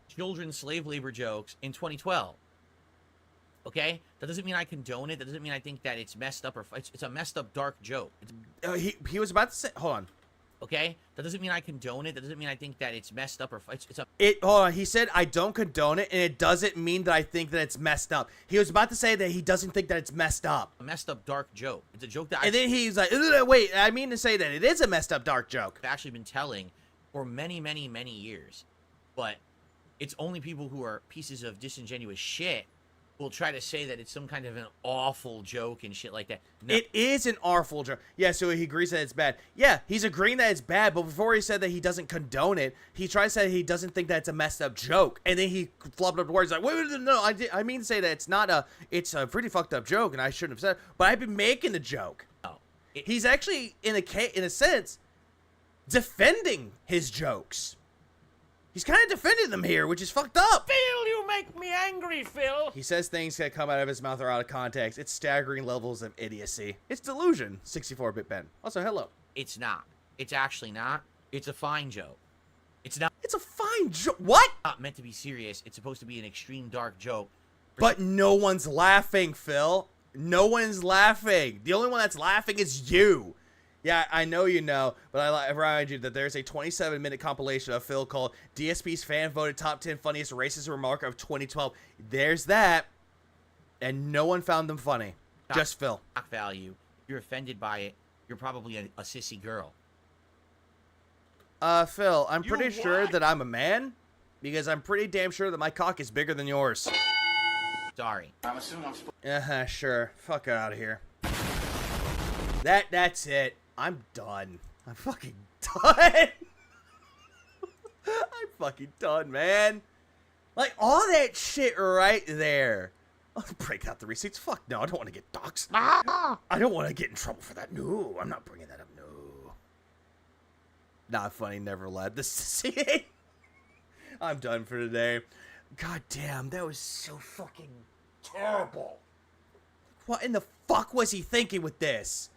children's slave labor jokes in 2012. Okay? That doesn't mean I condone it. That doesn't mean I think that it's messed up or it's a messed up dark joke. He was about to say, hold on. Okay? That doesn't mean I condone it. That doesn't mean I think that it's messed up or hold on. He said, I don't condone it, and it doesn't mean that I think that it's messed up. He was about to say that he doesn't think that it's messed up. A messed up dark joke. It's a joke that And then he's like, wait, I mean to say that it is a messed up dark joke. I've actually been telling for many, many, many years. But it's only people who are pieces of disingenuous shit will try to say that it's some kind of an awful joke and shit like that. No. It is an awful joke. Yeah, so he agrees that it's bad. Yeah, he's agreeing that it's bad, but before he said that he doesn't condone it, he tries to say he doesn't think that it's a messed up joke. And then he flubbed up the words like, wait, no, I mean to say that it's a pretty fucked up joke, and I shouldn't have said it, but I've been making the joke. No. He's actually, in a sense, defending his jokes. He's kind of defending them here, which is fucked up. Phil, you make me angry, Phil. He says things that come out of his mouth are out of context. It's staggering levels of idiocy. It's delusion. 64-bit Ben. Also, hello. It's not. It's actually not. It's a fine joke. It's not. It's a fine joke. What? Not meant to be serious. It's supposed to be an extreme dark joke. But no one's laughing, Phil. No one's laughing. The only one that's laughing is you. Yeah, I know you know, but I remind you that there's a 27-minute compilation of Phil called DSP's fan-voted top 10 funniest racist remark of 2012. There's that, and no one found them funny. Just Phil. Shock value. If you're offended by it, you're probably a sissy girl. Phil, I'm pretty sure that I'm a man, because I'm pretty damn sure that my cock is bigger than yours. Sorry. I'm assuming I'm supposed Sure. Fuck out of here. That's it. I'm done. I'm fucking done. I'm fucking done, man. Like, all that shit right there. I'll break out the receipts. Fuck no, I don't want to get doxxed. I don't want to get in trouble for that. No, I'm not bringing that up. No. Not funny, never led. See, I'm done for today. God damn, that was so fucking terrible. What in the fuck was he thinking with this?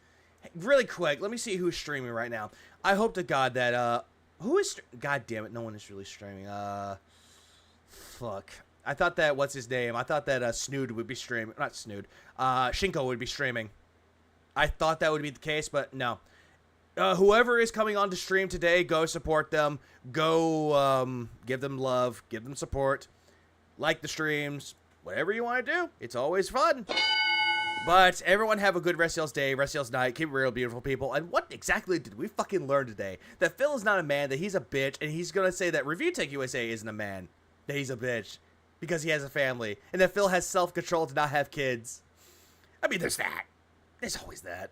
Really quick, let me see who's streaming right now. I hope to God that, who is, God damn it, no one is really streaming. Fuck. I thought that, what's his name? I thought that, Snood would be streaming, not Snood, Shinko would be streaming. I thought that would be the case, but no. whoever is coming on to stream today, go support them. Go give them love, give them support, like the streams, whatever you want to do. It's always fun. But everyone have a good rest y'all's day, rest y'all's night. Keep it real, beautiful people. And what exactly did we fucking learn today? That Phil is not a man, that he's a bitch, and he's gonna say that Review Tech USA isn't a man, that he's a bitch because he has a family, and that Phil has self-control to not have kids. I mean, there's that. There's always that.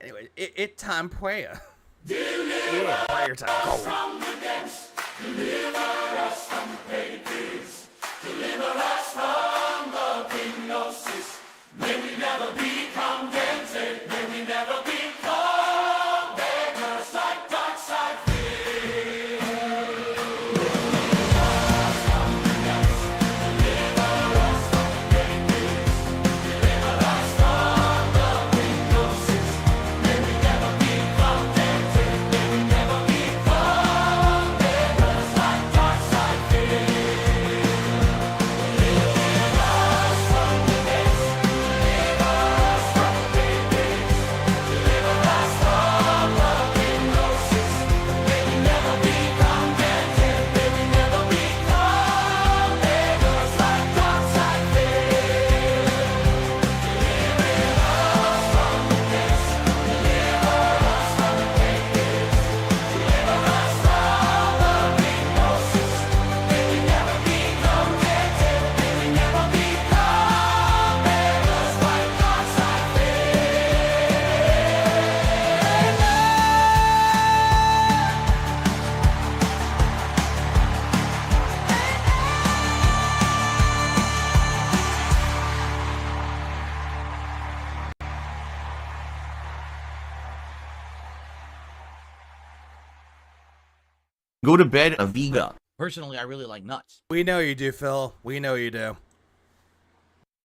Anyway, it time prayer. Yeah, prayer time. Go. From the depths, deliver us from Hades, deliver us from the hypnosis. May we never be contented, may we never become beggars like dark side fear. Deliver us from the depths, deliver us from Hades, deliver us from the hypnosis. May we never be contented, may we never become beggars like dark side fear. Go to bed, Aviga. Personally, I really like nuts. We know you do, Phil. We know you do.